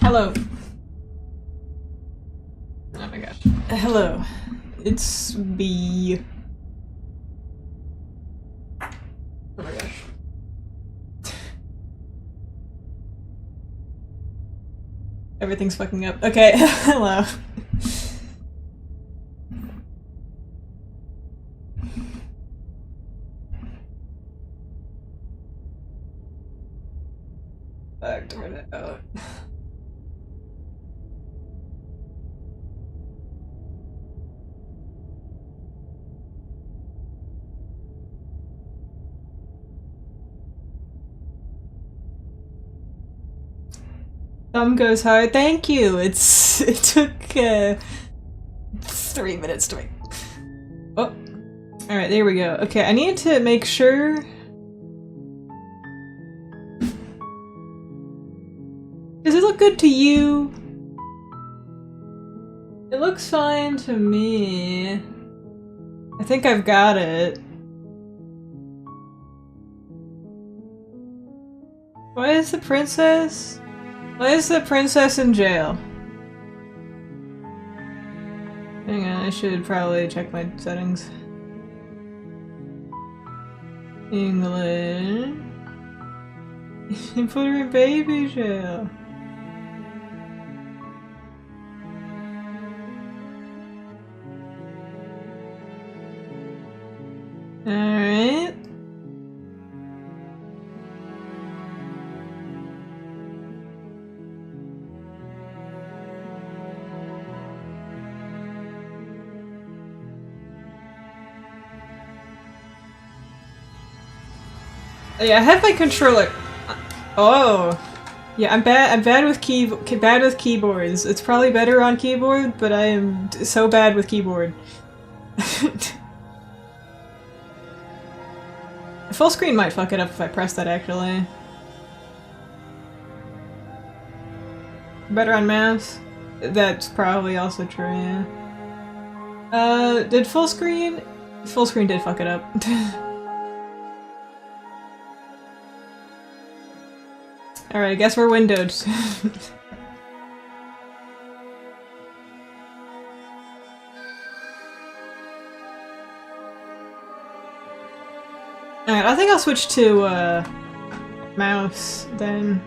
Hello. Oh my gosh. Hello. It's B. Oh my gosh. Everything's fucking up. Okay, hello. Fuck, turn it out. Thumb goes hard. Thank you. It took 3 minutes to make. Oh, all right. There we go. Okay, I need to make sure. Does it look good to you? It looks fine to me. I think I've got it. Why is the princess? Why is the princess in jail? Hang on, I should probably check my settings. England. You put her in baby jail. Alright. Yeah, I have my controller. Oh, yeah. I'm bad with keyboards. It's probably better on keyboard, but I am so bad with keyboard. Full screen might fuck it up if I press that. Actually, better on mouse. That's probably also true. Yeah. Did full screen? Full screen did fuck it up. Alright, I guess we're windowed. Alright, I think I'll switch to, mouse, then.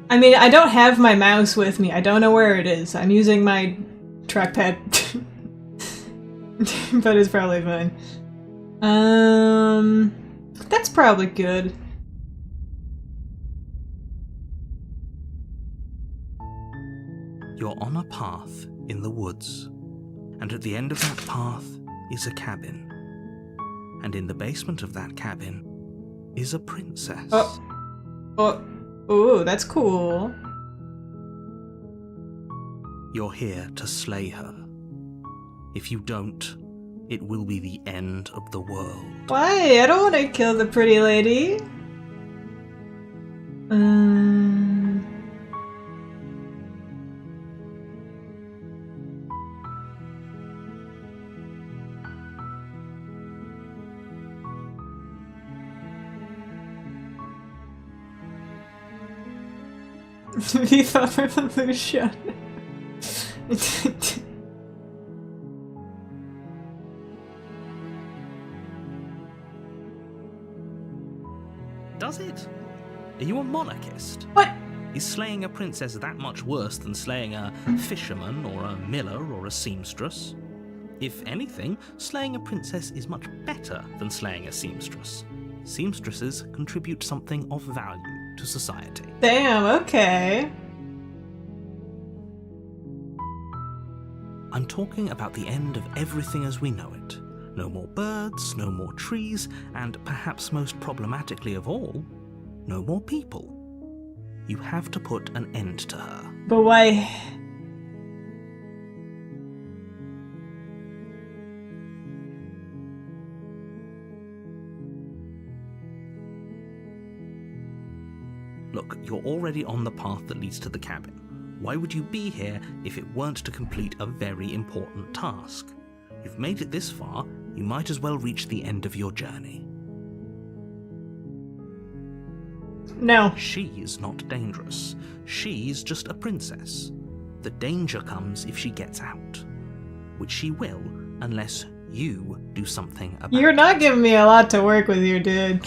I mean, I don't have my mouse with me. I don't know where it is. I'm using my trackpad. But it's probably fine. That's probably good. You're on a path in the woods, and at the end of that path is a cabin. And in the basement of that cabin is a princess. Oh, that's cool. You're here to slay her. If you don't, it will be the end of the world. Why? I don't want to kill the pretty lady. Viva Revolution. Does it? Are you a monarchist? What? Is slaying a princess that much worse than slaying a fisherman or a miller or a seamstress? If anything, slaying a princess is much better than slaying a seamstress. Seamstresses contribute something of value to society. Damn, okay. I'm talking about the end of everything as we know it. No more birds, no more trees, and perhaps most problematically of all, no more people. You have to put an end to her. But why? Look, you're already on the path that leads to the cabin. Why would you be here if it weren't to complete a very important task? You've made it this far, you might as well reach the end of your journey. No. She's not dangerous. She's just a princess. The danger comes if she gets out, which she will unless you do something about it. You're not giving me a lot to work with here, dude.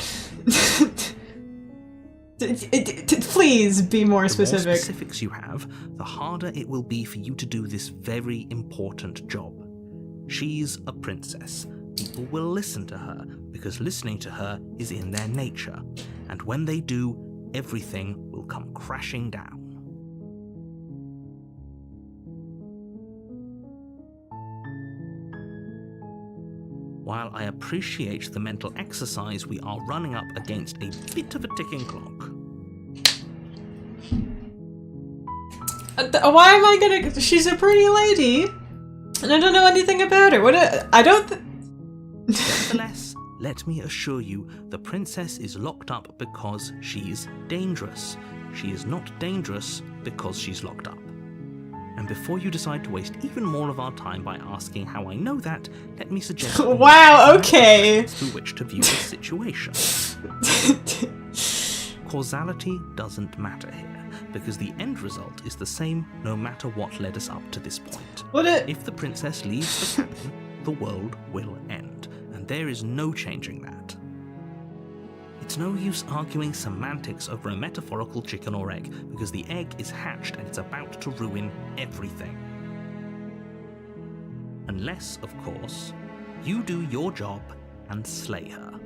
Please be more specific. The more specifics you have, the harder it will be for you to do this very important job. She's a princess. People will listen to her because listening to her is in their nature. And when they do, everything will come crashing down. While I appreciate the mental exercise, we are running up against a bit of a ticking clock. Why am I gonna... She's a pretty lady, and I don't know anything about her. I don't... Nevertheless, let me assure you, the princess is locked up because she's dangerous. She is not dangerous because she's locked up. And before you decide to waste even more of our time by asking how I know that, let me suggest... Wow, okay. ...through which to view this situation. Causality doesn't matter here, because the end result is the same no matter what led us up to this point. If the princess leaves the cabin, the world will end, and there is no changing that. It's no use arguing semantics over a metaphorical chicken or egg, because the egg is hatched and it's about to ruin everything. Unless, of course, you do your job and slay her.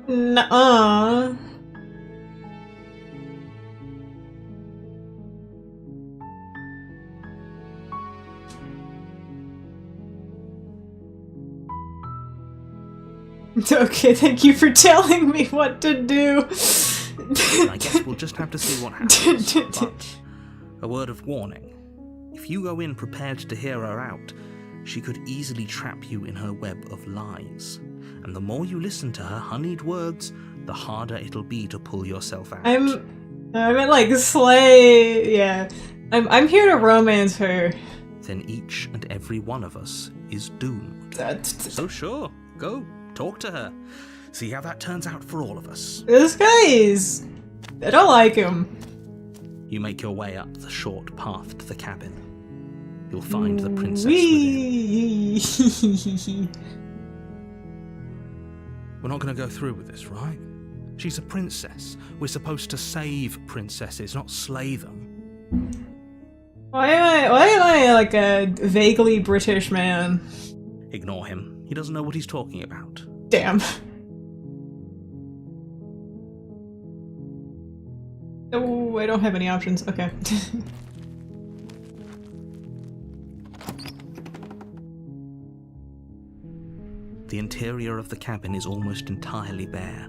Nuh-uh. Okay, thank you for telling me what to do. I guess we'll just have to see what happens. But a word of warning. If you go in prepared to hear her out, she could easily trap you in her web of lies. And the more you listen to her honeyed words, the harder it'll be to pull yourself out. I'm like slay. Yeah, I'm here to romance her. Then each and every one of us is doomed. So sure, go. Talk to her. See how that turns out for all of us. This guy is... I don't like him. You make your way up the short path to the cabin. You'll find the princess within. We're not going to go through with this, right? She's a princess. We're supposed to save princesses, not slay them. Why am I like a vaguely British man? Ignore him. He doesn't know what he's talking about. Damn. Oh, I don't have any options. Okay. The interior of the cabin is almost entirely bare.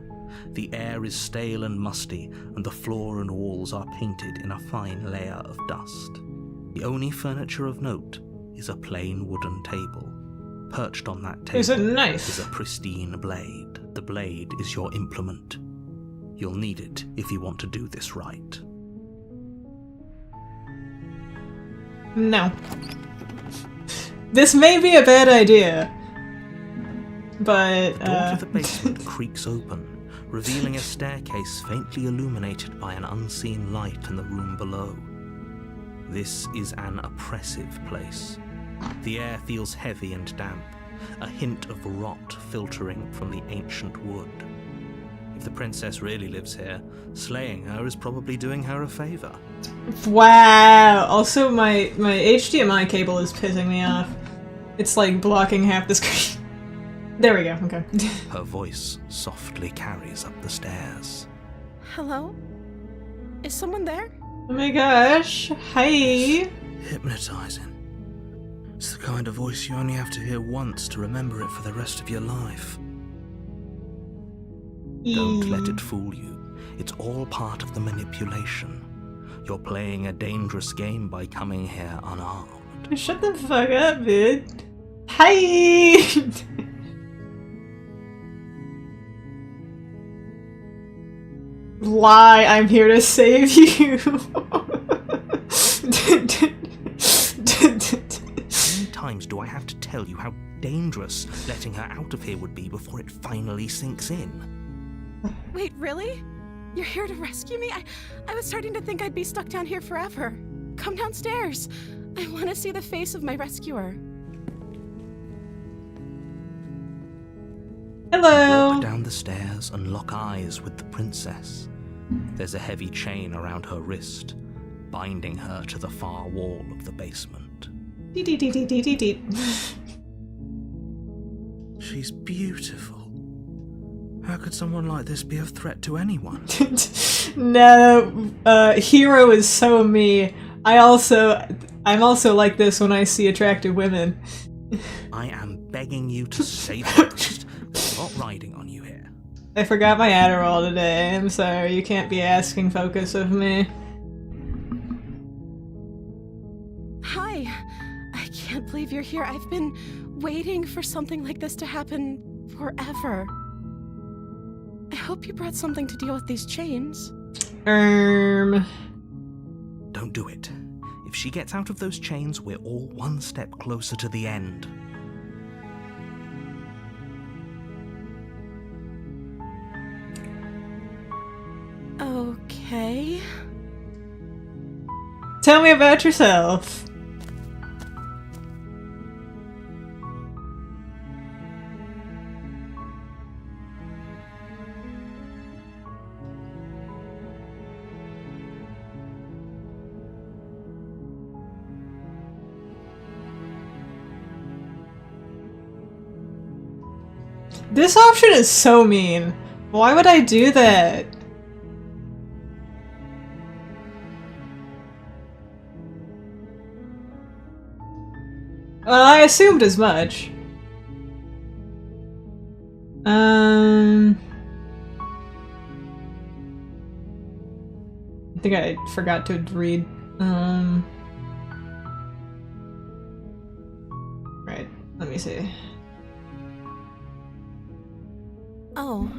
The air is stale and musty, and the floor and walls are painted in a fine layer of dust. The only furniture of note is a plain wooden table. Perched on that table There's a knife. is a pristine blade. The blade is your implement. You'll need it if you want to do this right. No. This may be a bad idea, but The door to the basement creaks open, revealing a staircase faintly illuminated by an unseen light in the room below. This is an oppressive place. The air feels heavy and damp, a hint of rot filtering from the ancient wood. If the princess really lives here, slaying her is probably doing her a favor. wow. Also, my HDMI cable is pissing me off. It's like blocking half the screen. There we go. Okay. Her voice softly carries up the stairs. Hello? Is someone there? Oh my gosh. Hi. Hypnotizing. It's the kind of voice you only have to hear once to remember it for the rest of your life. Don't let it fool you. It's all part of the manipulation. You're playing a dangerous game by coming here unarmed. Shut the fuck up, dude. Hi. Lie, I'm here to save you. How many times do I have to tell you how dangerous letting her out of here would be before it finally sinks in? Wait, really? You're here to rescue me? I was starting to think I'd be stuck down here forever. Come downstairs. I want to see the face of my rescuer. Hello. Walk down the stairs and lock eyes with the princess. There's a heavy chain around her wrist, binding her to the far wall of the basement. She's beautiful. How could someone like this be a threat to anyone? No, Hero is so me. I'm also like this when I see attractive women. I am begging you to stay focused. There's a lot riding on you here. I forgot my Adderall today. I'm sorry, you can't be asking focus of me. Hi. I can't believe you're here. I've been waiting for something like this to happen forever. I hope you brought something to deal with these chains. Don't do it. If she gets out of those chains, we're all one step closer to the end. Okay. Tell me about yourself. This option is so mean. Why would I do that? Well, I assumed as much. I think I forgot to read. Right, let me see. Oh.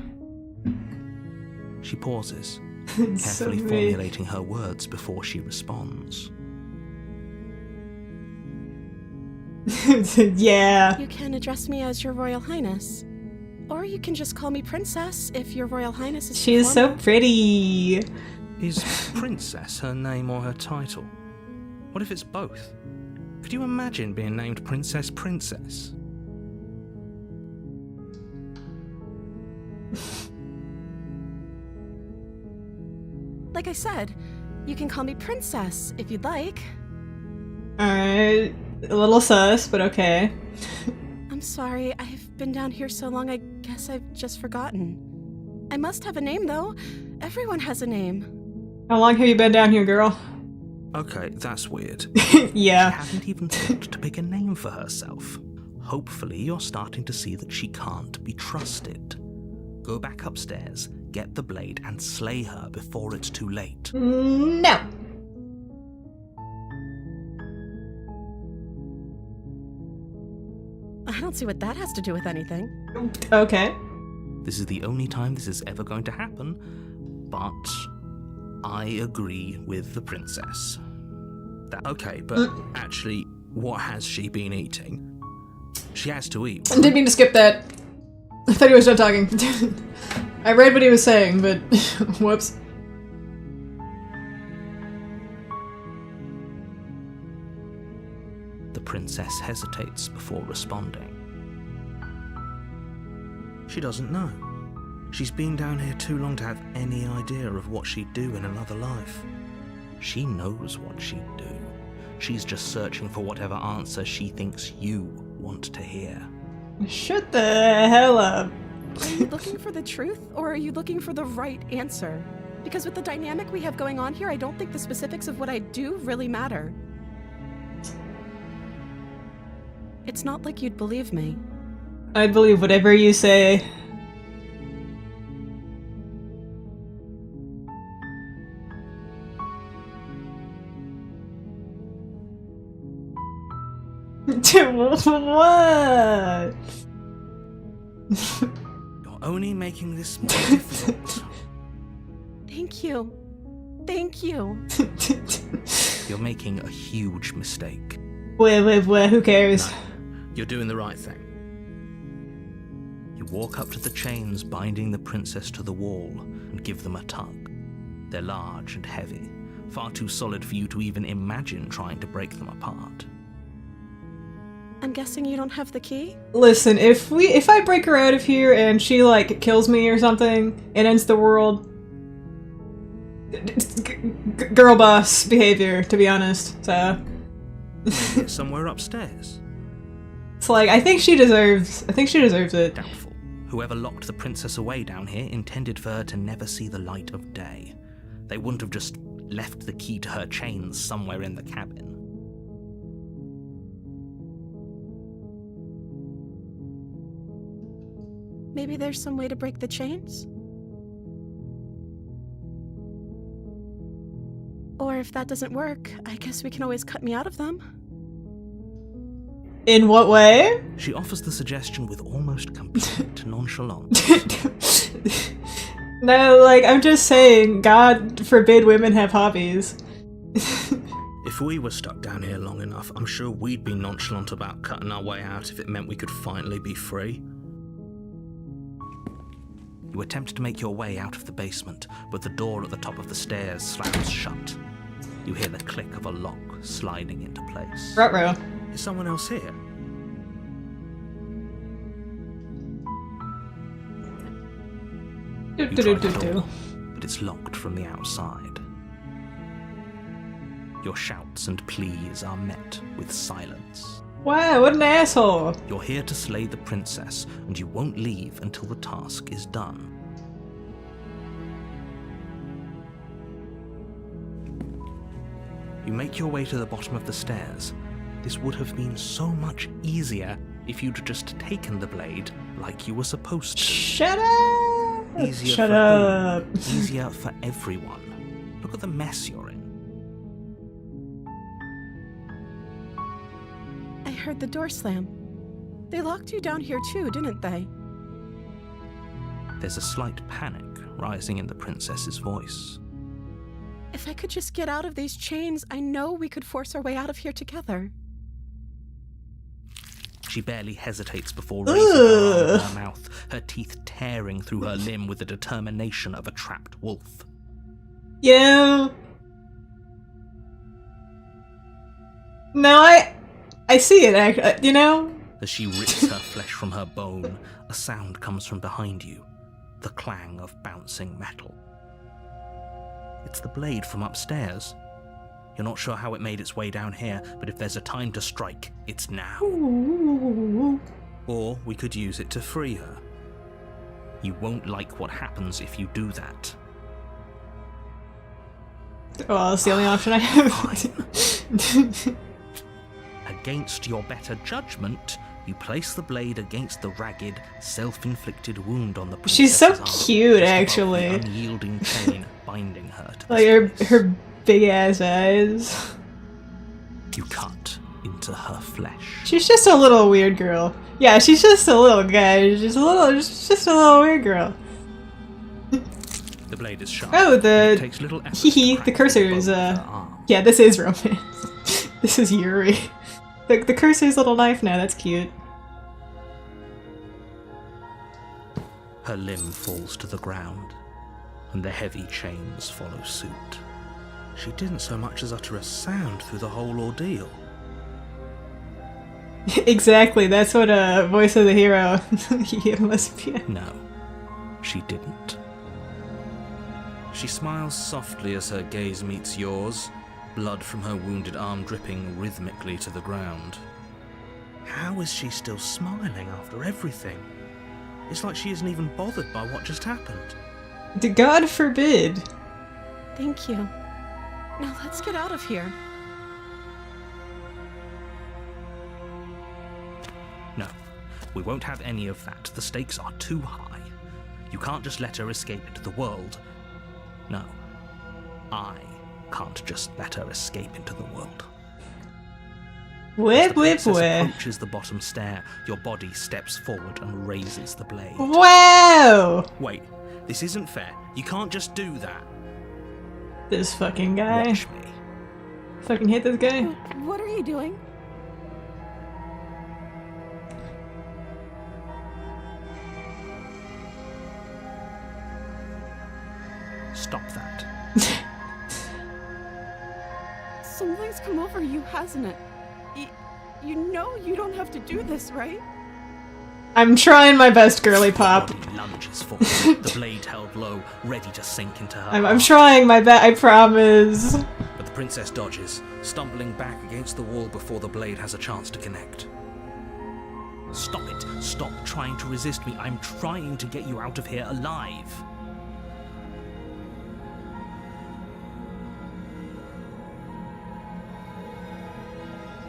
She pauses, It's so carefully mean. formulating her words before she responds. Yeah. You can address me as Your Royal Highness. Or you can just call me Princess if Your Royal Highness is She is so formal. pretty. Is Princess her name or her title? What if it's both? Could you imagine being named Princess Princess? Like I said, you can call me Princess if you'd like. Alright. A little sus, but okay. I'm sorry, I've been down here so long I guess I've just forgotten. I must have a name though. Everyone has a name. How long have you been down here, girl? Okay, that's weird. She Yeah. hadn't even thought to pick a name for herself. Hopefully you're starting to see that she can't be trusted. Go back upstairs, get the blade, and slay her before it's too late. No. I don't see what that has to do with anything. Okay. This is the only time this is ever going to happen, but I agree with the princess. Okay, but actually, what has she been eating? She has to eat. I didn't mean to skip that. I thought he was done talking. I read what he was saying, but whoops. The princess hesitates before responding. She doesn't know. She's been down here too long to have any idea of what she'd do in another life. She knows what she'd do. She's just searching for whatever answer she thinks you want to hear. Shut the hell up. Are you looking for the truth, or are you looking for the right answer? Because with the dynamic we have going on here, I don't think the specifics of what I do really matter. It's not like you'd believe me. I'd believe whatever you say. What? You're only making this more difficult. Thank you. Thank you. You're making a huge mistake. Where, who cares? No, you're doing the right thing. You walk up to the chains binding the princess to the wall and give them a tug. They're large and heavy, far too solid for you to even imagine trying to break them apart. I'm guessing you don't have the key? Listen, if I break her out of here and she like kills me or something and ends the world, girl boss behavior, to be honest. So Maybe it's somewhere upstairs. it's like I think she deserves it. Doubtful. Whoever locked the princess away down here intended for her to never see the light of day. They wouldn't have just left the key to her chains somewhere in the cabin. Maybe there's some way to break the chains? Or if that doesn't work, I guess we can always cut me out of them. In what way? She offers the suggestion with almost complete nonchalance. No, like, I'm just saying, God forbid women have hobbies. If we were stuck down here long enough, I'm sure we'd be nonchalant about cutting our way out if it meant we could finally be free. You attempt to make your way out of the basement, but the door at the top of the stairs slams shut. You hear the click of a lock sliding into place. Ruh-roh. Is someone else here? You try the door, but it's locked from the outside. Your shouts and pleas are met with silence. Wow, what an asshole. You're here to slay the princess, and you won't leave until the task is done. You make your way to the bottom of the stairs. This would have been so much easier if you'd just taken the blade like you were supposed to. Shut up! Easier Shut for up. whom? Easier for everyone. Look at the mess you're in. I heard the door slam. They locked you down here too, didn't they? There's a slight panic rising in the princess's voice. If I could just get out of these chains, I know we could force our way out of here together. She barely hesitates before raising her arm to her mouth, her teeth tearing through her limb with the determination of a trapped wolf. You know... No, I see it, you know? As she rips her flesh from her bone, a sound comes from behind you, the clang of bouncing metal. It's the blade from upstairs. You're not sure how it made its way down here, but if there's a time to strike, it's now. Ooh. Or we could use it to free her. You won't like what happens if you do that. Well, that's the only option I have. Fine. Against your better judgment, you place the blade against the ragged, self-inflicted wound on the princess's She's so arm, cute, just above actually. the unyielding chain binding her to the Like, space. her big-ass eyes. You cut into her flesh. She's just a little weird girl. Yeah, she's just a little guy. She's just a little weird girl. The blade is sharp. Oh, and the- it takes little effort hee-hee, to the crack cursor the is, bow of her arm. Yeah, this is romance. This is Yuri. The cursor's little knife now, that's cute. Her limb falls to the ground, and the heavy chains follow suit. She didn't so much as utter a sound through the whole ordeal. Exactly, that's what voice of the hero. You must be. No, she didn't. She smiles softly as her gaze meets yours, blood from her wounded arm dripping rhythmically to the ground. How is she still smiling after everything? It's like she isn't even bothered by what just happened. God forbid. Thank you. Now let's get out of here. No, we won't have any of that. The stakes are too high. You can't just let her escape into the world. No, I can't just let her escape into the world. Whip, As the whip, princess whip. approaches the bottom stair, your body steps forward and raises the blade. Wow! Wait, this isn't fair. You can't just do that. This fucking guy. Watch me. Fucking hate this guy. What are you doing? Stop that. Something's come over you, hasn't it? You know you don't have to do this, right? I'm trying my best, girly pop. The body lunges forward, the blade held low, ready to sink into her I'm heart. trying my best, I promise. But the princess dodges, stumbling back against the wall before the blade has a chance to connect. Stop it! Stop trying to resist me. I'm trying to get you out of here alive.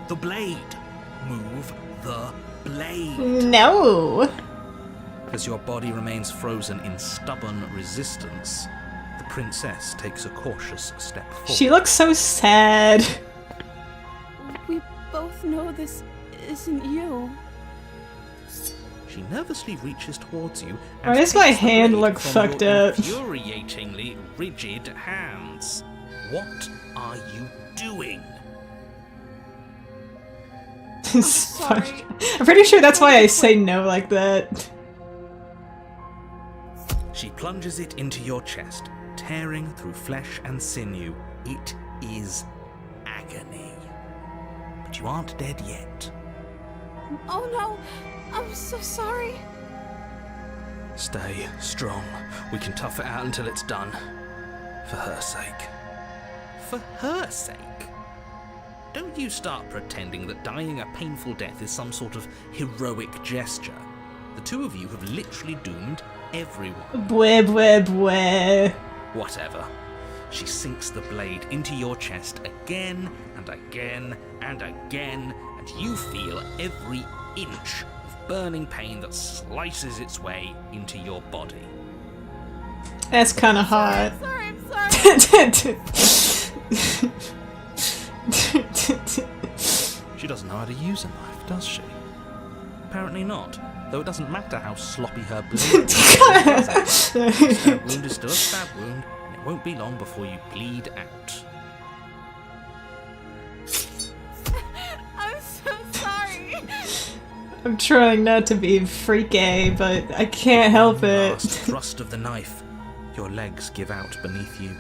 The blade! Move the blade! No. As your body remains frozen in stubborn resistance, the princess takes a cautious step forward. She looks so sad. We both know this isn't you. She nervously reaches towards you Why and does my takes the hand blade look from fucked your up? infuriatingly rigid hands. What are you doing? sorry. I'm pretty sure that's why I say no like that. She plunges it into your chest, tearing through flesh and sinew. It is agony. But you aren't dead yet. Oh no, I'm so sorry. Stay strong. We can tough it out until it's done. For her sake. For her sake? Don't you start pretending that dying a painful death is some sort of heroic gesture. The two of you have literally doomed everyone. Bwah, bwah, bwah. Whatever. She sinks the blade into your chest again and again and again, and you feel every inch of burning pain that slices its way into your body. That's kind of hot. I'm sorry. She doesn't know how to use a knife, does she? Apparently not, though it doesn't matter how sloppy her blade is. A stab wound is still a stab wound, and it won't be long before you bleed out. I'm so sorry. I'm trying not to be freaky, but I can't help Last it. thrust of the knife, your legs give out beneath you.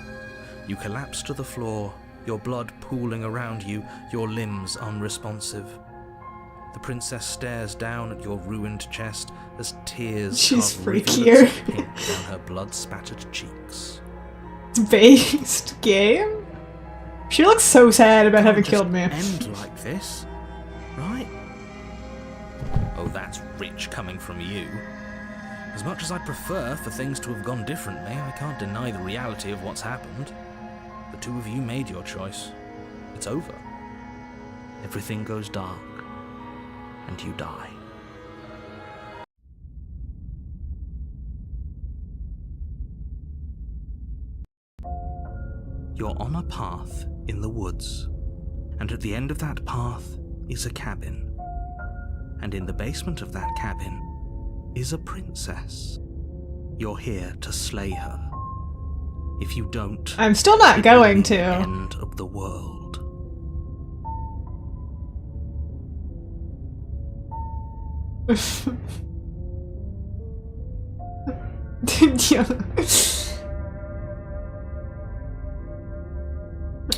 You collapse to the floor, your blood pooling around you, your limbs unresponsive. The princess stares down at your ruined chest as tears She's carve rivulets freakier. of pink down her blood-spattered cheeks. Based game? She looks so sad about having Can't killed just me. end like this, right? Oh, that's rich coming from you. As much as I'd prefer for things to have gone differently, I can't deny the reality of what's happened. The two of you made your choice. It's over. Everything goes dark, and you die. You're on a path in the woods, and at the end of that path is a cabin. And in the basement of that cabin is a princess. You're here to slay her. If you don't, I'm still not it will going be to. the end of the world.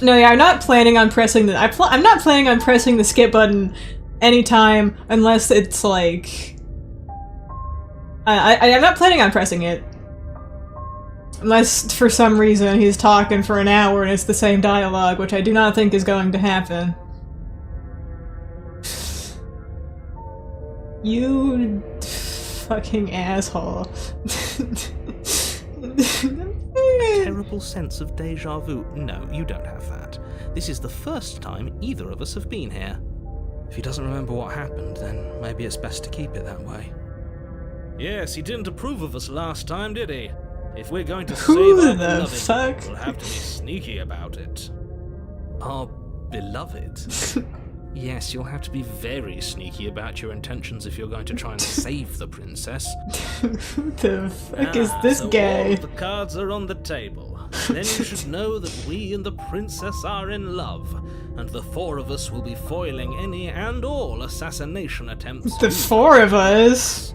No, yeah, I'm not planning on pressing the. I'm not planning on pressing the skip button anytime unless it's like. I'm not planning on pressing it. Unless for some reason he's talking for an hour and it's the same dialogue, which I do not think is going to happen. You fucking asshole. Terrible sense of deja vu. No, you don't have that. This is the first time either of us have been here. If he doesn't remember what happened, then maybe it's best to keep it that way. Yes, he didn't approve of us last time, did he? If we're going to Who save our the beloved, fuck? we'll have to be sneaky about it. Our beloved? Yes, you'll have to be very sneaky about your intentions if you're going to try and save the princess. Who the fuck is this so guy? all of the cards are on the table. Then you should know that we and the princess are in love, and the four of us will be foiling any and all assassination attempts. The you four of us?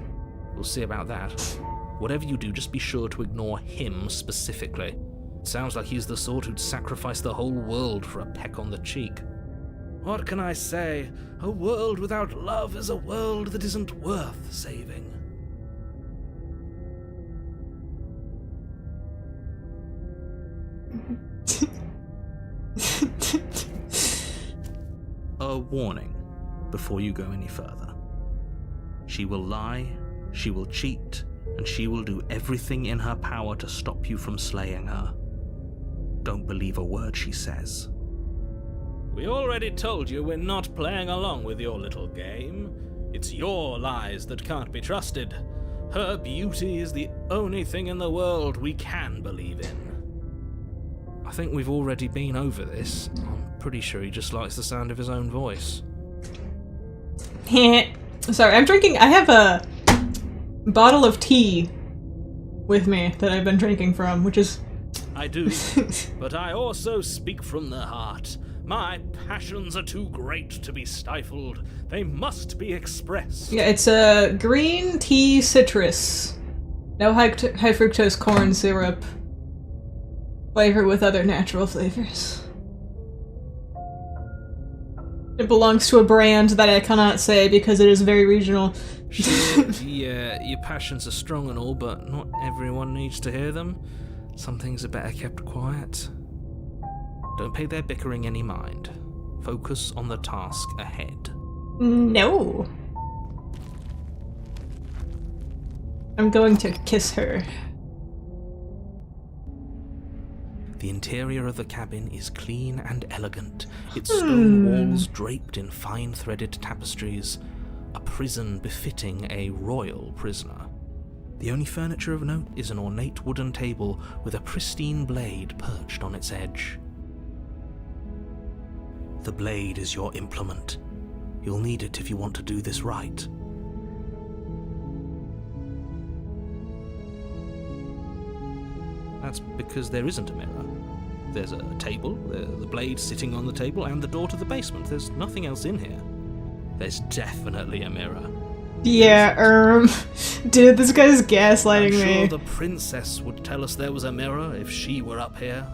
We'll see about that. Whatever you do, just be sure to ignore him specifically. Sounds like he's the sort who'd sacrifice the whole world for a peck on the cheek. What can I say? A world without love is a world that isn't worth saving. A warning before you go any further. She will lie, she will cheat, and she will do everything in her power to stop you from slaying her. Don't believe a word she says. We already told you we're not playing along with your little game. It's your lies that can't be trusted. Her beauty is the only thing in the world we can believe in. I think we've already been over this. I'm pretty sure he just likes the sound of his own voice. Sorry, I have a bottle of tea with me that I've been drinking from, which is... I do, but I also speak from the heart. My passions are too great to be stifled. They must be expressed. Yeah, it's a green tea citrus. No high fructose corn syrup. Flavor with other natural flavors. It belongs to a brand that I cannot say because it is very regional. Sure, yeah, your passions are strong and all, but not everyone needs to hear them. Some things are better kept quiet. Don't pay their bickering any mind. Focus on the task ahead. No. I'm going to kiss her. The interior of the cabin is clean and elegant, its stone walls draped in fine threaded tapestries, a prison befitting a royal prisoner. The only furniture of note is an ornate wooden table with a pristine blade perched on its edge. The blade is your implement. You'll need it if you want to do this right. That's because there isn't a mirror. There's a table, the blade sitting on the table, and the door to the basement. There's nothing else in here. There's definitely a mirror. Yeah, dude, this guy's gaslighting I'm sure me. the princess would tell us there was a mirror if she were up here.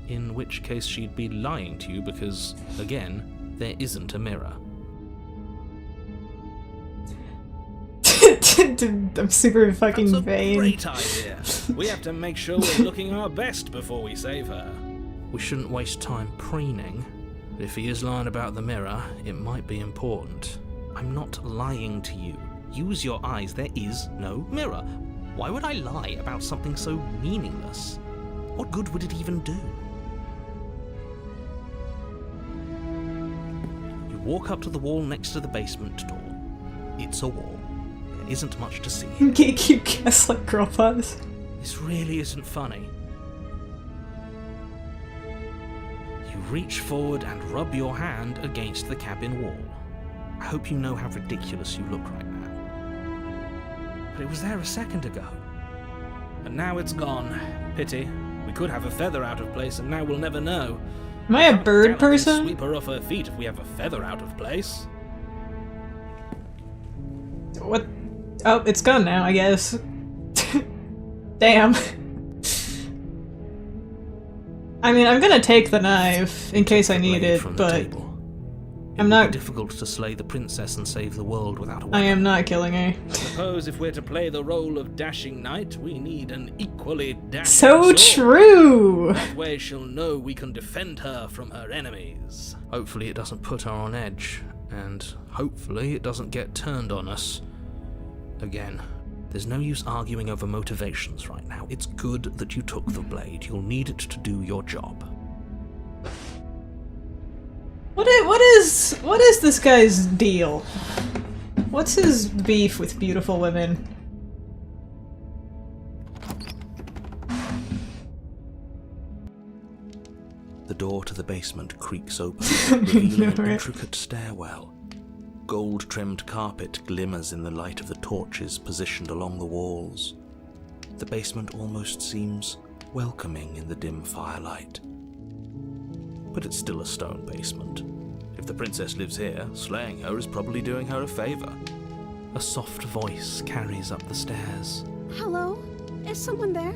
In which case she'd be lying to you because, again, there isn't a mirror. I'm super fucking That's a vain. great idea. We have to make sure we're looking our best before we save her. We shouldn't waste time preening. If he is lying about the mirror, it might be important. I'm not lying to you. Use your eyes. There is no mirror. Why would I lie about something so meaningless? What good would it even do? You walk up to the wall next to the basement door. It's a wall. There isn't much to see. Gatekeep gaslight girl pause. This really isn't funny. You reach forward and rub your hand against the cabin wall. I hope you know how ridiculous you look right now. But it was there a second ago. And now it's gone. Pity. We could have a feather out of place and now we'll never know. Am I a bird person? Sweep her off her feet if we have a feather out of place. What? Oh, it's gone now, I guess. Damn. I mean, I'm gonna take the knife in case I need it, but I'm not. It would be difficult to slay the princess and save the world without a weapon. I am not killing her. Suppose if we're to play the role of dashing knight, we need an equally dashing So sword. true. That way she'll know we can defend her from her enemies. Hopefully it doesn't put her on edge, and hopefully it doesn't get turned on us. Again, there's no use arguing over motivations right now. It's good that you took the blade. You'll need it to do your job. What is this guy's deal? What's his beef with beautiful women? The door to the basement creaks open, revealing an Right. intricate stairwell. Gold-trimmed carpet glimmers in the light of the torches positioned along the walls. The basement almost seems welcoming in the dim firelight. But it's still a stone basement. If the princess lives here, slaying her is probably doing her a favor. A soft voice carries up the stairs. Hello? Is someone there?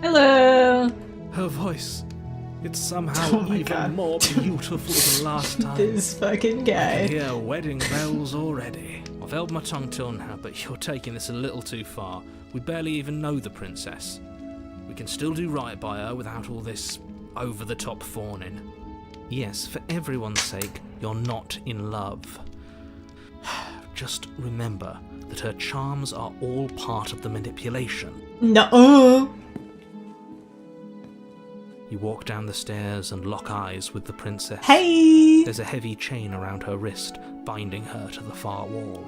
Hello! Her voice, it's somehow Oh my even God. more beautiful than last time. This fucking I guy. can hear wedding bells already. I've held my tongue till now, but you're taking this a little too far. We barely even know the princess. We can still do right by her without all this over-the-top fawning. Yes, for everyone's sake, you're not in love. Just remember that her charms are all part of the manipulation. No. You walk down the stairs and lock eyes with the princess. Hey! There's a heavy chain around her wrist, binding her to the far wall.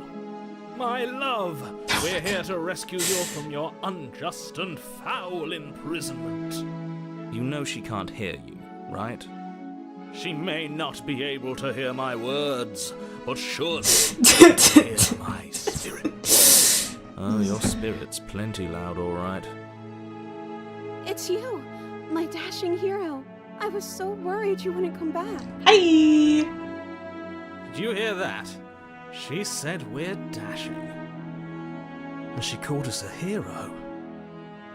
My love, we're here to rescue you from your unjust and foul imprisonment. You know she can't hear you, right? She may not be able to hear my words, but surely she can hear my spirit. Oh, your spirit's plenty loud, all right. It's you, my dashing hero. I was so worried you wouldn't come back. Hey! Did you hear that? She said we're dashing. And she called us a hero.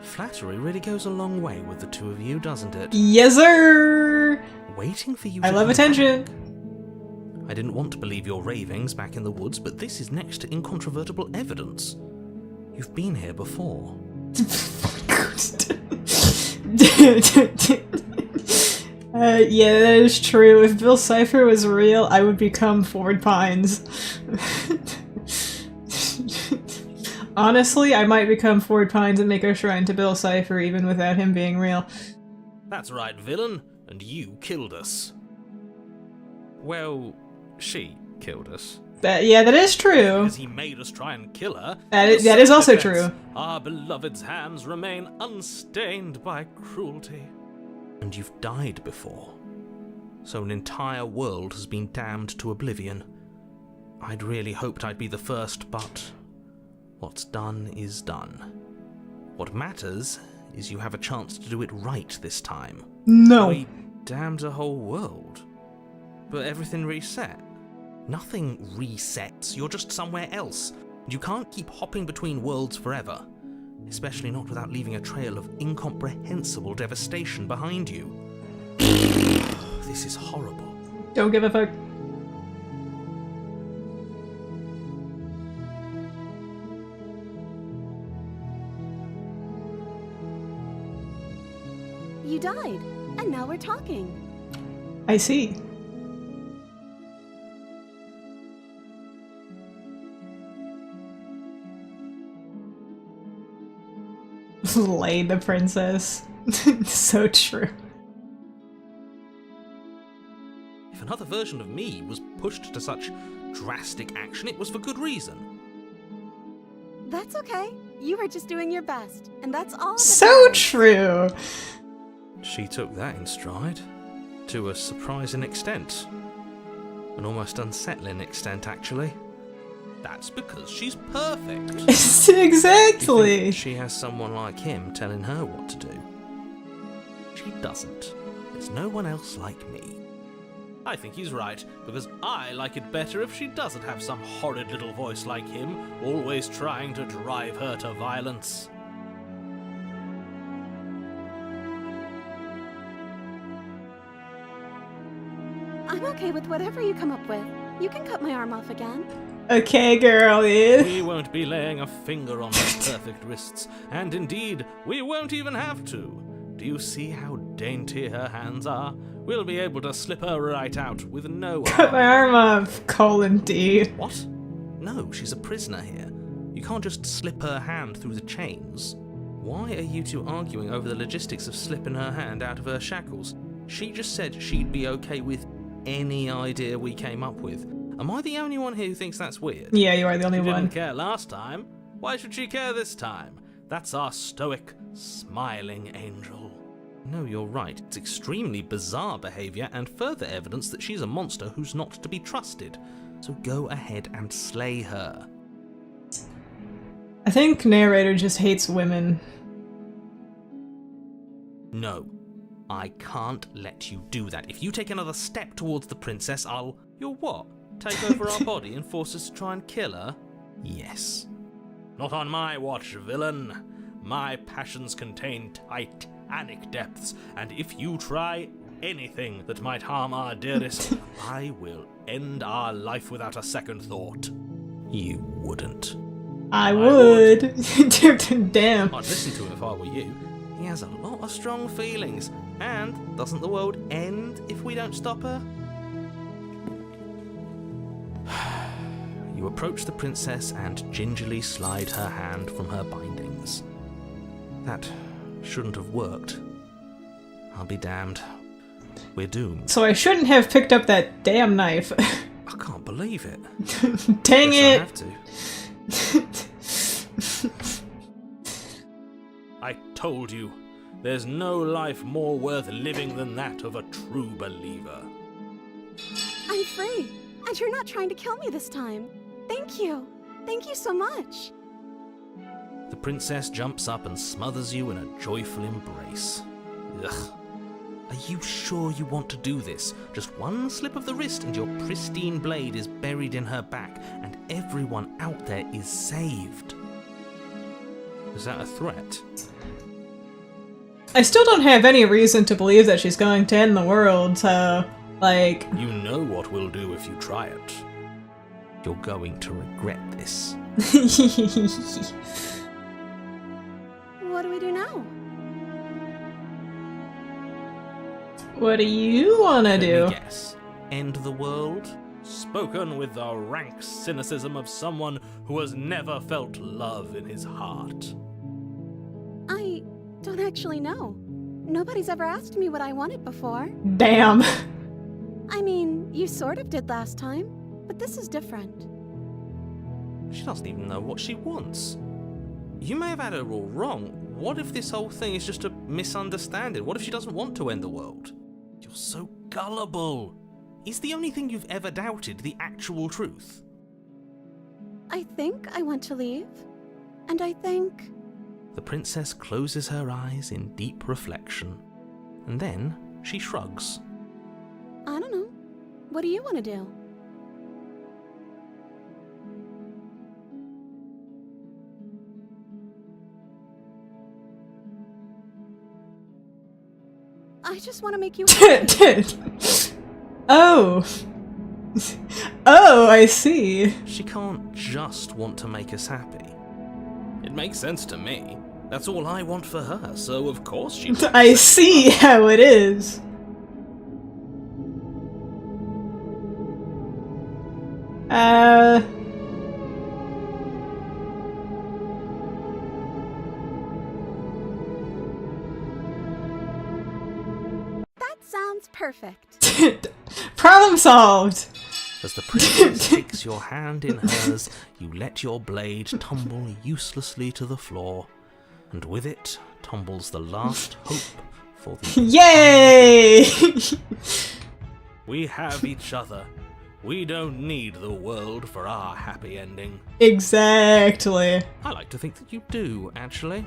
Flattery really goes a long way with the two of you, doesn't it? Yes, sir! Waiting for you I to love come attention. back. I didn't want to believe your ravings back in the woods, but this is next to incontrovertible evidence. You've been here before. Yeah, that is true. If Bill Cipher was real, I would become Ford Pines. Honestly, I might become Ford Pines and make a shrine to Bill Cipher even without him being real. That's right, villain, and you killed us. Well, she killed us. Yeah, that is true. Because he made us try and kill her. That In is also self-defense, true. Our beloved's hands remain unstained by cruelty. And you've died before. So an entire world has been damned to oblivion. I'd really hoped I'd be the first, but what's done is done. What matters is you have a chance to do it right this time. No. We damned a whole world. But everything reset. Nothing resets, you're just somewhere else. You can't keep hopping between worlds forever. Especially not without leaving a trail of incomprehensible devastation behind you. This is horrible. Don't give a fuck. You died, and now we're talking. I see. Lay the princess. So true. If another version of me was pushed to such drastic action, it was for good reason. That's okay. You were just doing your best, and that's all. So true. She took that in stride. To a surprising extent. An almost unsettling extent, actually. That's because she's perfect. You Exactly. think she has someone like him telling her what to do. She doesn't. There's no one else like me. I think he's right, because I like it better if she doesn't have some horrid little voice like him, always trying to drive her to violence. I'm okay with whatever you come up with. You can cut my arm off again. Okay, girl, yeah. We won't be laying a finger on her perfect wrists, and indeed, we won't even have to. Do you see how dainty her hands are? We'll be able to slip her right out with no Cut my arm off, :D. What? No, she's a prisoner here. You can't just slip her hand through the chains. Why are you two arguing over the logistics of slipping her hand out of her shackles? She just said she'd be okay with any idea we came up with. Am I the only one here who thinks that's weird? Yeah, you are the only She one. didn't care last time. Why should she care this time? That's our stoic, smiling angel. No, you're right. It's extremely bizarre behaviour and further evidence that she's a monster who's not to be trusted. So go ahead and slay her. I think narrator just hates women. No, I can't let you do that. If you take another step towards the princess, I'll... You'll what? Take over our body and force us to try and kill her? Yes. Not on my watch, villain. My passions contain tight, Anik depths, and if you try anything that might harm our dearest, I will end our life without a second thought. You wouldn't. I would. Damn. I'd listen to him if I were you. He has a lot of strong feelings. And doesn't the world end if we don't stop her? You approach the princess and gingerly slide her hand from her bindings. That shouldn't have worked. I'll be damned. We're doomed. So I shouldn't have picked up that damn knife. I can't believe it. Dang Guess I it. have to. I told you, there's no life more worth living than that of a true believer. I'm free, and you're not trying to kill me this time. Thank you. Thank you so much. The princess jumps up and smothers you in a joyful embrace. Ugh. Are you sure you want to do this? Just one slip of the wrist and your pristine blade is buried in her back, and everyone out there is saved. Is that a threat? I still don't have any reason to believe that she's going to end the world, so, like... You know what we'll do if you try it. You're going to regret this. What do we do now? What do you want to do? Let me guess. End the world? Spoken with the rank cynicism of someone who has never felt love in his heart. I don't actually know. Nobody's ever asked me what I wanted before. Damn. I mean, you sort of did last time, but this is different. She doesn't even know what she wants. You may have had her all wrong. What if this whole thing is just a misunderstanding? What if she doesn't want to end the world? You're so gullible. Is the only thing you've ever doubted the actual truth? I think I want to leave, and I think... The princess closes her eyes in deep reflection, and then she shrugs. I don't know. What do you want to do? I just want to make you happy. Oh. Oh, I see. She can't just want to make us happy. It makes sense to me. That's all I want for her, so of course she... I see how it is. That sounds perfect. Problem solved. As the princess takes your hand in hers, you let your blade tumble uselessly to the floor, and with it tumbles the last hope for the... Yay! We have each other. We don't need the world for our happy ending. Exactly. I like to think that you do, actually.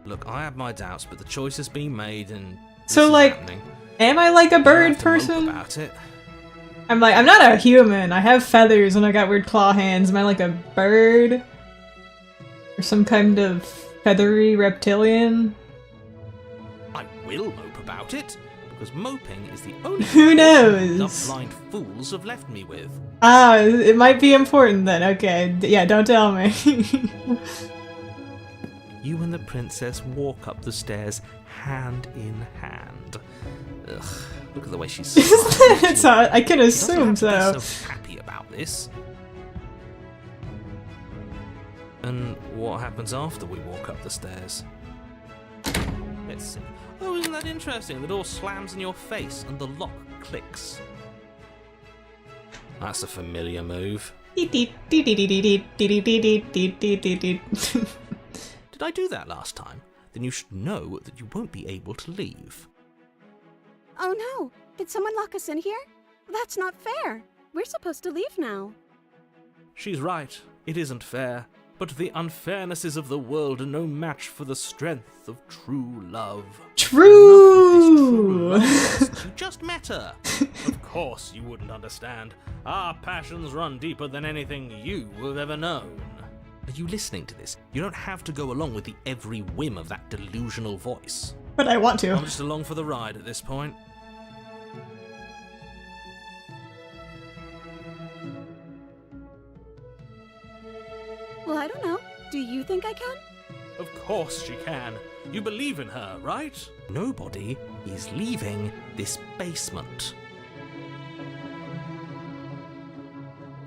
Look, I have my doubts, but the choice has been made, and this So, is like, happening. am I like a You don't bird have to mope person? about it. I'm not a human. I have feathers and I got weird claw hands. Am I like a bird? Or some kind of feathery reptilian? I will mope about it, because moping is the only Who thing knows? love-blind fools have left me with. Ah, it might be important then. Okay, yeah, don't tell me. You and the princess walk up the stairs, hand in hand. Ugh, look at the way she's It's smiling. I can She assume doesn't have so. to be so happy about this. And what happens after we walk up the stairs? Let's see. Oh, isn't that interesting? The door slams in your face and the lock clicks. That's a familiar move. Did I do that last time? Then you should know that you won't be able to leave. Oh no! Did someone lock us in here? That's not fair! We're supposed to leave now. She's right. It isn't fair. But the unfairnesses of the world are no match for the strength of true love. True. You just met her. Of course you wouldn't understand. Our passions run deeper than anything you have ever known. Are you listening to this? You don't have to go along with the every whim of that delusional voice. but I want to. I'm just along for the ride at this point. Well, I don't know. Do you think I can? Of course she can. You believe in her, right? Nobody is leaving this basement.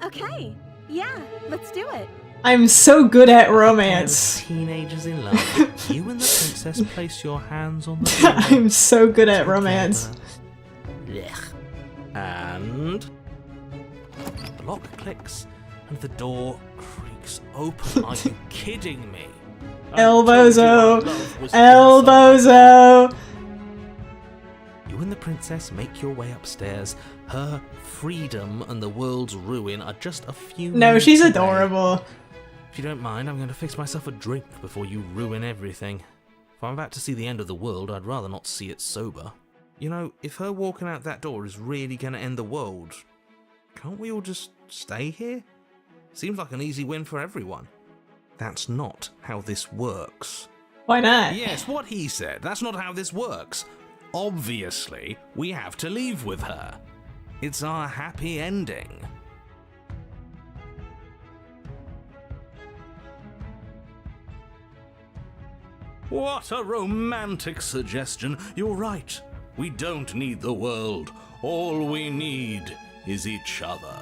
Okay. Yeah, let's do it. I'm so good at Pair of romance. teenagers in love. You and the princess place your hands on the door. I'm so good at romance. Blech. And the lock clicks and the door creaks open. Are you kidding me? I told you our Elbozo! love was Elbozo! You and the princess make your way upstairs. Her freedom and the world's ruin are just a few No, minutes she's away. adorable. If you don't mind, I'm going to fix myself a drink before you ruin everything. If I'm about to see the end of the world, I'd rather not see it sober. You know, if her walking out that door is really going to end the world, can't we all just stay here? Seems like an easy win for everyone. That's not how this works. Why not? Yes, what he said. That's not how this works. Obviously, we have to leave with her. It's our happy ending. What a romantic suggestion. You're right. We don't need the world. All we need is each other.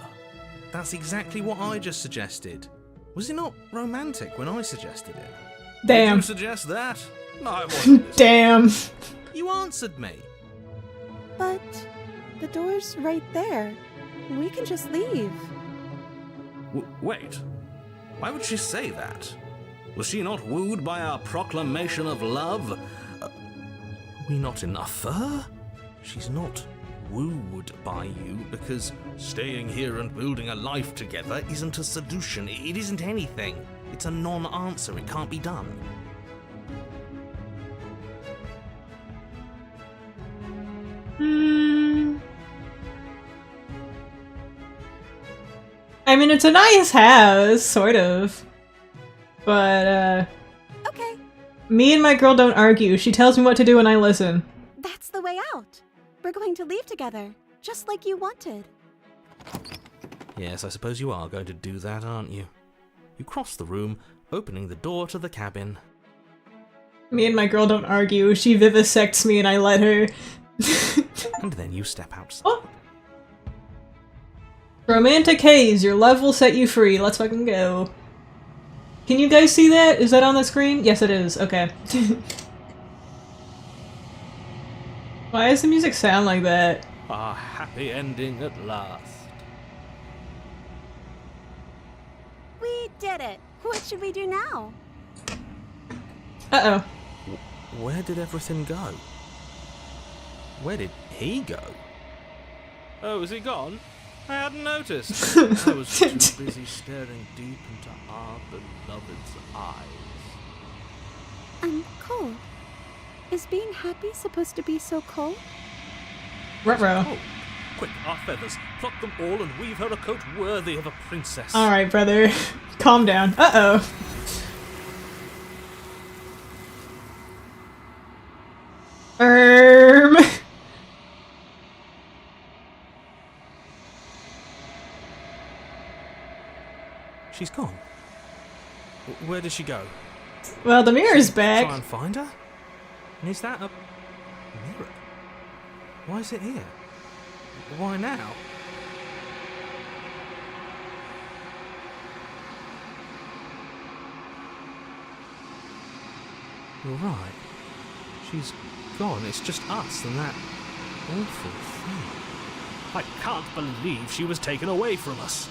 That's exactly what I just suggested. Was it not romantic when I suggested it? Did Damn. you suggest that? No, I wasn't. Damn. You answered me. But the door's right there. We can just leave. Wait. Why would she say that? Was she not wooed by our proclamation of love? Are we not enough for her? She's not wooed by you because staying here and building a life together isn't a seduction. It isn't anything. It's a non-answer. It can't be done. I mean, it's a nice house, sort of. But, Okay, me and my girl don't argue. She tells me what to do and I listen. that's the way out. We're going to leave together, just like you wanted. Yes, I suppose you are going to do that, aren't you? You cross the room, opening the door to the cabin. Me and my girl don't argue. She vivisects me and I let her. And then you step outside. Oh! Romantic haze, your love will set you free. Let's fucking go. Can you guys see that? Is that on the screen? Yes, it is. Okay. Why does the music sound like that? A happy ending at last. We did it. What should we do now? Uh-oh. Where did everything go? Where did he go? Oh, is he gone? I hadn't noticed. I was too busy staring deep into our beloved's eyes. I'm cold. Is being happy supposed to be so cold? Ruh-roh. Oh, quick, our feathers. Pluck them all and weave her a coat worthy of a princess. Alright, brother. Calm down. Uh-oh. She's gone. Where did she go? Well, the mirror's Try back. and find her? And is that a mirror? Why is it here? Why now? You're right. She's gone. It's just us and that awful thing. I can't believe she was taken away from us.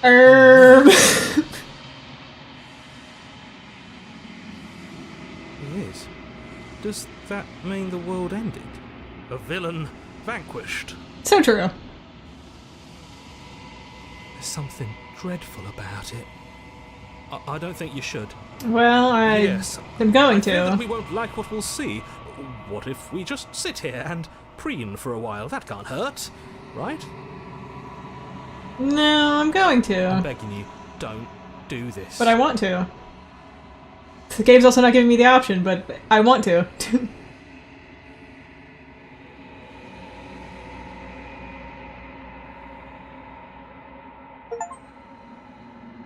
It is. Does that mean the world ended? A villain vanquished. So true. There's something dreadful about it. I don't think you should. Well, Yes. I'm going I fear that to. we won't like what we'll see. What if we just sit here and preen for a while? That can't hurt, right? No, I'm going I'm to. begging you, don't do this. But I want to. The game's also not giving me the option, but I want to.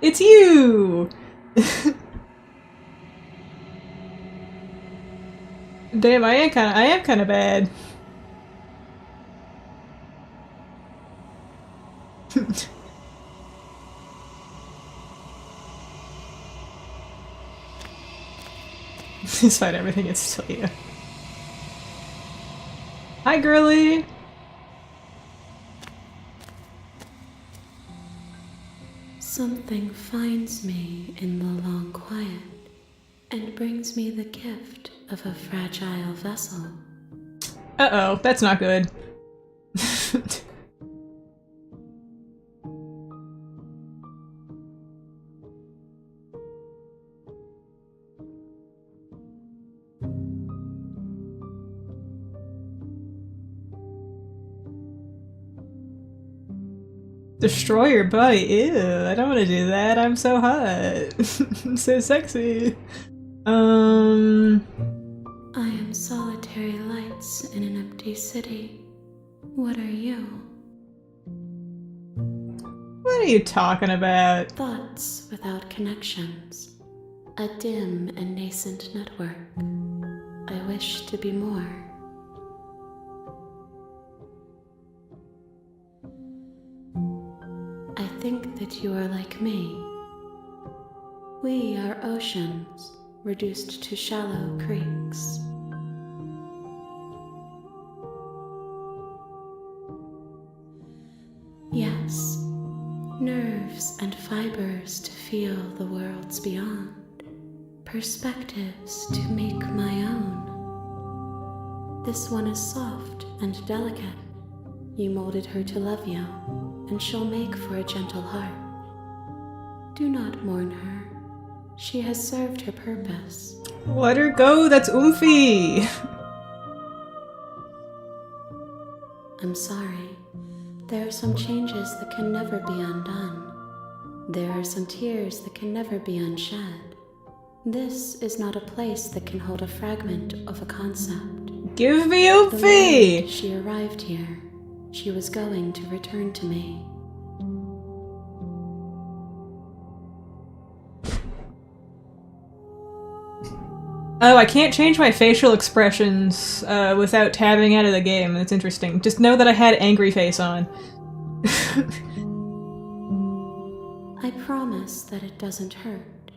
It's you! Damn, I am kinda bad. Despite everything, it's still you. Hi, girly! Something finds me in the long quiet and brings me the gift of a fragile vessel. Uh-oh, that's not good. Destroy your body? Ew, I don't want to do that. I'm so hot. I'm so sexy. I am solitary lights in an empty city. What are you? What are you talking about? Thoughts without connections. A dim and nascent network. I wish to be more. I think that you are like me. We are oceans, reduced to shallow creeks. Yes, nerves and fibers to feel the worlds beyond, perspectives to make my own. This one is soft and delicate. You molded her to love you, and she'll make for a gentle heart. Do not mourn her. She has served her purpose. Let her go, that's Oomphy! I'm sorry. There are some changes that can never be undone. There are some tears that can never be unshed. This is not a place that can hold a fragment of a concept. Give me The Oomphy! moment she arrived here, she was going to return to me. Oh, I can't change my facial expressions without tabbing out of the game. That's interesting. Just know that I had angry face on. I promise that it doesn't hurt.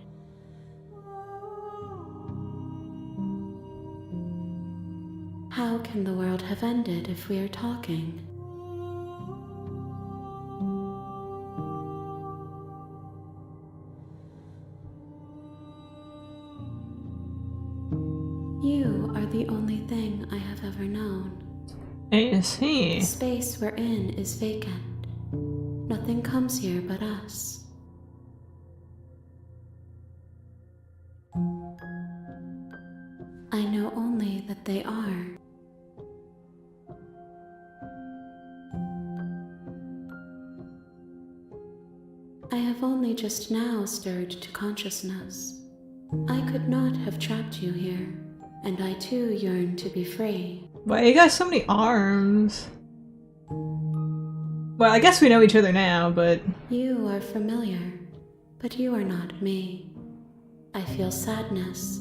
How can the world have ended if we are talking? You are the only thing I have ever known. I see. The space we're in is vacant. Nothing comes here but us. I know only that they are. I have only just now stirred to consciousness. I could not have trapped you here, and I too yearn to be free. Why, you got so many arms. Well, I guess we know each other now, but... You are familiar, but you are not me. I feel sadness,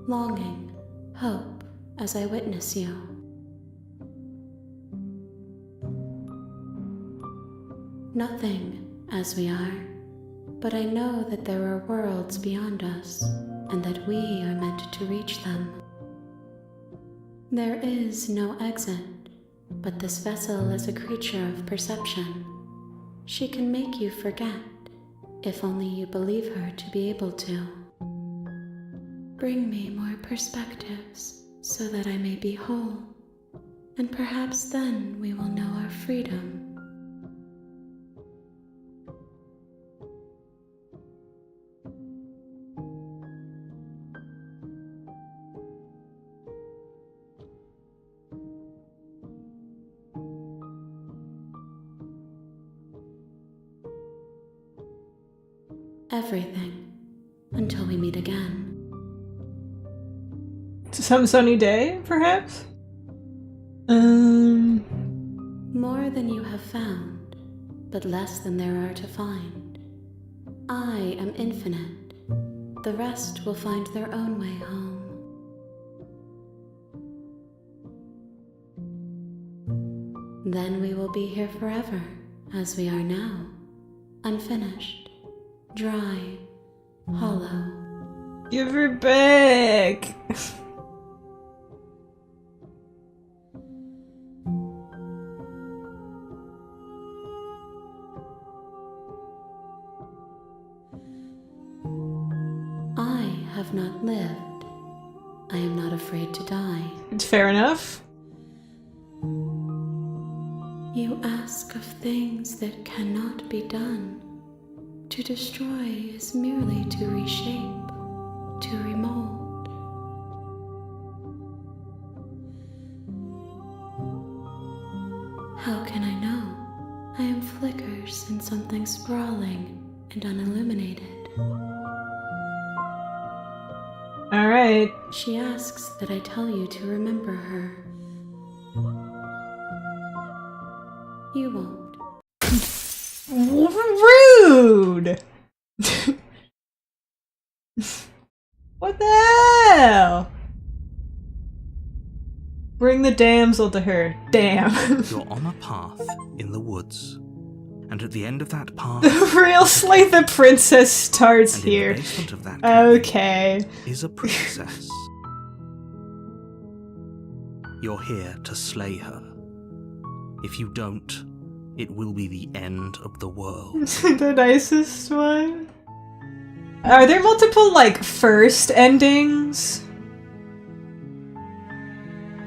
longing, hope as I witness you. Nothing as we are, but I know that there are worlds beyond us, and that we are meant to reach them. There is no exit, but this vessel is a creature of perception. She can make you forget, if only you believe her to be able to. Bring me more perspectives, so that I may be whole, and perhaps then we will know our freedom. Everything, until we meet again. Some sunny day, perhaps? More than you have found, but less than there are to find. I am infinite. The rest will find their own way home. Then we will be here forever, as we are now, unfinished, dry, hollow. Give her back! I have not lived. I am not afraid to die. Fair enough. You ask of things that cannot be done. To destroy is merely to reshape, to remold. How can I know? I am flickers in something sprawling and unilluminated. Alright. She asks that I tell you to remember her. You won't. Rude! What the hell? Bring the damsel to her. Damn. You're on a path in the woods, and at the end of that path, The real Slay the Princess starts and in here. the basement of that cabin Okay. is a princess. You're here to slay her. If you don't, it will be the end of the world. The nicest one. Are there multiple, like, first endings?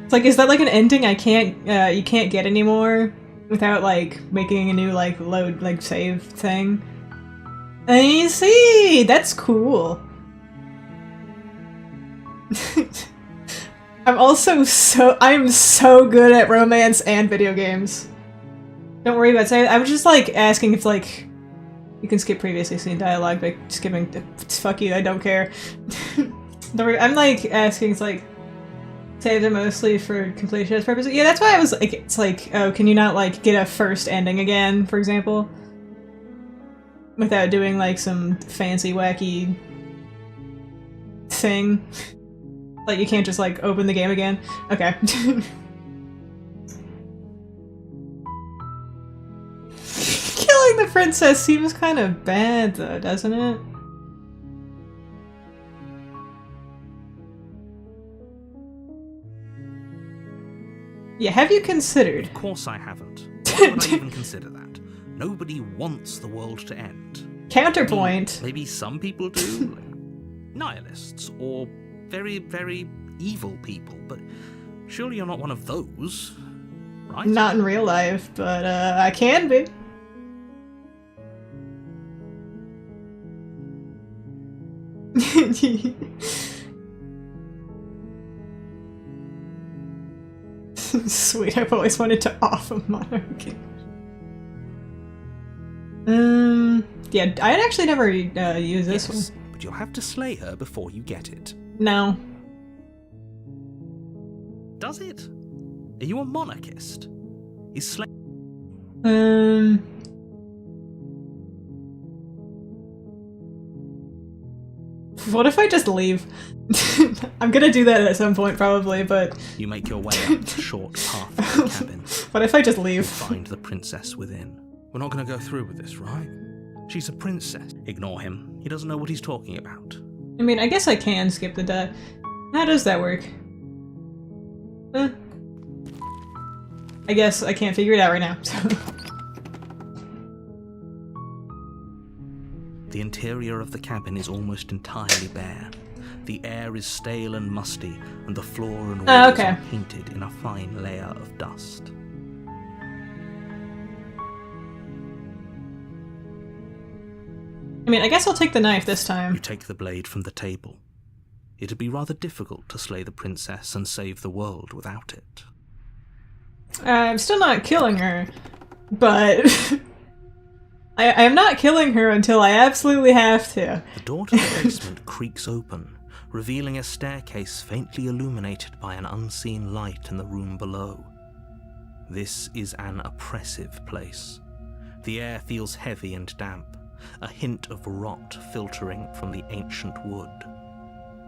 It's like, is that like an ending you can't get anymore without, like, making a new, like, load, like, save thing? I see! That's cool. I'm so good at romance and video games. Don't worry about it. I was just, like, asking if, like, you can skip previously seen dialogue by skipping. Fuck you, I don't care. Don't worry, I'm, like, asking, it's like, save them mostly for completionist purposes. Yeah, that's why I was like, it's like, oh, can you not, like, get a first ending again, for example? Without doing, like, some fancy, wacky thing. Like, you can't just, like, open the game again? Okay. Killing the princess seems kind of bad, though, doesn't it? Yeah, have you considered? Of course I haven't. Why would I even consider that? Nobody wants the world to end. Counterpoint. Maybe some people do, like nihilists, or very, very evil people, but surely you're not one of those, right? Not in real life, but I can be. Sweet, I've always wanted to off a monarchy. Yeah, I'd actually never use this Yes, one. but you'll have to slay her before you get it. No. Does it? Are you a monarchist? Is slay... What if I just leave? I'm gonna do that at some point, probably, but You make your way up the short path to the cabin. what if I just leave? Find the princess within. We're not going to go through with this, right? She's a princess. Ignore him. He doesn't know what he's talking about. I mean, I guess I can skip the die. How does that work? I guess I can't figure it out right now. So. The interior of the cabin is almost entirely bare. The air is stale and musty, and the floor and walls okay. are painted in a fine layer of dust. I mean, I guess I'll take the knife this You time. take the blade from the table. It'd be rather difficult to slay the princess and save the world without it. I'm still not killing her, but I am not killing her until I absolutely have to. The door to the basement creaks open, revealing a staircase faintly illuminated by an unseen light in the room below. This is an oppressive place. The air feels heavy and damp. a hint of rot filtering from the ancient wood.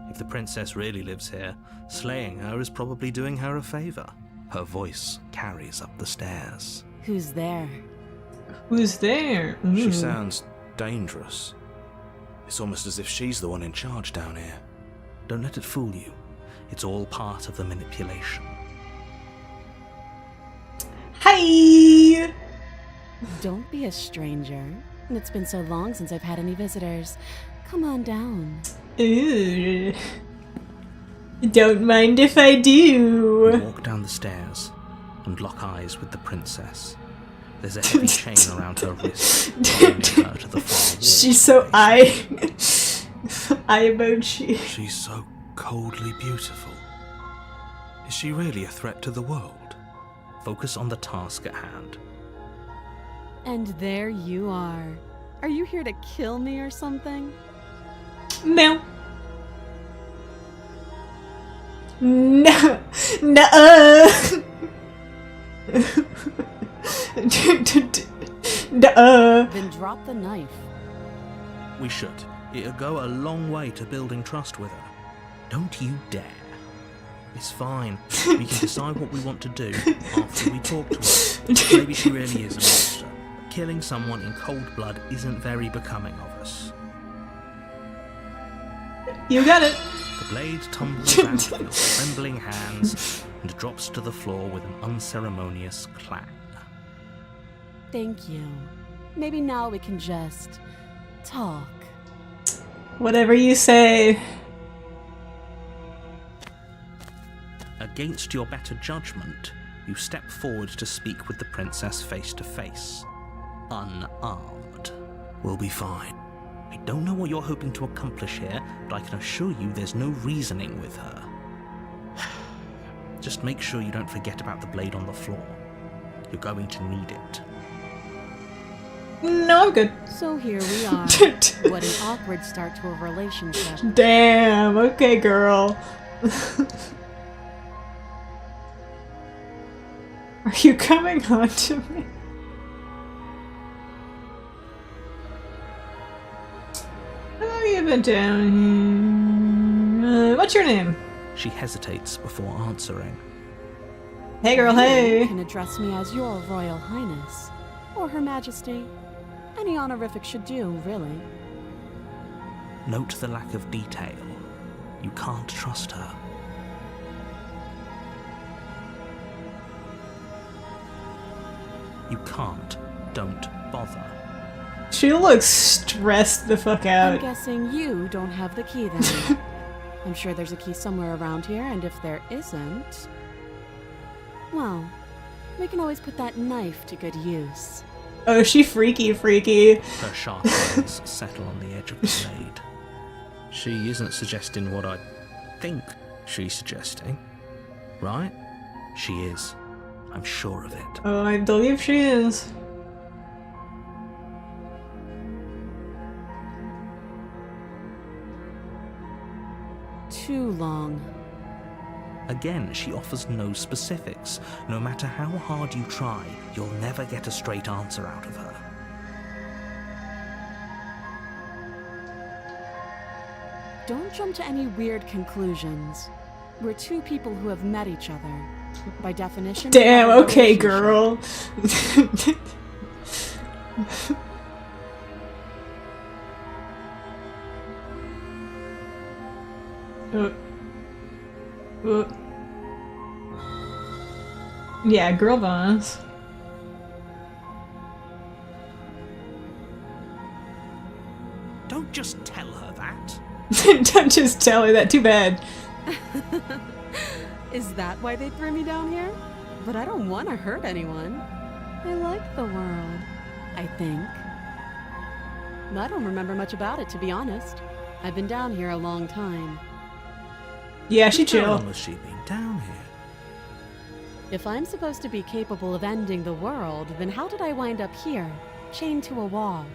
If the princess really lives here, slaying her is probably doing her a favor. Her voice carries up the stairs. Who's there? Who's there? She Ooh. sounds dangerous. It's almost as if she's the one in charge down here. Don't let it fool you. It's all part of the manipulation. Hi! Don't be a stranger. It's been so long since I've had any visitors. Come on down. Ooh. Don't mind if I do. Walk down the stairs and lock eyes with the princess. There's a heavy chain around her wrist, binding her to the far wall. She's so eye emoji. She's so coldly beautiful. Is she really a threat to the world? Focus on the task at hand. And there you are. Are you here to kill me or something? No. No. Nuh-uh. Nuh-uh. Then drop the knife. We should. It'll go a long way to building trust with her. Don't you dare. It's fine. We can decide what we want to do after we talk to her. Maybe she really is a monster. Killing someone in cold blood isn't very becoming of us. You got it. The blade tumbles out of your trembling hands and drops to the floor with an unceremonious clang. Thank you. Maybe now we can just talk. Whatever you say. Against your better judgment, you step forward to speak with the princess face to face. Unarmed. We'll be fine. I don't know what you're hoping to accomplish here, but I can assure you there's no reasoning with her. Just make sure you don't forget about the blade on the floor. You're going to need it. No, I'm good. So here we are. What an awkward start to a relationship. Damn. Okay, girl. Are you coming on to me? How long have you been down here? What's your name? She hesitates before answering. Hey, girl, You hey. can address me as Your Royal Highness, or Her Majesty. Any honorific should do, really. Note the lack of detail. You can't trust her. You can't. Don't bother. She looks stressed the fuck I'm out. guessing you don't have the key then. I'm sure there's a key somewhere around here, and if there isn't... well, we can always put that knife to good use. Oh, she freaky. Her sharp eyes settle on the edge of the blade. She isn't suggesting what I think she's suggesting, right? She is. I'm sure of it. Oh, I believe she is. Too long. Again, she offers no specifics. No matter how hard you try, you'll never get a straight answer out of her. Don't jump to any weird conclusions. We're two people who have met each other. By definition... we Damn, have a okay, relationship. girl. Yeah, girl boss. Don't just tell her that. Don't just tell her that. Too bad. Is that why they threw me down here? But I don't want to hurt anyone. I like the world, I think. I don't remember much about it, to be honest. I've been down here a long time. Yeah, she How chill. long has she been down here? If I'm supposed to be capable of ending the world, then how did I wind up here, chained to a wall?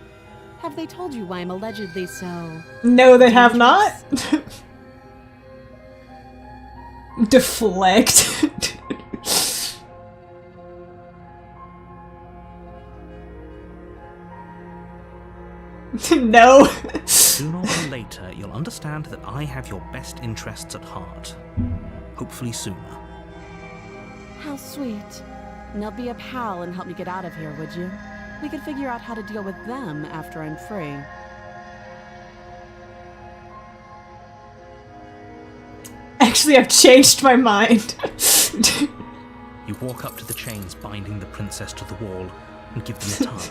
Have they told you why I'm allegedly so... No, they have not. Deflect. No. Sooner or later, you'll understand that I have your best interests at heart. Hopefully sooner. How sweet. Now be a pal and help me get out of here, would you? We could figure out how to deal with them after I'm free. Actually, I've changed my mind. You walk up to the chains binding the princess to the wall and give them a tug.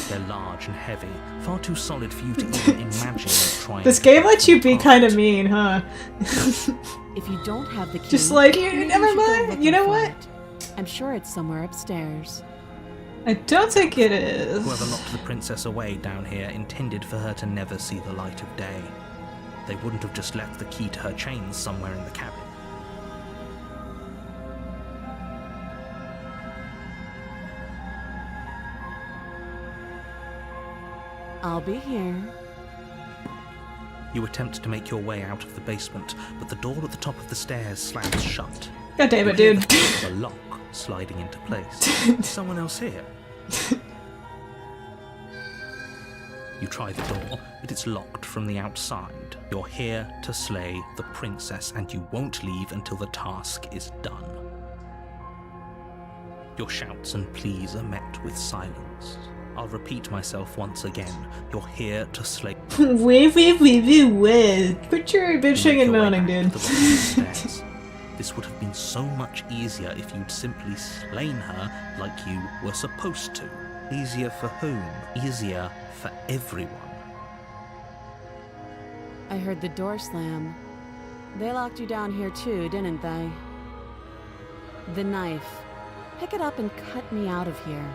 They're large and heavy, far too solid for you to even imagine trying. This to game get lets them you be apart. kind of mean, huh? If you don't have the key, Just like, maybe never should go mind. looking You know for what? it. I'm sure it's somewhere upstairs. I don't think it is. Whoever locked the princess away down here intended for her to never see the light of day. They wouldn't have just left the key to her chains somewhere in the cabin. I'll be here. You attempt to make your way out of the basement, but the door at the top of the stairs slams shut. God damn it, You hear dude. the click of a lock sliding into place. Is someone else here? You try the door, but it's locked from the outside. You're here to slay the princess, and you won't leave until the task is done. Your shouts and pleas are met with silence. I'll repeat myself once again. You're here to slay. Wait. Put your bitching and moaning, dude. This would have been so much easier if you'd simply slain her like you were supposed to. Easier for whom? Easier for everyone. I heard the door slam. They locked you down here too, didn't they? The knife. Pick it up and cut me out of here.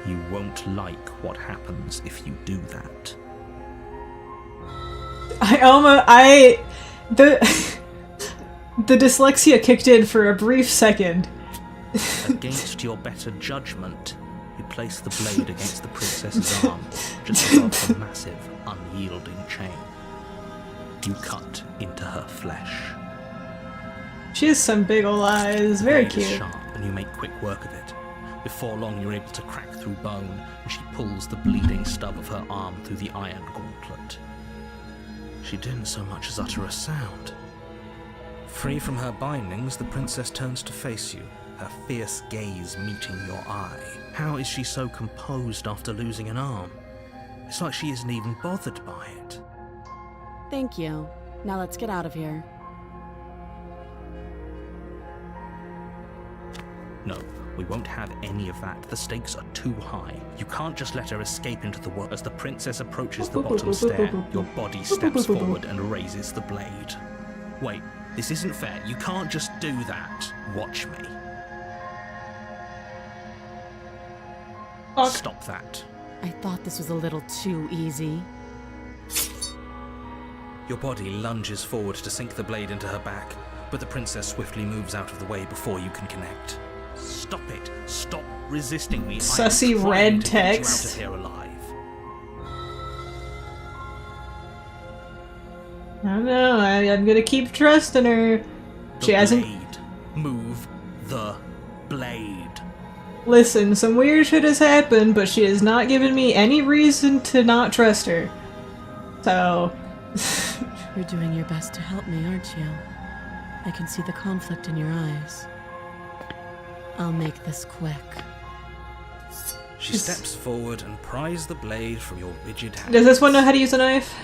You won't like what happens if you do that. The dyslexia kicked in for a brief second. Against your better judgment, you place the blade against the princess's arm, just above the massive, unyielding chain. You cut into her flesh. She has some big ol' eyes. Very The blade is cute. sharp, and you make quick work of it. Before long, you're able to crack through bone, and she pulls the bleeding stub of her arm through the iron gauntlet. She didn't so much as utter a sound. Free from her bindings, the princess turns to face you, her fierce gaze meeting your eye. How is she so composed after losing an arm? It's like she isn't even bothered by it. Thank you. Now let's get out of here. No, we won't have any of that. The stakes are too high. You can't just let her escape into the world. As the princess approaches the bottom stair, your body steps forward and raises the blade. Wait, this isn't fair. You can't just do that. Watch me. Fuck. Stop that. I thought this was a little too easy. Your body lunges forward to sink the blade into her back, but the princess swiftly moves out of the way before you can connect. Stop it. Stop resisting me. Sussy I am trying red to get you text. out of here alive. I don't know. I'm gonna keep trusting her. She The hasn't. blade. Move the blade. Listen, some weird shit has happened, but she has not given me any reason to not trust her. So. You're doing your best to help me, aren't you? I can see the conflict in your eyes. I'll make this quick. She steps forward and pries the blade from your rigid hand. Does this one know how to use a knife?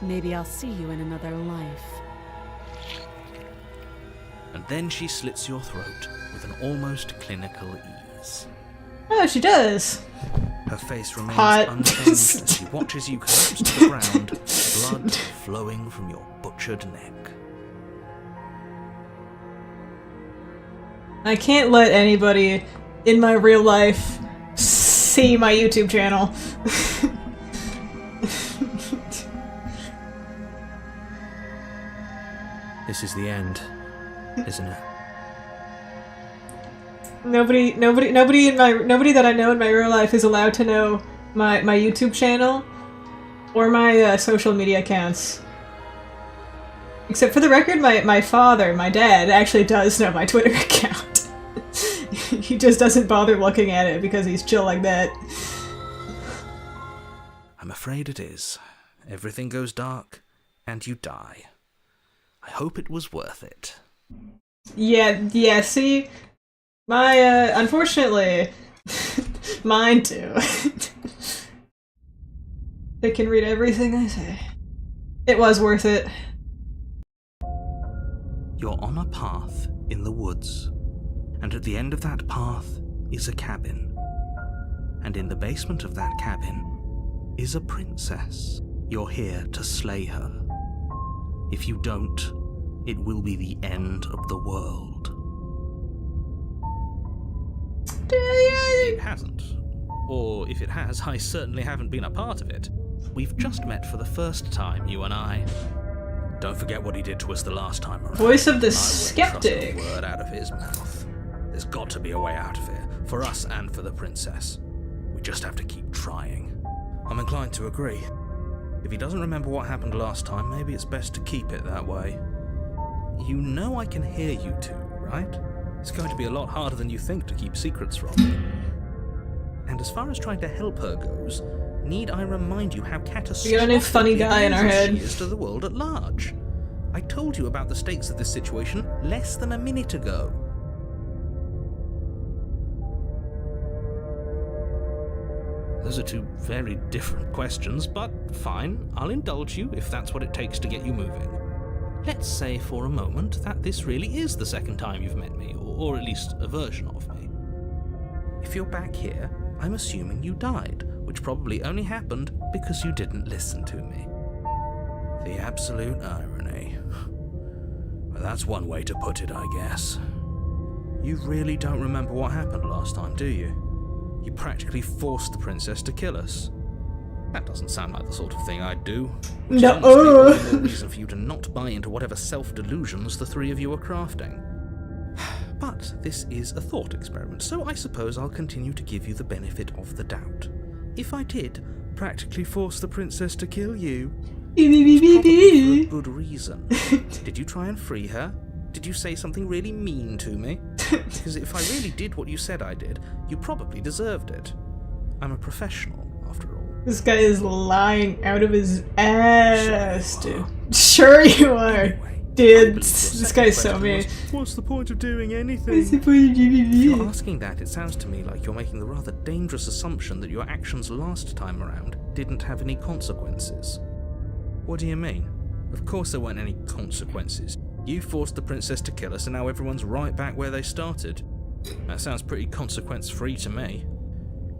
Maybe I'll see you in another life. And then she slits your throat with an almost clinical ease. Oh, she does. Her face remains Hot. unchanged as she watches you collapse to the ground, blood flowing from your butchered neck. I can't let anybody in my real life see my YouTube channel. This is the end, isn't it? Nobody that I know in my real life is allowed to know my YouTube channel or my social media accounts. Except for the record, my father, my dad, actually does know my Twitter account. He just doesn't bother looking at it because he's chill like that. I'm afraid it is. Everything goes dark, and you die. I hope it was worth it. Yeah, see? My, unfortunately, mine too. They can read everything I say. It was worth it. You're on a path in the woods, and at the end of that path is a cabin. And in the basement of that cabin is a princess. You're here to slay her. If you don't, it will be the end of the world. It hasn't. Or if it has, I certainly haven't been a part of it. We've just met for the first time, you and I. Don't forget what he did to us the last time around. Voice of the I skeptic. wouldn't trust a word out of his mouth. There's got to be a way out of here, for us and for the princess. We just have to keep trying. I'm inclined to agree. If he doesn't remember what happened last time, maybe it's best to keep it that way. You know I can hear you two, right? It's going to be a lot harder than you think to keep secrets from me. And as far as trying to help her goes, need I remind you how catastrophic We got a new funny guy in our head. she is to the world at large? I told you about the stakes of this situation less than a minute ago. Those are two very different questions, but fine, I'll indulge you if that's what it takes to get you moving. Let's say for a moment that this really is the second time you've met me, or at least a version of me. If you're back here, I'm assuming you died, which probably only happened because you didn't listen to me. The absolute irony. Well, that's one way to put it, I guess. You really don't remember what happened last time, do you? You practically forced the princess to kill us. That doesn't sound like the sort of thing I'd do. Which No. is honestly all the more reason for you to not buy into whatever self-delusions the three of you are crafting. But this is a thought experiment, so I suppose I'll continue to give you the benefit of the doubt. If I did practically force the princess to kill you, probably for a good reason. Did you try and free her? Did you say something really mean to me? Because if I really did what you said I did, you probably deserved it. I'm a professional, after all. This guy is lying out of his ass, dude. Sure you are. Anyway, Dude, this guy's so mean. What's the point of doing anything? What's the point of If you're GBV? asking that, it sounds to me like you're making the rather dangerous assumption that your actions last time around didn't have any consequences. What do you mean? Of course there weren't any consequences. You forced the princess to kill us and now everyone's right back where they started. That sounds pretty consequence-free to me.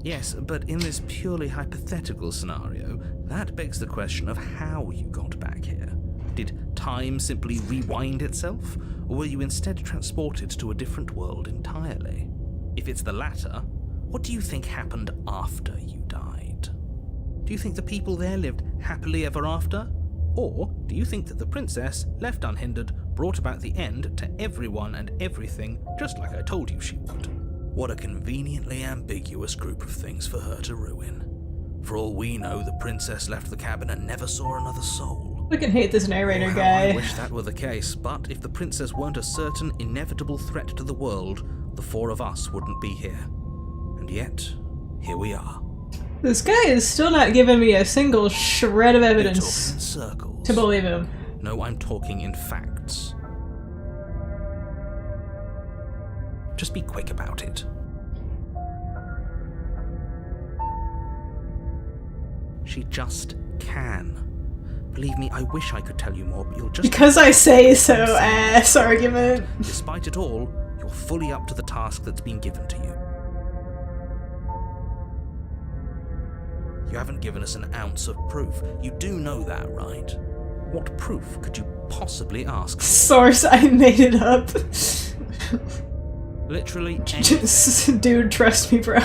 Yes, but in this purely hypothetical scenario, that begs the question of how you got back here. Did time simply rewind itself, or were you instead transported to a different world entirely? If it's the latter, what do you think happened after you died? Do you think the people there lived happily ever after? Or do you think that the princess, left unhindered, brought about the end to everyone and everything, just like I told you she would? What a conveniently ambiguous group of things for her to ruin. For all we know, the princess left the cabin and never saw another soul. I fucking hate this narrator Wow, guy. I wish that were the case, but if the princess weren't a certain, inevitable threat to the world, the four of us wouldn't be here. And yet, here we are. This guy is still not giving me a single shred of You're talking in evidence circles. to believe him. No, I'm talking in facts. Just be quick about it. She just can. Believe me, I wish I could tell you more, but you'll just... Because I say so, ass argument. Despite it all, you're fully up to the task that's been given to you. You haven't given us an ounce of proof. You do know that, right? What proof could you possibly ask for? Source, I made it up. Literally anything. Just, dude, trust me, bro.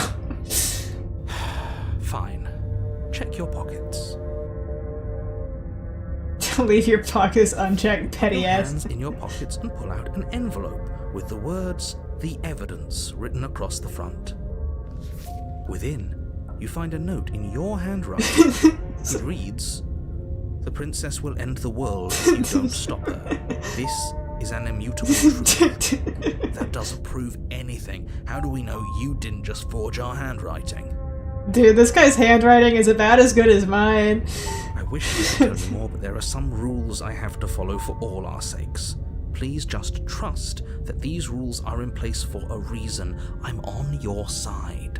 Fine. Check your pockets. Leave your pockets unchecked, Put petty your ass. hands in your pockets and pull out an envelope with the words, "The Evidence," written across the front. Within, you find a note in your handwriting. It reads, "The princess will end the world if you don't stop her. This is an immutable truth." That doesn't prove anything. How do we know you didn't just forge our handwriting? Dude, this guy's handwriting is about as good as mine. I wish I could tell you more, but there are some rules I have to follow for all our sakes. Please just trust that these rules are in place for a reason. I'm on your side.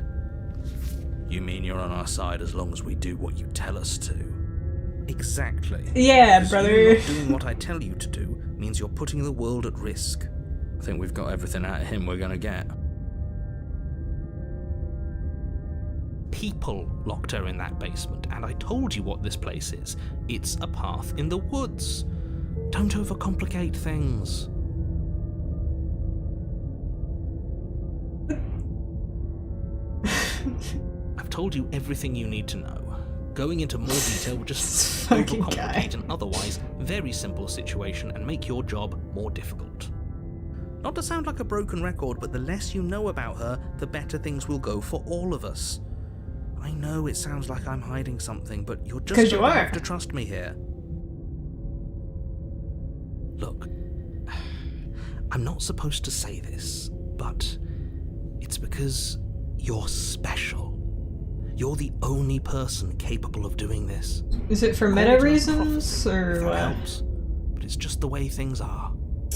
You mean you're on our side as long as we do what you tell us to? Exactly. Yeah, Because brother. you not doing what I tell you to do means you're putting the world at risk. I think we've got everything out of him we're gonna get. People locked her in that basement, and I told you what this place is. It's a path in the woods. Don't overcomplicate things. I've told you everything you need to know. Going into more detail would just This fucking guy. overcomplicate an otherwise very simple situation and make your job more difficult. Not to sound like a broken record, but the less you know about her, the better things will go for all of us. I know it sounds like I'm hiding something, but you're 'Cause just you going to are. have to trust me here. Look, I'm not supposed to say this, but it's because you're special. You're the only person capable of doing this. Is it for Call meta it a reasons, prophecy, if or that what? helps. But it's just the way things are.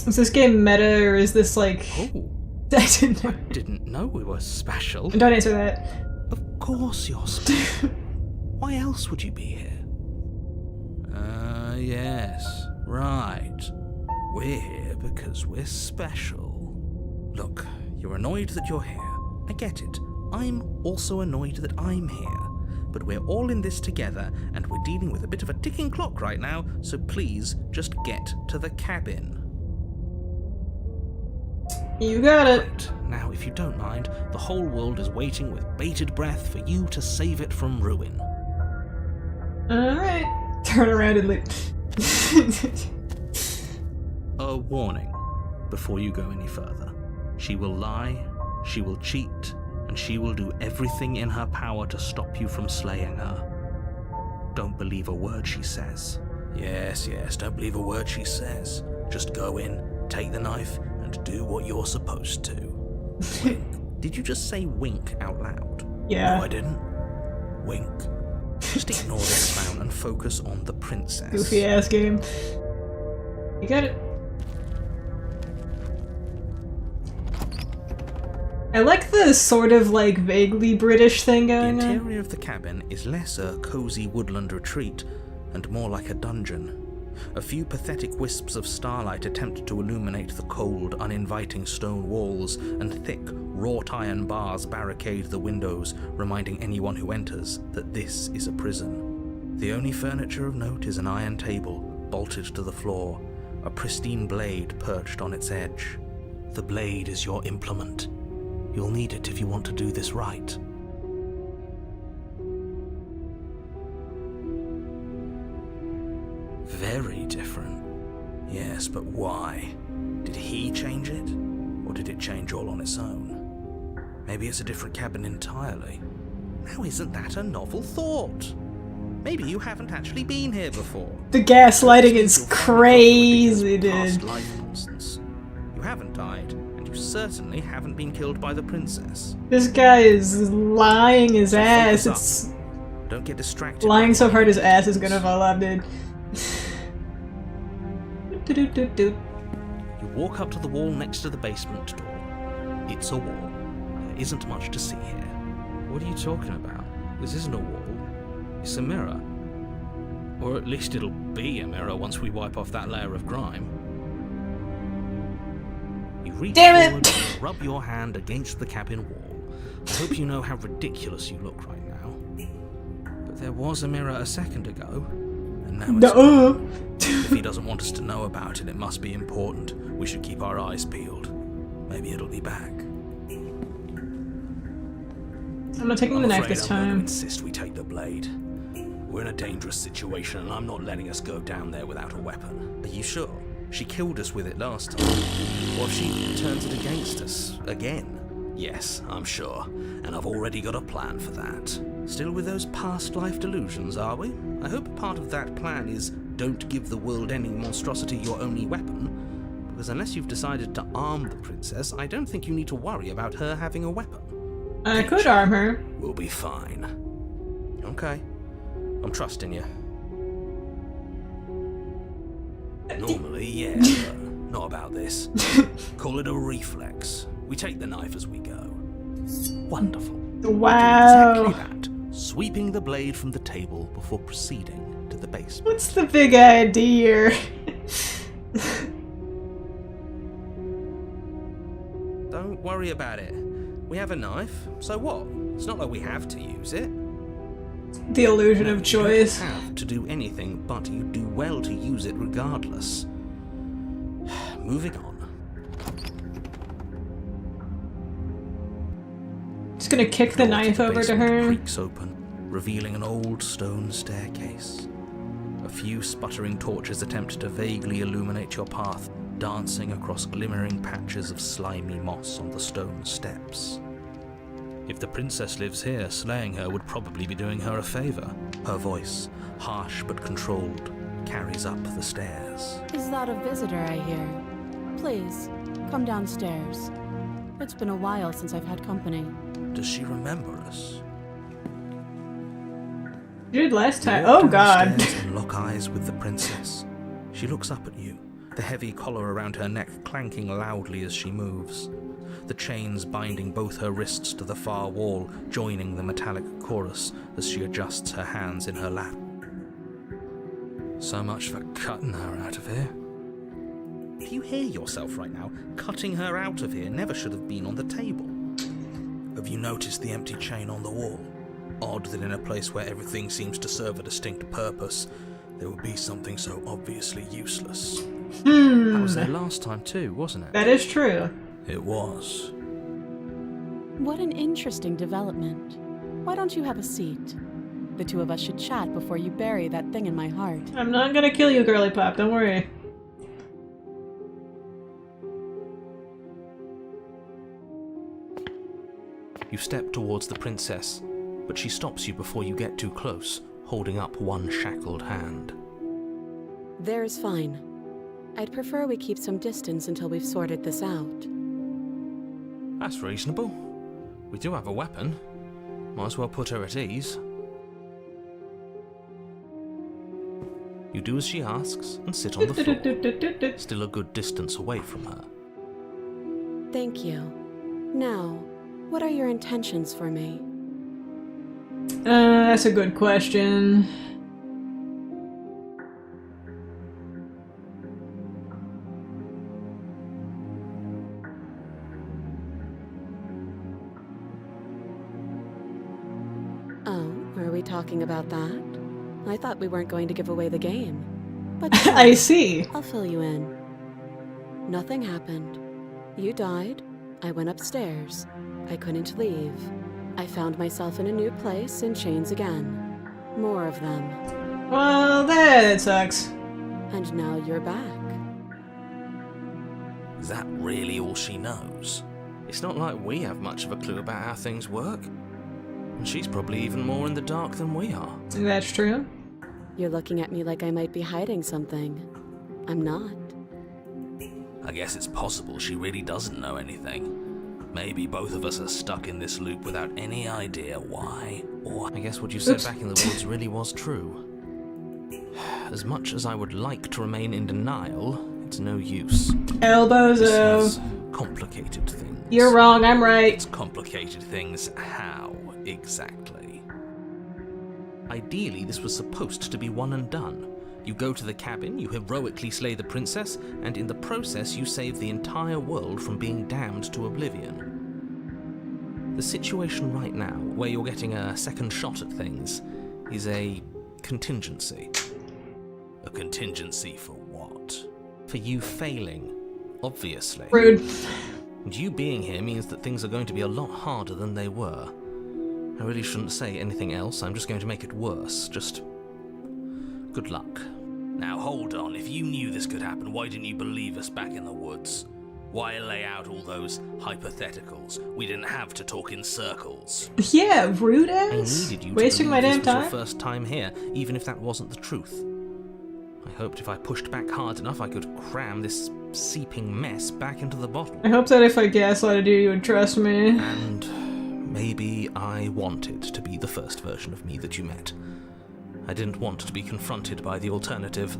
Is this game meta, or is this like... Oh, I didn't know. didn't know we were special. Don't answer that. Of course you're special. Why else would you be here? Yes, right. We're here because we're special. Look, you're annoyed that you're here. I get it. I'm also annoyed that I'm here. But we're all in this together, and we're dealing with a bit of a ticking clock right now, so please just get to the cabin. You got it. Great. Now, if you don't mind, the whole world is waiting with bated breath for you to save it from ruin. Alright. Turn around and leave. A warning before you go any further. She will lie, she will cheat, and she will do everything in her power to stop you from slaying her. Don't believe a word she says. Yes, don't believe a word she says. Just go in, take the knife, and do what you're supposed to. Wink. Did you just say wink out loud? Yeah. No, I didn't. Wink. Just ignore this clown and focus on the princess. Goofy ass game. You got it. I like the sort of like vaguely British thing The going on. interior of the cabin is less a cozy woodland retreat and more like a dungeon. A few pathetic wisps of starlight attempt to illuminate the cold, uninviting stone walls, and thick, wrought iron bars barricade the windows, reminding anyone who enters that this is a prison. The only furniture of note is an iron table, bolted to the floor, a pristine blade perched on its edge. The blade is your implement. You'll need it if you want to do this right. Very different. Yes, but why? Did he change it? Or did it change all on its own? Maybe it's a different cabin entirely. Now isn't that a novel thought? Maybe you haven't actually been here before. The gaslighting is You'll find crazy, out all the past dude. life nonsense. You haven't died, and you certainly haven't been killed by the princess. This guy is lying his ass. focus It's Don't get distracted. lying by so what hard you his ass is think. gonna fall off, dude. Do-do-do-do. You walk up to the wall next to the basement door. It's a wall. There isn't much to see here. What are you talking about? This isn't a wall. It's a mirror. Or at least it'll be a mirror once we wipe off that layer of grime. You reach Damn it! forward and rub your hand against the cabin wall. I hope you know how ridiculous you look right now. But there was a mirror a second ago, and now it's No. If he doesn't want us to know about it, it must be important. We should keep our eyes peeled. Maybe it'll be back. I'm not taking the I'm knife afraid this I'm going to time. insist we take the blade. We're in a dangerous situation, and I'm not letting us go down there without a weapon. Are you sure? She killed us with it last time. What if she turns it against us again? Yes, I'm sure, and I've already got a plan for that. Still with those past life delusions, are we? I hope part of that plan is don't give the world any monstrosity your only weapon, because unless you've decided to arm the princess, I don't think you need to worry about her having a weapon. I could arm her. We'll be fine. Okay. I'm trusting you. Normally, yeah, but not about this. Call it a reflex. We take the knife as we go. Wonderful. Wow. Exactly that. Sweeping the blade from the table before proceeding to the basement. What's the big idea? Don't worry about it. We have a knife, so what? It's not like we have to use it. The illusion No, of you choice. don't have to do anything, but you do well to use it regardless. Moving on. Just gonna kick the Door knife the over to basement her. creaks open, revealing an old stone staircase. A few sputtering torches attempt to vaguely illuminate your path, dancing across glimmering patches of slimy moss on the stone steps. If the princess lives here, slaying her would probably be doing her a favor. Her voice, harsh but controlled, carries up the stairs. Is that a visitor I hear? Please, come downstairs. It's been a while since I've had company. Does she remember us? You did last You time. walk Oh down the god. stairs and lock eyes with the princess. She looks up at you, the heavy collar around her neck clanking loudly as she moves. The chains binding both her wrists to the far wall, joining the metallic chorus as she adjusts her hands in her lap. So much for cutting her out of here. Do you hear yourself right now? Cutting her out of here never should have been on the table. Have you noticed the empty chain on the wall? Odd that in a place where everything seems to serve a distinct purpose, there would be something so obviously useless. That was there last time too, wasn't it? That is true. It was. What an interesting development. Why don't you have a seat? The two of us should chat before you bury that thing in my heart. I'm not gonna kill you, girly pop. Don't worry. You step towards the princess, but she stops you before you get too close, holding up one shackled hand. There's fine. I'd prefer we keep some distance until we've sorted this out. That's reasonable. We do have a weapon. Might as well put her at ease. You do as she asks and sit on the floor, still a good distance away from her. Thank you. Now, what are your intentions for me? That's a good question. Oh, are we talking about that? I thought we weren't going to give away the game. But I see. I'll fill you in. Nothing happened. You died. I went upstairs. I couldn't leave. I found myself in a new place in chains again. More of them. Well, that sucks. And now you're back. Is that really all she knows? It's not like we have much of a clue about how things work. And she's probably even more in the dark than we are. That's true. You're looking at me like I might be hiding something. I'm not. I guess it's possible she really doesn't know anything. Maybe both of us are stuck in this loop without any idea why, or I guess what you said Oops. back in the woods really was true. As much as I would like to remain in denial, it's no use. This Elbozo. has complicated things. You're wrong, I'm right. It's complicated things how, exactly? Ideally, this was supposed to be one and done. You go to the cabin, you heroically slay the princess, and in the process you save the entire world from being damned to oblivion. The situation right now, where you're getting a second shot at things, is a contingency. A contingency for what? For you failing, obviously. Rude. And you being here means that things are going to be a lot harder than they were. I really shouldn't say anything else, I'm just going to make it worse. Just good luck. Now hold on, if you knew this could happen, why didn't you believe us back in the woods? Why lay out all those hypotheticals? We didn't have to talk in circles. Yeah, rude I ass. needed you to Wasting my believe damn this was your time. first time here, even if that wasn't the truth. I hoped if I pushed back hard enough I could cram this seeping mess back into the bottle. I hope that if I gaslighted you, you would trust me. And maybe I wanted to be the first version of me that you met. I didn't want to be confronted by the alternative.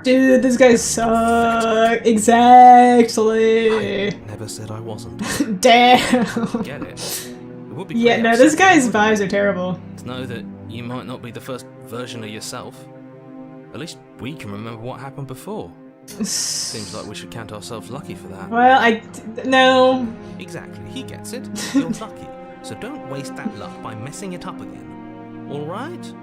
Dude, this guy sucks. Exactly. I never said I wasn't. Damn. Get it? It would be Yeah, pretty no, this upsetting, guy's wouldn't vibes are terrible. it, to know that you might not be the first version of yourself. At least we can remember what happened before. Seems like we should count ourselves lucky for that. Well, no. Exactly, he gets it. You're lucky. So don't waste that luck by messing it up again. Alright?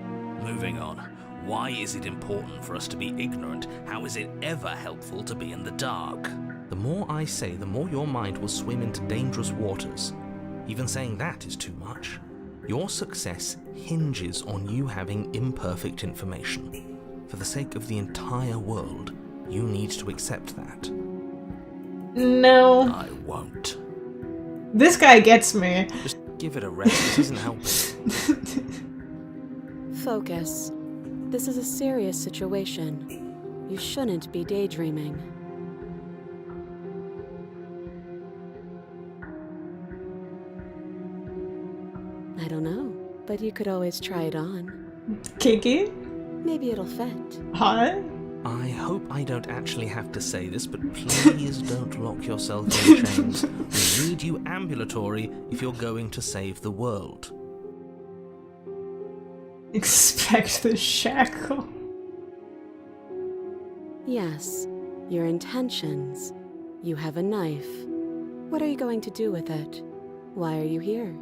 Moving on. Why is it important for us to be ignorant? How is it ever helpful to be in the dark? The more I say, the more your mind will swim into dangerous waters. Even saying that is too much. Your success hinges on you having imperfect information. For the sake of the entire world, you need to accept that. No. I won't. This guy gets me. Just give it a rest. This isn't helping. Focus. This is a serious situation. You shouldn't be daydreaming. I don't know, but you could always try it on. Kiki? Maybe it'll fit. Hot? I hope I don't actually have to say this, but please don't lock yourself in chains. We need you ambulatory if you're going to save the world. Expect the shackle. Yes, your intentions. You have a knife. What are you going to do with it? Why are you here?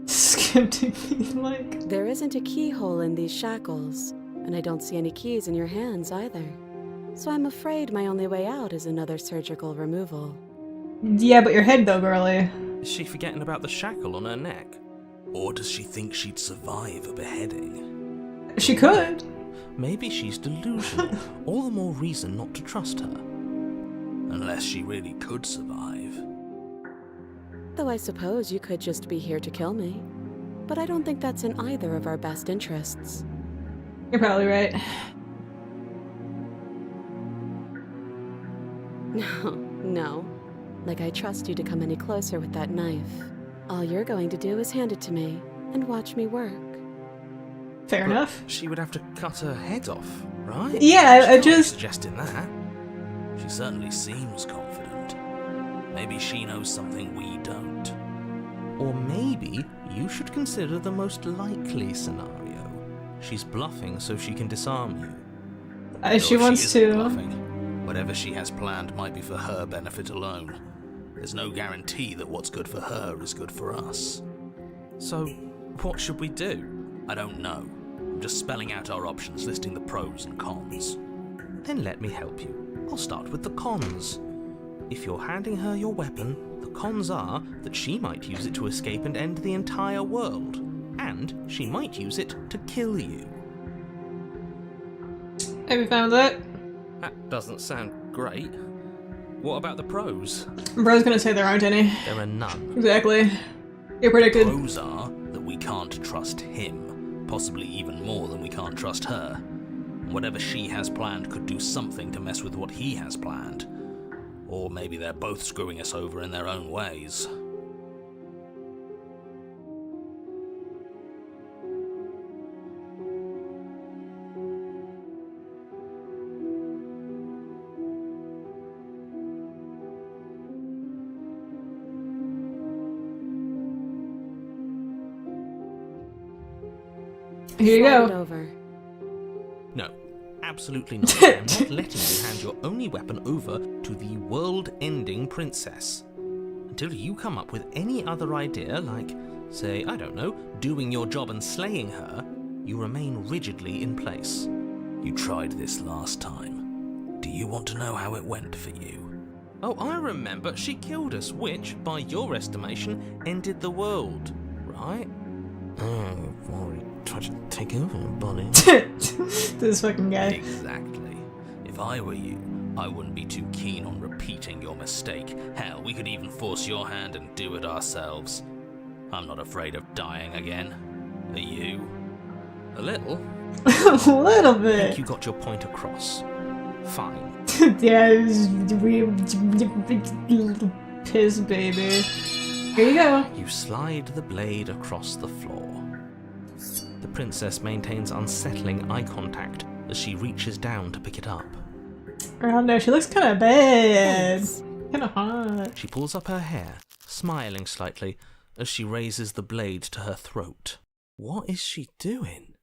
Skeptically like. There isn't a keyhole in these shackles, and I don't see any keys in your hands either. So I'm afraid my only way out is another surgical removal. Yeah, but your head though, girly. Is she forgetting about the shackle on her neck? Or does she think she'd survive a beheading? She could. Maybe she's delusional. All the more reason not to trust her. Unless she really could survive. Though I suppose you could just be here to kill me. But I don't think that's in either of our best interests. You're probably right. No. Like I trust you to come any closer with that knife. All you're going to do is hand it to me and watch me work. Fair But enough. she would have to cut her head off, right? Yeah, She I can't be just. suggesting that. She certainly seems confident. Maybe she knows something we don't. Or maybe you should consider the most likely scenario. She's bluffing so she can disarm you. She Or wants isn't to. bluffing. Whatever she has planned might be for her benefit alone. There's no guarantee that what's good for her is good for us. So, what should we do? I don't know. I'm just spelling out our options, listing the pros and cons. Then let me help you. I'll start with the cons. If you're handing her your weapon, the cons are that she might use it to escape and end the entire world. And she might use it to kill you. Have you found that? That doesn't sound great. What about the pros? Bro's gonna say there aren't any. There are none. Exactly. You're predicted. Pros are that we can't trust him, possibly even more than we can't trust her. Whatever she has planned could do something to mess with what he has planned. Or maybe they're both screwing us over in their own ways. Here you Slide it go. over. No, absolutely not. I'm not letting you hand your only weapon over to the world-ending princess. Until you come up with any other idea, like, say, I don't know, doing your job and slaying her, you remain rigidly in place. You tried this last time. Do you want to know how it went for you? Oh, I remember. She killed us, which, by your estimation, ended the world, right? Oh, we've already tried to take over your body. This fucking guy. Exactly. If I were you, I wouldn't be too keen on repeating your mistake. Hell, we could even force your hand and do it ourselves. I'm not afraid of dying again. Are you? A little? A little I think bit. you got your point across. Fine. Yeah, it was weird. Piss baby. Here you go. You slide the blade across the floor. The princess maintains unsettling eye contact as she reaches down to pick it up. I don't know, she looks kind of bad. Thanks. Kind of hot. She pulls up her hair, smiling slightly as she raises the blade to her throat. What is she doing?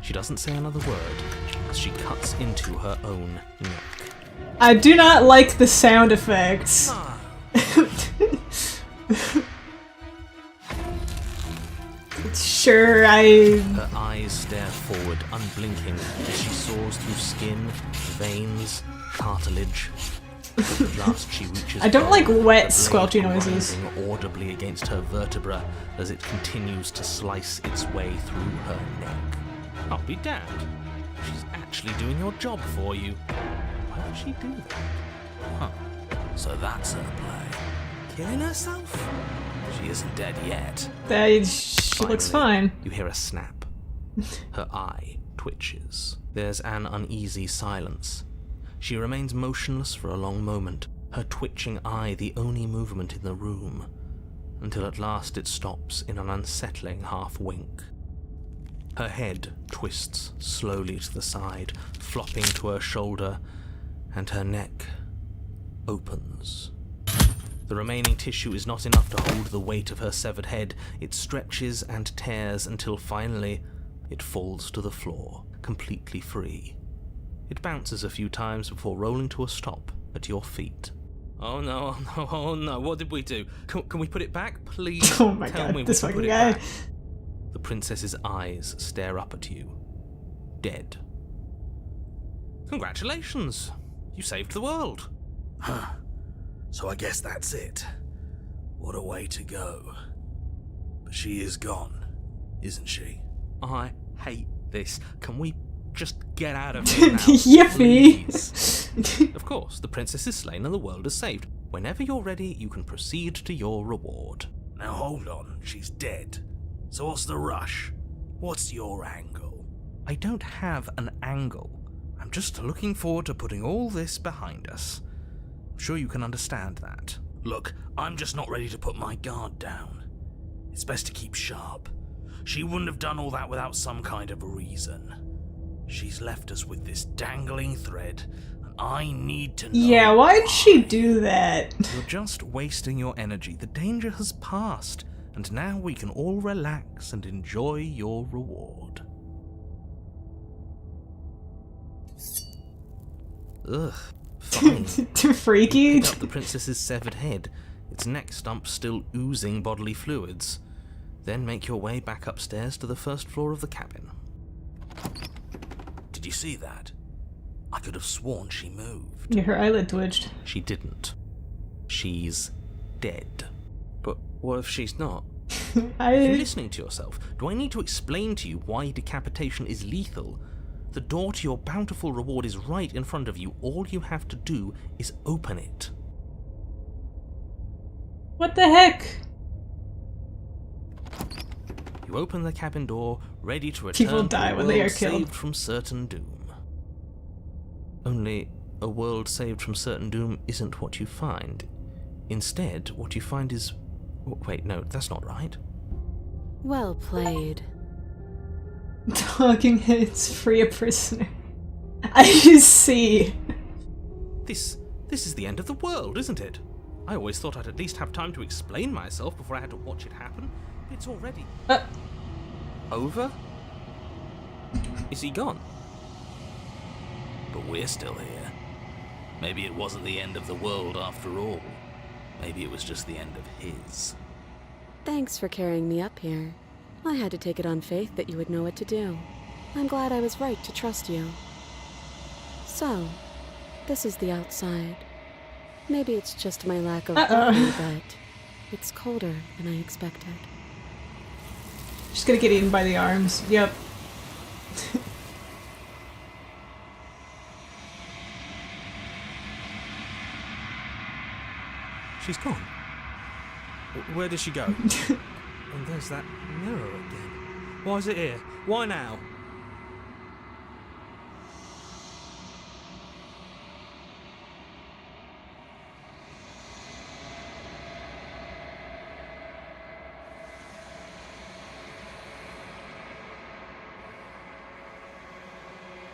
She doesn't say another word as she cuts into her own neck. I do not like the sound effects. Sure, Her eyes stare forward, unblinking, as she saws through skin, veins, cartilage. At last she reaches I don't down, like wet, the squelchy blade noises. grinding audibly against her vertebra as it continues to slice its way through her neck. I'll be damned. She's actually doing your job for you. Why would she do that? Huh. So that's her play. Killing herself? She isn't dead yet. She looks fine. You hear a snap. Her eye twitches. There's an uneasy silence. She remains motionless for a long moment, her twitching eye the only movement in the room, until at last it stops in an unsettling half-wink. Her head twists slowly to the side, flopping to her shoulder, and her neck opens. The remaining tissue is not enough to hold the weight of her severed head. It stretches and tears until finally it falls to the floor, completely free. It bounces a few times before rolling to a stop at your feet. Oh no, oh no, oh no, what did we do? Can we put it back, please? Oh my Tell god, me this we can fucking put it guy. back. The princess's eyes stare up at you. Dead. Congratulations! You saved the world. Huh. So I guess that's it. What a way to go. But she is gone, isn't she? I hate this. Can we just get out of here now? Yippee! Please? Of course, the princess is slain and the world is saved. Whenever you're ready, you can proceed to your reward. Now hold on, she's dead. So what's the rush? What's your angle? I don't have an angle. I'm just looking forward to putting all this behind us. I'm sure you can understand that. Look, I'm just not ready to put my guard down. It's best to keep sharp. She wouldn't have done all that without some kind of a reason. She's left us with this dangling thread, and I need to know. Yeah, why'd she do that? You're just wasting your energy. The danger has passed, and now we can all relax and enjoy your reward. Ugh, fine. Too freaky? Pick up the princess's severed head, its neck stump still oozing bodily fluids. Then make your way back upstairs to the first floor of the cabin. Did you see that? I could have sworn she moved. Yeah, her eyelid twitched. She didn't. She's dead. But what if she's not? If you're I... listening to yourself, do I need to explain to you why decapitation is lethal? The door to your bountiful reward is right in front of you. All you have to do is open it. What the heck? You open the cabin door, ready to return People to die a when they world are killed. saved from certain doom. Only, a world saved from certain doom isn't what you find. Instead, what you find is... Wait, no, that's not right. Well played. Talking heads free a prisoner. I just see. This is the end of the world, isn't it? I always thought I'd at least have time to explain myself before I had to watch it happen. It's already... Over? Is he gone? But we're still here. Maybe it wasn't the end of the world after all. Maybe it was just the end of his. Thanks for carrying me up here. I had to take it on faith that you would know what to do. I'm glad I was right to trust you. So, this is the outside. Maybe it's just my lack of coffee, but it's colder than I expected. She's gonna get eaten by the arms. Yep. She's gone. Where did she go? And there's that mirror again. Why is it here? Why now?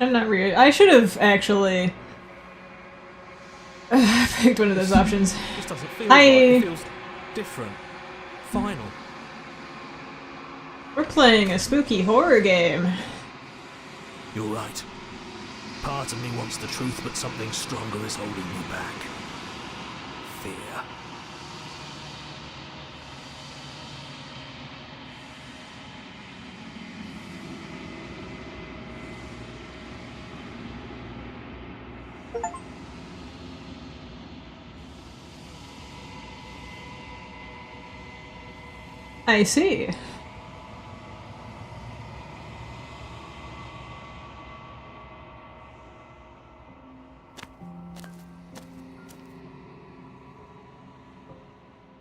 I'm not really. I should have actually picked one of those options. This doesn't feel I- right. It feels different. Final. We're playing a spooky horror game. You're right. Part of me wants the truth, but something stronger is holding me back. Fear. I see.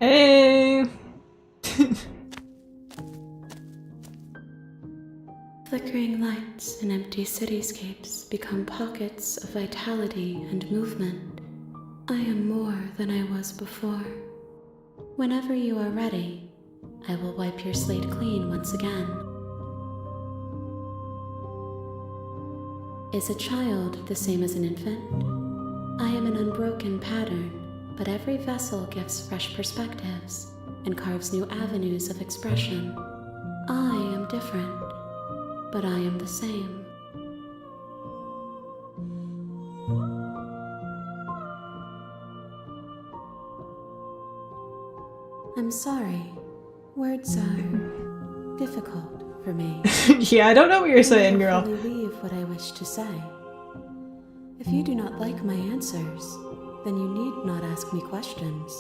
Hey. Flickering lights in empty cityscapes become pockets of vitality and movement. I am more than I was before. Whenever you are ready, I will wipe your slate clean once again. Is a child the same as an infant? I am an unbroken pattern, but every vessel gives fresh perspectives and carves new avenues of expression. I am different, but I am the same. I'm sorry. Words are difficult for me. Yeah, I don't know what you're saying, I girl. fully weave what I wish to say. If you do not like my answers, then you need not ask me questions.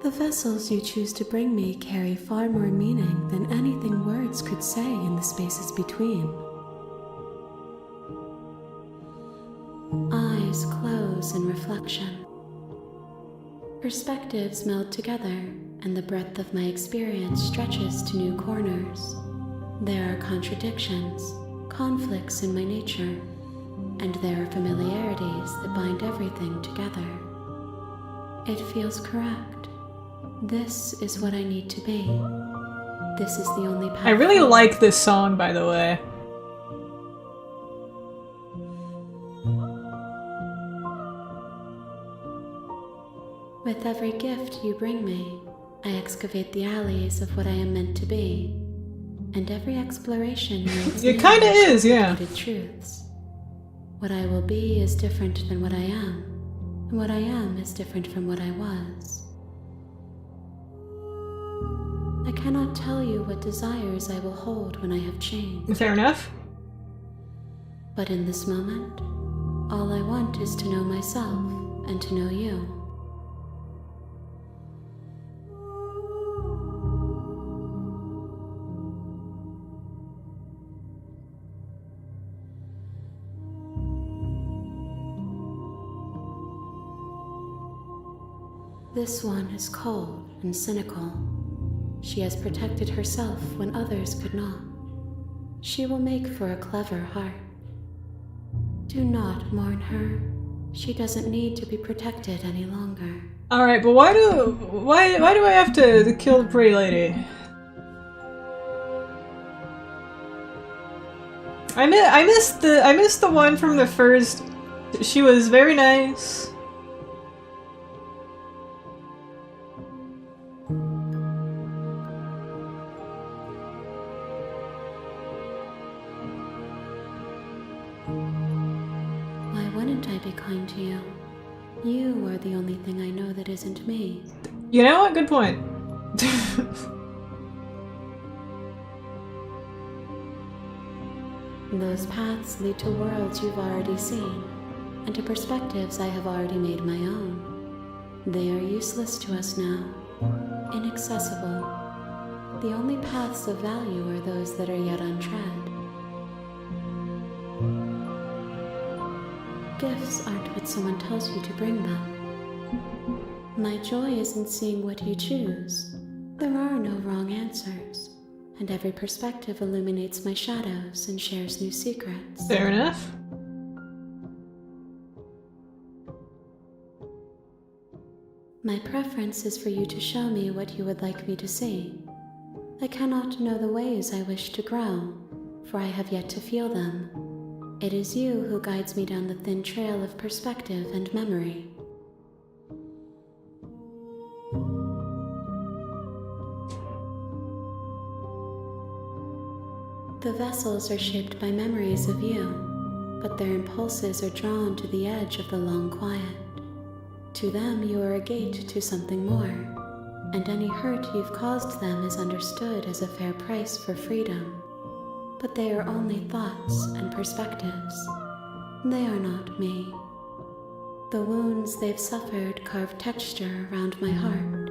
The vessels you choose to bring me carry far more meaning than anything words could say in the spaces between. Eyes close in reflection. Perspectives meld together, and the breadth of my experience stretches to new corners. There are contradictions, conflicts in my nature, and there are familiarities that bind everything together. It feels correct. This is what I need to be. This is the only path. I really forward. like this song, by the way. With every gift you bring me, I excavate the alleys of what I am meant to be, and every exploration yields It kinda new, is, yeah. complicated truths. What I will be is different than what I am, and what I am is different from what I was. I cannot tell you what desires I will hold when I have changed, Fair enough. but in this moment, all I want is to know myself and to know you. This one is cold and cynical. She has protected herself when others could not. She will make for a clever heart. Do not mourn her. She doesn't need to be protected any longer. Alright, but why do I have to kill the pretty lady? I missed the one from the first. She was very nice. Why wouldn't I be kind to you? You are the only thing I know that isn't me. You know what? Good point. Those paths lead to worlds you've already seen, and to perspectives I have already made my own. They are useless to us now, inaccessible. The only paths of value are those that are yet untread. Gifts aren't what someone tells you to bring them. My joy is in seeing what you choose. There are no wrong answers, and every perspective illuminates my shadows and shares new secrets. Fair enough. My preference is for you to show me what you would like me to see. I cannot know the ways I wish to grow, for I have yet to feel them. It is you who guides me down the thin trail of perspective and memory. The vessels are shaped by memories of you, but their impulses are drawn to the edge of the long quiet. To them, you are a gate to something more, and any hurt you've caused them is understood as a fair price for freedom. But they are only thoughts and perspectives. They are not me. The wounds they've suffered carve texture around my heart.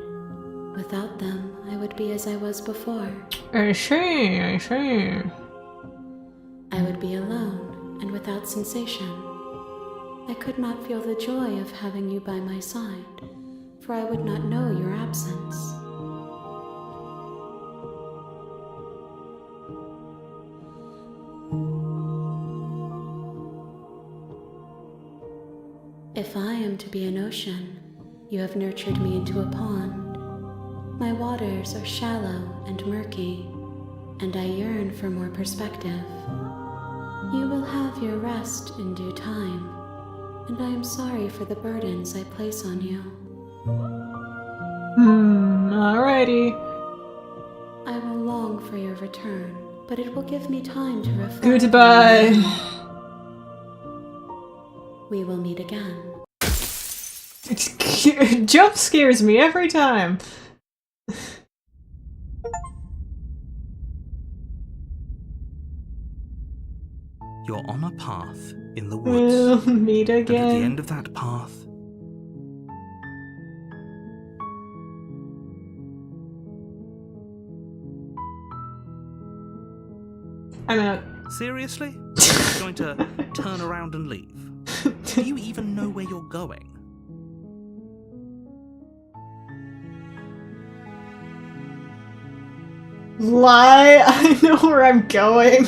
Without them, I would be as I was before. I see, I see. I would be alone and without sensation. I could not feel the joy of having you by my side, for I would not know your absence. If I am to be an ocean, you have nurtured me into a pond. My waters are shallow and murky, and I yearn for more perspective. You will have your rest in due time, and I am sorry for the burdens I place on you. Alrighty. I will long for your return, but it will give me time to reflect. Goodbye. We will meet again. Jump scares me every time. You're on a path in the We'll woods. meet And at the again. end of that path, I'm out. seriously? You're going to turn around and leave? Do you even know where you're going? Lie, I know where I'm going.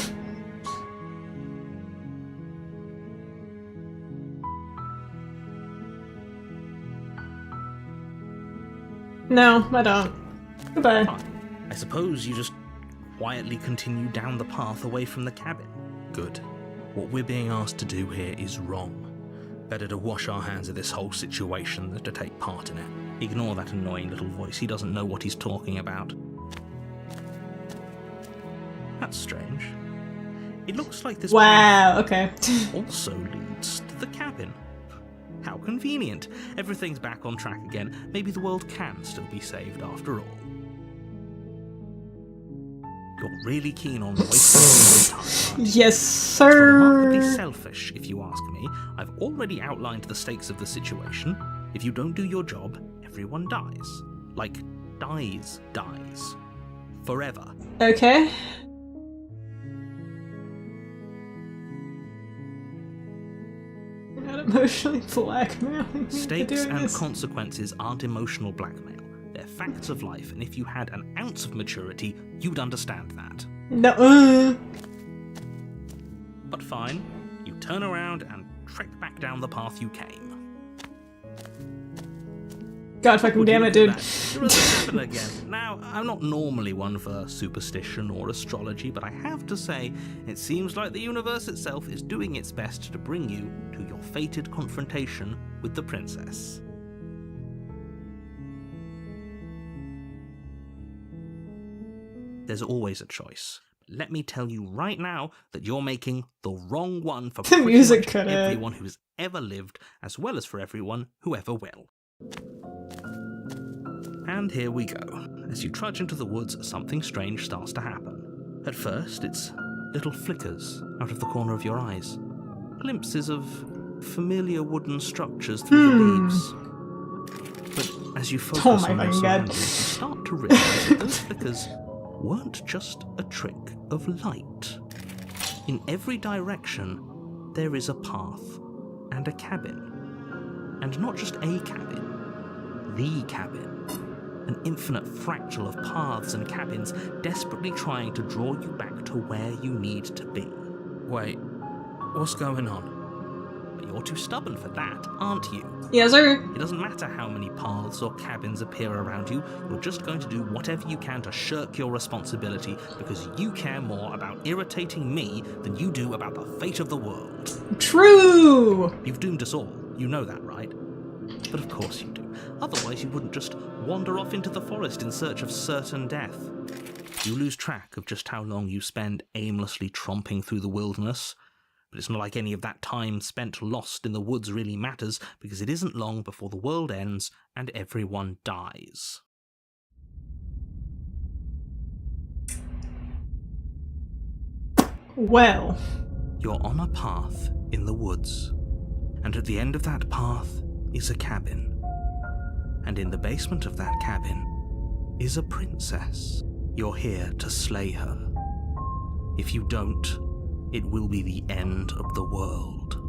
No, I don't. Goodbye. Fine. I suppose you just quietly continue down the path away from the cabin. Good. What we're being asked to do here is wrong. Better to wash our hands of this whole situation than to take part in it. Ignore that annoying little voice. He doesn't know what he's talking about. That's strange. It looks like this Wow, okay. path also leads to the cabin. How convenient. Everything's back on track again. Maybe the world can still be saved after all. You're really keen on wasting your time. Yes, It's remarkably sir. selfish, if you ask me. I've already outlined the stakes of the situation. If you don't do your job, everyone dies. Like, dies. Forever. Okay. You're not emotionally blackmailing me into Stakes doing and this. consequences aren't emotional blackmail. They're facts of life, and if you had an ounce of maturity, you'd understand that. No. But fine, you turn around and trek back down the path you came. God fucking Would you damn it, look dude. at that? You're at the cabin again. Now, I'm not normally one for superstition or astrology, but I have to say, it seems like the universe itself is doing its best to bring you to your fated confrontation with the princess. There's always a choice. Let me tell you right now that you're making the wrong one for The pretty music much cut out. everyone who's ever lived, as well as for everyone who ever will. And here we go. As you trudge into the woods, something strange starts to happen. At first, it's little flickers out of the corner of your eyes. Glimpses of familiar wooden structures through the leaves. But as you focus Oh my on your fucking God. surroundings, you start to realize that those flickers weren't just a trick of light. In every direction, there is a path and a cabin. And not just a cabin, the cabin. An infinite fractal of paths and cabins desperately trying to draw you back to where you need to be. Wait, what's going on? But you're too stubborn for that, aren't you? Yes, sir. It doesn't matter how many paths or cabins appear around you, you're just going to do whatever you can to shirk your responsibility because you care more about irritating me than you do about the fate of the world. True! You've doomed us all, you know that, right? But of course you do. Otherwise you wouldn't just wander off into the forest in search of certain death. You lose track of just how long you spend aimlessly tromping through the wilderness. But it's not like any of that time spent lost in the woods really matters, because it isn't long before the world ends and everyone dies. Well. You're on a path in the woods, and at the end of that path is a cabin. And in the basement of that cabin is a princess. You're here to slay her. If you don't, it will be the end of the world.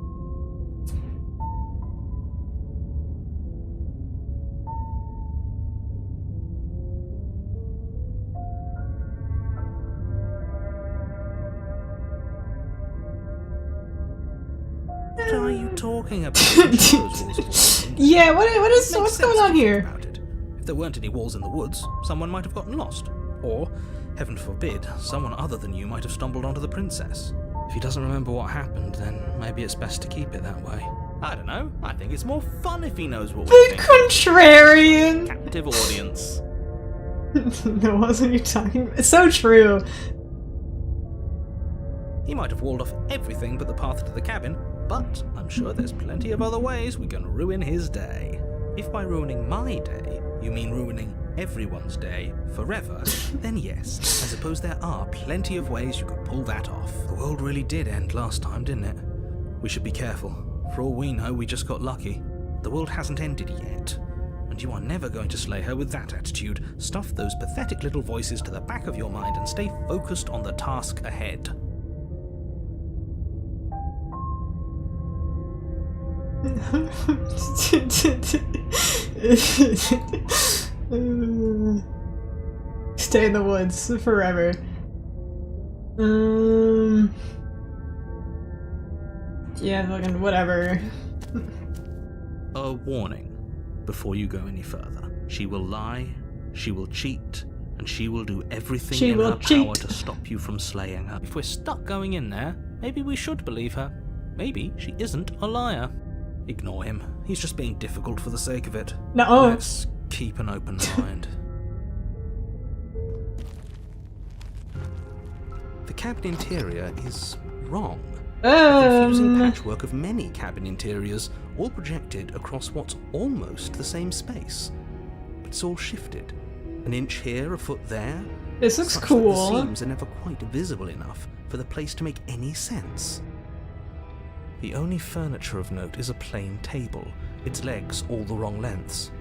What are you talking about? Yeah, what's Makes sense going if on you here? think about it. If there weren't any walls in the woods, someone might have gotten lost. Or, heaven forbid, someone other than you might have stumbled onto the princess. If he doesn't remember what happened, then maybe it's best to keep it that way. I don't know. I think it's more fun if he knows what we The think. contrarian! Captive audience. No, wasn't you talking about? It's so true. He might have walled off everything but the path to the cabin, but I'm sure there's plenty of other ways we can ruin his day. If by ruining my day, you mean ruining everyone's day forever, then yes, I suppose there are plenty of ways you could pull that off. The world really did end last time, didn't it? We should be careful. For all we know, we just got lucky. The world hasn't ended yet, and you are never going to slay her with that attitude. Stuff those pathetic little voices to the back of your mind and stay focused on the task ahead. Stay in the woods forever. Yeah, fucking whatever. A warning before you go any further. She will lie, she will cheat, and she will do everything She in will her power cheat. to stop you from slaying her. If we're stuck going in there, maybe we should believe her. Maybe she isn't a liar. Ignore him. He's just being difficult for the sake of it. No. Let's keep an open mind. The cabin interior is wrong. A confusing patchwork of many cabin interiors, all projected across what's almost the same space. But it's all shifted. An inch here, a foot there. This looks such that cool. the seams are never quite visible enough for the place to make any sense. The only furniture of note is a plain table, its legs all the wrong lengths.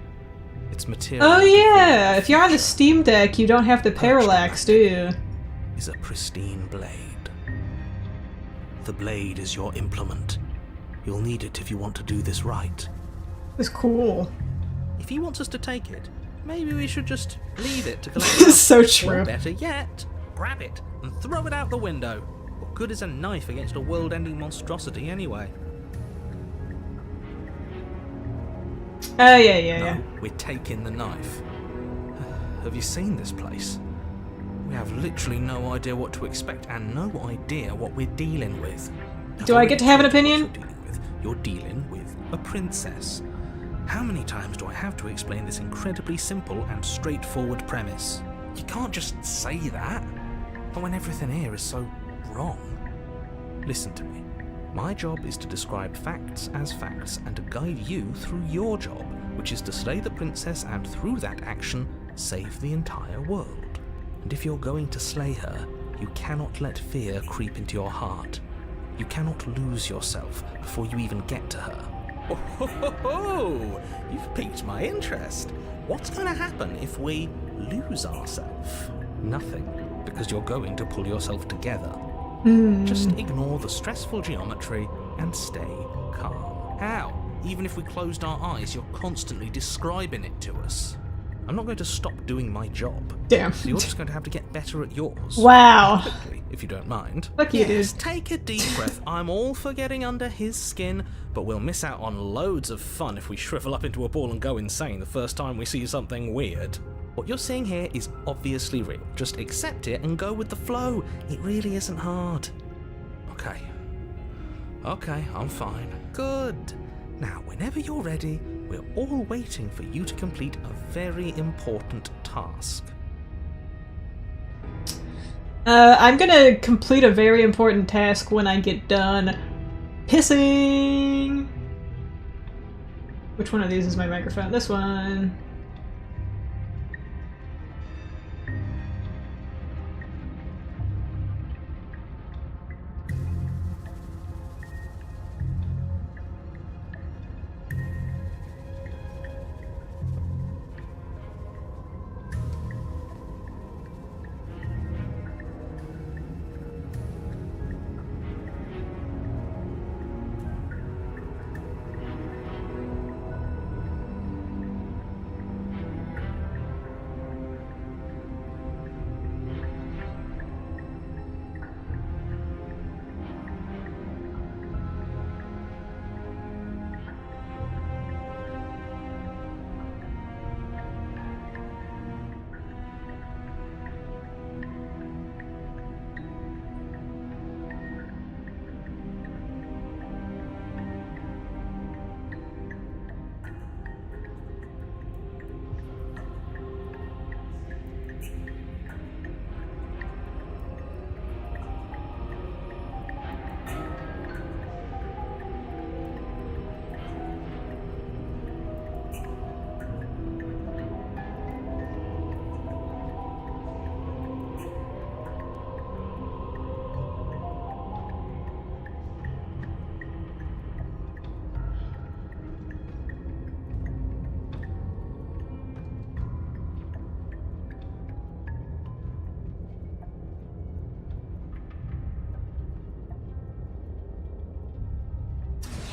Its material Oh yeah, if you're on the Steam Deck, you don't have the parallax, do you? is a pristine blade. The blade is your implement. You'll need it if you want to do this right. It's cool. If he wants us to take it, maybe we should just leave it to collect This is so Or true. better yet, grab it and throw it out the window. What good is a knife against a world-ending monstrosity anyway? Oh yeah. No, we're taking the knife. Have you seen this place? We have literally no idea what to expect and no idea what we're dealing with. Do I get to have an opinion? You're dealing with a princess. How many times do I have to explain this incredibly simple and straightforward premise? You can't just say that. But when everything here is so wrong. Listen to me. My job is to describe facts as facts and to guide you through your job, which is to slay the princess and through that action, save the entire world. And if you're going to slay her, you cannot let fear creep into your heart. You cannot lose yourself before you even get to her. Oh, ho, ho, ho. You've piqued my interest. What's going to happen if we lose ourselves? Nothing, because you're going to pull yourself together. Just ignore the stressful geometry and stay calm. How? Even if we closed our eyes, you're constantly describing it to us. I'm not going to stop doing my job. Damn. So you're just going to have to get better at yours. Wow. Quickly, if you don't mind. Fuck you, Yes, dude. take a deep breath. I'm all for getting under his skin, but we'll miss out on loads of fun if we shrivel up into a ball and go insane the first time we see something weird. What you're seeing here is obviously real. Just accept it and go with the flow. It really isn't hard. Okay. Okay, I'm fine. Good. Now, whenever you're ready, we're all waiting for you to complete a very important task. I'm gonna complete a very important task when I get done pissing. Which one of these is my microphone? This one.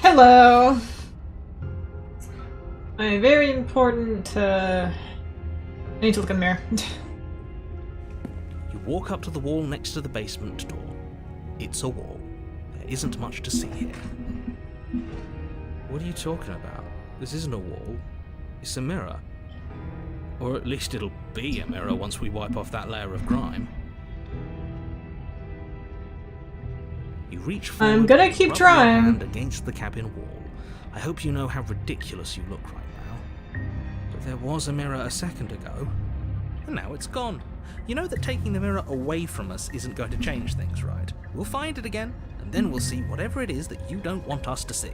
Hello. A very important, I need to look in the mirror. You walk up to the wall next to the basement door. It's a wall. There isn't much to see here. What are you talking about? This isn't a wall. It's a mirror. Or at least it'll be a mirror once we wipe off that layer of grime. You reach forward. I'm gonna keep rub your trying. hand against the cabin wall. I hope you know how ridiculous you look right now. But there was a mirror a second ago, and now it's gone. You know that taking the mirror away from us isn't going to change things, right? We'll find it again, and then we'll see whatever it is that you don't want us to see.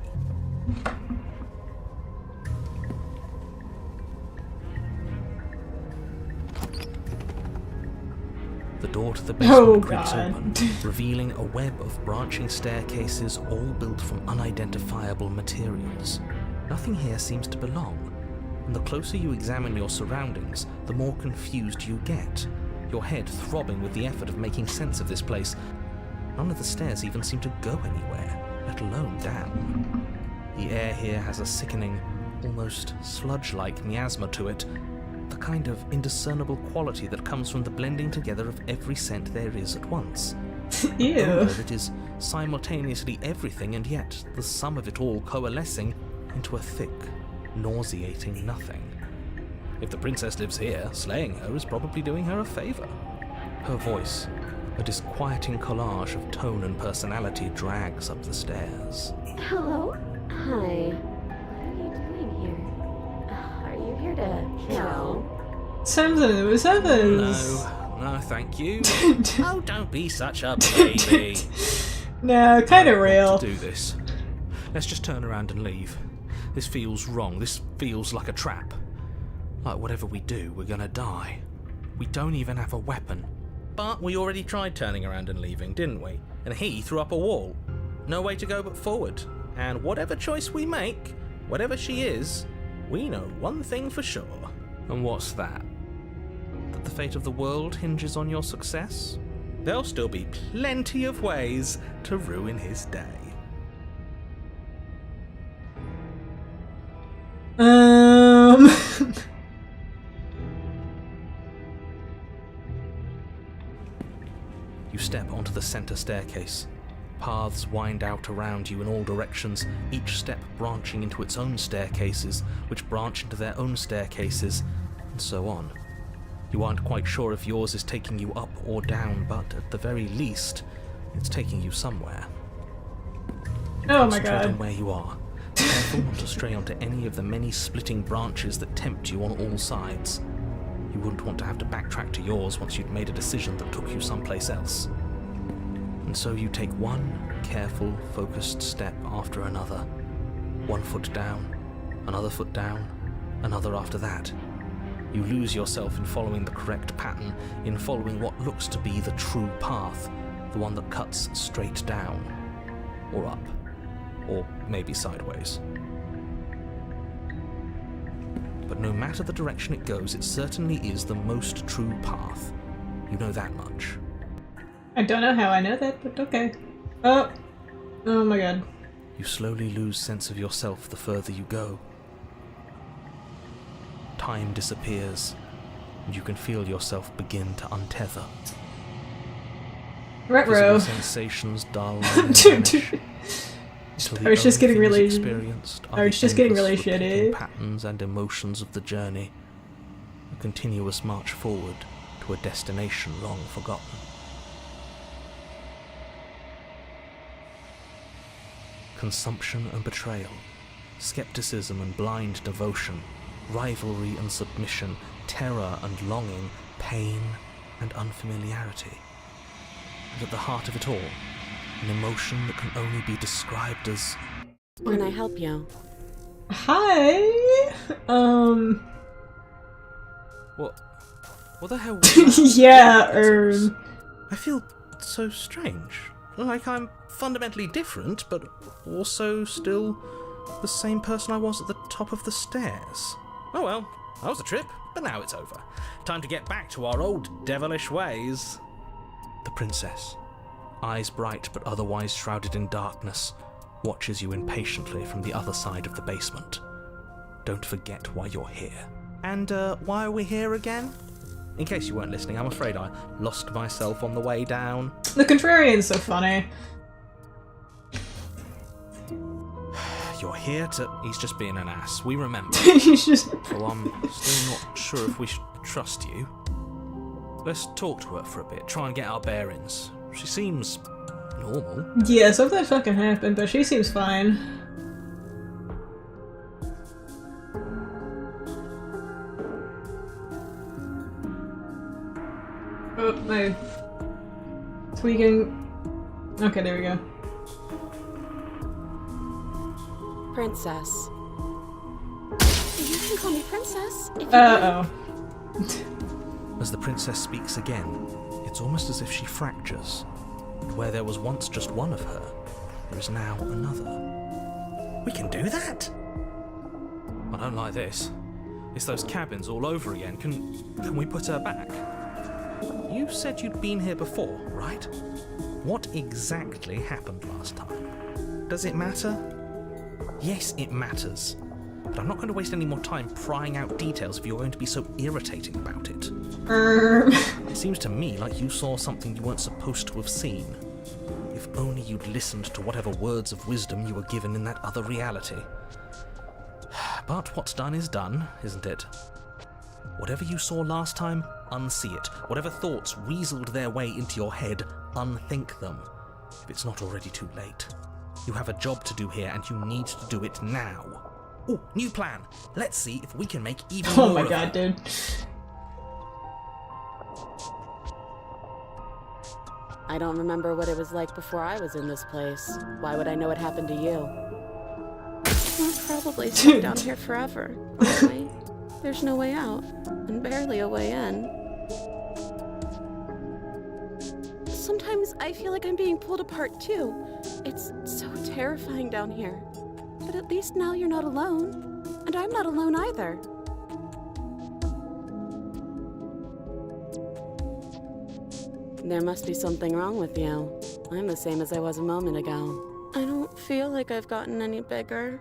The door to the basement creaks open, revealing a web of branching staircases all built from unidentifiable materials. Nothing here seems to belong, and the closer you examine your surroundings, the more confused you get, your head throbbing with the effort of making sense of this place. None of the stairs even seem to go anywhere, let alone down. The air here has a sickening, almost sludge-like miasma to it, the kind of indiscernible quality that comes from the blending together of every scent there is at once. Ew. Odor that is simultaneously everything and yet the sum of it all coalescing into a thick, nauseating nothing. If the princess lives here, slaying her is probably doing her a favor. Her voice, a disquieting collage of tone and personality, drags up the stairs. Hello? Hi. What are you doing here? Are you here to kill? No, thank you. Oh, don't be such a baby. No, kind of real. To do this. Let's just turn around and leave. This feels wrong. This feels like a trap. Like whatever we do, we're gonna die. We don't even have a weapon. But we already tried turning around and leaving, didn't we? And he threw up a wall. No way to go but forward. And whatever choice we make, whatever she is, we know one thing for sure. And what's that? That the fate of the world hinges on your success? There'll still be plenty of ways to ruin his day. You step onto the center staircase. Paths wind out around you in all directions, each step branching into its own staircases, which branch into their own staircases, and so on. You aren't quite sure if yours is taking you up or down, but at the very least, it's taking you somewhere. Oh my Concentrate on god. where you are. Careful not to stray onto any of the many splitting branches that tempt you on all sides. You wouldn't want to have to backtrack to yours once you'd made a decision that took you someplace else. And so you take one careful, focused step after another. 1 foot down, another foot down, another after that. You lose yourself in following the correct pattern, in following what looks to be the true path, the one that cuts straight down, or up, or maybe sideways. But no matter the direction it goes, it certainly is the most true path. You know that much. I don't know how I know that, but okay. Oh. Oh my god. You slowly lose sense of yourself the further you go. Time disappears, and you can feel yourself begin to untether. Physical Ruh-roh. sensations dull and Dude, vanish, dude. until I was the just only getting things really- experienced are I was the just getting endless really repeating shitty. patterns and emotions of the journey, a continuous march forward to a destination long forgotten. Consumption and betrayal, skepticism and blind devotion, rivalry and submission, terror and longing, pain and unfamiliarity. And at the heart of it all, an emotion that can only be described as Can I help you? Hi. what the hell was that? Yeah, I feel so strange. Like I'm fundamentally different, but also still the same person I was at the top of the stairs. Oh well, that was a trip, but now it's over. Time to get back to our old devilish ways. The princess, eyes bright but otherwise shrouded in darkness, watches you impatiently from the other side of the basement. Don't forget why you're here. And why are we here again? In case you weren't listening, I'm afraid I lost myself on the way down. the contrarian's so funny. You're here to... He's just being an ass. We remember. He's just... Though I'm still not sure if we should trust you. Let's talk to her for a bit, try and get our bearings. She seems normal. Yeah, something fucking happened, but she seems fine. Oh, my... tweaking... Okay, there we go. Princess. You can call me Princess if you want. Uh-oh. As the princess speaks again, it's almost as if she fractures. And where there was once just one of her, there is now another. We can do that? I don't like this. It's those cabins all over again. Can we put her back? You said you'd been here before, right? What exactly happened last time? Does it matter? Yes, it matters. But I'm not going to waste any more time prying out details if you're going to be so irritating about it. It seems to me like you saw something you weren't supposed to have seen. If only you'd listened to whatever words of wisdom you were given in that other reality. But what's done is done, isn't it? Whatever you saw last time, unsee it. Whatever thoughts weaseled their way into your head, unthink them. If it's not already too late. You have a job to do here, and you need to do it now. Oh, new plan. Let's see if we can make even Oh more my of god, it. dude. I don't remember what it was like before I was in this place. Why would I know what happened to you? We're probably stuck down here forever, aren't we? There's no way out, and barely a way in. Sometimes I feel like I'm being pulled apart too. It's so terrifying down here. But at least now you're not alone. And I'm not alone either. There must be something wrong with you. I'm the same as I was a moment ago. I don't feel like I've gotten any bigger.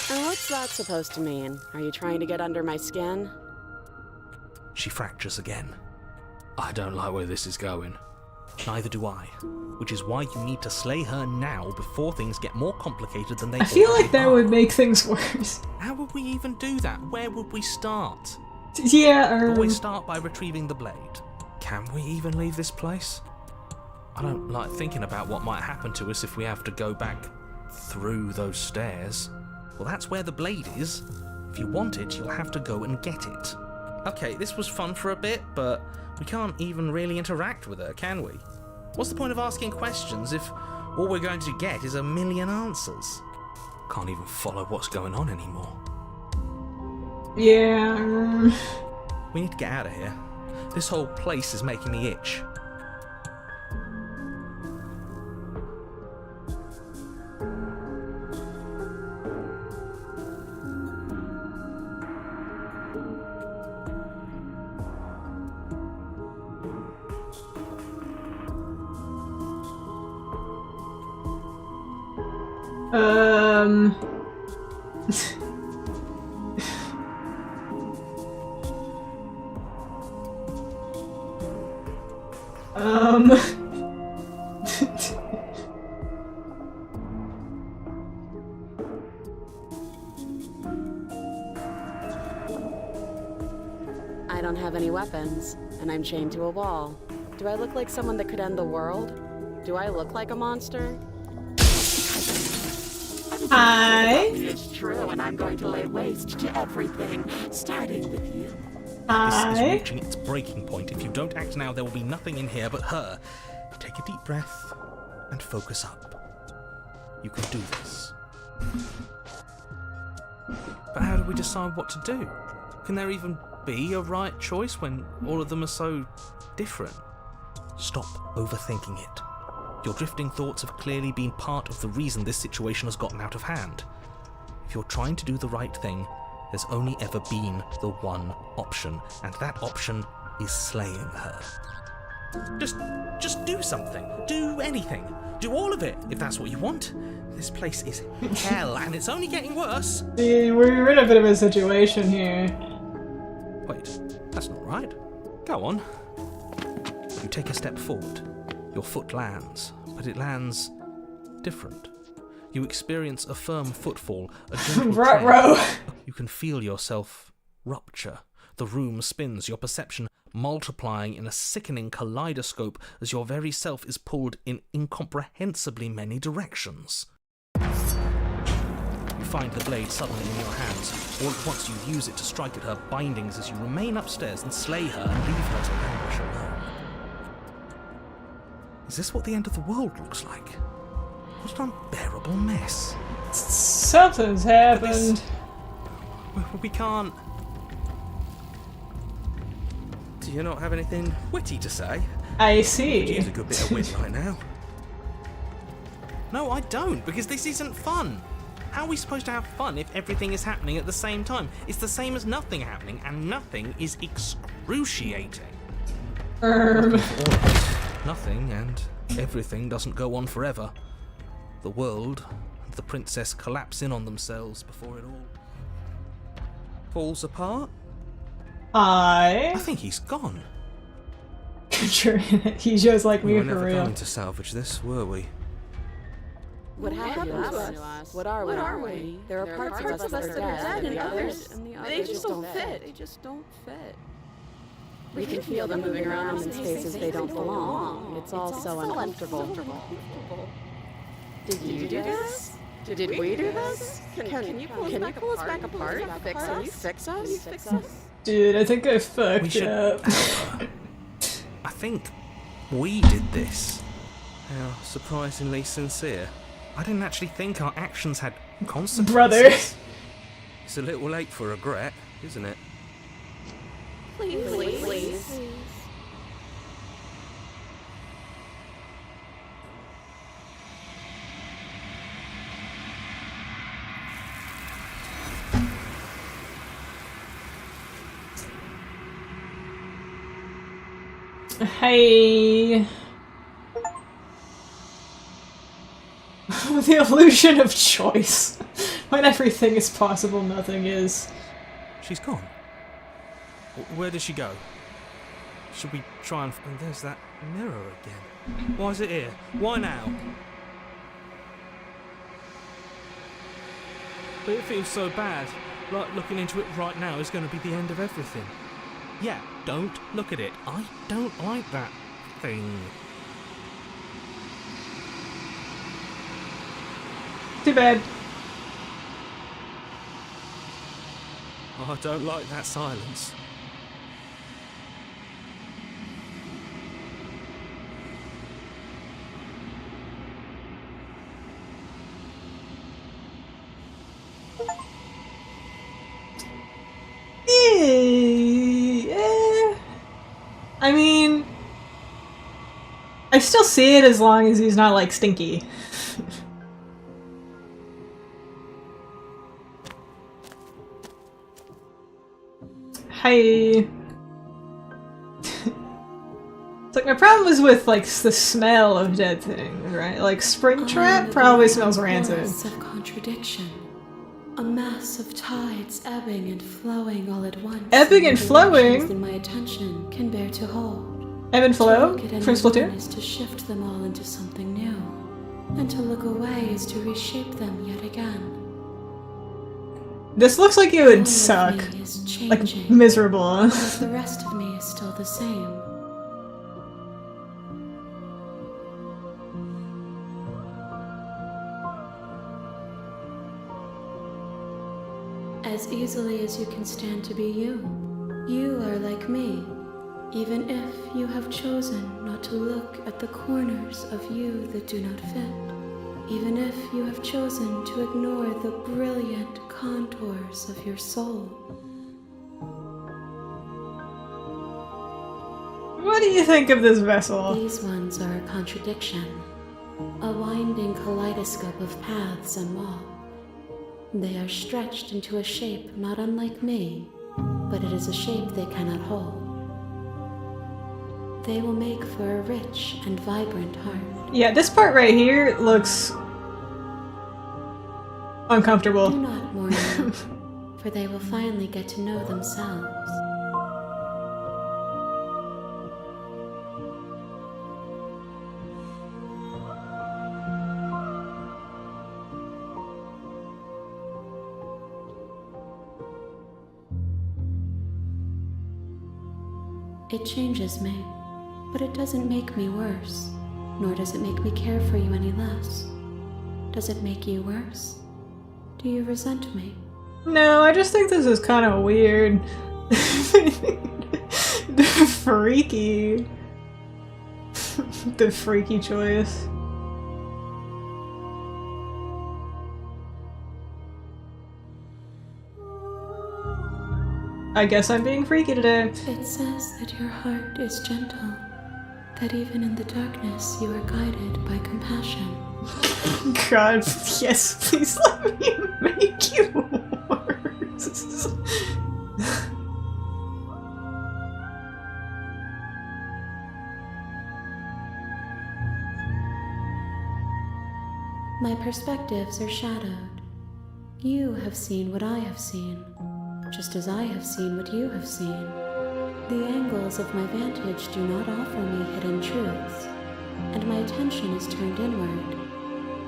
And what's that supposed to mean? Are you trying to get under my skin? She fractures again. I don't like where this is going. Neither do I. Which is why you need to slay her now before things get more complicated than they I feel already like that are. would make things worse. How would we even do that? Where would we start? Yeah, Always start by retrieving the blade. Can we even leave this place? I don't like thinking about what might happen to us if we have to go back through those stairs. Well, that's where the blade is. If you want it, you'll have to go and get it. Okay, this was fun for a bit, but we can't even really interact with her, can we? What's the point of asking questions if all we're going to get is a million answers? Can't even follow what's going on anymore. yeah. We need to get out of here. This whole place is making me itch. Um. um. I don't have any weapons, and I'm chained to a wall. Do I look like someone that could end the world? Do I look like a monster? Hi. It's true, and I'm going to lay waste to everything, starting with you. This is Hi. reaching its breaking point. If you don't act now, there will be nothing in here but her. Take a deep breath and focus up. You can do this. But how do we decide what to do? Can there even be a right choice when all of them are so different? Stop overthinking it. Your drifting thoughts have clearly been part of the reason this situation has gotten out of hand. If you're trying to do the right thing, there's only ever been the one option, and that option is slaying her. Just do something. Do anything. Do all of it, if that's what you want. This place is hell, and it's only getting worse. See, we're in a bit of a situation here. Wait, that's not right. Go on. You take a step forward. Your foot lands, but it lands different. You experience a firm footfall, a gentle tread. Ruh-roh. You can feel yourself rupture. The room spins, your perception multiplying in a sickening kaleidoscope as your very self is pulled in incomprehensibly many directions. You find the blade suddenly in your hands. All at once you use it to strike at her bindings as you remain upstairs and slay her and leave her to languish alone. Is this what the end of the world looks like? What an unbearable mess. Something's happened. We can't... Do you not have anything witty to say? I Could see. use a good bit of wit right now. No, I don't, because this isn't fun. How are we supposed to have fun if everything is happening at the same time? It's the same as nothing happening, and nothing is excruciating. All of it. Nothing and everything doesn't go on forever. The world and the princess collapse in on themselves before it all falls apart. I I. think he's gone. Sure, he's just like We me were for never real. going to salvage this, were we? What happened to us? What are we? There are parts of us that are dead, and the others They just don't fit. They just don't fit. We can feel them moving around in spaces they don't belong. It's all so uncomfortable. Did you do this? Did we do this? Can you pull us back apart? Can you fix us? Dude, I think I We fucked should up. help her. I think we did this. How surprisingly sincere. I didn't actually think our actions had consequences. Brother. It's a little late for regret, isn't it? Please. Hey. The illusion of choice. When everything is possible, nothing is. She's gone. Where did she go? Should we try and... And there's that mirror again. Why is it here? Why now? But it feels so bad. Like looking into it right now is going to be the end of everything. Yeah, don't look at it. I don't like that thing. Too bad. I don't like that silence. I mean, I still see it as long as he's not like stinky. Hi. It's like my problem was with like the smell of dead things, right? Like Springtrap probably smells rancid. Of contradiction. A mass of tides ebbing and flowing all at once. Ebbing and flowing? Than my attention can bear to hold. Ebb and flow To look at from Splatoon? anyone is to shift them all into something new. And to look away is to reshape them yet again. This looks like it All would of suck. me is Like changing, miserable. but the rest of me is still the same. As easily as you can stand to be you. You are like me, even if you have chosen not to look at the corners of you that do not fit. Even if you have chosen to ignore the brilliant contours of your soul. What do you think of this vessel? These ones are a contradiction, a winding kaleidoscope of paths and walls. They are stretched into a shape not unlike me, but it is a shape they cannot hold. They will make for a rich and vibrant heart. Yeah, this part right here looks uncomfortable. Do not mourn them, for they will finally get to know themselves. It changes me, but it doesn't make me worse, nor does it make me care for you any less. Does it make you worse? Do you resent me? No, I just think this is kind of weird. Freaky. The freaky choice. I guess I'm being freaky today. It says that your heart is gentle, that even in the darkness you are guided by compassion. God, yes, please let me make you worse. My perspectives are shadowed. You have seen what I have seen, just as I have seen what you have seen. The angles of my vantage do not offer me hidden truths, and my attention is turned inward,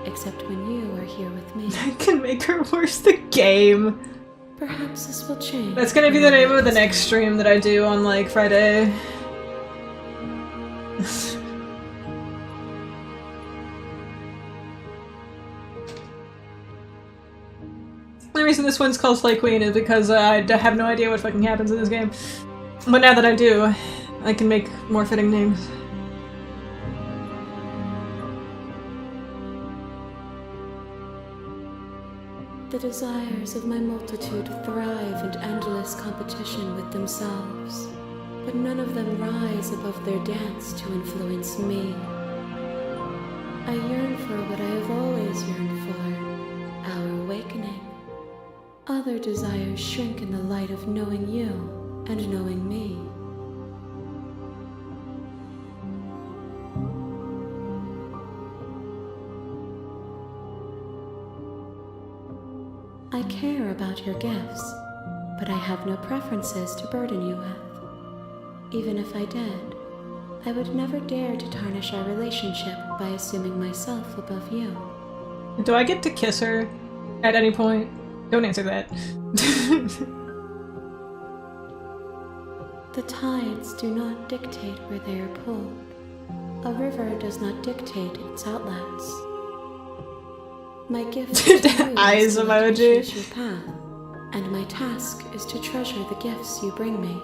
except when you are here with me. I can make her worse the game. Perhaps this will change. That's gonna be the name of the next stream that I do on, like, Friday. The reason this one's called Slay Queen is because I have no idea what fucking happens in this game. But now that I do, I can make more fitting names. The desires of my multitude thrive in endless competition with themselves, but none of them rise above their dance to influence me. I yearn for what I have always yearned for, our awakening. Other desires shrink in the light of knowing you and knowing me. I care about your gifts, but I have no preferences to burden you with. Even if I did, I would never dare to tarnish our relationship by assuming myself above you. Do I get to kiss her at any point? Don't answer that. The tides do not dictate where they are pulled. A river does not dictate its outlets. My gift to you Eyes is to emoji. choose your path, and my task is to treasure the gifts you bring me.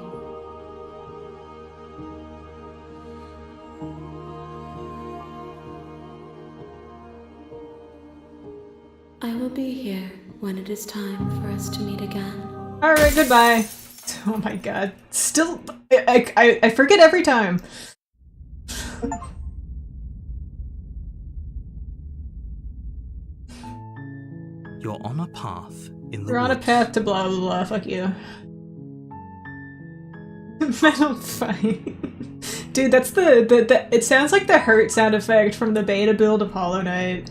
I will be here when it is time for us to meet again. Alright, goodbye. Oh my god. Still, I forget every time. You're on a path in the We're on a woods. path to blah blah blah, fuck you. Metal fight. Dude, that's the it sounds like the hurt sound effect from the beta build of Hollow Knight.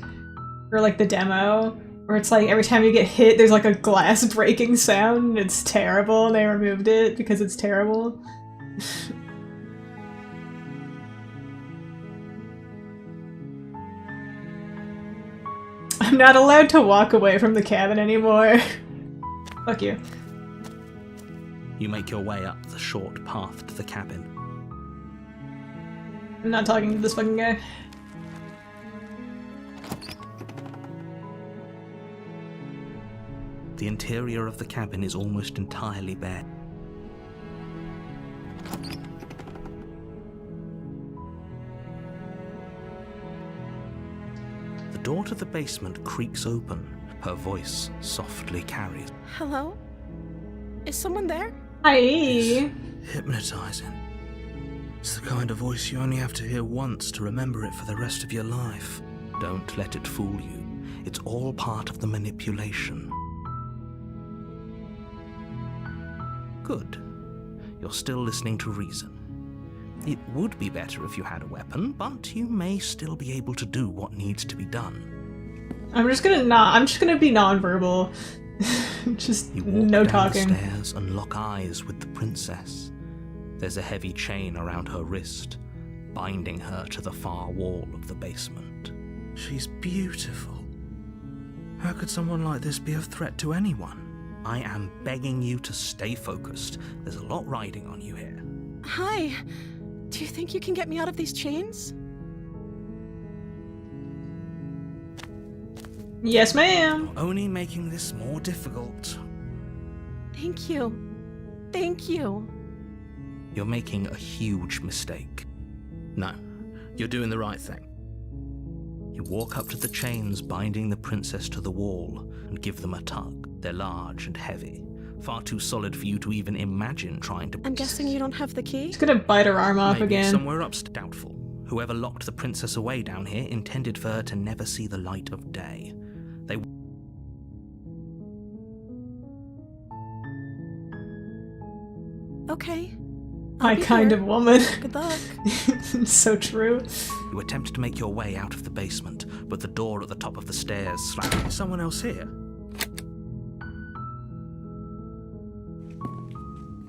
Or like the demo. Where it's like every time you get hit there's like a glass breaking sound and it's terrible and they removed it because it's terrible. I'm not allowed to walk away from the cabin anymore. Fuck you. You make your way up the short path to the cabin. I'm not talking to this fucking guy. The interior of the cabin is almost entirely bare. The door to the basement creaks open. Her voice softly carries. Hello? Is someone there? Hi. Hypnotizing. It's the kind of voice you only have to hear once to remember it for the rest of your life. Don't let it fool you. It's all part of the manipulation. Good. You're still listening to reason. It would be better if you had a weapon, but you may still be able to do what needs to be done. I'm just gonna be nonverbal. Just You walk no down talking. the stairs and lock eyes with the princess. There's a heavy chain around her wrist, binding her to the far wall of the basement. She's beautiful. How could someone like this be a threat to anyone? I am begging you to stay focused. There's a lot riding on you here. Hi. Do you think you can get me out of these chains? Yes, ma'am. Only making this more difficult. Thank you. Thank you. You're making a huge mistake. No, you're doing the right thing. You walk up to the chains binding the princess to the wall and give them a tug. They're large and heavy, far too solid for you to even imagine trying to... I'm guessing you don't have the key? He's gonna bite her arm off Maybe again. somewhere upstairs. Doubtful. Whoever locked the princess away down here intended for her to never see the light of day. They... Okay. My I'll be kind here. of woman. Good luck. So true. You attempt to make your way out of the basement, but the door at the top of the stairs slams. Is someone else here?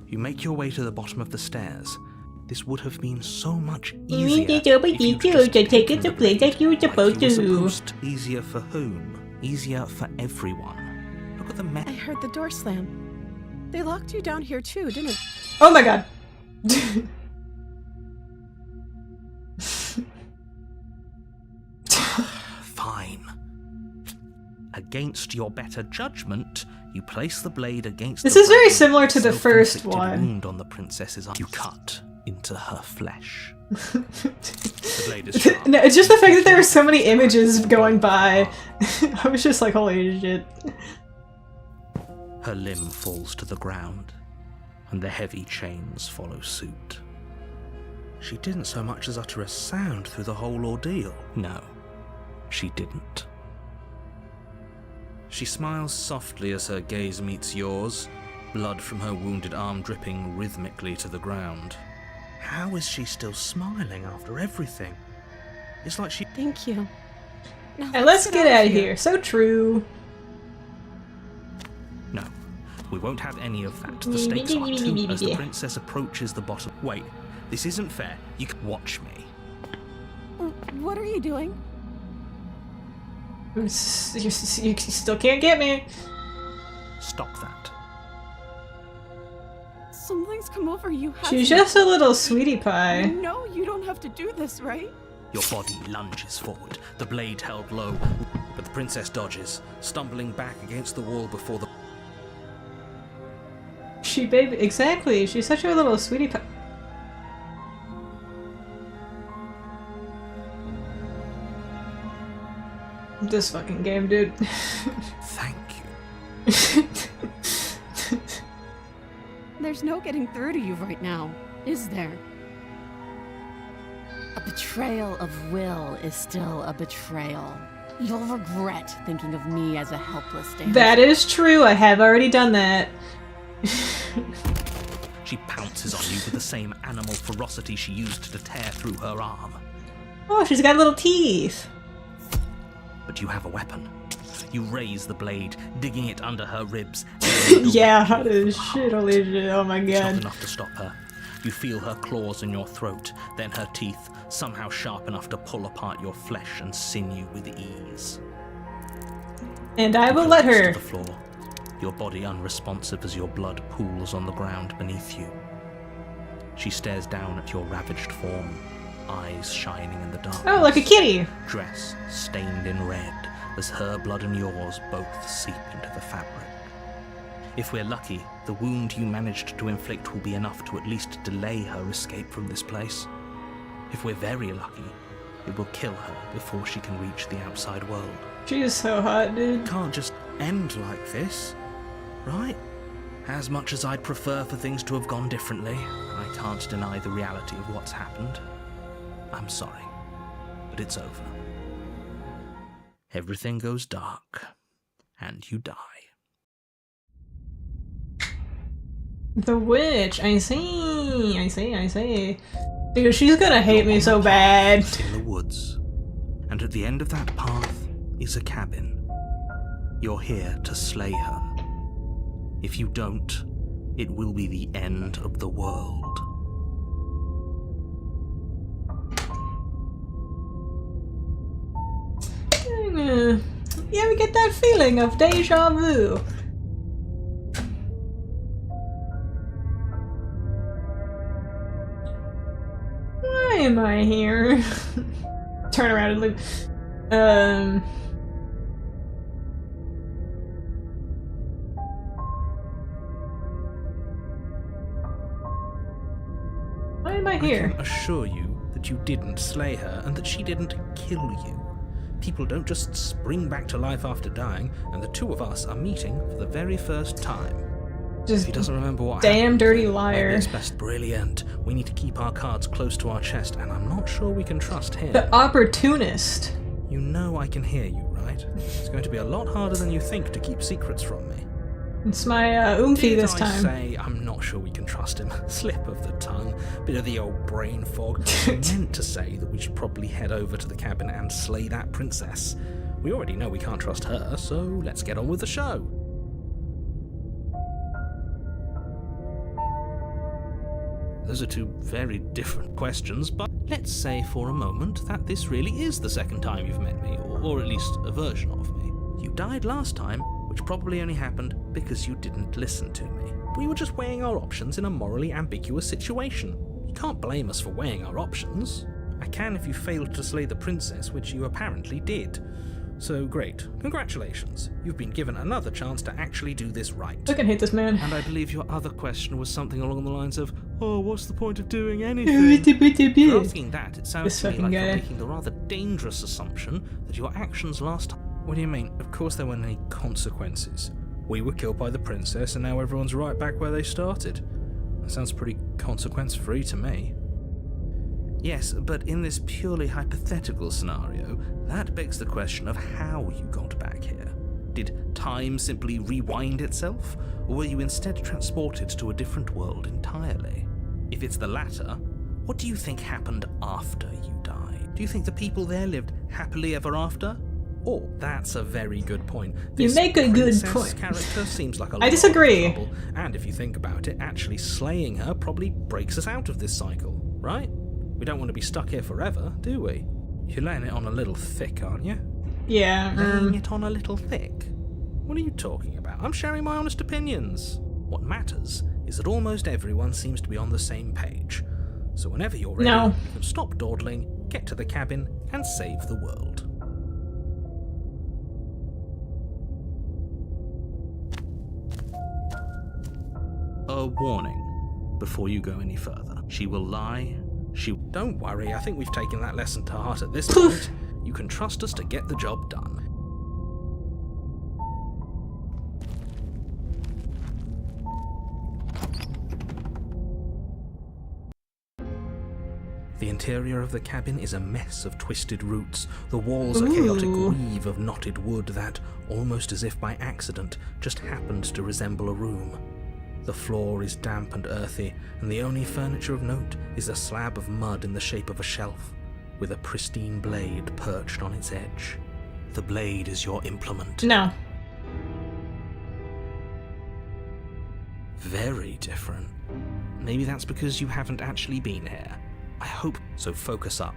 You make your way to the bottom of the stairs. This would have been so much easier if you'd just taken the blade like you were supposed to. Easier for whom? Easier for everyone. Look at the I heard the door slam. They locked you down here too, didn't they? Oh my god. Fine. Against your better judgment, you place the blade against This the is very broken, similar to the first self-inflicted one. wound on the princess's arm. You cut into her flesh. The blade is sharp. No, it's just the fact that there were so many images going by. I was just like, holy shit. Her limb falls to the ground, and the heavy chains follow suit. She didn't so much as utter a sound through the whole ordeal. No, she didn't. She smiles softly as her gaze meets yours, blood from her wounded arm dripping rhythmically to the ground. How is she still smiling after everything? It's like she... Thank you. Now And let's get out of here. So true. No, We won't have any of that. The stakes are too as the princess approaches the bottom. Wait, this isn't fair. You can watch me. What are you doing? You still can't get me. Stop that. Something's come over you. She's just a little sweetie pie. No, you don't have to do this, right? Your body lunges forward, the blade held low, But the princess dodges, stumbling back against the wall before the... Exactly. She's such a little sweetie pie. This fucking game, dude. Thank you. There's no getting through to you right now, is there? A betrayal of will is still a betrayal. You'll regret thinking of me as a helpless damsel. That is true. I have already done that. she pounces on you with the same animal ferocity she used to tear through her arm. Oh, she's got little teeth. But you have a weapon. You raise the blade, digging it under her ribs. Yeah, hot as shit, holy shit, oh my It's not god. enough to stop her. You feel her claws in your throat, then her teeth, somehow sharp enough to pull apart your flesh and sinew with ease. And I will You let collapse her. to the floor, your body unresponsive as your blood pools on the ground beneath you. She stares down at your ravaged form, eyes shining in the dark. Oh, like a kitty. Dress stained in red as her blood and yours both seep into the fabric. If we're lucky, the wound you managed to inflict will be enough to at least delay her escape from this place. If we're very lucky, it will kill her before she can reach the outside world. She is so hot, dude. Can't just end like this, right? As much as I'd prefer for things to have gone differently, I can't deny the reality of what's happened. I'm sorry, but it's over. Everything goes dark, and you die. The witch. I see. Dude, she's gonna hate me so bad. In the woods, and at the end of that path is a cabin. You're here to slay her. If you don't, it will be the end of the world. You ever get that feeling of deja vu? Why am I here? Turn around and leave. Why am I here? I can assure you that you didn't slay her and that she didn't kill you. People don't just spring back to life after dying, and the two of us are meeting for the very first time. Just If he doesn't remember what damn happened, dirty maybe liar. it's best. Brilliant. We need to keep our cards close to our chest, and I'm not sure we can trust him. The opportunist. You know I can hear you, right? It's going to be a lot harder than you think to keep secrets from me. It's my oomphy Did this I time. say I'm not sure we can trust him? Slip of the tongue, bit of the old brain fog. I meant to say that we should probably head over to the cabin and slay that princess. We already know we can't trust her, so let's get on with the show. Those are two very different questions, but let's say for a moment that this really is the second time you've met me, or at least a version of me. You died last time, which probably only happened because you didn't listen to me. We were just weighing our options in a morally ambiguous situation. You can't blame us for weighing our options. I can if you failed to slay the princess, which you apparently did. So great. Congratulations. You've been given another chance to actually do this right. I can hate this man. And I believe your other question was something along the lines of, oh, what's the point of doing anything? For asking that, it sounds This to me fucking like you're guy. making the rather dangerous assumption that your actions last time... What do you mean? Of course there weren't any consequences. We were killed by the princess and now everyone's right back where they started. That sounds pretty consequence-free to me. Yes, but in this purely hypothetical scenario, that begs the question of how you got back here. Did time simply rewind itself, or were you instead transported to a different world entirely? If it's the latter, what do you think happened after you died? Do you think the people there lived happily ever after? Or that's a very good point. You This make a good princess point. character seems like a I lot of disagree. trouble, and if you think about it, actually slaying her probably breaks us out of this cycle, right? We don't want to be stuck here forever, do we? You're laying it on a little thick, aren't you? Yeah. Laying it on a little thick? What are you talking about? I'm sharing my honest opinions. What matters is that almost everyone seems to be on the same page. So whenever you're ready, No. you can stop dawdling, get to the cabin, and save the world. A warning before you go any further. She will lie. Don't worry, I think we've taken that lesson to heart at this point. You can trust us to get the job done. The interior of the cabin is a mess of twisted roots, the walls a chaotic Ooh. weave of knotted wood that, almost as if by accident, just happened to resemble a room. The floor is damp and earthy, and the only furniture of note is a slab of mud in the shape of a shelf, with a pristine blade perched on its edge. The blade is your implement. No. Very different. Maybe that's because you haven't actually been here. I hope so. Focus up.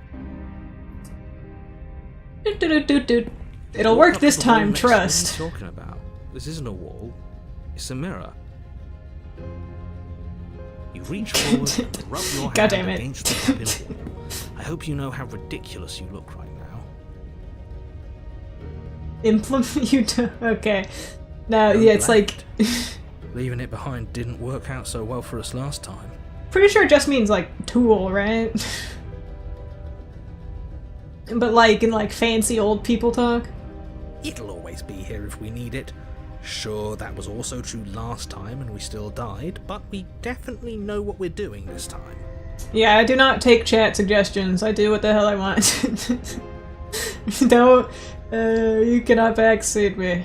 It'll work this time, trust. What are you talking about? This isn't a wall. It's a mirror. You reach forward and rub your God hand damn it. against the cabin wall. I hope you know how ridiculous you look right now. Implement you do. Okay. No, Don't yeah, it's like. blend. Leaving it behind didn't work out so well for us last time. Pretty sure it just means like tool, right? But like in like fancy old people talk. It'll always be here if we need it. Sure, that was also true last time and we still died, but we definitely know what we're doing this time. Yeah, I do not take chat suggestions. I do what the hell I want. Don't. You cannot backseat me.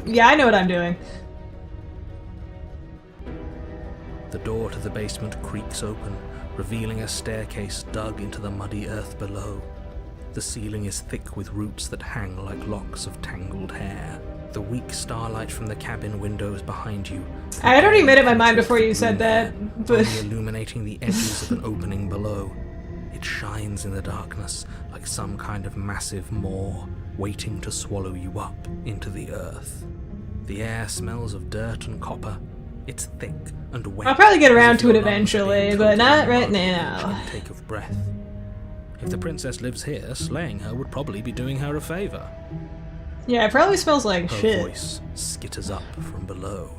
Yeah, I know what I'm doing. The door to the basement creaks open, revealing a staircase dug into the muddy earth below. The ceiling is thick with roots that hang like locks of tangled hair. The weak starlight from the cabin windows behind you. I had already made up my mind before you said that, but Only illuminating the edges of an opening below. It shines in the darkness like some kind of massive maw waiting to swallow you up into the earth. The air smells of dirt and copper. It's thick and wet. I'll probably get around as if to it your lungs are eventually, being but not totally right mugged with now. each intake of breath. If the princess lives here, slaying her would probably be doing her a favor. yeah, it probably smells like Her shit. voice skitters up from below.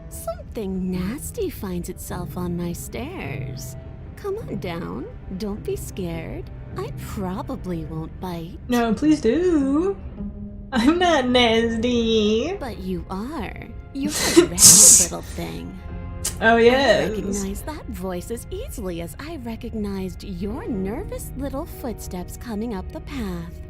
Something nasty finds itself on my stairs. Come on down. Don't be scared. I probably won't bite. No, please do. I'm not nasty. But you are. You're a rare little thing. Oh I yes. recognize that voice as easily as I recognized your nervous little footsteps coming up the path.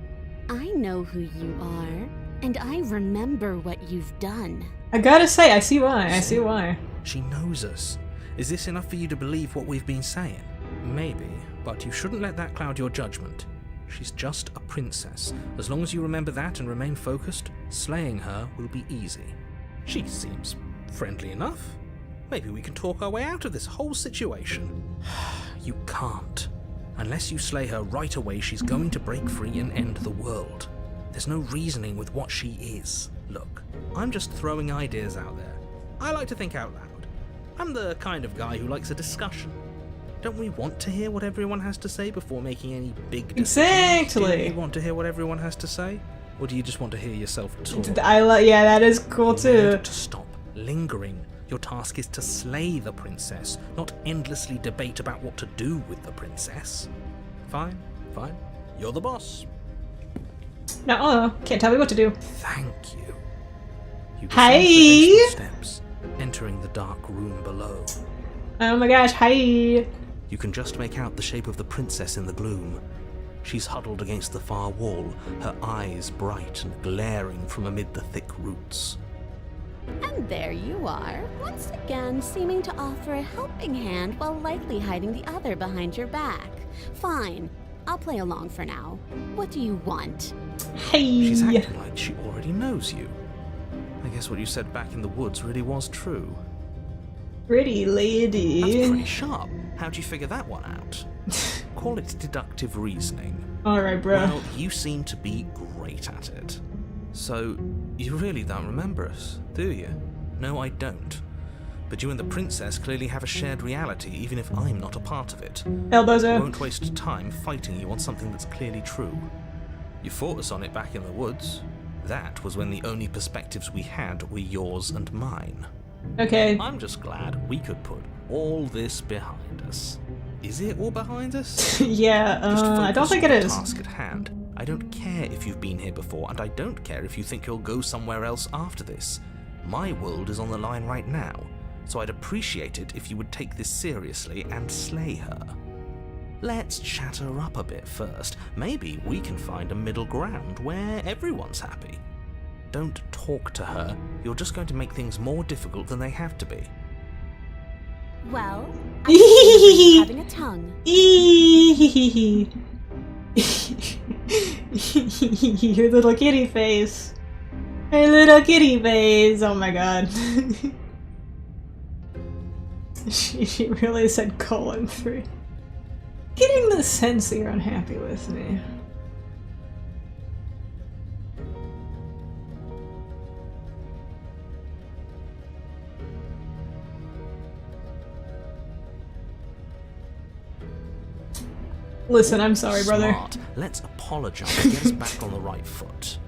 I know who you are, and I remember what you've done. I gotta say, I see why. I see why. She knows us. Is this enough for you to believe what we've been saying? Maybe, but you shouldn't let that cloud your judgment. She's just a princess. As long as you remember that and remain focused, slaying her will be easy. She seems friendly enough. Maybe we can talk our way out of this whole situation. You can't. Unless you slay her right away, she's going to break free and end the world. There's no reasoning with what she is. Look, I'm just throwing ideas out there. I like to think out loud. I'm the kind of guy who likes a discussion. Don't we want to hear what everyone has to say before making any big decisions? Exactly. Do you want to hear what everyone has to say? Or do you just want to hear yourself talk? Yeah, that is cool too. Remember to stop lingering. Your task is to slay the princess, not endlessly debate about what to do with the princess. Fine, fine. You're the boss. No, can't tell me what to do. Thank you. You descend Hi. the basement steps, entering the dark room below. Oh my gosh, hi. You can just make out the shape of the princess in the gloom. She's huddled against the far wall, her eyes bright and glaring from amid the thick roots. And there you are, once again seeming to offer a helping hand while lightly hiding the other behind your back. Fine, I'll play along for now. What do you want? Hey! She's acting like she already knows you. I guess what you said back in the woods really was true. Pretty lady. That's pretty sharp. How'd you figure that one out? Call it deductive reasoning. Alright, bro. Well, you seem to be great at it. So, you really don't remember us, do you? No, I don't. But you and the princess clearly have a shared reality, even if I'm not a part of it. Elbows I up. won't waste time fighting you on something that's clearly true. You fought us on it back in the woods. That was when the only perspectives we had were yours and mine. Okay. I'm just glad we could put all this behind us. Is it all behind us? Yeah, Just I don't focus think on it the is. task at hand. I don't care if you've been here before, and I don't care if you think you'll go somewhere else after this. My world is on the line right now, so I'd appreciate it if you would take this seriously and slay her. Let's chat her up a bit first. Maybe we can find a middle ground where everyone's happy. Don't talk to her. You're just going to make things more difficult than they have to be. Well, I'm having a tongue. Your little kitty face. Her little kitty face. Oh my god. She really said :3. Getting the sense that you're unhappy with me. Listen, I'm sorry, brother. Smart. Let's apologize and get us back on the right foot.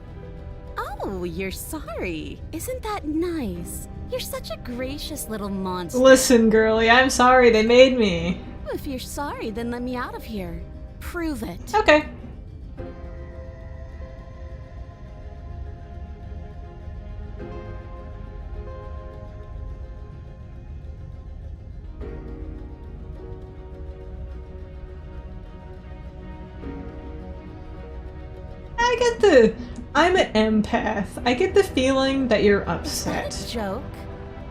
Oh, you're sorry. Isn't that nice? You're such a gracious little monster. Listen, girlie, I'm sorry they made me. If you're sorry, then let me out of here. Prove it. Okay. I'm an empath. I get the feeling that you're Is that upset. a joke?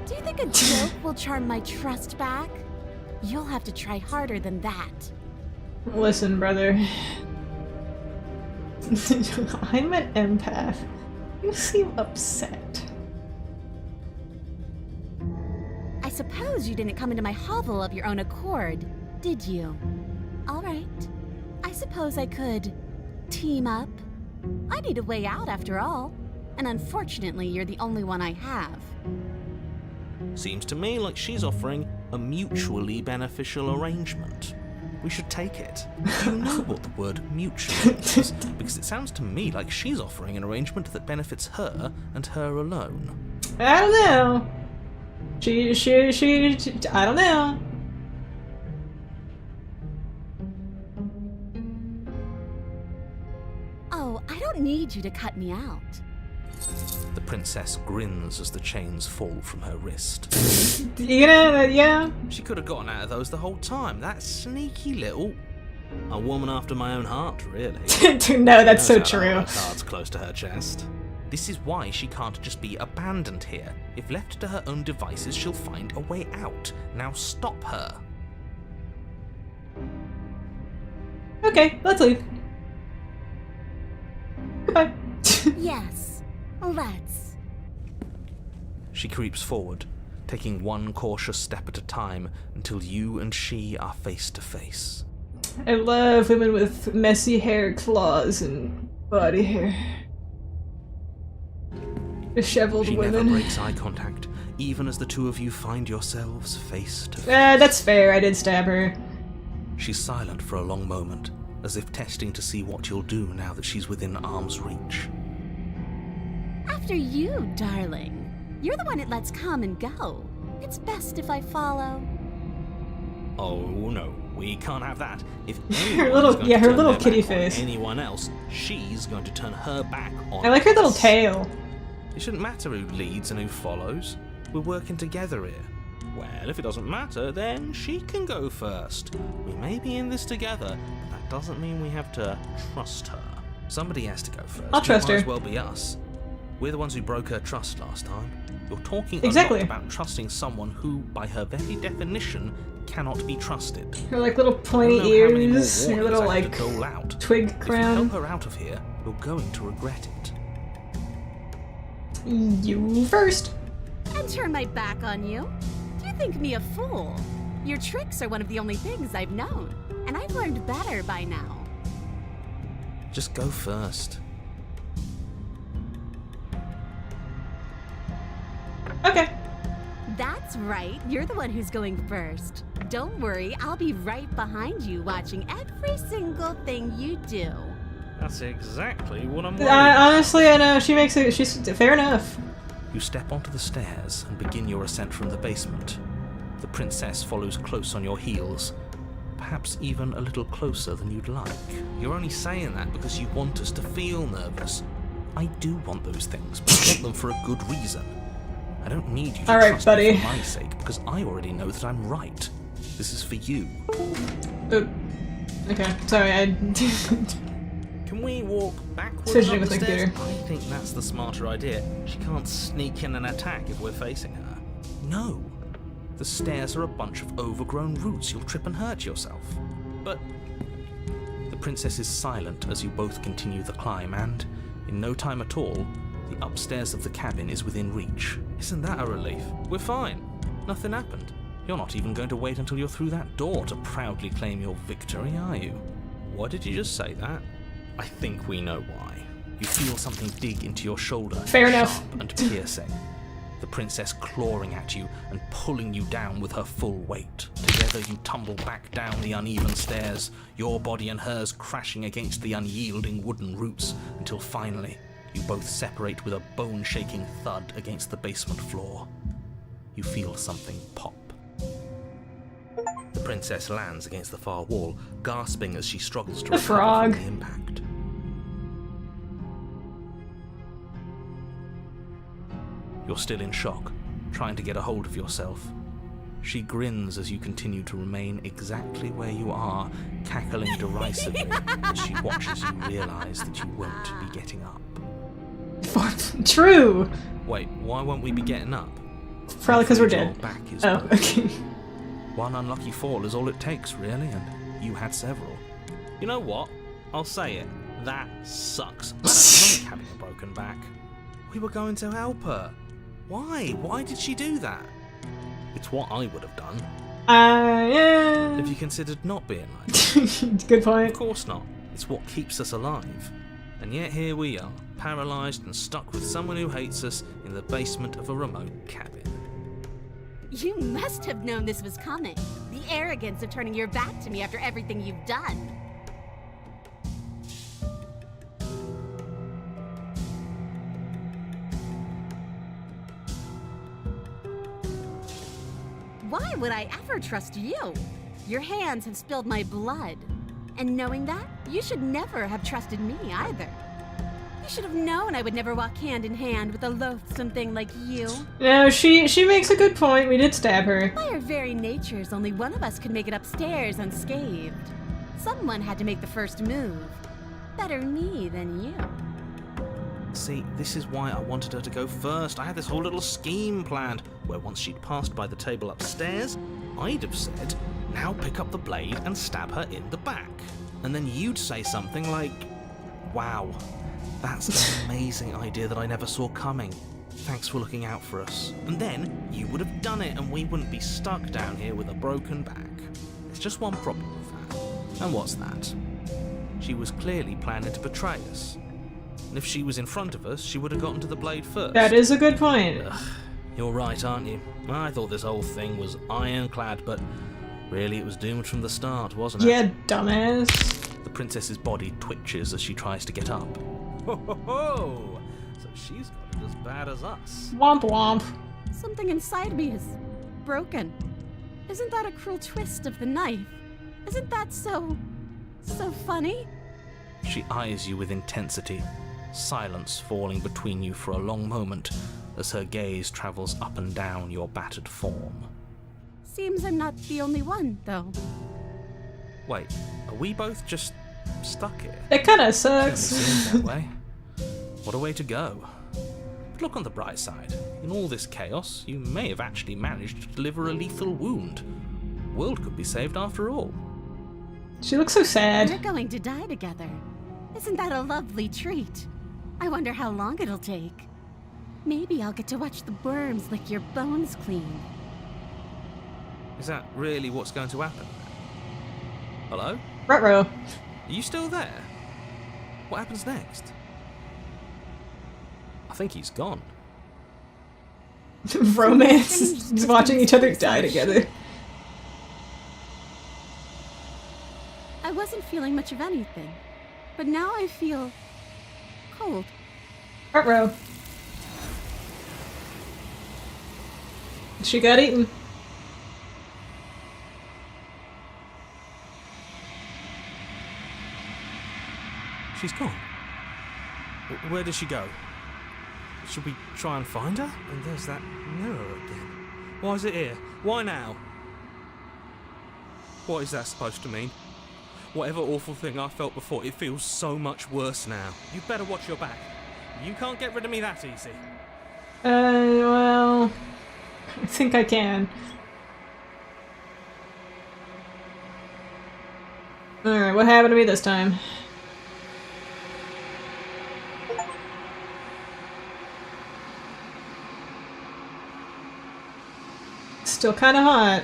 Do you think a joke will charm my trust back? You'll have to try harder than that. Listen, brother. I'm an empath. You seem upset. I suppose you didn't come into my hovel of your own accord, did you? Alright. I suppose I could team up. I need a way out after all. And unfortunately, you're the only one I have. Seems to me like she's offering a mutually beneficial arrangement. We should take it. Do you know what the word mutually means? Because it sounds to me like she's offering an arrangement that benefits her and her alone. I don't know. I don't know. Oh, I don't need you to cut me out. The princess grins as the chains fall from her wrist. You know, yeah. She could have gotten out of those the whole time. That sneaky little... A woman after my own heart, really. No, that's so Knows how to hold true. her cards close to her chest. This is why she can't just be abandoned here. If left to her own devices, she'll find a way out. Now stop her. Okay, let's leave. Goodbye. Yes, let's. She creeps forward, taking one cautious step at a time until you and she are face to face. I love women with messy hair, claws, and body hair. Disheveled She women. never breaks eye contact, even as the two of you find yourselves face to face. That's fair, I did stab her. She's silent for a long moment, as if testing to see what you'll do now that she's within arm's reach. After you, darling. You're the one it lets come and go. It's best if I follow. Oh no, we can't have that. If Her anyone's little- going yeah, to her turn little their kitty back on face. anyone else, she's going to turn her back on I like her little us. tail. It shouldn't matter who leads and who follows. We're working together here. Well, if it doesn't matter, then she can go first. We may be in this together, but that doesn't mean we have to trust her. Somebody has to go first. I'll trust It might her. as well be us. We're the ones who broke her trust last time. You're talking Exactly. a lot about trusting someone who, by her very definition, cannot be trusted. Her like little I pointy don't know how many more ears, her warnings little I have like to dole out. twig If you help crown. her out of here, you're going to regret it. You first. And turn my back on you? Do you think me a fool? Your tricks are one of the only things I've known, and I've learned better by now. Just go first. Okay. That's right, you're the one who's going first. Don't worry, I'll be right behind you watching every single thing you do. That's exactly what I'm worried about. Honestly, I know she makes it. She's fair enough. You step onto the stairs and begin your ascent from the basement. The princess follows close on your heels, perhaps even a little closer than you'd like. You're only saying that because you want us to feel nervous. I do want those things, but I want them for a good reason. I don't need you to Alright, trust buddy. me for my sake, because I already know that I'm right. This is for you. Oh. Okay, sorry, Can we walk backwards Fidgeting up with the my stairs? computer. I think that's the smarter idea. She can't sneak in and attack if we're facing her. No. The stairs are a bunch of overgrown roots. You'll trip and hurt yourself. But the princess is silent as you both continue the climb, and in no time at all, the upstairs of the cabin is within reach. Isn't that a relief? We're fine. Nothing happened. You're not even going to wait until you're through that door to proudly claim your victory, are you? Why did you just say that? I think we know why. You feel something dig into your shoulder, Fair enough. sharp and piercing. The princess clawing at you and pulling you down with her full weight. Together you tumble back down the uneven stairs, your body and hers crashing against the unyielding wooden roots, until finally you both separate with a bone-shaking thud against the basement floor. You feel something pop. The princess lands against the far wall, gasping as she struggles to The recover frog. from the impact. You're still in shock, trying to get a hold of yourself. She grins as you continue to remain exactly where you are, cackling derisively as she watches you realize that you won't be getting up. True. Wait, why won't we be getting up? Probably because we're Your dead. back is Oh, broken. okay. One unlucky fall is all it takes, really, and you had several. You know what? I'll say it. That sucks. I don't like having a broken back. We were going to help her. Why? Why did she do that? It's what I would have done. Yeah. Have you considered not being like that? Good Of point. course not. It's what keeps us alive. And yet here we are, paralysed and stuck with someone who hates us in the basement of a remote cabin. You must have known this was coming. The arrogance of turning your back to me after everything you've done. Why would I ever trust you? Your hands have spilled my blood. And knowing that, you should never have trusted me either. You should have known I would never walk hand in hand with a loathsome thing like you. No, she makes a good point. We did stab her. By our very natures, only one of us could make it upstairs unscathed. Someone had to make the first move. Better me than you. See, this is why I wanted her to go first. I had this whole little scheme planned, where once she'd passed by the table upstairs, I'd have said, now pick up the blade and stab her in the back. And then you'd say something like, wow, that's an amazing idea that I never saw coming. Thanks for looking out for us. And then you would have done it and we wouldn't be stuck down here with a broken back. There's just one problem with that. And what's that? She was clearly planning to betray us. And if she was in front of us, she would have gotten to the blade first. That is a good point. Ugh, you're right, aren't you? I thought this whole thing was ironclad, but really it was doomed from the start, wasn't it? Yeah, dumbass. The princess's body twitches as she tries to get up. Ho ho ho! So she's got it as bad as us. Womp womp. Something inside me is broken. Isn't that a cruel twist of the knife? Isn't that so funny? She eyes you with intensity, silence falling between you for a long moment as her gaze travels up and down your battered form. Seems I'm not the only one, though. Wait, are we both just stuck here? It kinda Certainly sucks. seems that way. What a way to go. But look on the bright side. In all this chaos, you may have actually managed to deliver a lethal wound. The world could be saved after all. She looks so sad. We're going to die together. Isn't that a lovely treat? I wonder how long it'll take. Maybe I'll get to watch the worms lick your bones clean. Is that really what's going to happen? Hello? Ruh-roh. Are you still there? What happens next? I think he's gone. Romance. Just watching each other die together. I wasn't feeling much of anything, but now I feel cold. Ruh-roh. She got eaten. She's gone. Where did she go? Should we try and find her? And there's that mirror again. Why is it here? Why now? What is that supposed to mean? Whatever awful thing I felt before, it feels so much worse now. You better watch your back. You can't get rid of me that easy. Well... I think I can. Alright, what happened to me this time? Still kinda hot.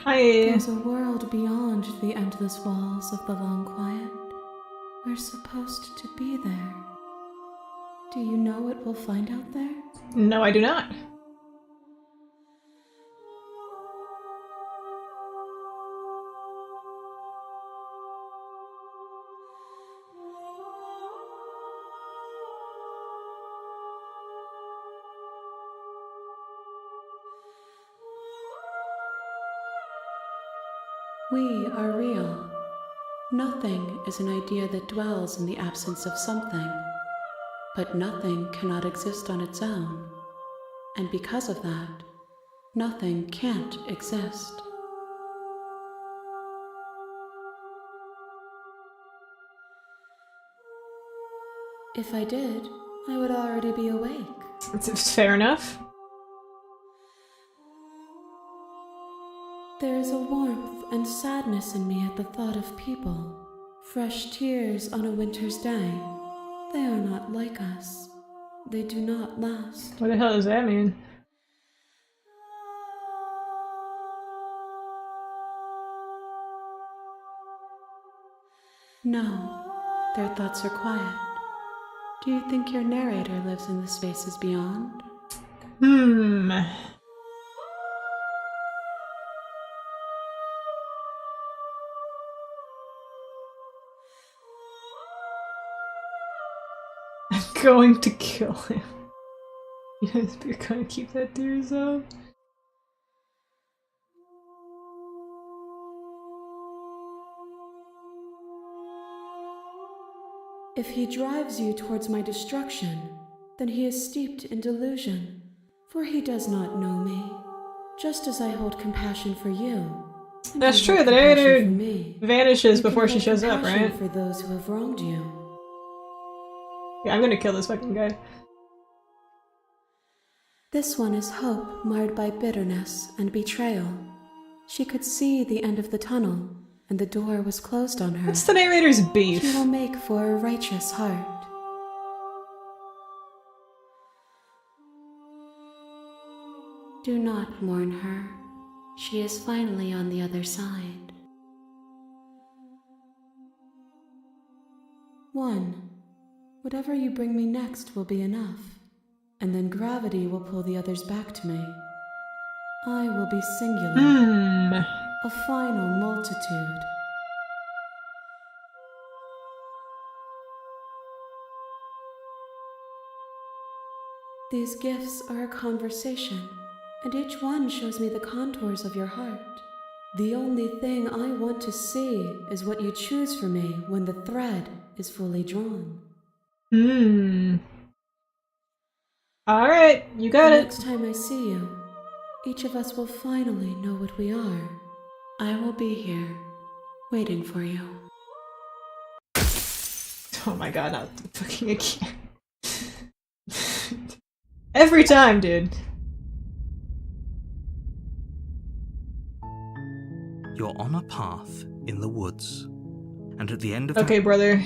Hi. There's a world beyond the endless walls of the long quiet. We're supposed to be there. Do you know what we'll find out there? No, I do not. We are real. Nothing is an idea that dwells in the absence of something, but nothing cannot exist on its own, and because of that, nothing can't exist. If I did, I would already be awake. It's fair enough. There is a warmth and sadness in me at the thought of people. Fresh tears on a winter's day. They are not like us. They do not last. What the hell does that mean? No, their thoughts are quiet. Do you think your narrator lives in the spaces beyond? I'm going to kill him. Yes, you're gonna keep that to yourself. If he drives you towards my destruction, then he is steeped in delusion, for he does not know me, just as I hold compassion for you. That's true, the narrator vanishes before she shows up, right? For those who have wronged you. Yeah, I'm gonna kill this fucking guy. This one is hope marred by bitterness and betrayal. She could see the end of the tunnel, and the door was closed on her. What's the narrator's beef? She will make for a righteous heart. Do not mourn her. She is finally on the other side. 1. Whatever you bring me next will be enough, and then gravity will pull the others back to me. I will be singular, a final multitude. These gifts are a conversation, and each one shows me the contours of your heart. The only thing I want to see is what you choose for me when the thread is fully drawn. Alright, you got The it. next time I see you, each of us will finally know what we are. I will be here, waiting for you. Oh my god, not fucking again. Every time, dude. You're on a path in the woods, and at the end of Okay, brother.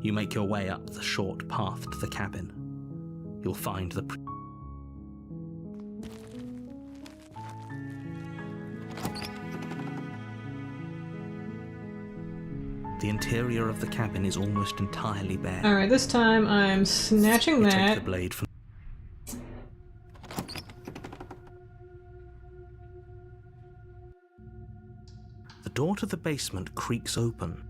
you make your way up the short path to the cabin. You'll find the interior of the cabin is almost entirely bare. Alright, this time I'm snatching You take that. the blade from the door to the basement creaks open.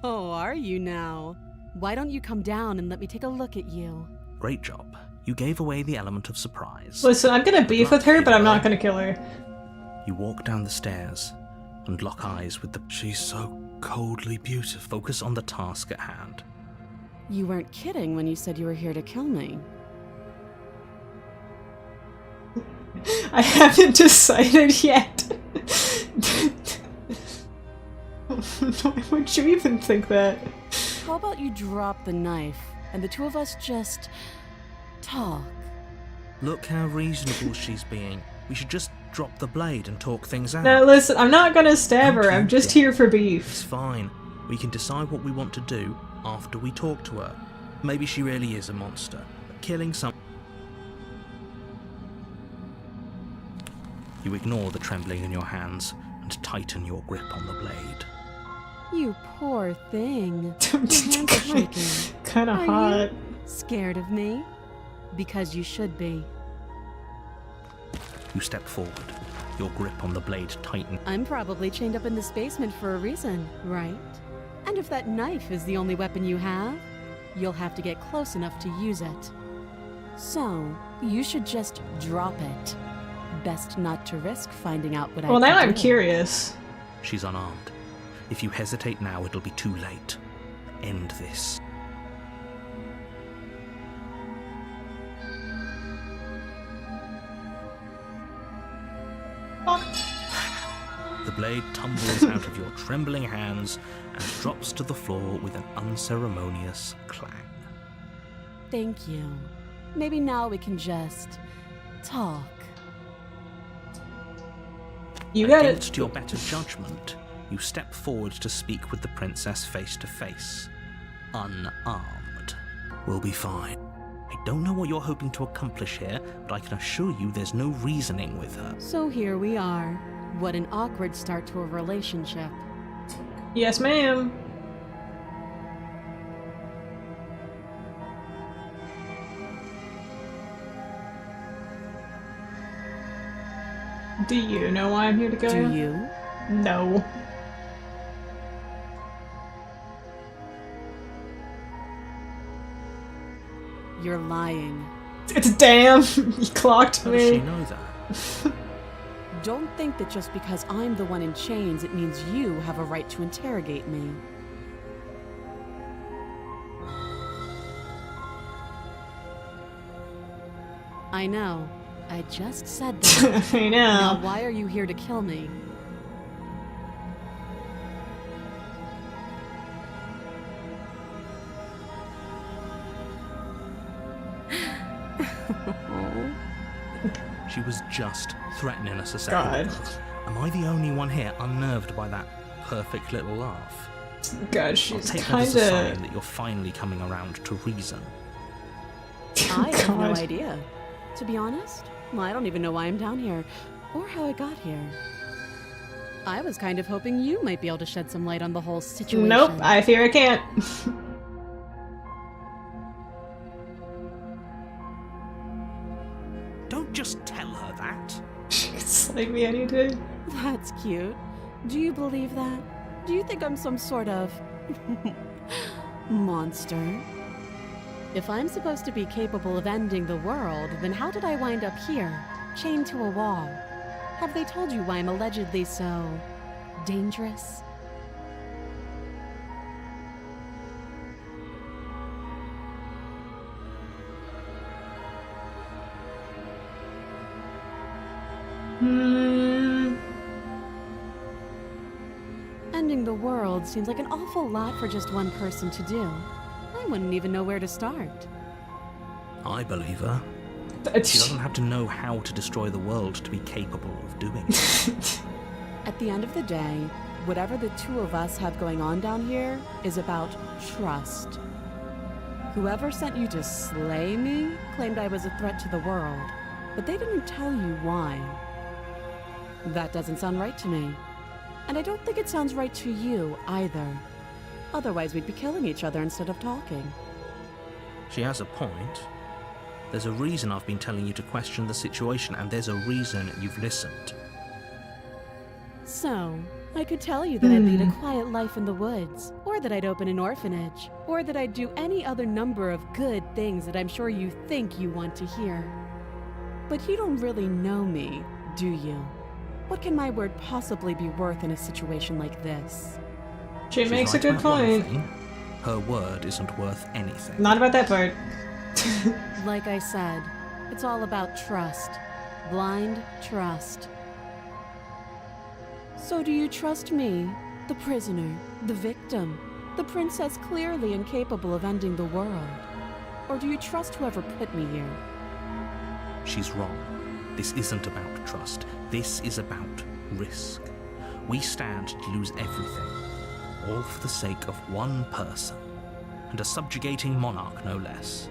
Oh, are you now? Why don't you come down and let me take a look at you? Great job. You gave away the element of surprise. Listen, I'm gonna beef with her, but I'm not gonna kill her. You walk down the stairs and lock eyes with the... She's so coldly beautiful. Focus on the task at hand. You weren't kidding when you said you were here to kill me. I haven't decided yet. Why would you even think that? How about you drop the knife and the two of us just talk? Look how reasonable she's being. We should just drop the blade and talk things out. Now listen, I'm not gonna stab her, Don't I'm you just get- here for It's beef. fine. We can decide what we want to do after we talk to her. Maybe she really is a monster, but killing some... You ignore the trembling in your hands and tighten your grip on the blade. You poor thing. Your hands are shaking. Kinda Are hot. you scared of me? Because you should be. You step forward, your grip on the blade tightened. I'm probably chained up in this basement for a reason, right? And if that knife is the only weapon you have, you'll have to get close enough to use it. So, you should just drop it. Best not to risk finding out what I Well, can now I'm do. curious. She's unarmed. If you hesitate now, it'll be too late. End this. The blade tumbles out of your trembling hands and drops to the floor with an unceremonious clang. Thank you. Maybe now we can just talk. You got it. Against your better judgment, you step forward to speak with the princess face to face. Unarmed. We'll be fine. I don't know what you're hoping to accomplish here, but I can assure you there's no reasoning with her. So here we are. What an awkward start to a relationship. Yes, ma'am. Do you know why I'm here to go? Do you? No. You're lying. It's damn. You clocked How does she me. know that? Don't think that just because I'm the one in chains, it means you have a right to interrogate me. I know. I just said that. I Now, know. why are you here to kill me? She was just threatening us a second God. ago. Am I the only one here unnerved by that perfect little laugh? God, I'll she's take that as a sign kinda. that you're finally coming around to reason. I have no God. idea. To be honest, I don't even know why I'm down here, or how I got here. I was kind of hoping you might be able to shed some light on the whole situation. Nope, I fear I can't. Don't just tell her that. She could slay me any day. That's cute. Do you believe that? Do you think I'm some sort of monster? If I'm supposed to be capable of ending the world, then how did I wind up here? chained to a wall. Have they told you why I'm allegedly so dangerous? Ending the world seems like an awful lot for just one person to do. I wouldn't even know where to start. I believe her. She doesn't have to know how to destroy the world to be capable of doing it. At the end of the day, whatever the two of us have going on down here is about trust. Whoever sent you to slay me claimed I was a threat to the world, but they didn't tell you why. That doesn't sound right to me. And I don't think it sounds right to you either. Otherwise, we'd be killing each other instead of talking. She has a point. There's a reason I've been telling you to question the situation, and there's a reason you've listened. So, I could tell you that I'd lead a quiet life in the woods, or that I'd open an orphanage, or that I'd do any other number of good things that I'm sure you think you want to hear. But you don't really know me, do you? What can my word possibly be worth in a situation like this? She She's makes a right good about one point. thing. Her word isn't worth anything. Not about that part. Like I said, it's all about trust. Blind trust. So do you trust me, the prisoner, the victim, the princess clearly incapable of ending the world? Or do you trust whoever put me here? She's wrong. This isn't about trust. This is about risk. We stand to lose everything, all for the sake of one person, and a subjugating monarch no less.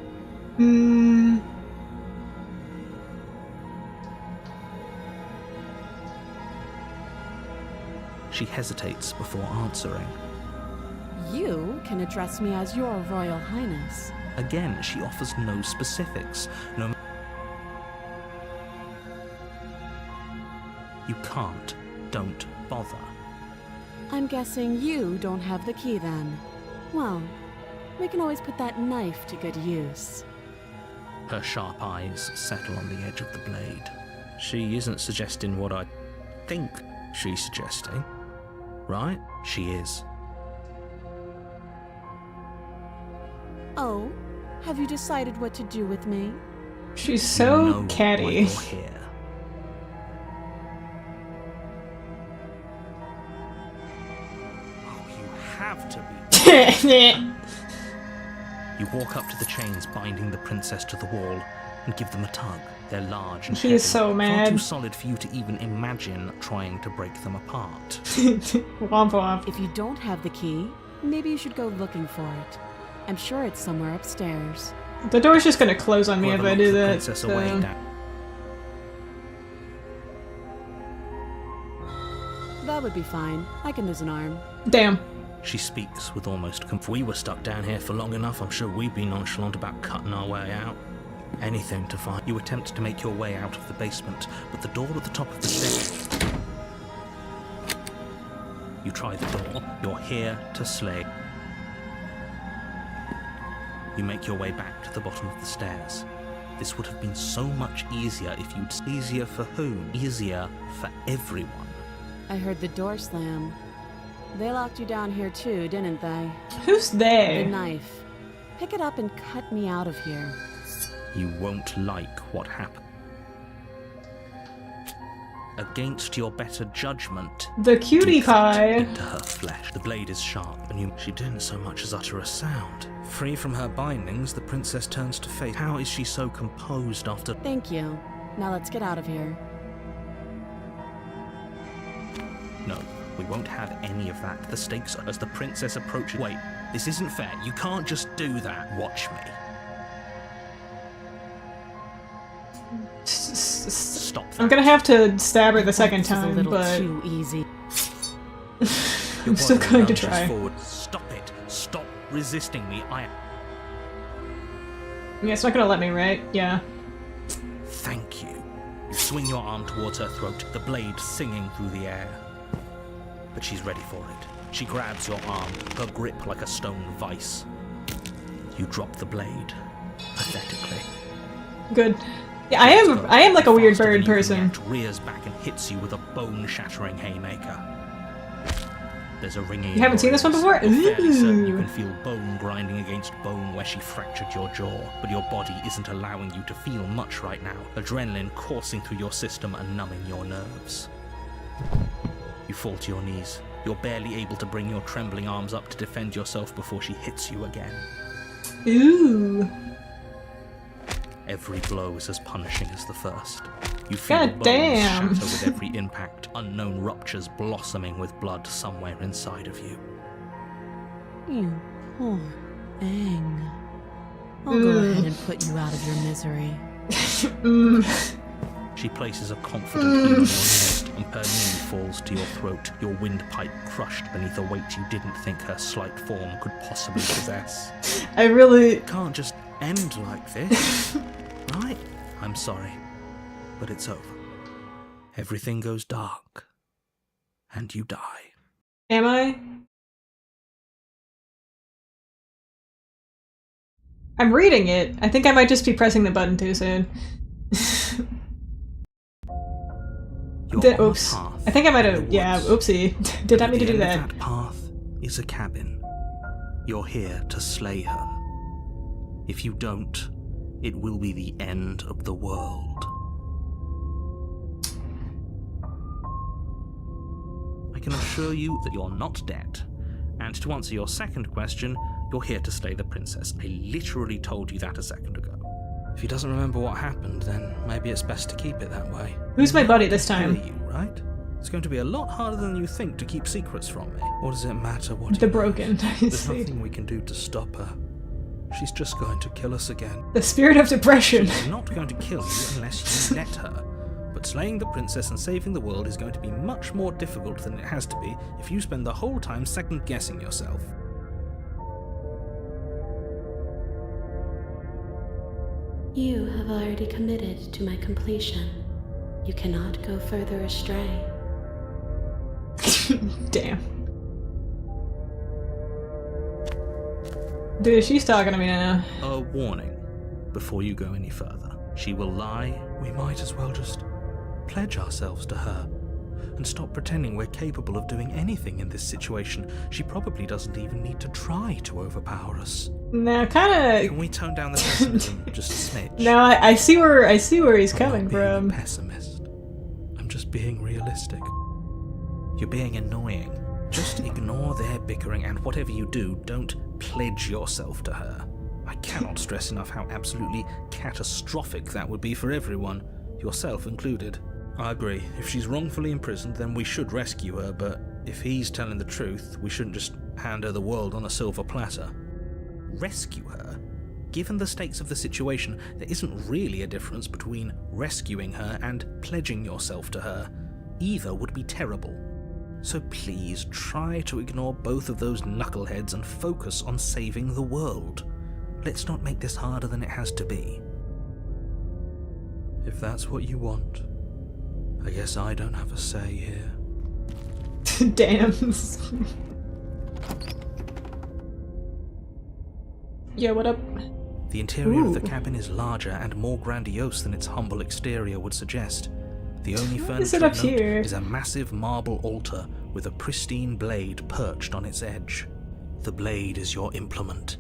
She hesitates before answering. You can address me as your Royal Highness. Again, she offers no specifics. No. You can't. Don't bother. I'm guessing you don't have the key then. Well, we can always put that knife to good use. Her sharp eyes settle on the edge of the blade. She isn't suggesting what I think she's suggesting, right? She is. Oh, have you decided what to do with me? She's You so know why catty. you're here. Oh, you have to be. You walk up to the chains binding the princess to the wall and give them a tug. They're large and He is heavy, so far mad. too solid for you to even imagine trying to break them apart. Womp womp. If you don't have the key, maybe you should go looking for it. I'm sure it's somewhere upstairs. The door's just gonna close on me if Whoever I do locked the that. princess away So. down. That would be fine. I can lose an arm. Damn. She speaks with almost if we were stuck down here for long enough, I'm sure we'd be nonchalant about cutting our way out. Anything to find. You attempt to make your way out of the basement, but the door at the top of the stairs. You try the door. You're here to slay. You make your way back to the bottom of the stairs. This would have been so much easier if you'd... Easier for whom? Easier for everyone. I heard the door slam. They locked you down here too, didn't they? Who's The they? knife. Pick it up and cut me out of here. You won't like what happened. Against your better judgment, The cutie deep pie. into her flesh. The blade is sharp, and she didn't so much as utter a sound. Free from her bindings, the princess turns to face. How is she so composed after... Thank you. Now let's get out of here. No, we won't have any of that. The stakes are as the princess approaches... Wait, this isn't fair. You can't just do that. Watch me. Stop that. I'm gonna have to stab her the second This is a time, little but too easy. I'm still Body going to lunges try. Forward. Stop it. Stop resisting me. Yeah, it's not gonna let me, right? Yeah. Thank you. You swing your arm towards her throat, the blade singing through the air. But she's ready for it. She grabs your arm, her grip like a stone vice. You drop the blade, pathetically. Good. Yeah, I am like a weird bird person. Rears back and hits you with a bone-shattering haymaker. There's a ringing. You haven't seen this one before? You're fairly certain you Ooh. can feel bone grinding against bone where she fractured your jaw, but your body isn't allowing you to feel much right now. Adrenaline coursing through your system and numbing your nerves. You fall to your knees. You're barely able to bring your trembling arms up to defend yourself before she hits you again. Ooh. Every blow is as punishing as the first. You feel God bones damn. shatter with every impact, unknown ruptures blossoming with blood somewhere inside of you. You poor thing. I'll go ahead and put you out of your misery. She places a confident heel on your chest, and her knee falls to your throat, your windpipe crushed beneath a weight you didn't think her slight form could possibly possess. I really... It can't just end like this, right? I'm sorry, but it's over. Everything goes dark, and you die. Am I? I'm reading it. I think I might just be pressing the button too soon. You're on a Oops. path I think I might in have... the Yeah, woods. oopsie. Did not mean to At the do end that. of that path is a cabin. You're here to slay her. If you don't, it will be the end of the world. I can assure you that you're not dead. And to answer your second question, you're here to slay the princess. I literally told you that a second ago. If he doesn't remember what happened, then maybe it's best to keep it that way. Who's my buddy this time? Kill you, right? It's going to be a lot harder than you think to keep secrets from me. Or does it matter what The he broken. knows? I There's see. nothing we can do to stop her. She's just going to kill us again. The spirit of depression. She's not going to kill you unless you let her. But slaying the princess and saving the world is going to be much more difficult than it has to be if you spend the whole time second-guessing yourself. You have already committed to my completion. You cannot go further astray. Damn. Dude, she's talking to me now. A warning. Before you go any further, she will lie. We might as well just pledge ourselves to her and stop pretending we're capable of doing anything in this situation. She probably doesn't even need to try to overpower us. Now, kind Can we tone down the pessimism just a smidge? of. No, I see where he's I'm coming not being from. a pessimist. I'm just being realistic. You're being annoying. Just ignore their bickering, and whatever you do, don't pledge yourself to her. I cannot stress enough how absolutely catastrophic that would be for everyone, yourself included. I agree. If she's wrongfully imprisoned, then we should rescue her, but if he's telling the truth, we shouldn't just hand her the world on a silver platter. Rescue her? Given the stakes of the situation, there isn't really a difference between rescuing her and pledging yourself to her. Either would be terrible. So please try to ignore both of those knuckleheads and focus on saving the world. Let's not make this harder than it has to be. If that's what you want, I guess I don't have a say here. Damn. Yo, what up? The interior of the Ooh. cabin is larger and more grandiose than its humble exterior would suggest. The only What is furniture it up of note here? is a massive marble altar with a pristine blade perched on its edge. The blade is your implement.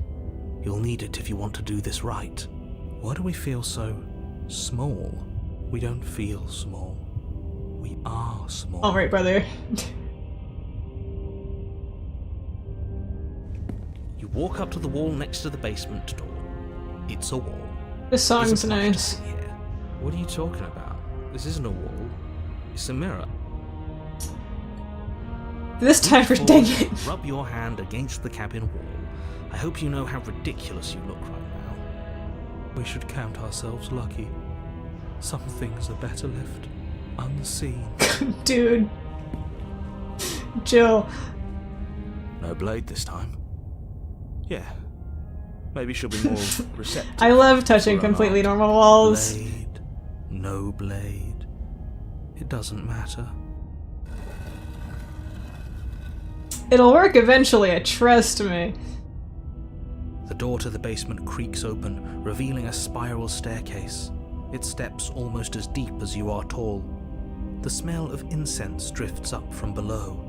You'll need it if you want to do this right. Why do we feel so small? We don't feel small. We are small. Alright, brother. You walk up to the wall next to the basement door. It's a wall. This song's Isn't much to nice. see here. What are you talking about? This isn't a wall. It's a mirror. This time for Reach dang forward, it. Rub your hand against the cabin wall. I hope you know how ridiculous you look right now. We should count ourselves lucky. Some things are better left unseen. Dude. Jill. No blade this time. Yeah. Maybe she'll be more receptive. I love touching for an completely art. normal walls. Blade. No blade. It doesn't matter. It'll work eventually, trust me. The door to the basement creaks open, revealing a spiral staircase. its steps almost as deep as you are tall. The smell of incense drifts up from below.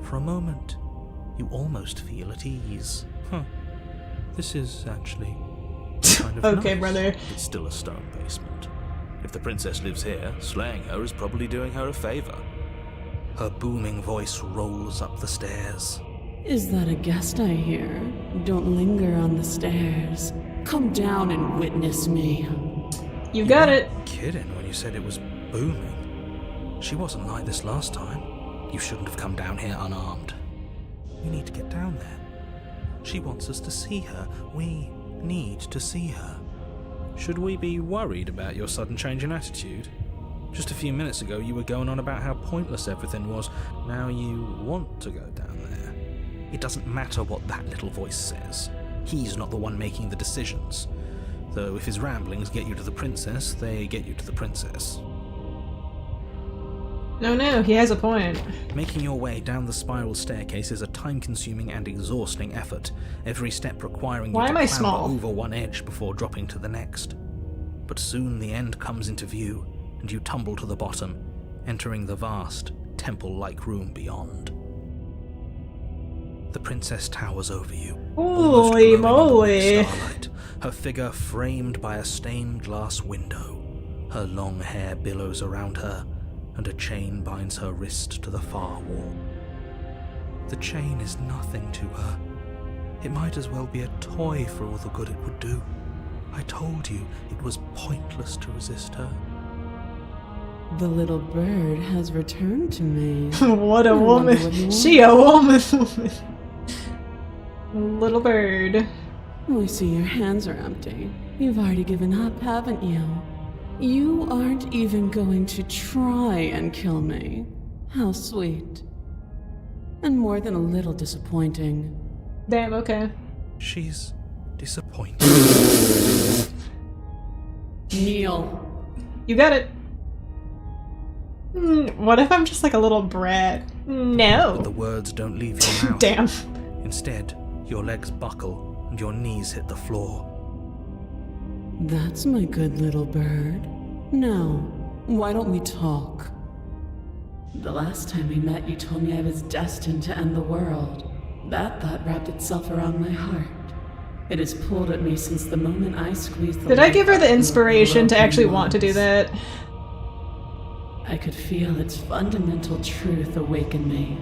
For a moment, you almost feel at ease. This is actually kind of Okay, nice. brother. It's still a stone basement. If the princess lives here, slaying her is probably doing her a favor. Her booming voice rolls up the stairs. Is that a guest I hear? Don't linger on the stairs. Come down and witness me. You got it. Kidding when you said it was booming. She wasn't like this last time. You shouldn't have come down here unarmed. We need to get down there. She wants us to see her. We need to see her. Should we be worried about your sudden change in attitude? Just a few minutes ago you were going on about how pointless everything was. Now you want to go down there. It doesn't matter what that little voice says. He's not the one making the decisions. Though if his ramblings get you to the princess, they get you to the princess. No, he has a point. Making your way down the spiral staircase is a time-consuming and exhausting effort, every step requiring Why you am to I clamber small? over one edge before dropping to the next. But soon the end comes into view, and you tumble to the bottom, entering the vast, temple-like room beyond. The princess towers over you, almost Holy glowing in the moly. warm starlight, her figure framed by a stained glass window. Her long hair billows around her, and a chain binds her wrist to the far wall. The chain is nothing to her. It might as well be a toy for all the good it would do. I told you it was pointless to resist her. The little bird has returned to me. What a I wonder what woman. you She a woman. Little bird. We see your hands are empty. You've already given up, haven't you? You aren't even going to try and kill me. How sweet. And more than a little disappointing. Damn, okay. She's disappointed. Kneel. You got it. What if I'm just like a little brat? But the No. words don't leave your mouth. Damn. Instead, your legs buckle and your knees hit the floor. That's my good little bird. Now, why don't we talk? The last time we met, you told me I was destined to end the world. That thought wrapped itself around my heart. It has pulled at me since the moment I squeezed the Did I life give her out the of your inspiration to broken actually want to do lungs. that? I could feel its fundamental truth awaken me.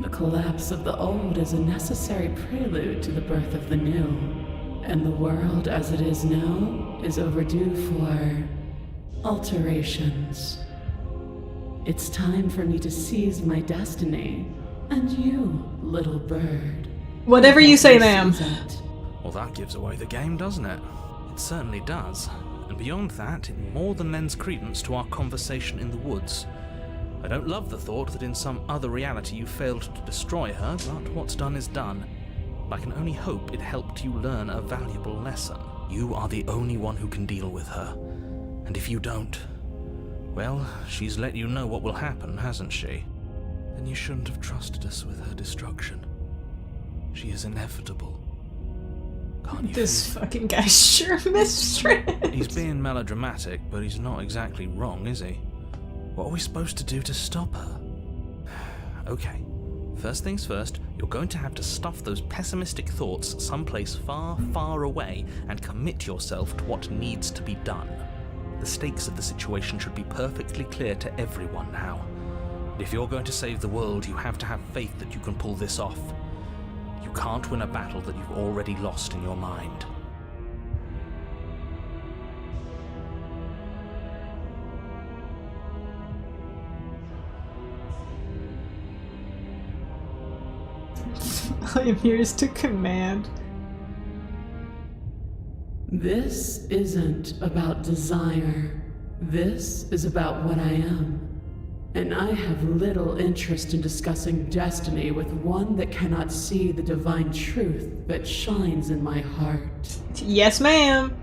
The collapse of the old is a necessary prelude to the birth of the new, and the world as it is now is overdue for alterations. It's time for me to seize my destiny, and you, little bird. Whatever you say, help me ma'am. seize it. Well, that gives away the game, doesn't it? It certainly does. And beyond that, it more than lends credence to our conversation in the woods. I don't love the thought that in some other reality you failed to destroy her, but what's done is done. I can only hope it helped you learn a valuable lesson. You are the only one who can deal with her. And if you don't, well, she's let you know what will happen, hasn't she? Then you shouldn't have trusted us with her destruction. She is inevitable. Can't you This feel fucking guy's sure mistress. it? He's being melodramatic, but he's not exactly wrong, is he? What are we supposed to do to stop her? Okay, first things first, you're going to have to stuff those pessimistic thoughts someplace far, far away and commit yourself to what needs to be done. The stakes of the situation should be perfectly clear to everyone now. If you're going to save the world, you have to have faith that you can pull this off. You can't win a battle that you've already lost in your mind. I am yours to command. This isn't about desire. This is about what I am. And I have little interest in discussing destiny with one that cannot see the divine truth that shines in my heart. Yes, ma'am.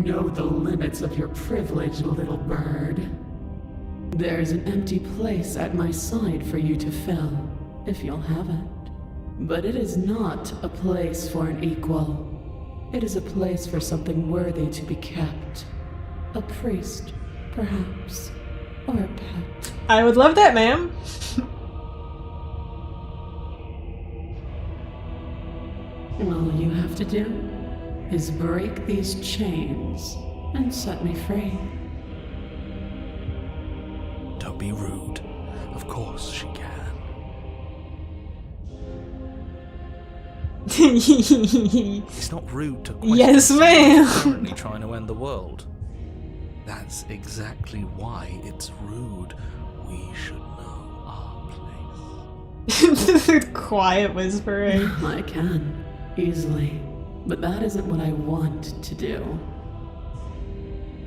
Know the limits of your privilege, little bird. There's an empty place at my side for you to fill, if you'll have it. But it is not a place for an equal. It is a place for something worthy to be kept. A priest, perhaps, or a pet. I would love that, ma'am. All you have to do is break these chains and set me free. Don't be rude. Of course she can. It's not rude to question Yes, someone ma'am. currently trying to end the world. That's exactly why it's rude. We should know our place. Quiet whispering. I can, easily. But that isn't what I want to do.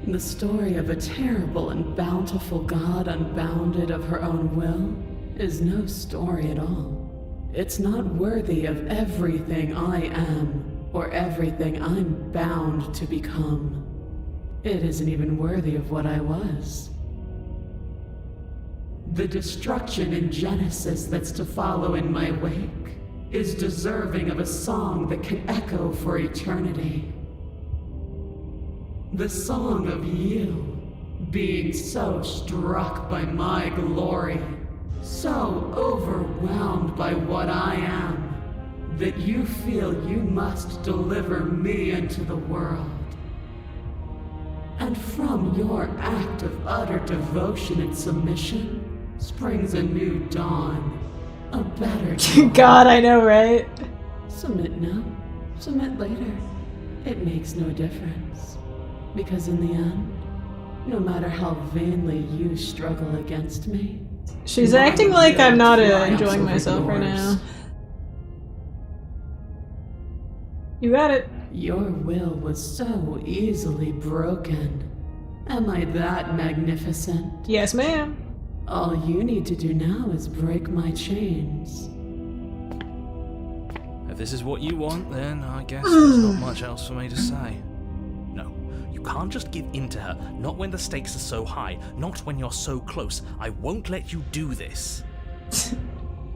The story of a terrible and bountiful god unbounded of her own will is no story at all. It's not worthy of everything I am, or everything I'm bound to become. It isn't even worthy of what I was. The destruction in Genesis that's to follow in my wake is deserving of a song that can echo for eternity. The song of you, being so struck by my glory, so overwhelmed by what I am, that you feel you must deliver me into the world. And from your act of utter devotion and submission springs a new dawn, a better dawn. God, I know, right? Submit now, submit later. It makes no difference. Because in the end, no matter how vainly you struggle against me, She's acting like I'm not enjoying myself right now. You got it. Your will was so easily broken. Am I that magnificent? Yes, ma'am. All you need to do now is break my chains. If this is what you want, then I guess there's not much else for me to say. No, you can't just give in to her, not when the stakes are so high, not when you're so close. I won't let you do this.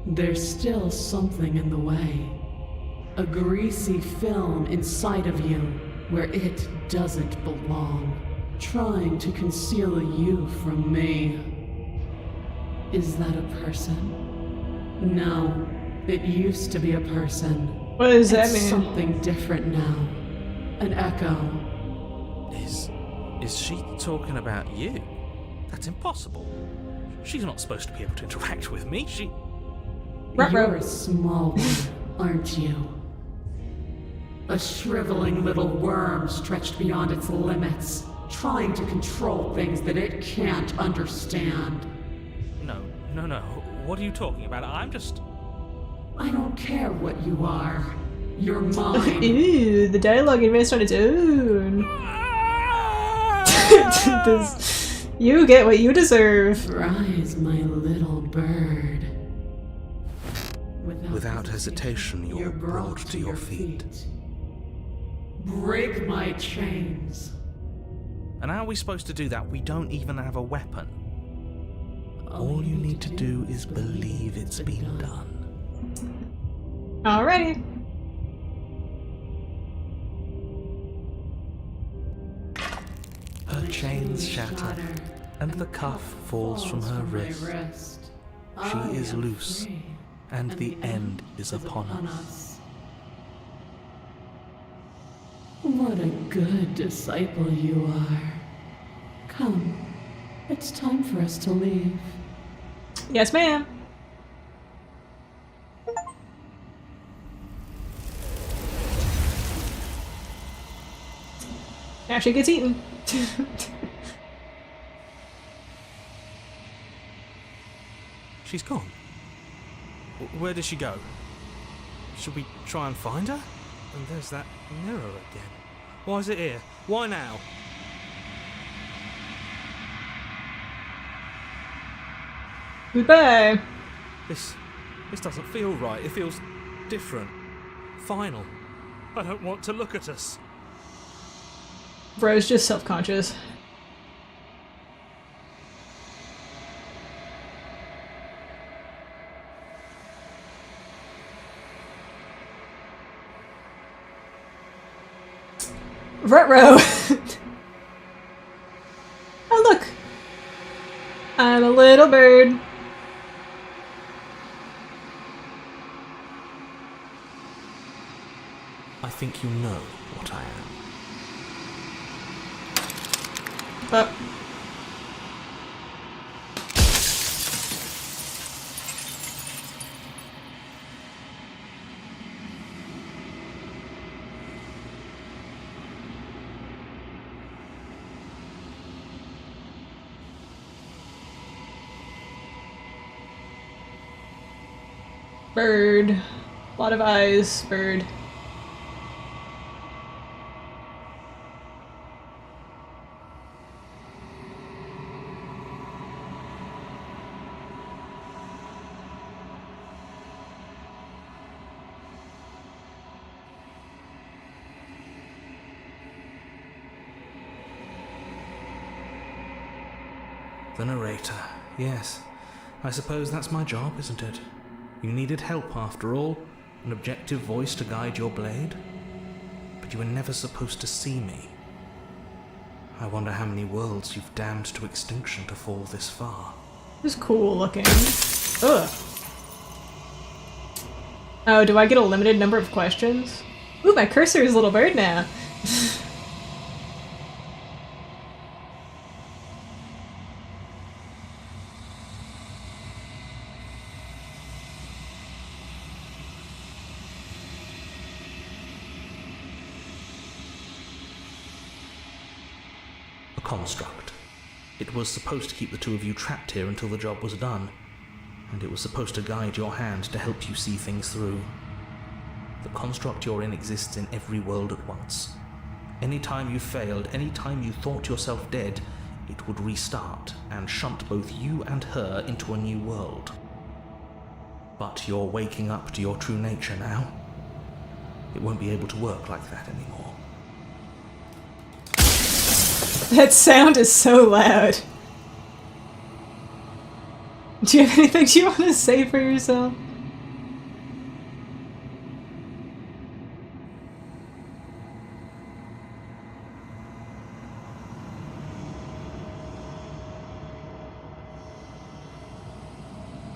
There's still something in the way. A greasy film inside of you where it doesn't belong, trying to conceal you from me. Is that a person? No, it used to be a person. What does that It's mean? something different now. An echo. Is she talking about you? That's impossible. She's not supposed to be able to interact with me. You're a small one, aren't you? A shriveling little worm stretched beyond its limits, trying to control things that it can't understand. No. What are you talking about? I'm just... I don't care what you are. You're mine. Ooh, the dialogue advanced on its own. You get what you deserve. Rise, my little bird. Without hesitation, you're brought to your feet. Break my chains. And how are we supposed to do that? We don't even have a weapon. All you need to do is believe it's been done. Alrighty. Her chains shatter, and the cuff falls from her wrist. She is loose, and the end is upon us. What a good disciple you are. Come, it's time for us to leave. Yes, ma'am. Now she gets eaten. She's gone. Where did she go? Should we try and find her? And there's that mirror again. Why is it here? Why now? Goodbye. This doesn't feel right. It feels different. Final. I don't want to look at us. Bro's just self-conscious. Ruh-roh! Oh look! I'm a little bird. I think you know what I am. Oh. Bird. A lot of eyes, bird. The narrator. Yes. I suppose that's my job, isn't it? You needed help after all, an objective voice to guide your blade. But you were never supposed to see me. I wonder how many worlds you've damned to extinction to fall this far. This is cool looking. Ugh. Oh, do I get a limited number of questions? Ooh, my cursor is a little bird now. Construct. It was supposed to keep the two of you trapped here until the job was done, and it was supposed to guide your hand to help you see things through. The construct you're in exists in every world at once. Any time you failed, any time you thought yourself dead, it would restart and shunt both you and her into a new world. But you're waking up to your true nature now. It won't be able to work like that anymore. That sound is so loud. Do you have anything you want to say for yourself?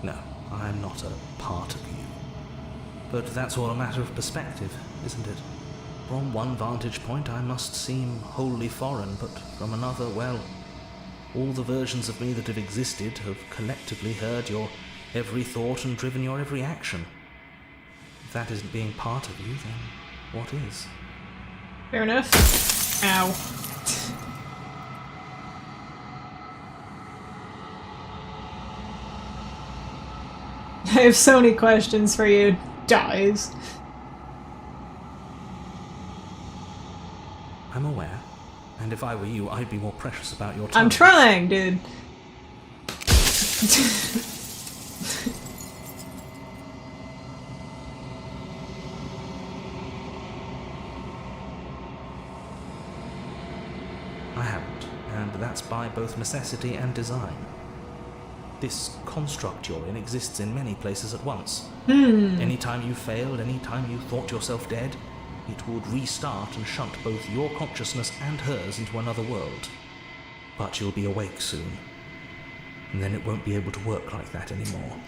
No, I'm not a part of you. But that's all a matter of perspective, isn't it? From one vantage point I must seem wholly foreign, but from another, well, all the versions of me that have existed have collectively heard your every thought and driven your every action. If that isn't being part of you, then what is? Fair enough. Ow. I have so many questions for you. Dies. I'm aware, and if I were you, I'd be more precious about your time. I'm trying, dude. I haven't, and that's by both necessity and design. This construct you're in exists in many places at once. Anytime you failed, anytime you thought yourself dead, it would restart and shunt both your consciousness and hers into another world. But you'll be awake soon, and then it won't be able to work like that anymore.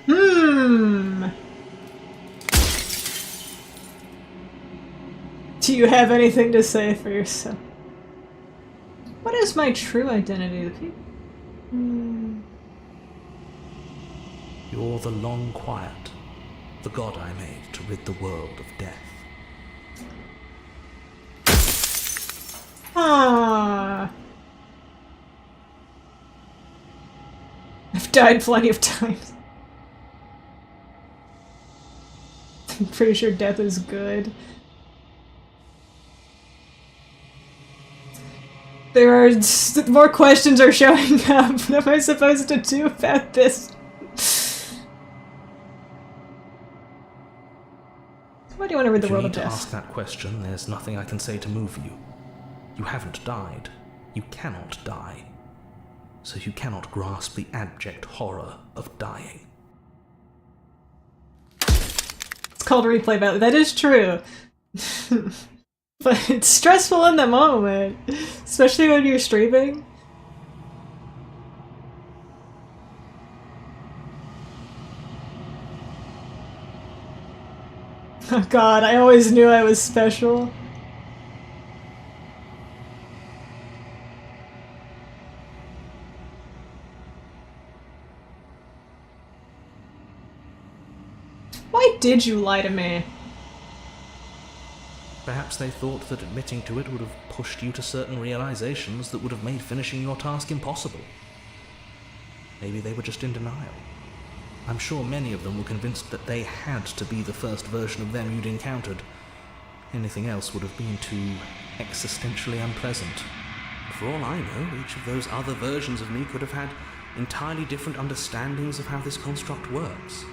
Do you have anything to say for yourself? What is my true identity? The people? You're the long quiet, the god I made to rid the world of death. Ah. I've died plenty of times. I'm pretty sure death is good. There are more questions are showing up. What am I supposed to do about this? Why do you want to rid the world of If you need to death? ask that question, there's nothing I can say to move you. You haven't died. You cannot die. So you cannot grasp the abject horror of dying. It's called replay value. That is true. But it's stressful in the moment, especially when you're streaming. Oh god, I always knew I was special. Why did you lie to me? Perhaps they thought that admitting to it would have pushed you to certain realizations that would have made finishing your task impossible. Maybe they were just in denial. I'm sure many of them were convinced that they had to be the first version of them you'd encountered. Anything else would have been too existentially unpleasant. For all I know, each of those other versions of me could have had entirely different understandings of how this construct works.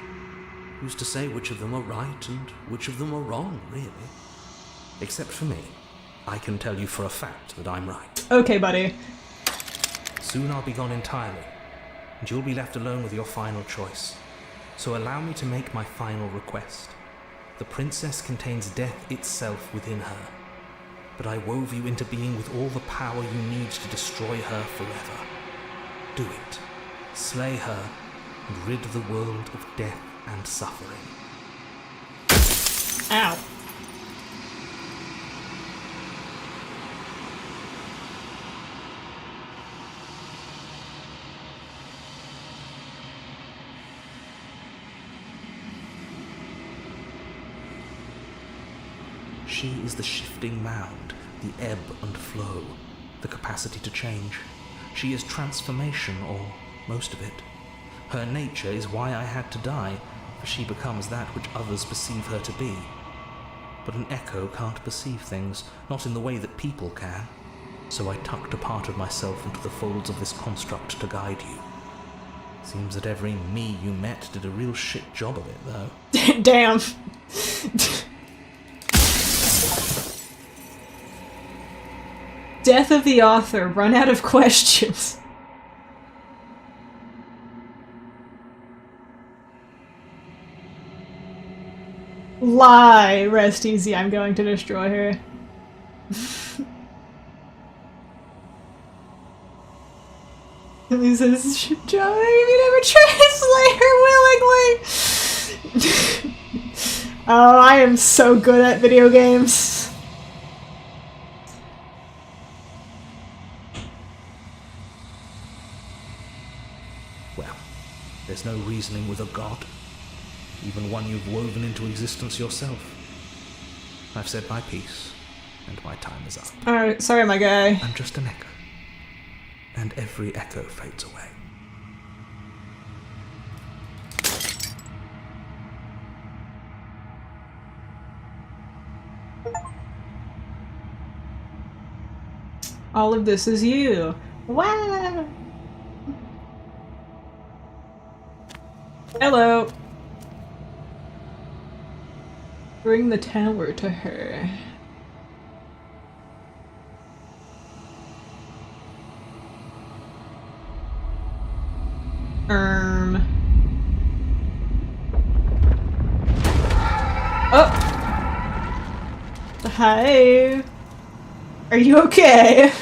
Who's to say which of them are right and which of them are wrong, really? Except for me. I can tell you for a fact that I'm right. Okay, buddy. Soon I'll be gone entirely, and you'll be left alone with your final choice. So allow me to make my final request. The princess contains death itself within her, but I wove you into being with all the power you need to destroy her forever. Do it. Slay her, and rid the world of death and suffering. Ow. She is the shifting mound, the ebb and flow, the capacity to change. She is transformation, or most of it. Her nature is why I had to die, for she becomes that which others perceive her to be. But an echo can't perceive things, not in the way that people can. So I tucked a part of myself into the folds of this construct to guide you. Seems that every me you met did a real shit job of it, though. Damn. Death of the author, run out of questions. Lie, rest easy, I'm going to destroy her. He says, Joe, you never translate her willingly! Oh, I am so good at video games. Well, there's no reasoning with a god. Even one you've woven into existence yourself. I've said my piece, and my time is up. Alright, sorry my guy. I'm just an echo. And every echo fades away. All of this is you. Wow! Hello. Bring the tower to her. Oh! Hi! Are you okay?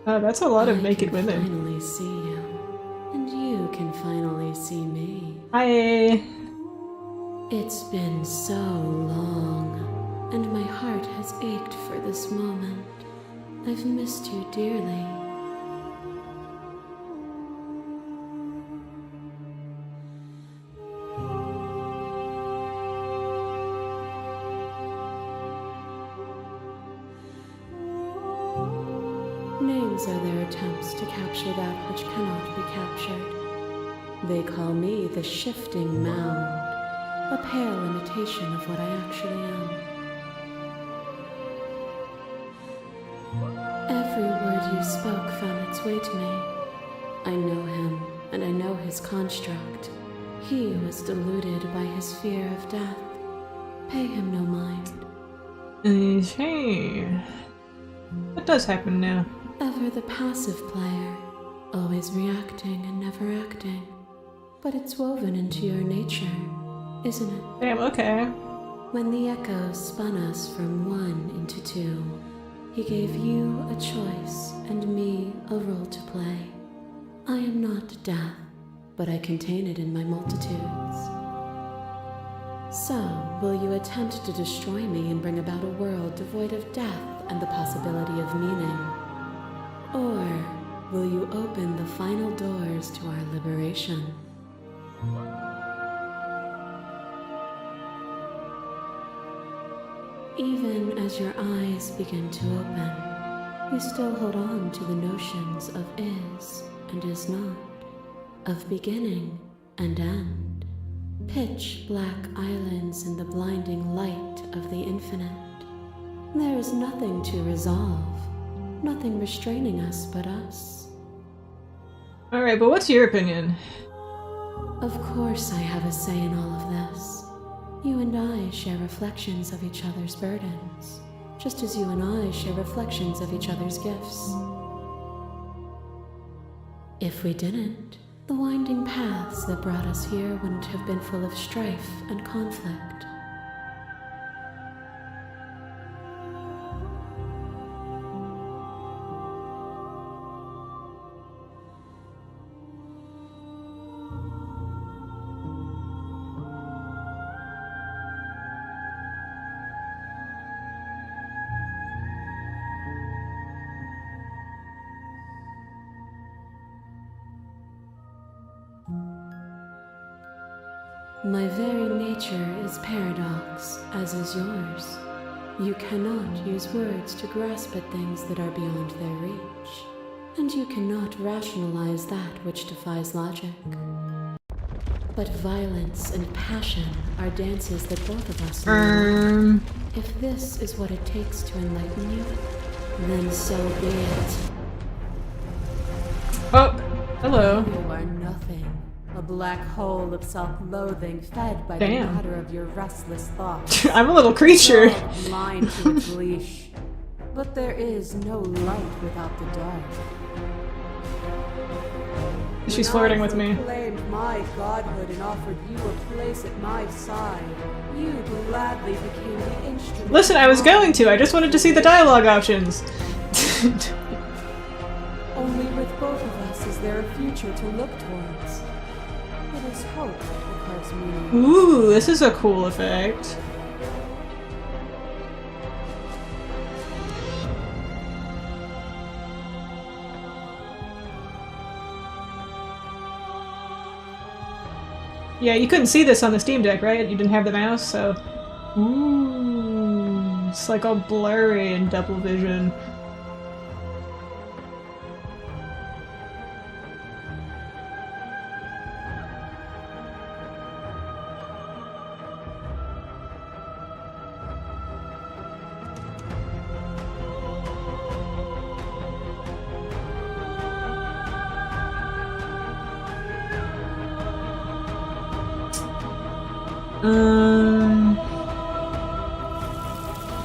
Oh, that's a lot of naked women. I can finally see you, and you can finally see me. Hi! It's been so long, and my heart has ached for this moment. I've missed you dearly. Names are their attempts to capture that which cannot be captured. They call me the Shifting Mound, a pale imitation of what I actually am. Every word you spoke found its way to me. I know him, and I know his construct. He was deluded by his fear of death. Pay him no mind. Okay. What does happen now? Ever the passive player, always reacting and never acting. But it's woven into your nature. isn't it? Damn, okay. When the echoes spun us from one into two, he gave you a choice and me a role to play. I am not death, but I contain it in my multitudes. So, will you attempt to destroy me and bring about a world devoid of death and the possibility of meaning? Or will you open the final doors to our liberation? Even as your eyes begin to open, you still hold on to the notions of is and is not, of beginning and end, pitch black islands in the blinding light of the infinite. There is nothing to resolve, nothing restraining us but us. Alright, but what's your opinion? Of course I have a say in all of this. You and I share reflections of each other's burdens, just as you and I share reflections of each other's gifts. If we didn't, the winding paths that brought us here wouldn't have been full of strife and conflict. My very nature is paradox, as is yours. You cannot use words to grasp at things that are beyond their reach, and you cannot rationalize that which defies logic. But violence and passion are dances that both of us know. If this is what it takes to enlighten you, then so be it. Oh, hello. You are nothing. A black hole of self-loathing fed by Damn. the matter of your restless thoughts. I'm a little creature. Blind to its leash. But there is no light without the dark. She's flirting with me. When I proclaimed my godhood and offered you a place at my side, you gladly became the instrument. Listen, I was going to. I just wanted to see the dialogue options. Only with both of us is there a future to look towards. It is hope that carves meaning. Ooh, this is a cool effect. Yeah, you couldn't see this on the Steam Deck, right? You didn't have the mouse, so... Ooh, it's like all blurry and double vision.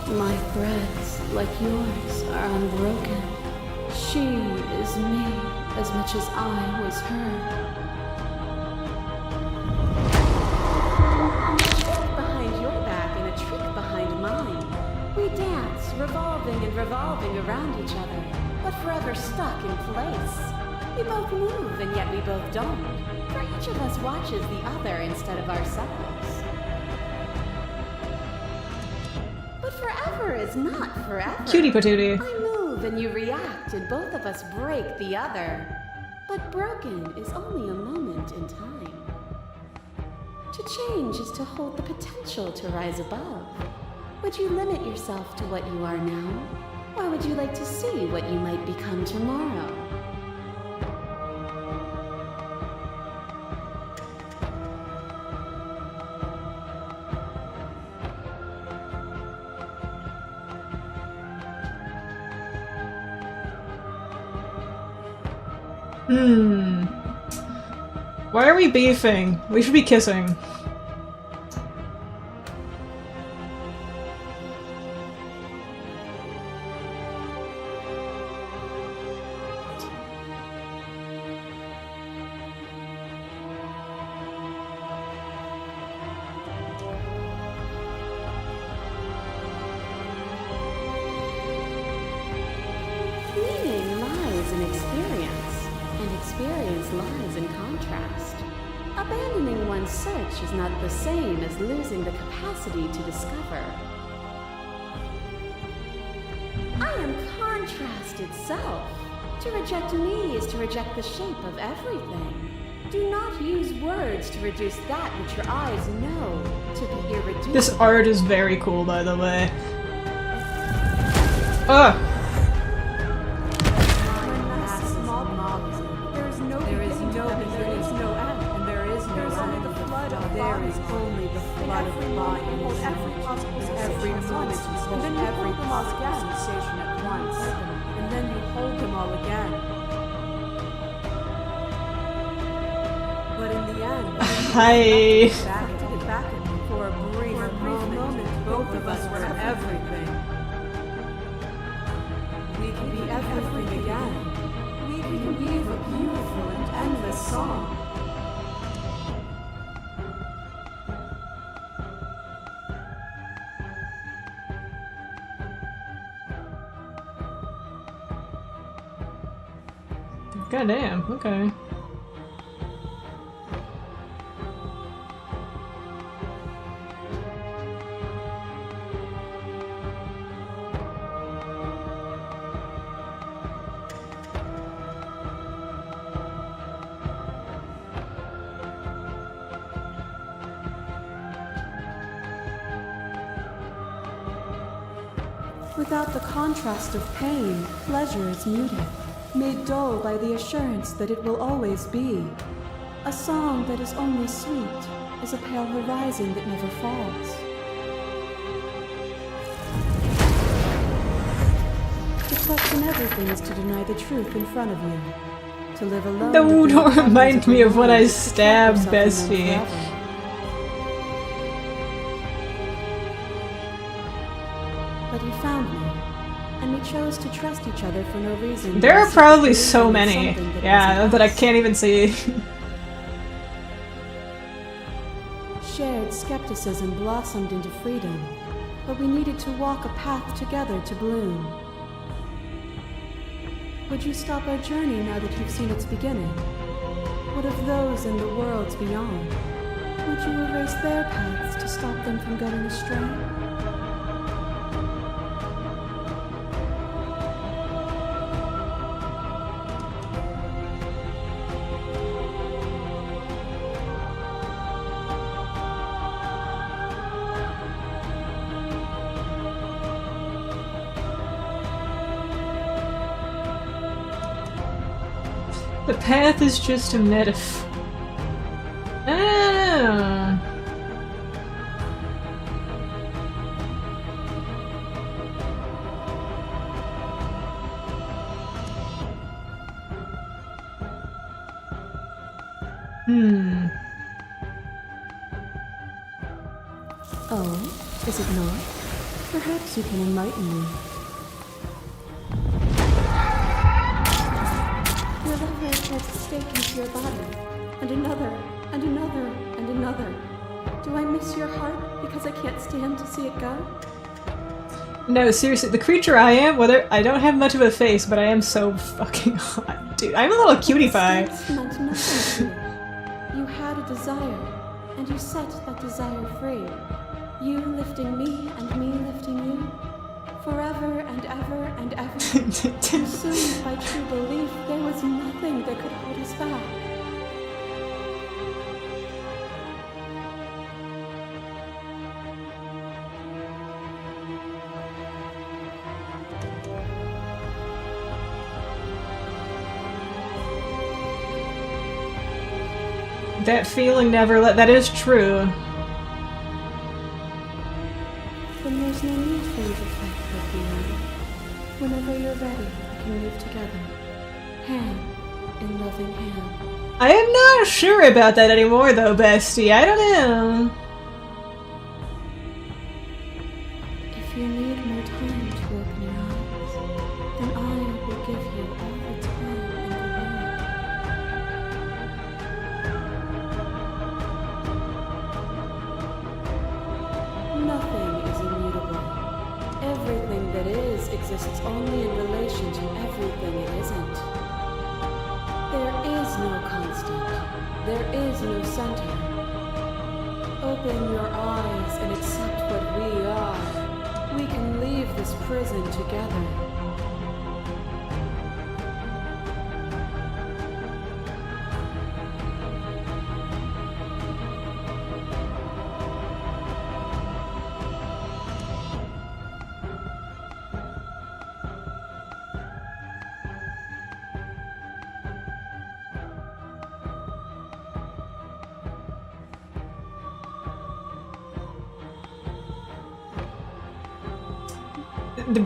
My threads, like yours, are unbroken. She is me as much as I was her. A trick behind your back and a trick behind mine. We dance, revolving and revolving around each other, but forever stuck in place. We both move and yet we both don't, for each of us watches the other instead of ourselves. But forever is not forever. Cutie patootie. I move and you react and both of us break the other. But broken is only a moment in time. To change is to hold the potential to rise above. Would you limit yourself to what you are now? Or would you like to see what you might become tomorrow? Why are we beefing? We should be kissing. experience lies in contrast. Abandoning one's search is not the same as losing the capacity to discover. I am contrast itself. To reject me is to reject the shape of everything. Do not use words to reduce that which your eyes know to be irreducible. This art is very cool, by the way. Ugh! There is no end, and there is no end. There is only the flood of bodies. Every moment you hold every possible sensation at once, and then you hold them all again. But in the end, Hi. back for a brief moment, both of us were everything. We can be everything again. We can weave a beautiful and endless song. Goddamn, okay. Without the contrast of pain, pleasure is muted, made dull by the assurance that it will always be. A song that is only sweet is a pale horizon that never falls. To question everything is to deny the truth in front of you. To live alone. No, don't remind me of when I stabbed Bestie. But he found me, and we chose to trust each other for no reason. There are probably so many, yeah, that I can't even see. Shared skepticism blossomed into freedom, but we needed to walk a path together to bloom. Would you stop our journey now that you've seen its beginning? What of those in the worlds beyond? Would you erase their paths to stop them from going astray? The path is just a metaphor. Ah. Oh, is it not? Perhaps you can enlighten me. Your lover gets a stake into your body, and another, and another, and another. Do I miss your heart because I can't stand to see it go? No, seriously, the creature I am, whether I don't have much of a face, but I am so fucking hot. Dude, I'm a little cutie pie. Stakes meant nothing to you. You had a desire, and you set that desire free. You lifting me, and me lifting you. Forever and ever and ever. Consumed by true belief, there was nothing that could hold us back. That feeling never that is true. Then there's no need for you to fight for beyond. Whenever you're ready, we can move together. Hand in loving hand. I am not sure about that anymore though, bestie. I don't know. If you need more time to open your eyes, then I will give you all the time in the world. Nothing is immutable. Everything that is exists only in relation to everything it isn't. There is no constant. There is no center. Open your eyes and accept what we are. We can leave this prison together.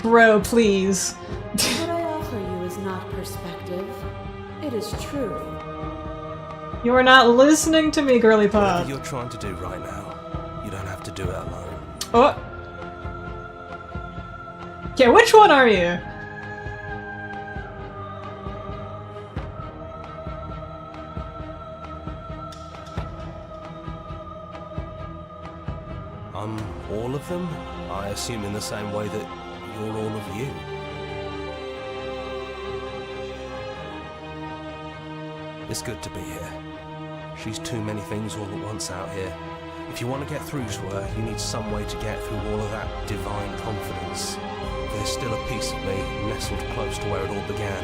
Bro, please. What I offer you is not perspective. It is truth. You are not listening to me, girly pop. Whatever you're trying to do right now, you don't have to do it alone. Oh. Okay, which one are you? I'm all of them, I assume in the same way that you're all of you. It's good to be here. She's too many things all at once out here. If you want to get through to her, you need some way to get through all of that divine confidence. There's still a piece of me nestled close to where it all began.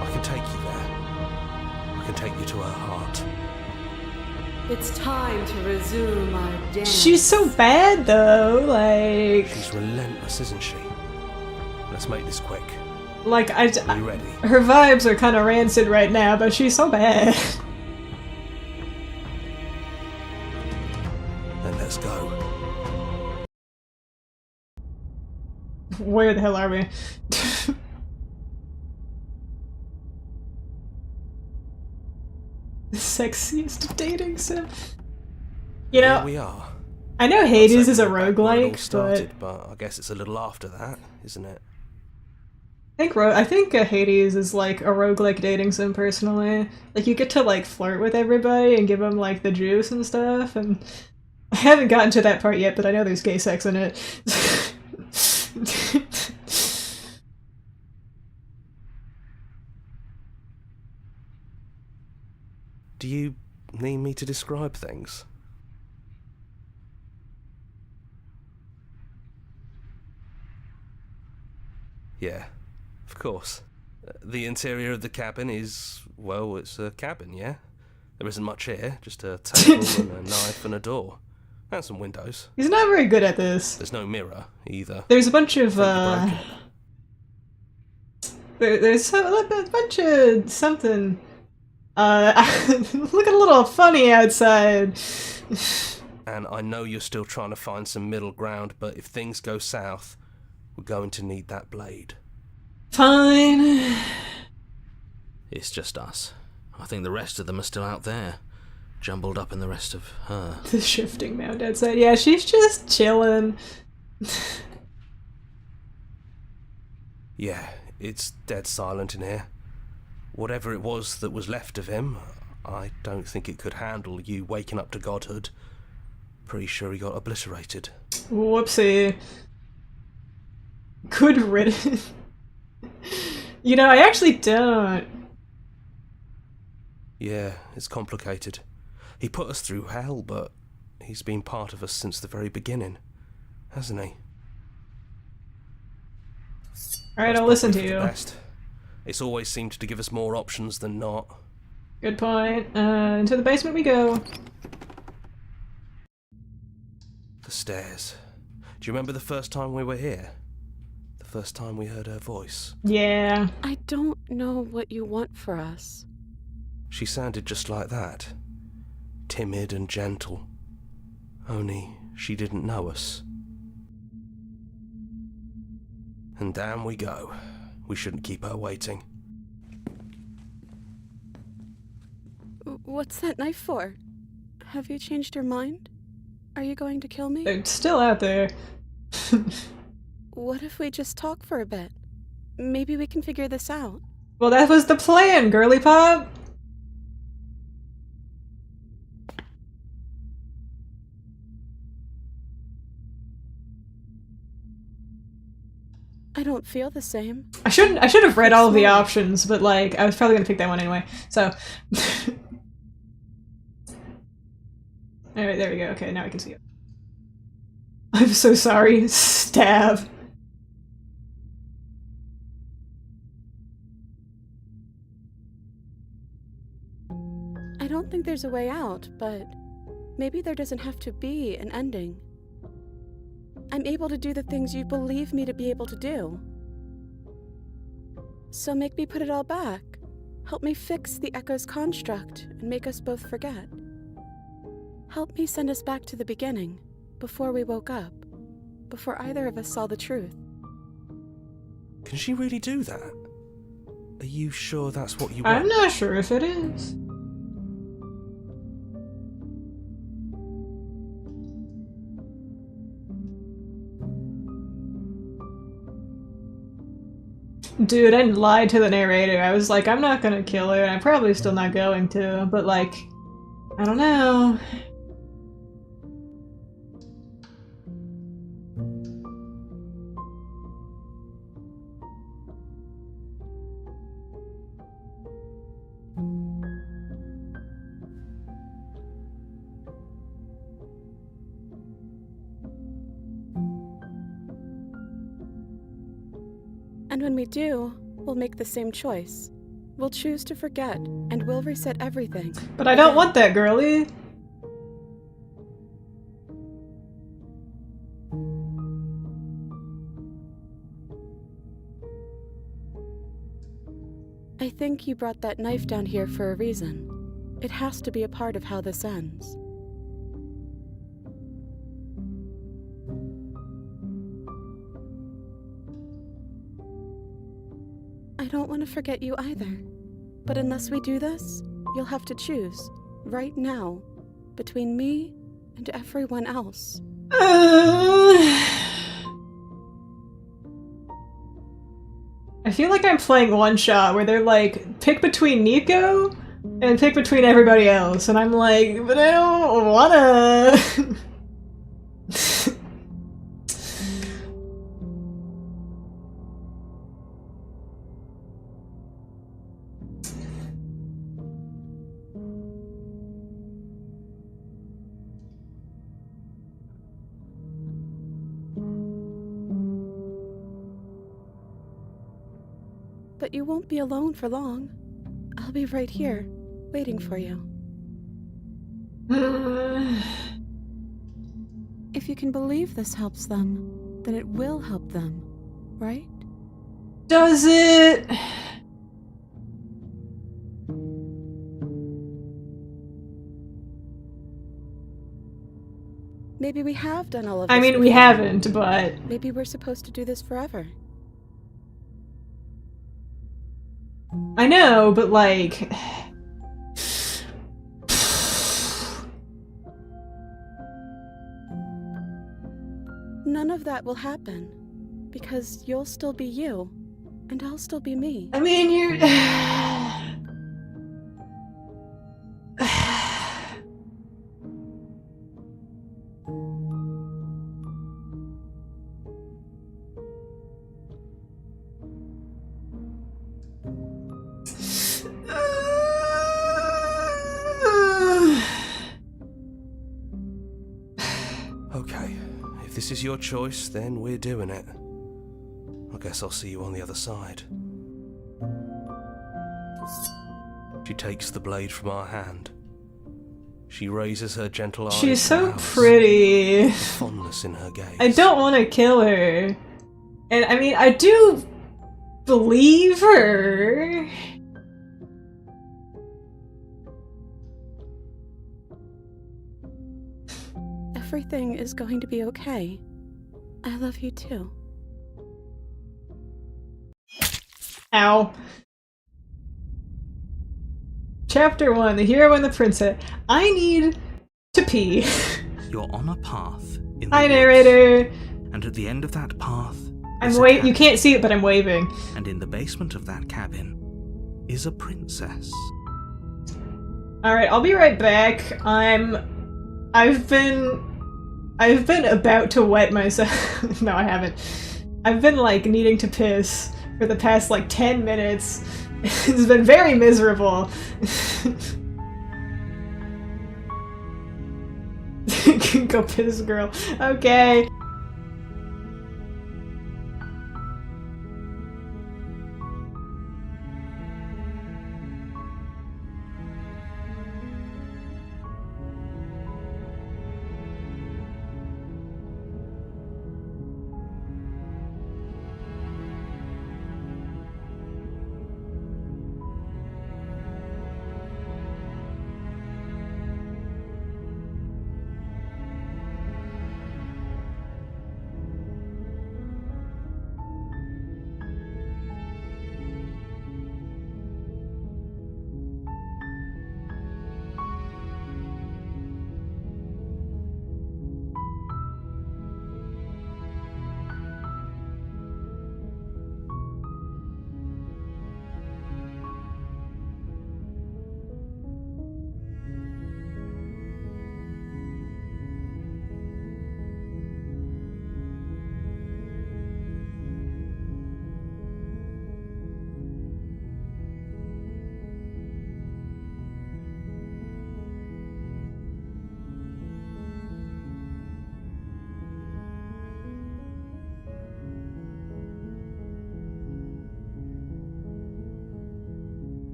I can take you there. I can take you to her heart. It's time to resume our dance. She's so bad though, like... She's relentless, isn't she? Let's make this quick. Like, Are you ready? her vibes are kind of rancid right now, but she's so bad. Then let's go. Where the hell are we? The sexiest dating sim. You know, Here we are. I know I'd Hades say is a we're back where it all roguelike, started, but I guess it's a little after that, isn't it? I think Hades is like a roguelike dating sim personally. Like you get to like flirt with everybody and give them like the juice and stuff, and I haven't gotten to that part yet, but I know there's gay sex in it. Do you need me to describe things? Yeah, of course. The interior of the cabin is, well, it's a cabin, yeah? There isn't much here, just a table and a knife and a door. And some windows. He's not very good at this. There's no mirror, either. There's a bunch of, there's a bunch of something. Looking a little funny outside. And I know you're still trying to find some middle ground, but if things go south, we're going to need that blade. Fine. It's just us. I think the rest of them are still out there, jumbled up in the rest of her. The shifting mound outside. Yeah, she's just chilling. Yeah, it's dead silent in here. Whatever it was that was left of him, I don't think it could handle you waking up to godhood. Pretty sure he got obliterated. Whoopsie. Good riddance. You know, I actually don't. Yeah, it's complicated. He put us through hell, but he's been part of us since the very beginning, hasn't he? Alright, I'll listen to Probably for you. the best. It's always seemed to give us more options than not. Good point. Into the basement we go. The stairs. Do you remember the first time we were here? The first time we heard her voice? Yeah. I don't know what you want for us. She sounded just like that. Timid and gentle. Only she didn't know us. And down we go. We shouldn't keep her waiting. What's that knife for? Have you changed your mind? Are you going to kill me? They're still out there. What if we just talk for a bit? Maybe we can figure this out. Well, that was the plan, girly pop. I don't feel the same. I should have read all of the options, but like I was probably gonna pick that one anyway. So alright, there we go. Okay, now I can see it. I'm so sorry. Stab. I don't think there's a way out, but maybe there doesn't have to be an ending. I'm able to do the things you believe me to be able to do. So make me put it all back. Help me fix the Echo's construct and make us both forget. Help me send us back to the beginning, before we woke up, before either of us saw the truth. Can she really do that? Are you sure that's what you want? I'm not sure if it is. Dude, I lied to the narrator. I was like, I'm not gonna kill her, and I'm probably still not going to, but like, I don't know. And when we do, we'll make the same choice. We'll choose to forget, and we'll reset everything. But I don't want that, girly. I think you brought that knife down here for a reason. It has to be a part of how this ends. I don't want to forget you either. But unless we do this, you'll have to choose, right now, between me and everyone else. I feel like I'm playing One Shot, where they're like, pick between Nico and pick between everybody else, and I'm like, but I don't wanna. But you won't be alone for long. I'll be right here, waiting for you. If you can believe this helps them, then it will help them, right? Does it? Maybe we have done all of this. I mean, we before. haven't, but... Maybe we're supposed to do this forever. I know, but like... None of that will happen, because you'll still be you, and I'll still be me. I mean, you're... Okay, if this is your choice, then we're doing it. I guess I'll see you on the other side. She takes the blade from our hand. She raises her gentle eyes. She's so to ours, pretty. with fondness in her gaze. I don't want to kill her. And I mean, I do believe her. Everything is going to be okay. I love you too. Ow. Chapter 1, The Hero and the Princess. I need to pee. You're on a path in the Hi, woods, narrator. and at the end of that path I'm is a You cabin. can't see it, but I'm waving. And in the basement of that cabin is a princess. Alright, I'll be right back. I've been about to wet myself. No, I haven't. I've been like needing to piss for the past like 10 minutes. It's been very miserable. Go piss, girl. Okay.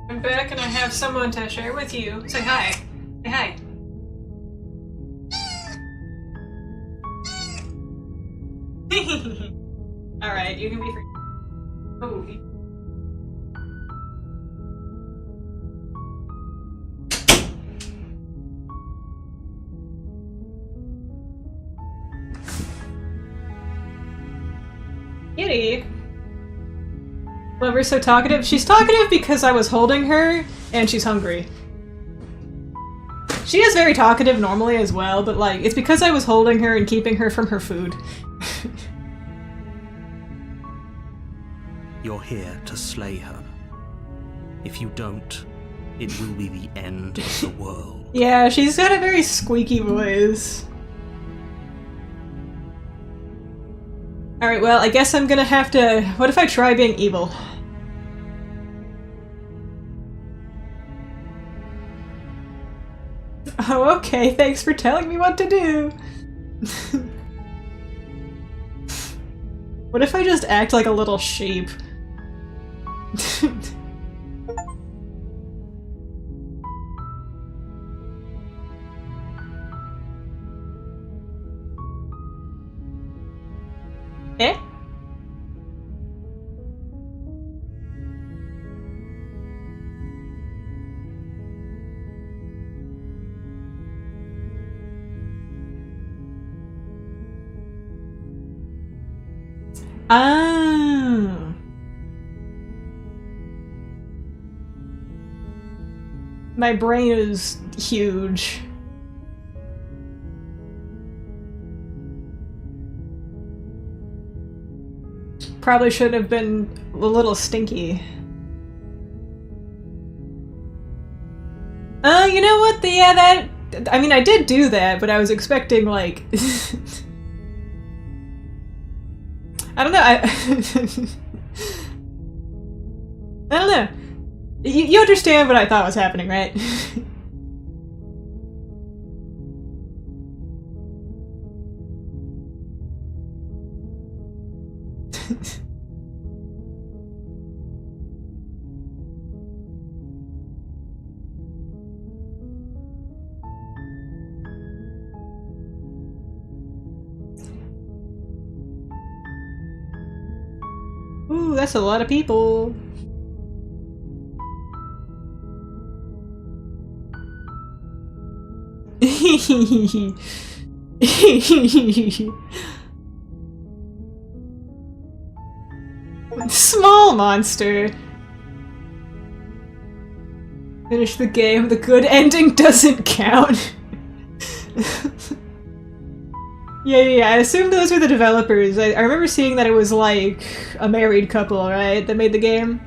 I'm back and I have someone to share with you. Say hi. Say hi. Alright, you can be free. Oh. Kitty. Lover's so talkative. She's talkative because I was holding her, and she's hungry. She is very talkative normally as well, but like, it's because I was holding her and keeping her from her food. You're here to slay her. If you don't, it will be the end of the world. Yeah, she's got a very squeaky voice. Alright, well, I guess I'm gonna have to... What if I try being evil? Oh, okay, thanks for telling me what to do! What if I just act like a little sheep? Eh? Ah. My brain is huge. Probably should have been a little stinky. You know what? Yeah, that... I mean, I did do that, but I was expecting, like... I don't know, I don't know. You understand what I thought was happening, right? Ooh, that's a lot of people. Small monster. Finish the game. The good ending doesn't count. Yeah. I assume those were the developers. I remember seeing that it was like a married couple, right, that made the game.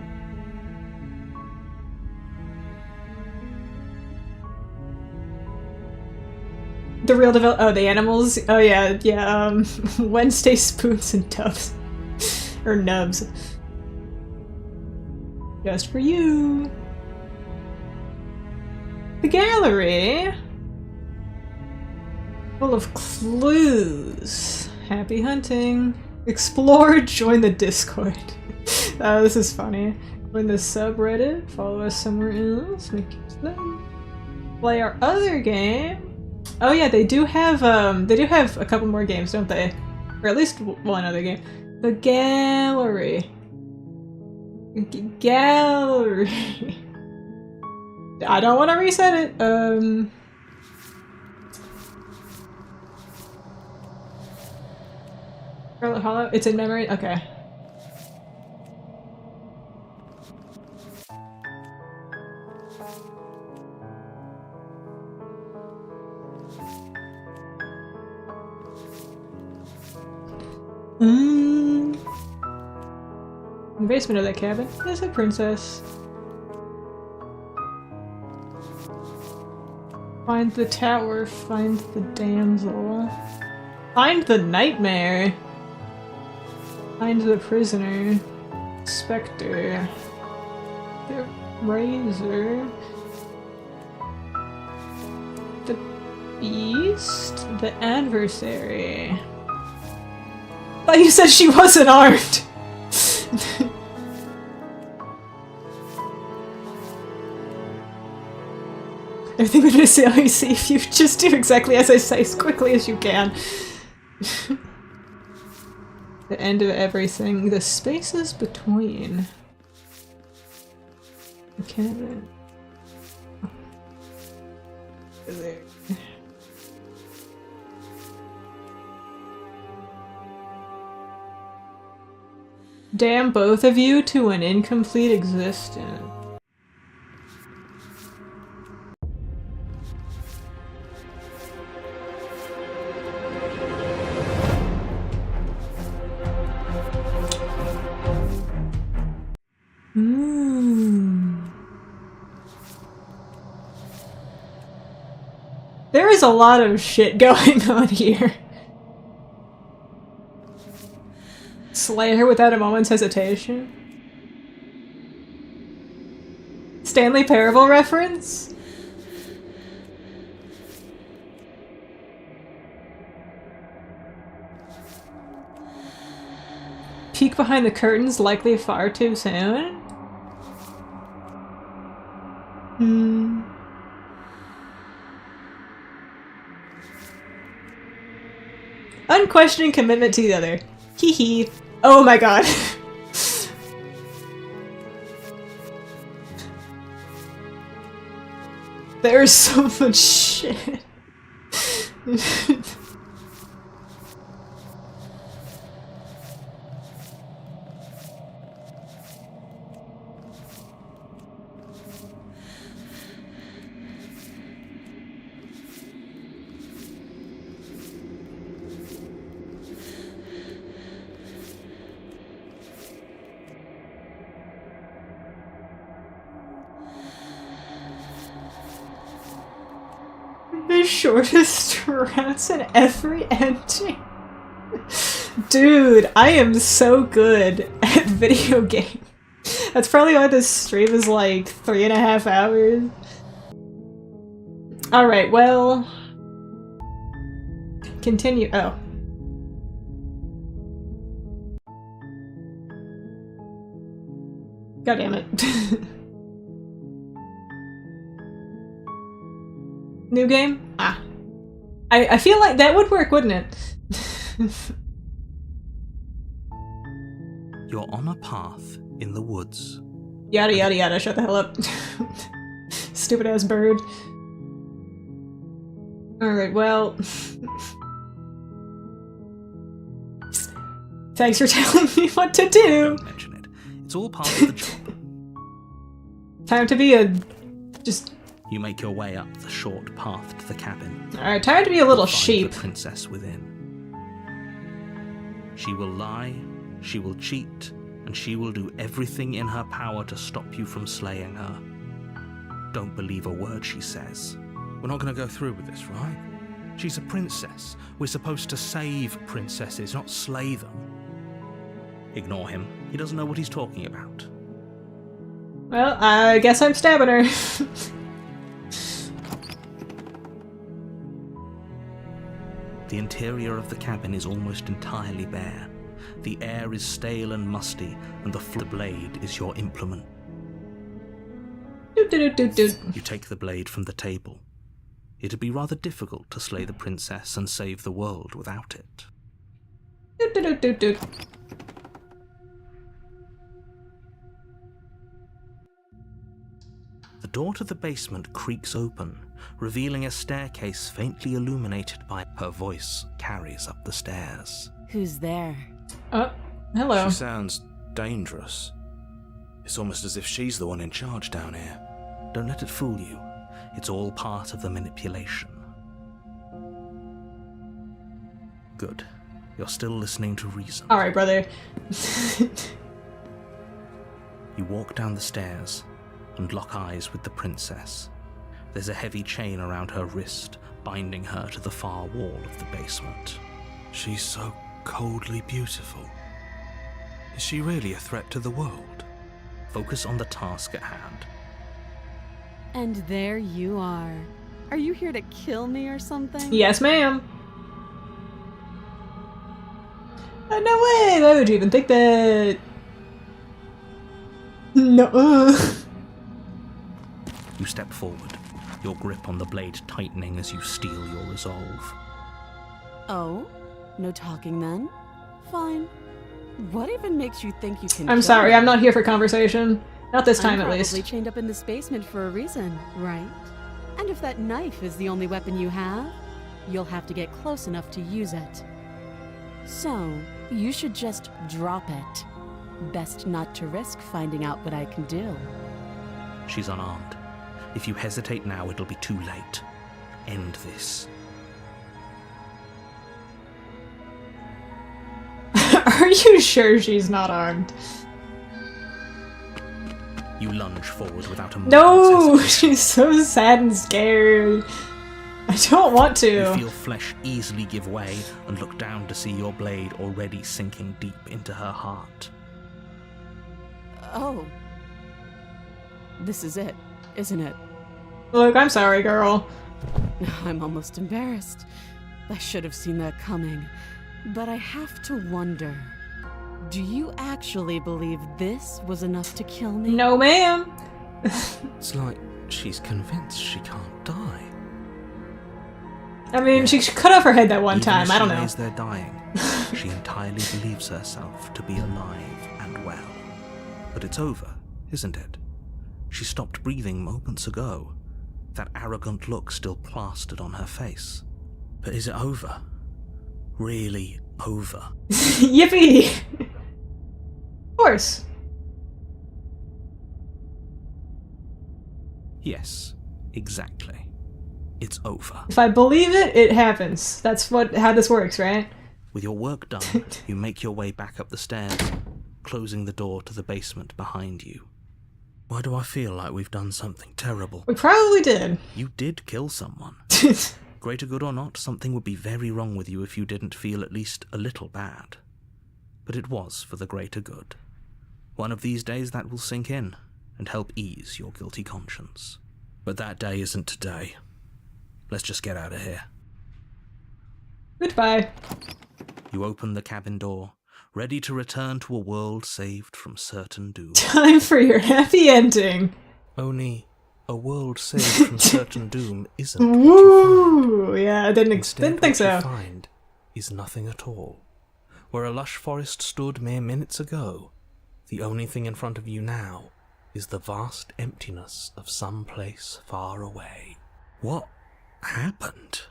The real oh, the animals? Oh yeah, Wednesday spoons and tubs. Or nubs. Just for you. The gallery. Full of clues. Happy hunting. Explore, join the Discord. Oh, this is funny. Join the subreddit, follow us somewhere else, make use of them. Play our other game. Oh yeah, they do have a couple more games, don't they? Or at least one other game. The gallery. Gallery. I don't want to reset it. Scarlet Hollow? It's in memory? Okay. In the basement of that cabin, there's a princess. Find the tower, find the damsel. Find the nightmare! Find the prisoner. Spectre. The razor. The beast. The adversary. I thought you said she wasn't armed! Everything we're gonna say, I see if you just do exactly as I say as quickly as you can. The end of everything. The spaces between. Okay. There. Damn both of you to an incomplete existence. There is a lot of shit going on here. Slay her without a moment's hesitation. Stanley Parable reference? Peek behind the curtains, likely far too soon? Unquestioning commitment to the other. Hee hee. Oh my god. There's so much shit. The shortest routes in every ending. Dude, I am so good at video games. That's probably why this stream is like 3.5 hours. Alright, well... Continue. Oh. God damn it. New game? Ah. I feel like that would work, wouldn't it? You're on a path in the woods. Yada yada yada, shut the hell up. Stupid ass bird. Alright, well... Thanks for telling me what to do! Don't mention it. It's all part of the job. Time to be a... just... You make your way up the short path to the cabin. Alright, time to be a little Find sheep. the princess within. She will lie, she will cheat, and she will do everything in her power to stop you from slaying her. Don't believe a word she says. We're not going to go through with this, right? She's a princess. We're supposed to save princesses, not slay them. Ignore him. He doesn't know what he's talking about. Well, I guess I'm stabbing her. The interior of the cabin is almost entirely bare. The air is stale and musty, and the blade is your implement. You take the blade from the table. It'd be rather difficult to slay the princess and save the world without it. The door to the basement creaks open, revealing a staircase faintly illuminated by her voice carries up the stairs. Who's there? Oh, hello. She sounds dangerous. It's almost as if she's the one in charge down here. Don't let it fool you. It's all part of the manipulation. Good. You're still listening to reason. Alright, brother. You walk down the stairs and lock eyes with the princess. There's a heavy chain around her wrist, binding her to the far wall of the basement. She's so coldly beautiful. Is she really a threat to the world? Focus on the task at hand. And there you are. Are you here to kill me or something? Yes, ma'am. No way! Why would you even think that? No. You step forward, your grip on the blade tightening as you steel your resolve. Oh? No talking then? Fine. What even makes you think you can I'm kill sorry, me? I'm not here for conversation. Not this time, I'm at least. probably chained up in this basement for a reason, right? And if that knife is the only weapon you have, you'll have to get close enough to use it. So, you should just drop it. Best not to risk finding out what I can do. She's unarmed. If you hesitate now, it'll be too late. End this. Are you sure she's not armed? You lunge forward without a moment's No! hesitation. She's so sad and scared. I don't want to. You feel flesh easily give way and look down to see your blade already sinking deep into her heart. Oh. This is it, isn't it? Look, I'm sorry, girl. I'm almost embarrassed. I should have seen that coming. But I have to wonder, do you actually believe this was enough to kill me? No, ma'am. It's like she's convinced she can't die. I mean, she cut off her head that one Even time. as I don't she know. lays there dying, she entirely believes herself to be alive and well. But it's over, isn't it? She stopped breathing moments ago. That arrogant look still plastered on her face. But is it over? Really over? Yippee! Of course. Yes, exactly. It's over. If I believe it, it happens. That's how this works, right? With your work done, you make your way back up the stairs, closing the door to the basement behind you. Why do I feel like we've done something terrible? We probably did. You did kill someone. Greater good or not, something would be very wrong with you if you didn't feel at least a little bad. But it was for the greater good. One of these days that will sink in and help ease your guilty conscience. But that day isn't today. Let's just get out of here. Goodbye. You open the cabin door, ready to return to a world saved from certain doom. Time for your happy ending. Only a world saved from certain doom isn't what you Woo! Yeah, I didn't think what so. you find is nothing at all. Where a lush forest stood mere minutes ago, the only thing in front of you now is the vast emptiness of some place far away. What happened?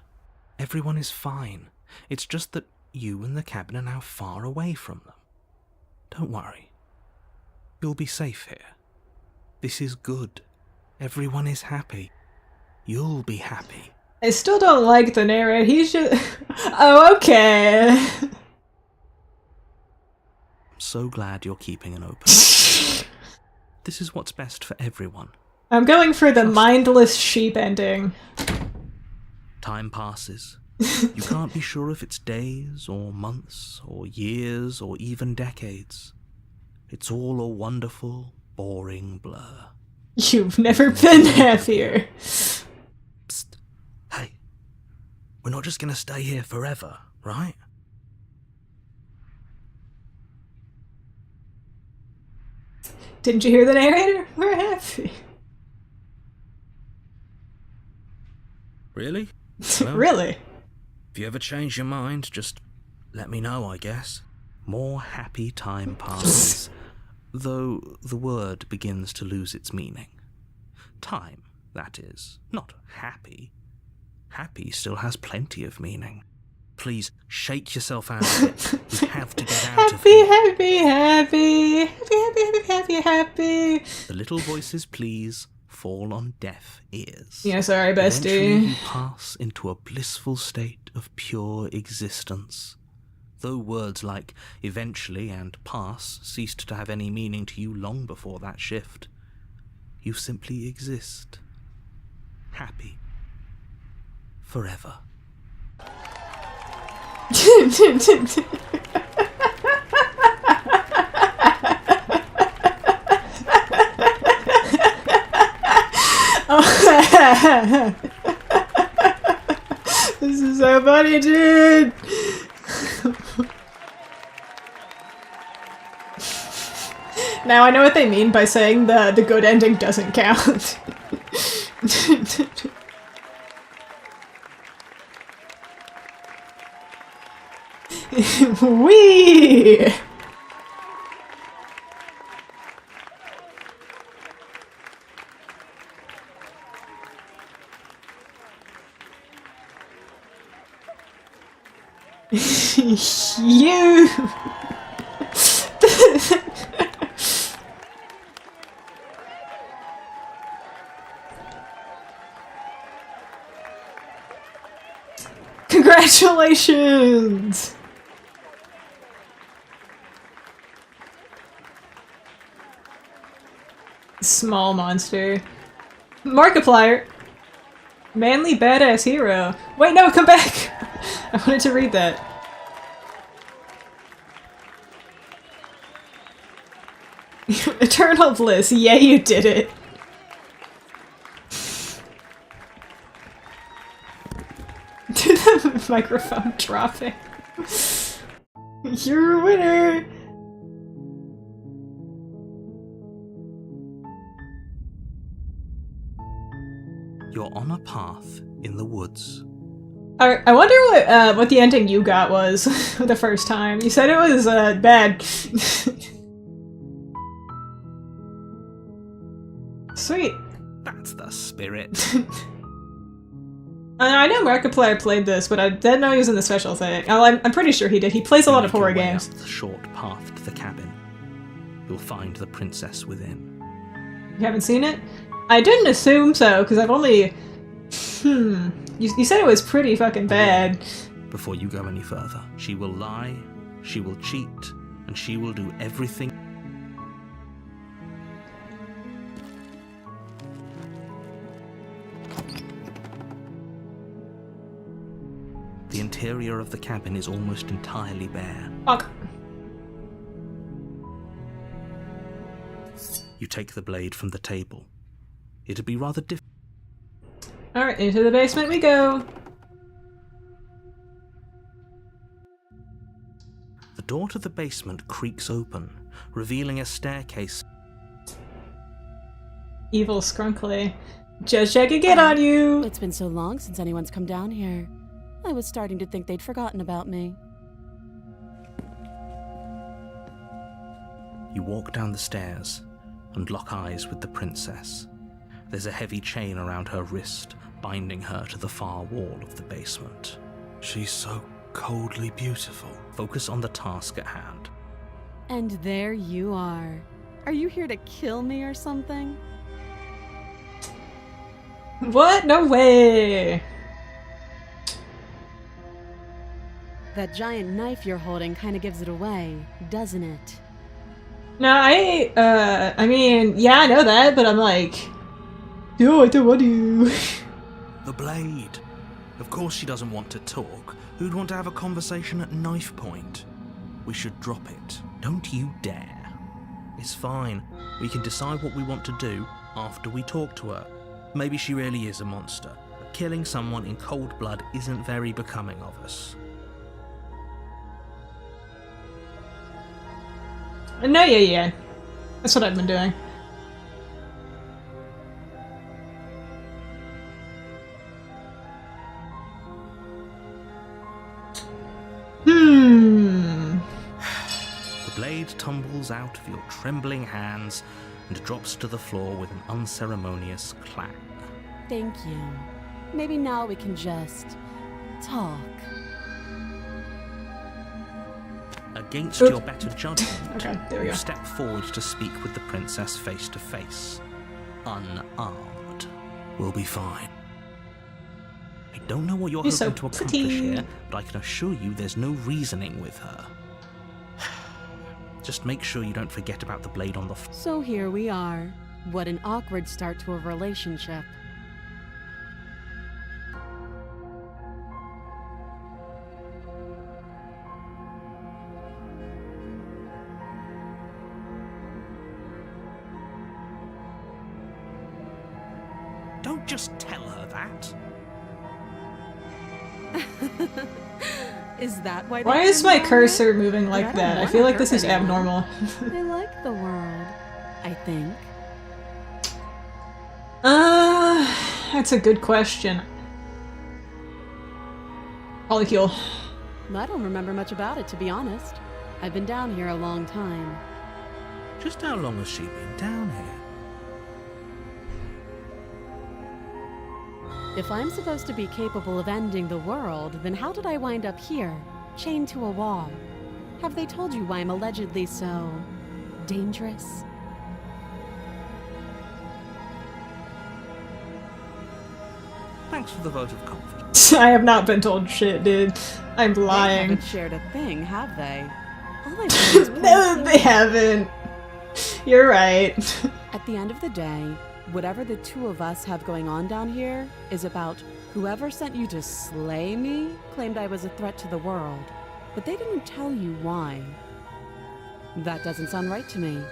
Everyone is fine. It's just that you and the cabin are now far away from them. Don't worry. You'll be safe here. This is good. Everyone is happy. You'll be happy. I still don't like the narrator. He's just... Oh, okay. I'm so glad you're keeping an open mind. This is what's best for everyone. I'm going for the mindless sheep ending. Time passes. You can't be sure if it's days, or months, or years, or even decades. It's all a wonderful, boring blur. You've never been happier. Psst. Hey. We're not just gonna stay here forever, right? Didn't you hear the narrator? We're happy. Really? Well, Really? if you ever change your mind, just let me know, I guess. More happy time passes, though the word begins to lose its meaning. Time, that is, not happy. Happy still has plenty of meaning. Please, shake yourself out of it. We have to get out of here. Happy. Happy. The little voices, please, fall on deaf ears. Yeah, sorry, Eventually, bestie. you pass into a blissful state of pure existence. Though words like eventually and pass ceased to have any meaning to you long before that shift, you simply exist. Happy. Forever. This is so funny, dude. Now I know what they mean by saying the good ending doesn't count. Wee! You! Congratulations! Small monster. Markiplier! Manly badass hero. Wait, no, come back! I wanted to read that. Eternal bliss. Yeah, you did it. To the microphone dropping. You're a winner! You're on a path in the woods. I wonder what the ending you got was the first time. You said it was bad. Sweet. That's the spirit. I know Markiplier played this, but I didn't know he was in the special thing. Oh, I'm pretty sure he did. He plays a lot of horror games. Up the short path to the cabin. You'll find the princess within. You haven't seen it? I didn't assume so, because I've only... You said it was pretty fucking bad. Before you go any further, she will lie, she will cheat, and she will do everything. The interior of the cabin is almost entirely bare. Fuck. You take the blade from the table. It'd be rather difficult. Alright, into the basement we go. The door to the basement creaks open, revealing a staircase. Evil Skrunkly. Just check and get on you! It's been so long since anyone's come down here. I was starting to think they'd forgotten about me. You walk down the stairs and lock eyes with the princess. There's a heavy chain around her wrist, binding her to the far wall of the basement. She's so coldly beautiful. Focus on the task at hand. And there you are. Are you here to kill me or something? What? No way! That giant knife you're holding kind of gives it away, doesn't it? No, I mean, yeah, I know that, but I'm like, yo, I don't want to. The blade. Of course she doesn't want to talk. Who'd want to have a conversation at knife point? We should drop it. Don't you dare. It's fine. We can decide what we want to do after we talk to her. Maybe she really is a monster. But killing someone in cold blood isn't very becoming of us. No, yeah. That's what I've been doing. The blade tumbles out of your trembling hands and drops to the floor with an unceremonious clang. Thank you. Maybe now we can just talk. Against your better judgment, Okay, there we you go. step forward to speak with the princess face to face, unarmed. We'll be fine. I don't know what you're You're hoping so to accomplish pretty. here, but I can assure you there's no reasoning with her. Just make sure you don't forget about the blade on the floor. So here we are. What an awkward start to a relationship. Don't just tell her that. Is that why? Why they is turned my me on? cursor moving But like I don't that? I wanna feel like hurt this is anyone. abnormal. I like the world. I think. That's a good question. Polycule. I don't remember much about it, to be honest. I've been down here a long time. Just how long has she been down here? If I'm supposed to be capable of ending the world, then how did I wind up here, chained to a wall? Have they told you why I'm allegedly so dangerous? Thanks for the vote of confidence. I have not been told shit, dude. I'm They lying. haven't shared a thing, have they? All I've done is No, they haven't. You're right. At the end of the day, whatever the two of us have going on down here is about whoever sent you to slay me claimed I was a threat to the world, but they didn't tell you why. That doesn't sound right to me.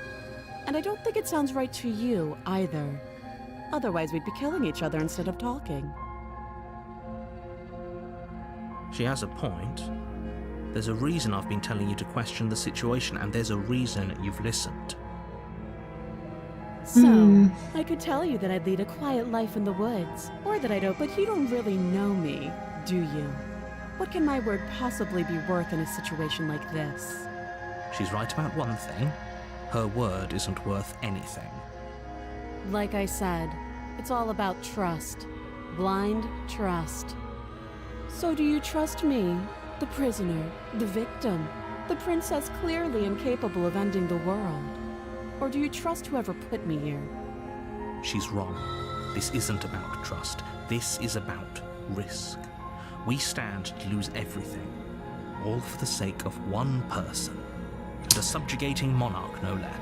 And I don't think it sounds right to you either. Otherwise, we'd be killing each other instead of talking. She has a point. There's a reason I've been telling you to question the situation, and there's a reason you've listened. So, I could tell you that I'd lead a quiet life in the woods, or that I don't, but you don't really know me, do you? What can my word possibly be worth in a situation like this? She's right about one thing. Her word isn't worth anything. Like I said, it's all about trust. Blind trust. So do you trust me, the prisoner, the victim, the princess clearly incapable of ending the world? Or do you trust whoever put me here? She's wrong. This isn't about trust. This is about risk. We stand to lose everything, all for the sake of one person, and a subjugating monarch, no less.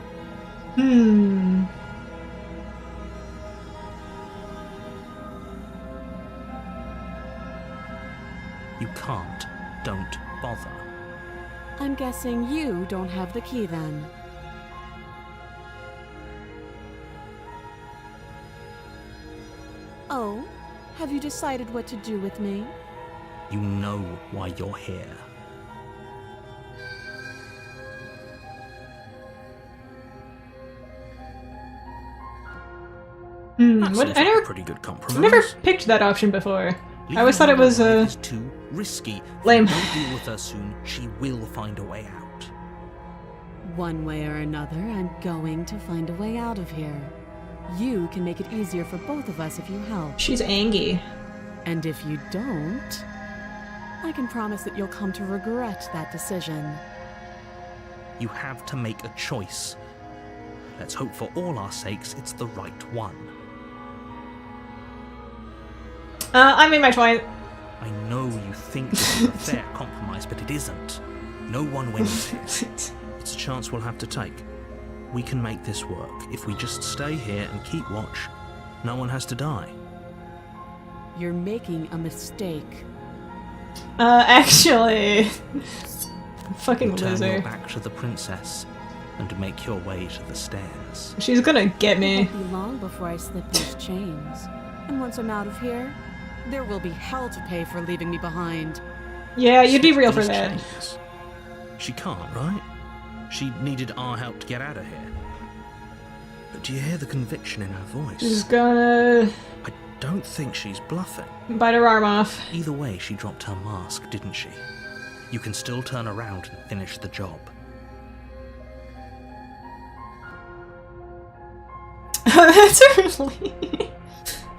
You can't. Don't bother. I'm guessing you don't have the key then. Oh, have you decided what to do with me? You know why you're here. That What? seems I like a never, pretty good I've compromise. never picked that option before. I Leaving always thought her it was alive is too risky. lame. If you don't deal with her soon, she will find a way out. One way or another, I'm going to find a way out of here. You can make it easier for both of us if you help. She's angry. And if you don't, I can promise that you'll come to regret that decision. You have to make a choice. Let's hope for all our sakes it's the right one. I made my point. I know you think this is a fair compromise, but it isn't. No one wins here. It's a chance we'll have to take. We can make this work. If we just stay here and keep watch, no one has to die. You're making a mistake. Actually... Fucking Turn loser. your back to the princess and make your way to the stairs. She's gonna get me. It won't be long before I slip these chains. And once I'm out of here, there will be hell to pay for leaving me behind. Yeah, you'd be real for These that. chains. She can't, right? She needed our help to get out of here. But do you hear the conviction in her voice? She's gonna... I don't think she's bluffing. bite her arm off. Either way, she dropped her mask, didn't she? You can still turn around and finish the job. That's really...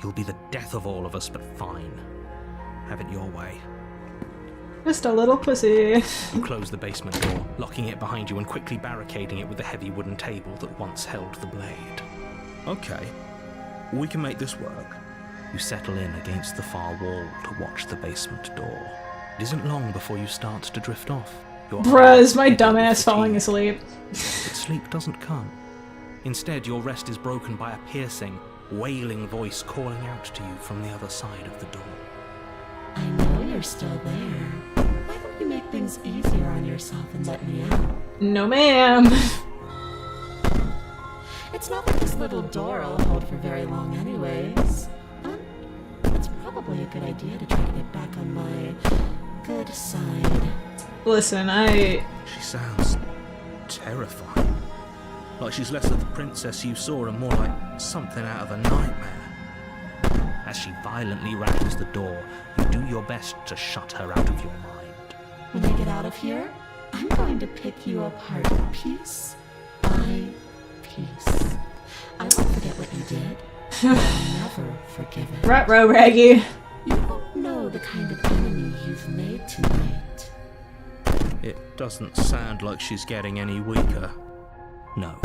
You'll be the death of all of us, but fine. Have it your way. Just a little pussy. You close the basement door, locking it behind you and quickly barricading it with the heavy wooden table that once held the blade. Okay, we can make this work. You settle in against the far wall to watch the basement door. It isn't long before you start to drift off. Bruh, is my dumbass falling asleep? But sleep doesn't come. Instead, your rest is broken by a piercing, wailing voice calling out to you from the other side of the door. I know you're still there. Why don't you make things easier on yourself and let me out? No ma'am. It's not like this little door will hold for very long anyways. It's probably a good idea to try to get back on my good side. Listen, She sounds terrifying. Like she's less of the princess you saw and more like something out of a nightmare. As she violently rattles the door, you do your best to shut her out of your mind. When I get out of here, I'm going to pick you apart piece by piece. I won't forget what you did. I'll never forgive it. Ruh-roh, Raggy. You don't know the kind of enemy you've made tonight. It doesn't sound like she's getting any weaker. No,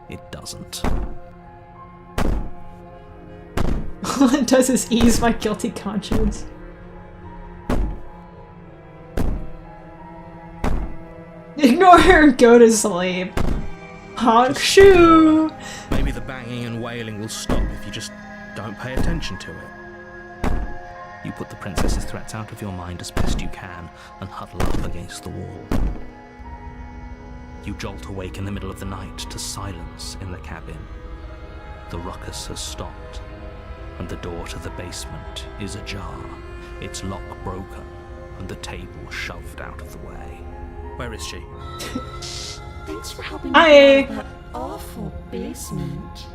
it doesn't. All it does is ease my guilty conscience. Ignore her and go to sleep. Honk shoe! Maybe the banging and wailing will stop if you just don't pay attention to it. You put the princess's threats out of your mind as best you can and huddle up against the wall. You jolt awake in the middle of the night to silence in the cabin. The ruckus has stopped, and the door to the basement is ajar, its lock broken, and the table shoved out of the way. Where is she? Thanks for helping me get out of that awful basement.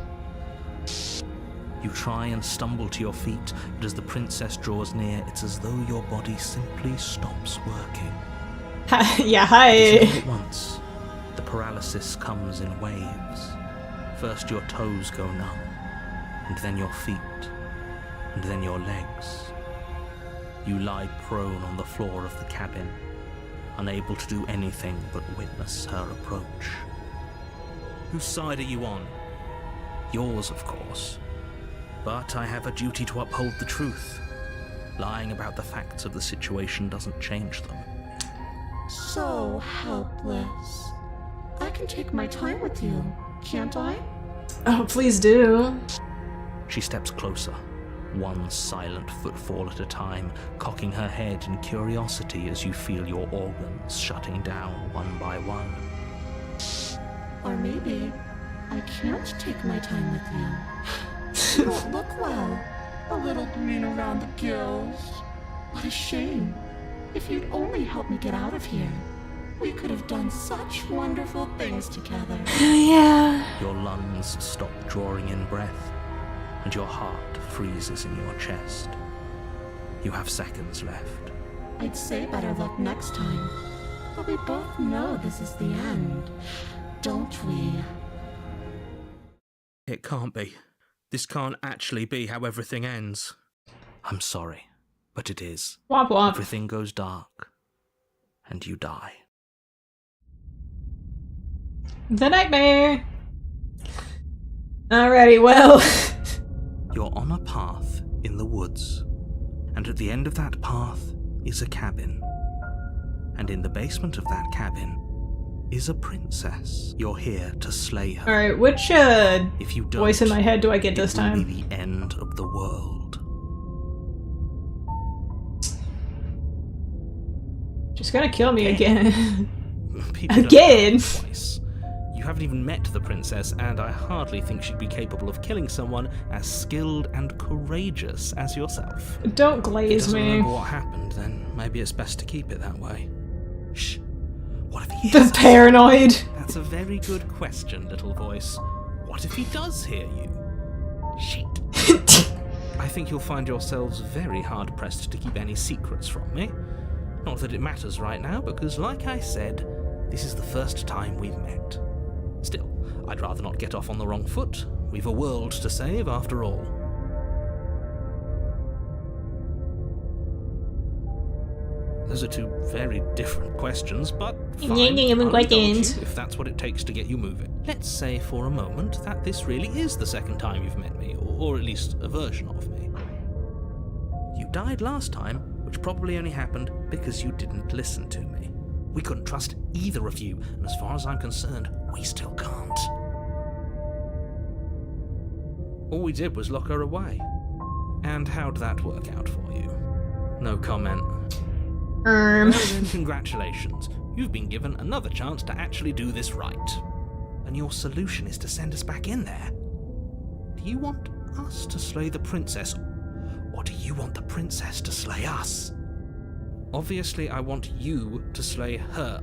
You try and stumble to your feet, but as the princess draws near, it's as though your body simply stops working. Yeah, hi. It's all at once. The paralysis comes in waves. First your toes go numb, and then your feet, and then your legs. You lie prone on the floor of the cabin, unable to do anything but witness her approach. Whose side are you on? Yours, of course. But I have a duty to uphold the truth. Lying about the facts of the situation doesn't change them. So helpless. I can take my time with you, can't I? Oh, please do. She steps closer, one silent footfall at a time, cocking her head in curiosity as you feel your organs shutting down one by one. Or maybe I can't take my time with you. You don't look well. A little green around the gills. What a shame. If you'd only help me get out of here, we could have done such wonderful things together. Yeah. Your lungs stop drawing in breath, and your heart freezes in your chest. You have seconds left. I'd say better luck next time. But we both know this is the end, don't we? It can't be. This can't actually be how everything ends. I'm sorry. But it is. Womp womp. Everything goes dark, and you die. The nightmare! Alrighty, well... You're on a path in the woods, and at the end of that path is a cabin. And in the basement of that cabin is a princess. You're here to slay her. Alright, which if you don't, voice in my head do I get this time? It will be the end of the world. She's gonna kill me again. People don't Again? die twice. You haven't even met the princess, and I hardly think she'd be capable of killing someone as skilled and courageous as yourself. Don't If glaze he doesn't me. remember what happened, then maybe it's best to keep it that way. Shh. What if he The hears us? paranoid. That's a very good question, little voice. What if he does hear you? Shit. I think you'll find yourselves very hard-pressed to keep any secrets from me. Not that it matters right now, because like I said, this is the first time we've met. Still, I'd rather not get off on the wrong foot. We've a world to save, after all. Those are two very different questions, but fine. I'll indulge you if that's what it takes to get you moving. Let's say for a moment that this really is the second time you've met me, or at least a version of me. You died last time, which probably only happened because you didn't listen to me. We couldn't trust either of you, and as far as I'm concerned, we still can't. All we did was lock her away. And how'd that work out for you? No comment. Well then, congratulations. You've been given another chance to actually do this right. And your solution is to send us back in there. Do you want us to slay the princess, or do you want the princess to slay us? Obviously, I want you to slay her.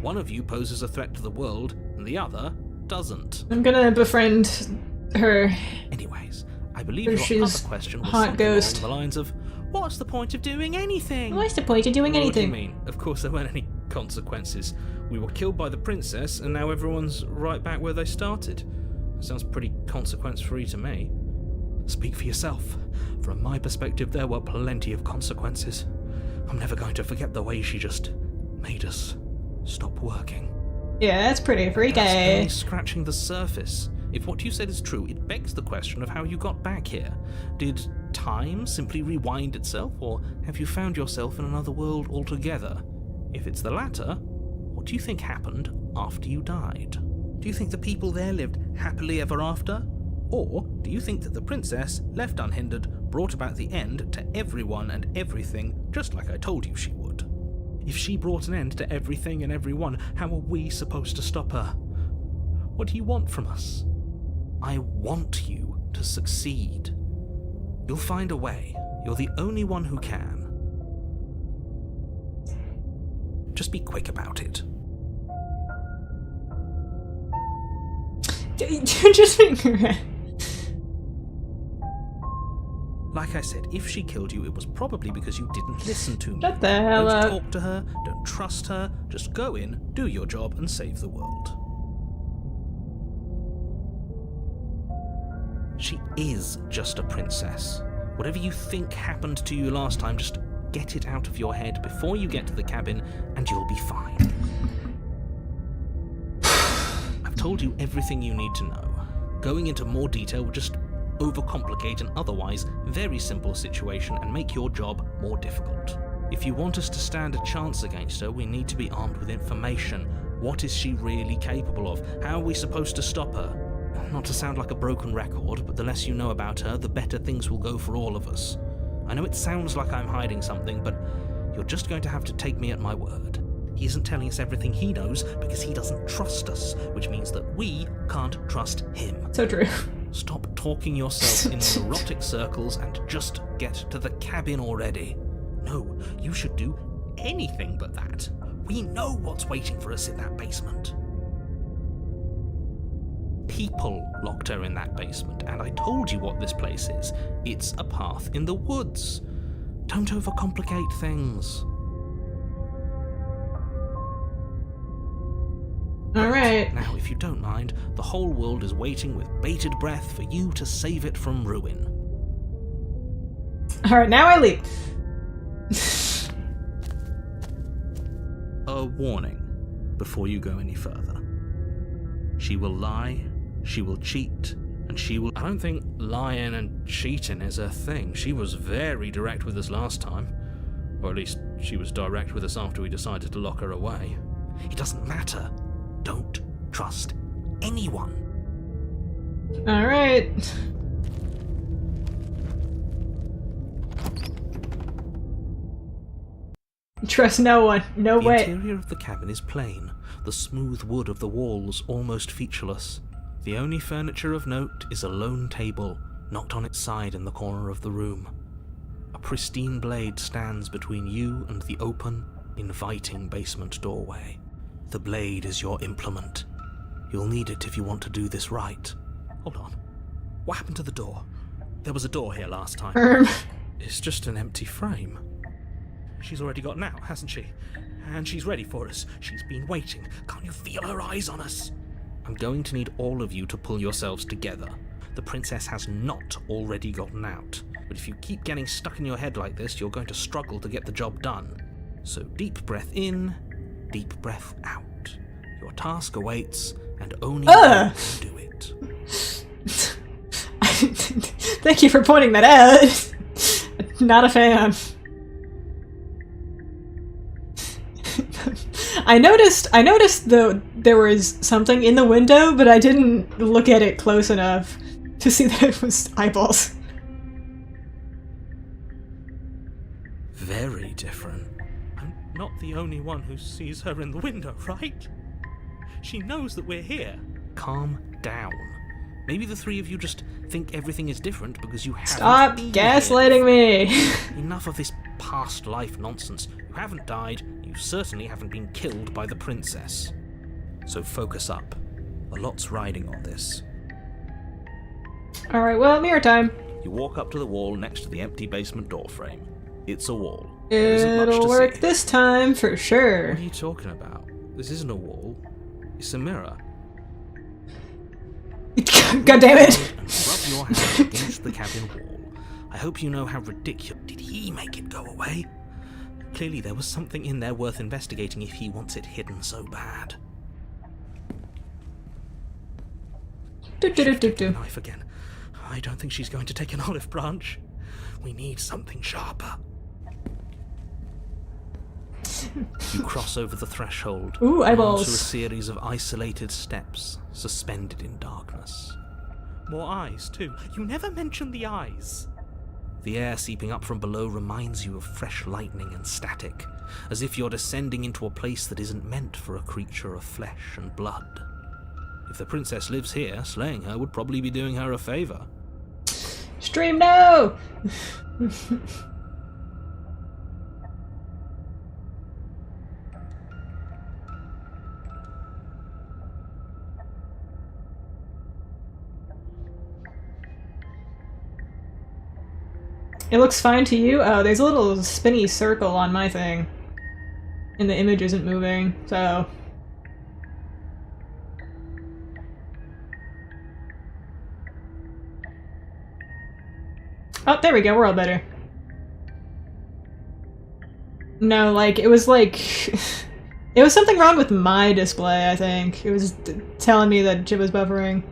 One of you poses a threat to the world, and the other doesn't. I'm gonna befriend her. Anyways, I believe Or your she's other question was hot something ghost. along the lines of, what's the point of doing anything? What's the point of doing What do you anything? mean? Of course there weren't any consequences. We were killed by the princess, and now everyone's right back where they started. Sounds pretty consequence-free to me. Speak for yourself. From my perspective, there were plenty of consequences. I'm never going to forget the way she just made us stop working. Yeah, that's pretty freaky. That's only scratching the surface. If what you said is true, it begs the question of how you got back here. Did time simply rewind itself, or have you found yourself in another world altogether? If it's the latter, what do you think happened after you died? Do you think the people there lived happily ever after? Or do you think that the princess, left unhindered, brought about the end to everyone and everything, just like I told you she would? If she brought an end to everything and everyone, how are we supposed to stop her? What do you want from us? I want you to succeed. You'll find a way. You're the only one who can. Just be quick about it. Just finger. Like I said, if she killed you, it was probably because you didn't listen to me. Shut the hell Don't up. talk to her, don't trust her, just go in, do your job, and save the world. She is just a princess. Whatever you think happened to you last time, just get it out of your head before you get to the cabin, and you'll be fine. I've told you everything you need to know. Going into more detail would just overcomplicate an otherwise very simple situation and make your job more difficult. If you want us to stand a chance against her, we need to be armed with information. What is she really capable of? How are we supposed to stop her? Not to sound like a broken record, but the less you know about her, the better things will go for all of us. I know it sounds like I'm hiding something, but you're just going to have to take me at my word. He isn't telling us everything he knows because he doesn't trust us, which means that we can't trust him. So true. Stop talking yourself in neurotic circles and just get to the cabin already. No, you should do anything but that. We know what's waiting for us in that basement. People locked her in that basement, and I told you what this place is. It's a path in the woods. Don't overcomplicate things. Alright. Now, if you don't mind, the whole world is waiting with bated breath for you to save it from ruin. Alright, now I leave. a warning before you go any further. She will lie, she will cheat, and she will... I don't think lying and cheating is her thing. She was very direct with us last time. Or at least, she was direct with us after we decided to lock her away. It doesn't matter. Don't trust anyone. Alright. Trust no one. No way. The interior of the cabin is plain, the smooth wood of the walls almost featureless. The only furniture of note is a lone table, knocked on its side in the corner of the room. A pristine blade stands between you and the open, inviting basement doorway. The blade is your implement. You'll need it if you want to do this right. Hold on. What happened to the door? There was a door here last time. It's just an empty frame. She's already got out, hasn't she? And she's ready for us. She's been waiting. Can't you feel her eyes on us? I'm going to need all of you to pull yourselves together. The princess has not already gotten out. But if you keep getting stuck in your head like this, you're going to struggle to get the job done. So deep breath in, deep breath out. Your task awaits, and only you can do it. Thank you for pointing that out. Not a fan. I noticed there was something in the window, but I didn't look at it close enough to see that it was eyeballs. Very different. I'm not the only one who sees her in the window, right? She knows that we're here. Calm down. Maybe the three of you just think everything is different because you haven't Stop been gaslighting me! Enough of this past life nonsense. You haven't died, you certainly haven't been killed by the princess. So focus up. A lot's riding on this. Alright, well, mirror time. You walk up to the wall next to the empty basement door frame. It's a wall. There isn't much It'll to work see. this time, for sure. What are you talking about? This isn't a wall. It's a mirror. God damn it! And rub your hand against the cabin wall. I hope you know how ridiculous. Did he make it go away? Clearly there was something in there worth investigating if he wants it hidden so bad. Knife again. I don't think she's going to take an olive branch. We need something sharper. You cross over the threshold. Ooh, eyeballs. Onto a series of isolated steps, suspended in darkness. More eyes, too. You never mentioned the eyes. The air seeping up from below reminds you of fresh lightning and static, as if you're descending into a place that isn't meant for a creature of flesh and blood. If the princess lives here, slaying her would probably be doing her a favor. Stream no! It looks fine to you? Oh, there's a little spinny circle on my thing. And the image isn't moving, so... Oh, there we go, we're all better. No, like, it was like... it was something wrong with my display, I think. It was telling me that it was buffering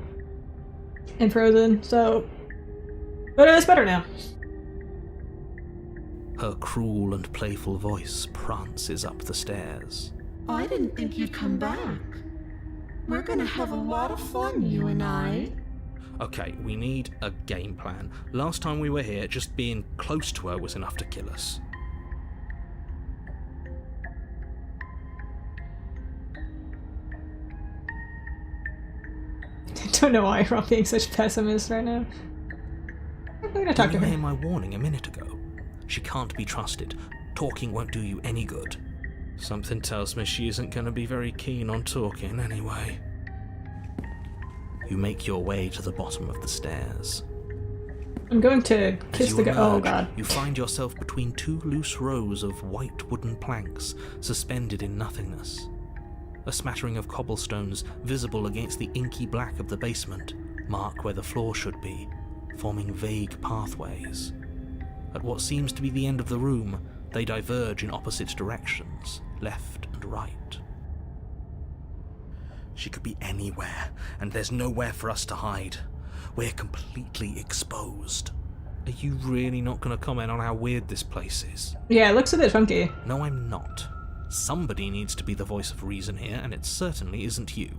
and frozen, so... But it's better now. Her cruel and playful voice prances up the stairs. I didn't think you'd come back. We're gonna have a lot of fun, you and I. Okay, we need a game plan. Last time we were here, just being close to her was enough to kill us. I don't know why I'm being such a pessimist right now. I'm gonna talk to Did you her. hear my warning a minute ago? She can't be trusted. Talking won't do you any good. Something tells me she isn't going to be very keen on talking anyway. You make your way to the bottom of the stairs. I'm going to As kiss you the guy. Oh emerge, god. you find yourself between two loose rows of white wooden planks suspended in nothingness. A smattering of cobblestones visible against the inky black of the basement mark where the floor should be, forming vague pathways. At what seems to be the end of the room, they diverge in opposite directions, left and right. She could be anywhere, and there's nowhere for us to hide. We're completely exposed. Are you really not going to comment on how weird this place is? Yeah, it looks a bit funky. No, I'm not. Somebody needs to be the voice of reason here, and it certainly isn't you.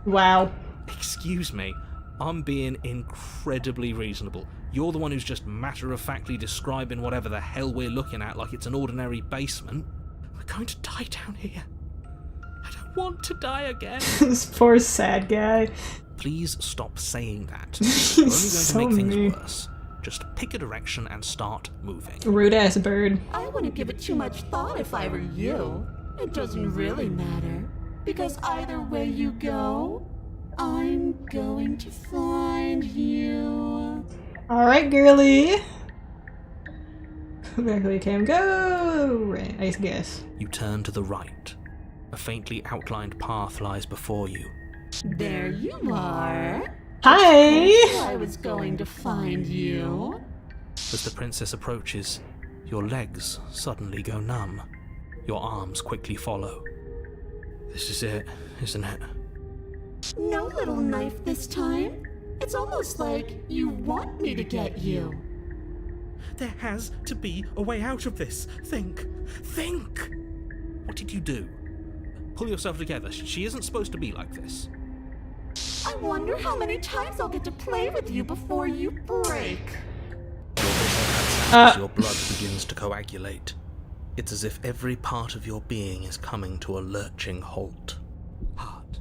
Wow. Excuse me, I'm being incredibly reasonable. You're the one who's just matter-of-factly describing whatever the hell we're looking at like it's an ordinary basement. We're going to die down here. I don't want to die again. This poor sad guy. Please stop saying that. He's We're only going so to make things mean. worse. Just pick a direction and start moving. Rude ass bird. I wouldn't give it too much thought if I were you. It doesn't really matter. Because either way you go, I'm going to find you. Alright, girly. Back we can go. Right, I guess. You turn to the right. A faintly outlined path lies before you. There you are. Hi! I was going to find you. As the princess approaches, your legs suddenly go numb. Your arms quickly follow. This is it, isn't it? No little knife this time. It's almost like you want me to get you. There has to be a way out of this. Think! Think! What did you do? Pull yourself together. She isn't supposed to be like this. I wonder how many times I'll get to play with you before you break. Your vision as your blood begins to coagulate. It's as if every part of your being is coming to a lurching halt. Heart.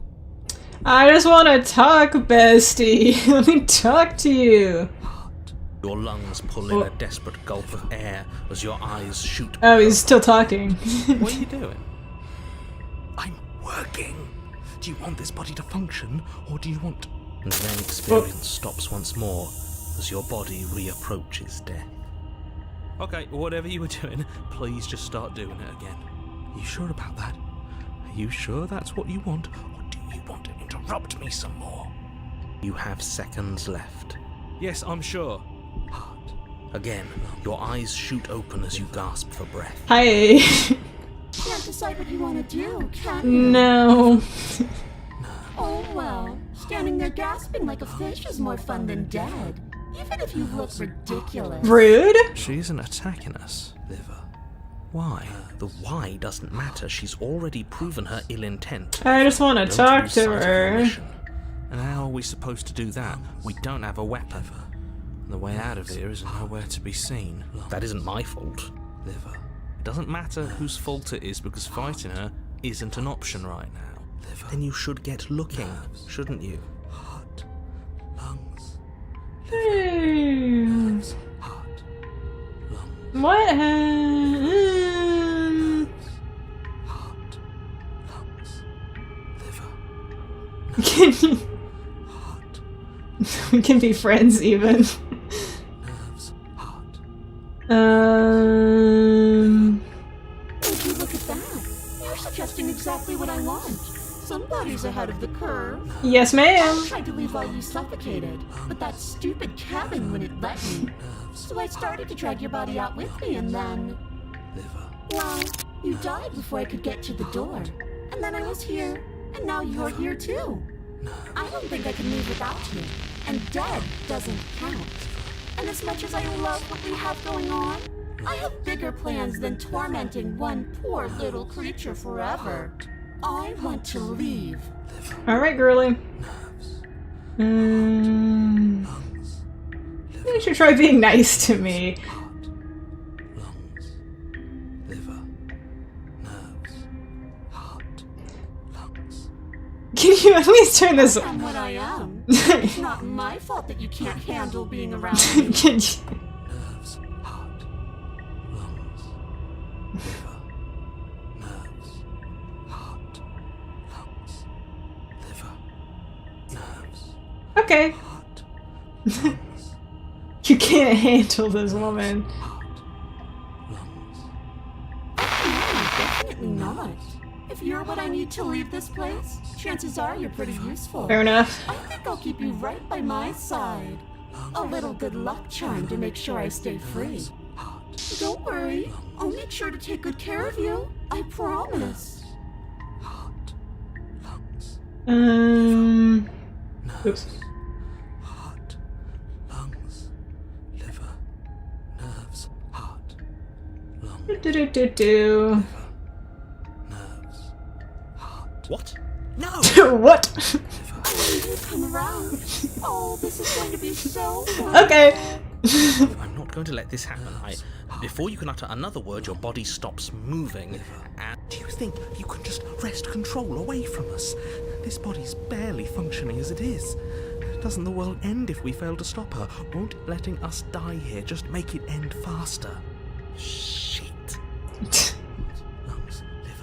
I just want to talk, bestie. Let me talk to you. Heart. Your lungs pull in a desperate gulp of air as your eyes shoot. Oh, he's still talking. What are you doing? I'm working. Do you want this body to function, or do you want... And then experience stops once more as your body reapproaches death. Okay, whatever you were doing, please just start doing it again. You sure about that? Are you sure that's what you want, or do you want to interrupt me some more? You have seconds left. Yes, I'm sure. Heart. Again, your eyes shoot open as you gasp for breath. Hi. Can't decide what you want to do, can you? No. Oh well, standing there gasping like a fish is more fun than dead. Even if you look ridiculous. Rude? She isn't attacking us. Liver. Why? The why doesn't matter. She's already proven her ill intent. I just want to Don't talk lose to sight of your her. mission. And how are we supposed to do that? We don't have a weapon. The way out of here is nowhere to be seen. That isn't my fault. Liver. It doesn't matter whose fault it is because fighting her isn't an option right now. Then you should get looking, shouldn't you? Heart, lungs, Lungs, heart, lungs, what? heart, lungs, liver, Can you? heart, We can be friends even. nerves, heart. Would you look at that? You're suggesting exactly what I want. Somebody's ahead of the curve. Yes, I ma'am. tried to leave while you suffocated, but that stupid cabin wouldn't let me. So I started to drag your body out with me, and then... Well, you died before I could get to the door. And then I was here, and now you're here too. I don't think I can live without you. And dead doesn't count. And as much as I love what we have going on, I have bigger plans than tormenting one poor little creature forever. I want to leave. Alright, girly. You should try being nice to me. Lungs, liver, nerves, heart, lungs. Can you at least turn this? I'm what I am. It's not my fault that you can't handle being around me. Can you... Nerves, heart, lungs, liver, nerves, heart, lungs, liver, nerves, Okay. heart, You can't handle this woman. lungs. No, definitely not. If you're what I need to leave this place, chances are you're pretty useful. Fair enough. I think I'll keep you right by my side. A little good luck charm to make sure I stay free. Don't worry, I'll make sure to take good care of you. I promise. Oops. Heart, lungs, liver, nerves, heart, lungs, Do. nerves, heart. What? No! What? Come around. Oh, this is going to be so fun. Okay. I'm not going to let this happen. Before you can utter another word, your body stops moving. And Do you think you can just wrest control away from us? This body's barely functioning as it is. Doesn't the world end if we fail to stop her? Won't letting us die here just make it end faster? Shit. Lungs,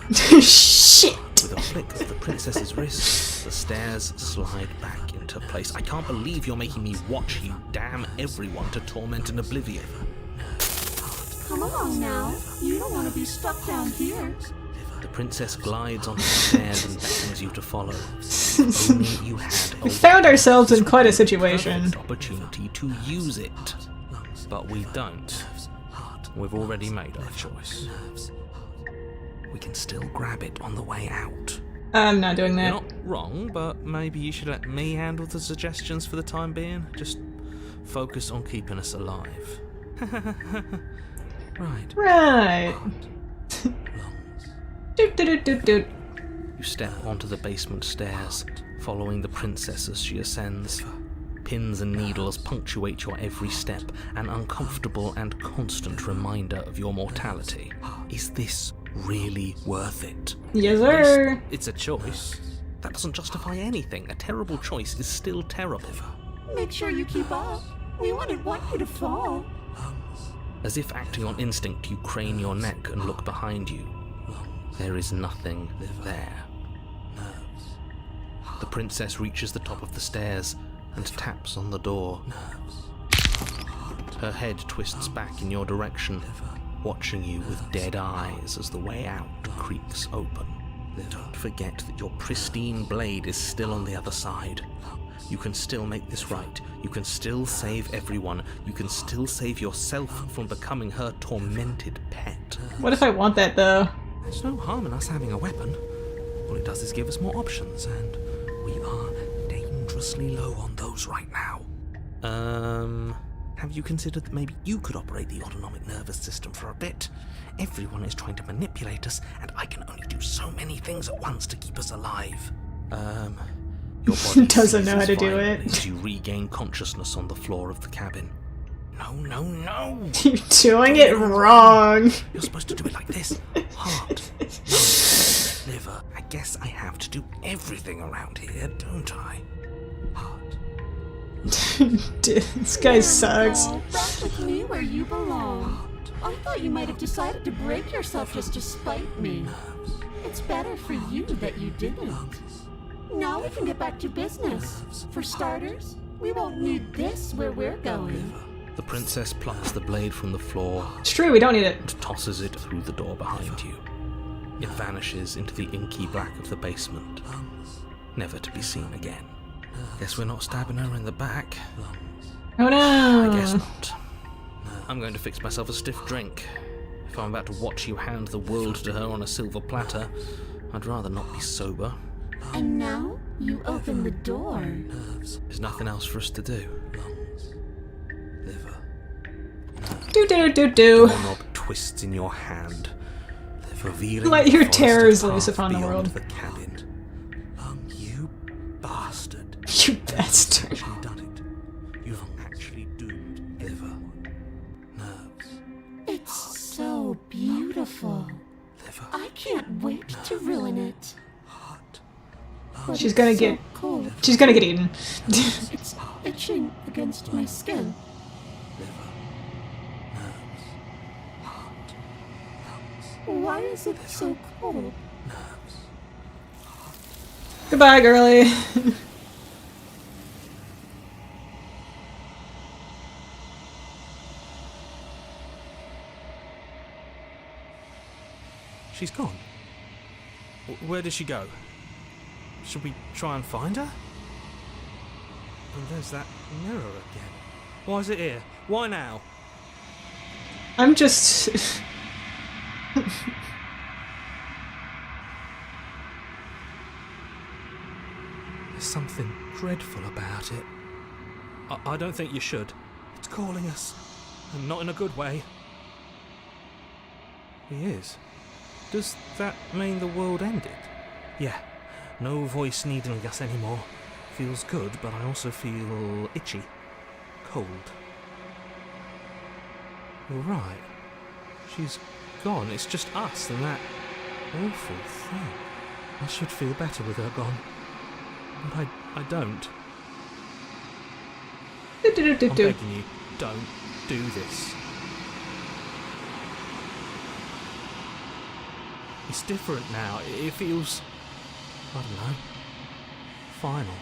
liver. Shit. with a flick of the princess's wrist, the stairs slide back into place. I can't believe you're making me watch you damn everyone to torment and oblivion. Come along now. You don't want to be stuck down here. The princess glides onto the stairs and beckons you to follow. If only you had We found ourselves in quite a situation. perfect opportunity to use it. But we don't. We've already made our choice. We can still grab it on the way out. I'm not doing You're that. not wrong, but maybe you should let me handle the suggestions for the time being. Just focus on keeping us alive. Right. Right. Doot, doot, doot, doot. You step onto the basement stairs, following the princess as she ascends. Pins and needles punctuate your every step, an uncomfortable and constant reminder of your mortality. Is this really worth it? Yes, At least sir. it's a choice. That doesn't justify anything. A terrible choice is still terrible. Make sure you keep up. We wouldn't want you to fall. As if acting on instinct, you crane your neck and look behind you. There is nothing there. The princess reaches the top of the stairs and taps on the door. Her head twists back in your direction, watching you with dead eyes as the way out creaks open. Don't forget that your pristine blade is still on the other side. You can still make this right. You can still save everyone. You can still save yourself from becoming her tormented pet. What if I want that though? There's no harm in us having a weapon. All it does is give us more options, and we are dangerously low on those right now. Have you considered that maybe you could operate the autonomic nervous system for a bit? Everyone is trying to manipulate us, and I can only do so many things at once to keep us alive. Your body Doesn't know how to seizes do violently it. as you regain consciousness on the floor of the cabin. No, no, no! You're doing it wrong. You're supposed to do it like this. Heart, lungs, liver. I guess I have to do everything around here, don't I? Heart. Dude, this guy sucks. Well, back with me where you belong. I thought you might have decided to break yourself just to spite me. It's better for you that you didn't. Now we can get back to business. For starters, we won't need this where we're going. The princess plucks the blade from the floor It's true, we don't need it. and tosses it through the door behind you. It vanishes into the inky black of the basement, never to be seen again. Guess we're not stabbing her in the back. Oh no. I guess not. I'm going to fix myself a stiff drink. If I'm about to watch you hand the world to her on a silver platter, I'd rather not be sober. And now you open the door. There's nothing else for us to do. Do do do do. Doorknob twists in your hand, revealing Let the your forest terrors path loose upon the beyond world. The cabin. You bastard! You bastard. You've actually done it. You've actually doomed liver, nerves, It's so beautiful. liver, I can't wait to ruin it. heart. But She's gonna it's so get- cold. She's gonna get eaten. It's itching against my skin. Why is it so cold? Goodbye, girly. She's gone. Where did she go? Should we try and find her? And there's that mirror again. Why is it here? Why now? I'm just... something dreadful about it. I don't think you should. It's calling us, and not in a good way. He is. Does that mean the world ended? Yeah. No voice needling us anymore. Feels good, but I also feel itchy. Cold. You're right. She's gone. It's just us and that awful thing. I should feel better with her gone. But I don't. I'm begging you, don't do this. It's different now. It feels, I don't know, final.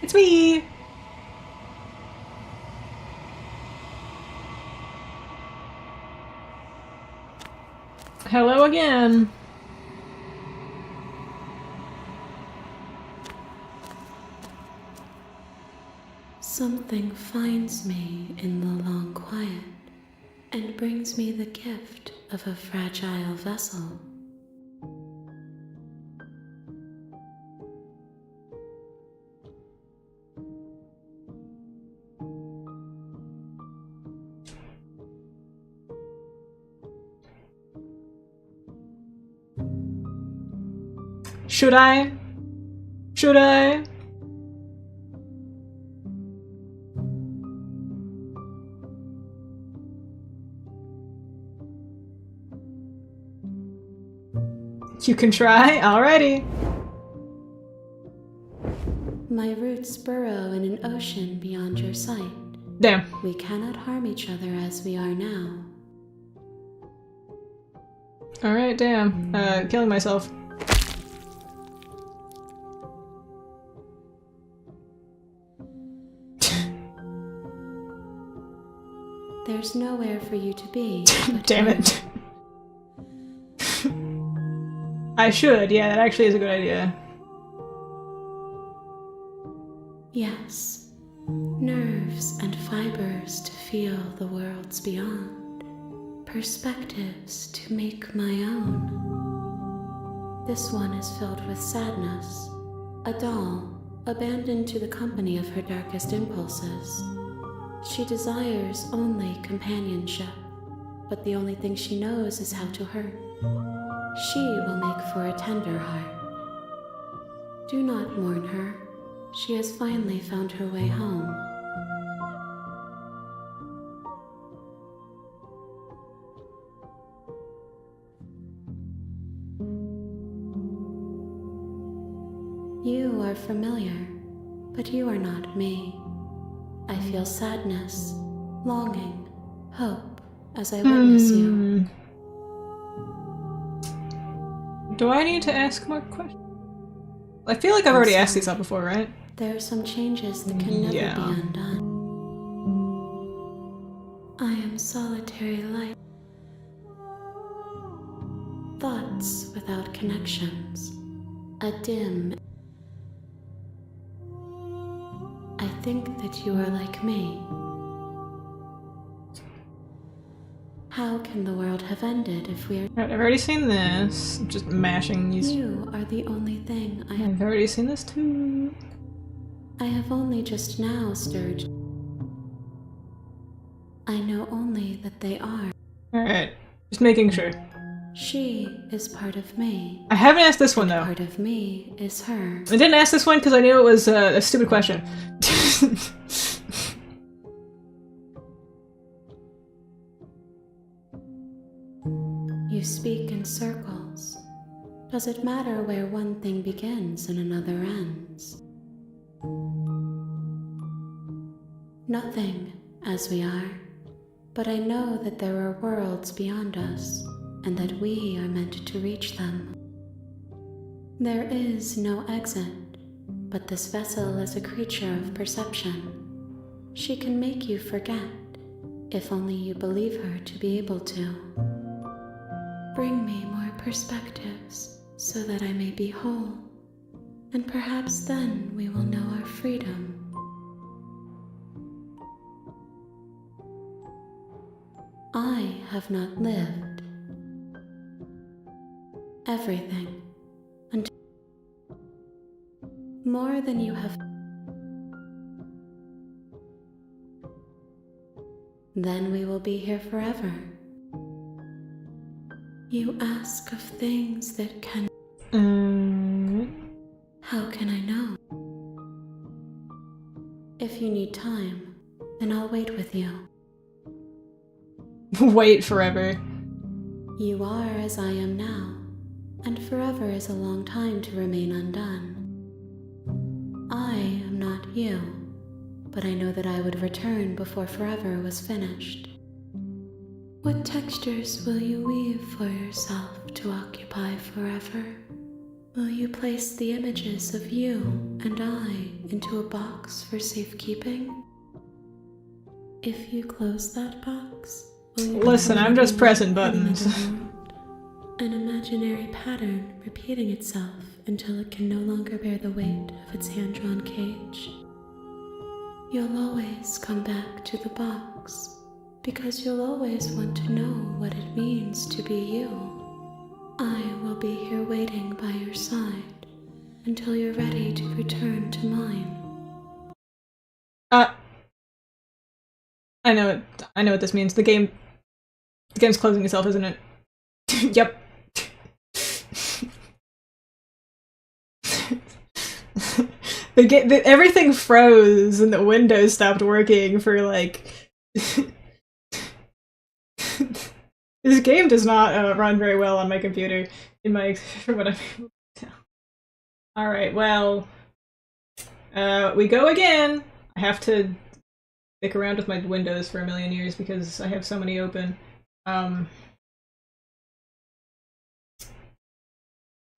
It's me! Hello again! Something finds me in the long quiet and brings me the gift of a fragile vessel. Should I? Should I? You can try? Alrighty. My roots burrow in an ocean beyond your sight. Damn. We cannot harm each other as we are now. Alright, damn. Killing myself. There's nowhere for you to be. Damn it. I should, yeah, that actually is a good idea. Yes. Nerves and fibers to feel the worlds beyond. Perspectives to make my own. This one is filled with sadness. A doll, abandoned to the company of her darkest impulses. She desires only companionship, but the only thing she knows is how to hurt. She will make for a tender heart. Do not mourn her. She has finally found her way home. You are familiar, but you are not me. I feel sadness, longing, hope as I witness you. Do I need to ask more questions? I feel like I've already asked these up before, right? There are some changes that can never be undone. I am solitary light. Thoughts without connections. A dim. I think that you are like me. How can the world have ended if we are— I've already seen this. I'm just mashing these. You are the only thing I have— I've already seen this too. I have only just now stirred. I know only that they are. Alright, just making sure. She is part of me. I haven't asked this one though. Part of me is her. I didn't ask this one because I knew it was a stupid question. You speak in circles. Does it matter where one thing begins and another ends? Nothing, as we are, but I know that there are worlds beyond us, and that we are meant to reach them. There is no exit, but this vessel is a creature of perception. She can make you forget, if only you believe her to be able to. Bring me more perspectives, so that I may be whole, and perhaps then we will know our freedom. I have not lived everything until more than you have. Then we will be here forever. You ask of things that can. How can I know? If you need time, then I'll wait with you. Wait forever. You are as I am now, and forever is a long time to remain undone. I am not you, but I know that I would return before forever was finished. What textures will you weave for yourself to occupy forever? Will you place the images of you and I into a box for safekeeping? If you close that box, will you listen, I'm just pressing buttons. An imaginary pattern repeating itself until it can no longer bear the weight of its hand-drawn cage. You'll always come back to the box, because you'll always want to know what it means to be you. I will be here waiting by your side until you're ready to return to mine. I know what this means. The game's closing itself, isn't it? Yep. Everything froze and the windows stopped working for like. This game does not run very well on my computer. From what I'm able to tell. All right, well, we go again. I have to stick around with my windows for a million years because I have so many open. The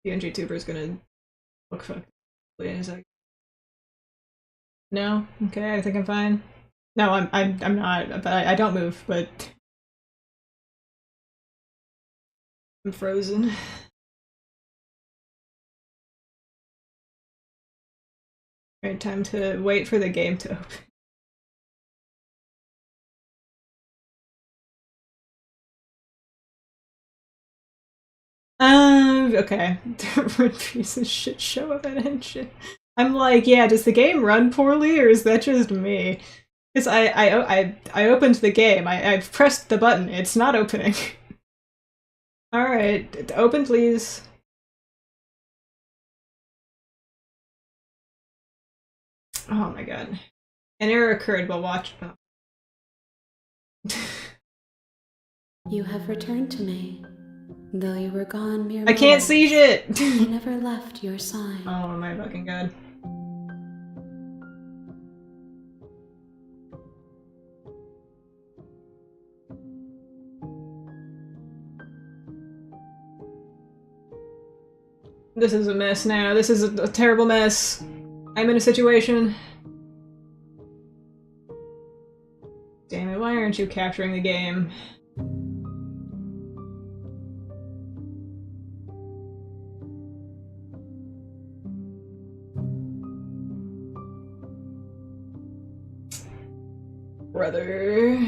NGTuber is gonna look fucked in a second. No, okay, I think I'm fine. No, I'm not. But I don't move. But I'm frozen. Alright, time to wait for the game to open. Okay. Piece of shit show of an engine. I'm like, yeah, does the game run poorly, or is that just me? Because I opened the game. I've pressed the button. It's not opening. Alright, open please. Oh my god. An error occurred while watching. You have returned to me. Though you were gone mere I can't see shit! I never left your side. Oh my fucking god. This is a mess now. This is a terrible mess. I'm in a situation. Damn it, why aren't you capturing the game? Brother.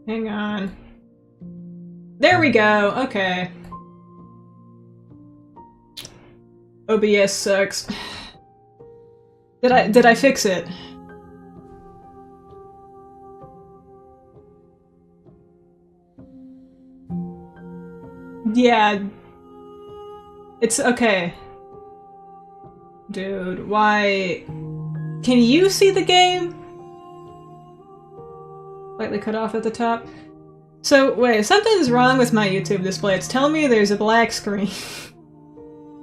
Hang on. There we go. Okay. OBS sucks. Did I fix it? Yeah. It's okay. Dude, why? Can you see the game? Slightly cut off at the top. So, wait, something's wrong with my YouTube display. It's telling me there's a black screen.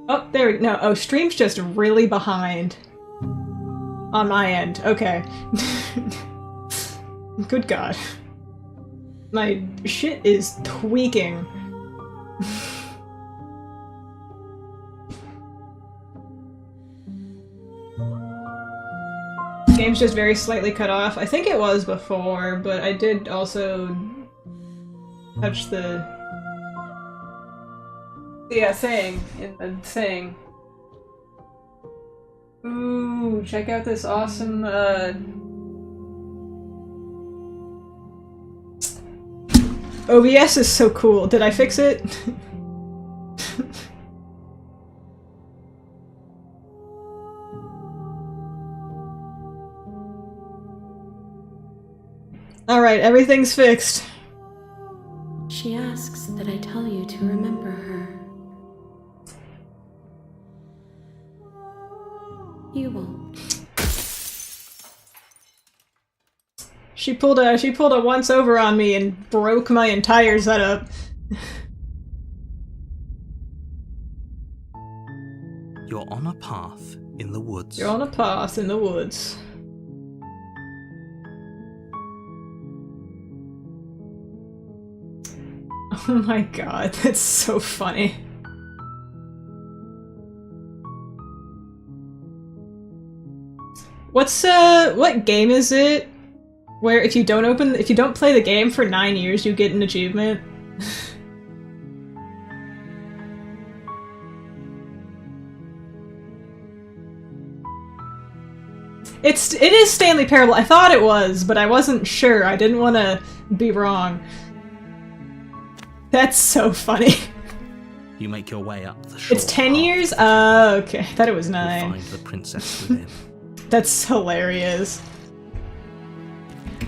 Oh, there we go. No, oh, stream's just really behind. On my end. Okay. Good god. My shit is tweaking. Game's just very slightly cut off. I think it was before, but I did also touch the thing in the thing. Ooh, check out this awesome, OBS is so cool. Did I fix it? Alright, everything's fixed. She asks that I tell you to remember her. You won't. She pulled a once over on me and broke my entire setup. You're on a path in the woods. You're on a path in the woods. Oh my god, that's so funny. What game is it where if you don't play the game for 9 years you get an achievement? It is Stanley Parable. I thought it was, but I wasn't sure. I didn't want to be wrong. That's so funny. You make your way up the shore. It's 10 years? Okay. I thought it was 9. You'll find the princess within. That's hilarious.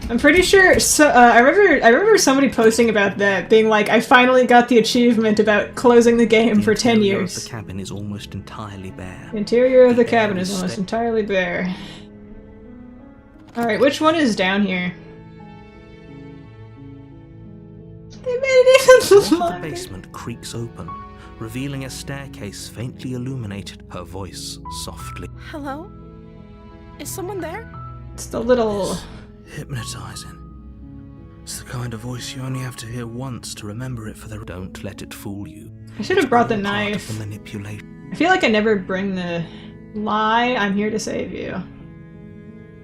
I'm pretty sure. So I remember somebody posting about that, being like, "I finally got the achievement about closing the game for 10 years." The cabin is almost entirely bare. The interior of the cabin is almost entirely bare. All right, which one is down here? They made it even longer. The basement creaks open, revealing a staircase faintly illuminated. Her voice softly. Hello? Is someone there? It's the little... Hypnotizing. It's the kind of voice you only have to hear once to remember it for the... Don't let it fool you. I should have brought the Part of knife. the manipulation. I feel like I never bring the lie. I'm here to save you.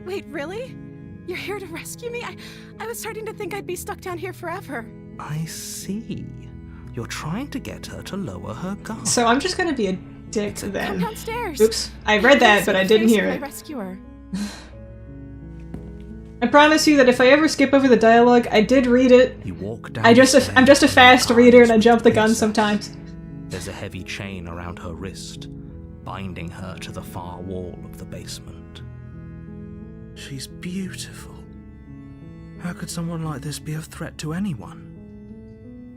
Wait, really? You're here to rescue me? I was starting to think I'd be stuck down here forever. I see. You're trying to get her to lower her guard. So I'm just gonna be a dick Come then. downstairs. Oops. I read that, but I didn't hear it. Rescuer. I promise you that if I ever skip over the dialogue, I did read it. You walk down. I'm just a fast reader and I jump the gun sometimes. There's a heavy chain around her wrist, binding her to the far wall of the basement. She's beautiful. How could someone like this be a threat to anyone?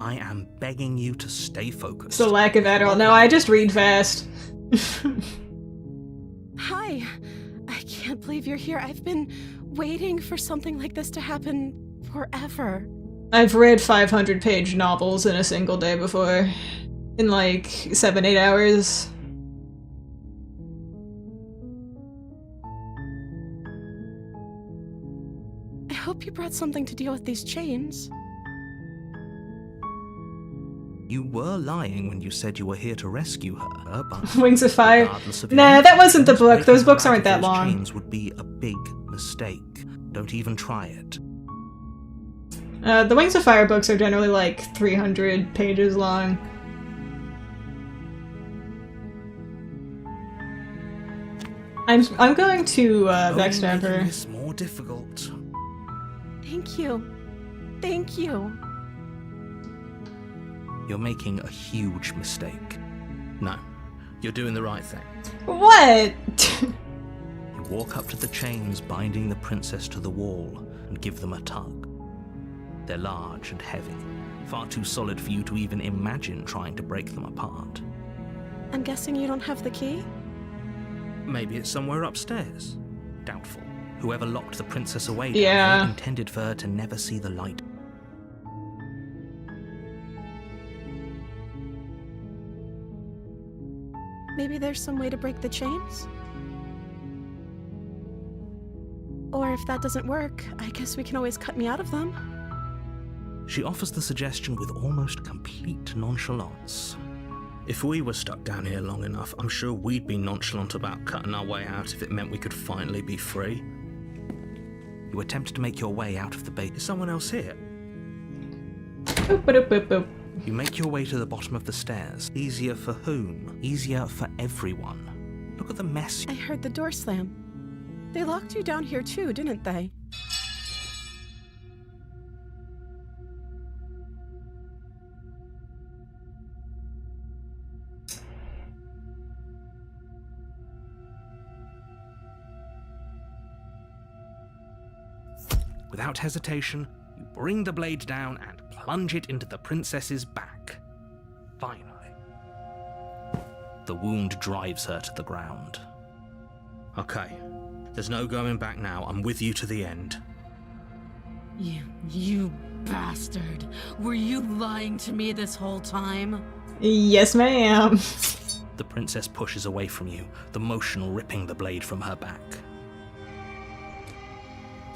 I am begging you to stay focused. It's the lack of Adderall. No, I just read fast. Hi. I can't believe you're here. I've been waiting for something like this to happen forever. I've read 500-page novels in a single day before. In like 7-8 hours. I hope you brought something to deal with these chains. You were lying when you said you were here to rescue her, but Wings of Fire. regardless of Nah, your that wasn't the book. Those breaking books out aren't of that those long. Chains would be a big mistake. Don't even try it. The Wings of Fire books are generally like 300 pages long. I'm going to backstab her. It's more difficult. Thank you. Thank you. You're making a huge mistake. No, you're doing the right thing. What? You walk up to the chains binding the princess to the wall and give them a tug. They're large and heavy, far too solid for you to even imagine trying to break them apart. I'm guessing you don't have the key? Maybe it's somewhere upstairs. Doubtful. Whoever locked the princess away down Yeah. there intended for her to never see the light. Maybe there's some way to break the chains? Or if that doesn't work, I guess we can always cut me out of them. She offers the suggestion with almost complete nonchalance. If we were stuck down here long enough, I'm sure we'd be nonchalant about cutting our way out if it meant we could finally be free. You attempt to make your way out of the base. Is someone else here? Boop, boop, boop, boop. You make your way to the bottom of the stairs. Easier for whom? Easier for everyone. Look at the mess. I heard the door slam. They locked you down here too, didn't they? Without hesitation, you bring the blade down and plunge it into the princess's back. Finally. The wound drives her to the ground. Okay. There's no going back now. I'm with you to the end. You bastard. Were you lying to me this whole time? Yes, ma'am. The princess pushes away from you, the motion ripping the blade from her back.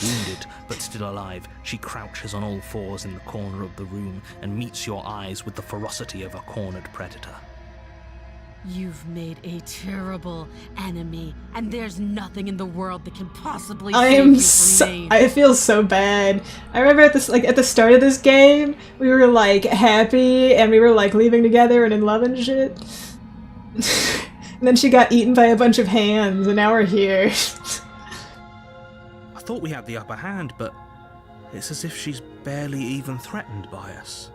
Wounded, but still alive, she crouches on all fours in the corner of the room and meets your eyes with the ferocity of a cornered predator. You've made a terrible enemy, and there's nothing in the world that can possibly I save am you so, from me. I feel so bad. I remember at the start of this game, we were like happy and we were like leaving together and in love and shit. And then she got eaten by a bunch of hands, and now we're here. I thought we had the upper hand, but it's as if she's barely even threatened by us.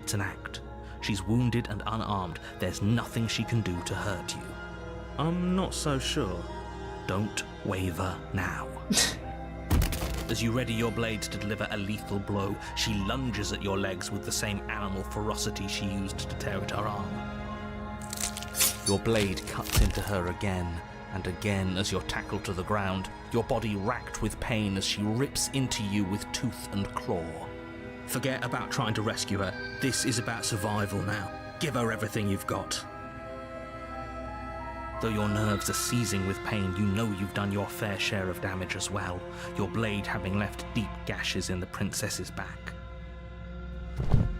It's an act. She's wounded and unarmed. There's nothing she can do to hurt you. I'm not so sure. Don't waver now. As you ready your blade to deliver a lethal blow, she lunges at your legs with the same animal ferocity she used to tear at her arm. Your blade cuts into her again and again as you're tackled to the ground, your body racked with pain as she rips into you with tooth and claw. Forget about trying to rescue her. This is about survival now. Give her everything you've got. Though your nerves are seizing with pain, you know you've done your fair share of damage as well, your blade having left deep gashes in the princess's back.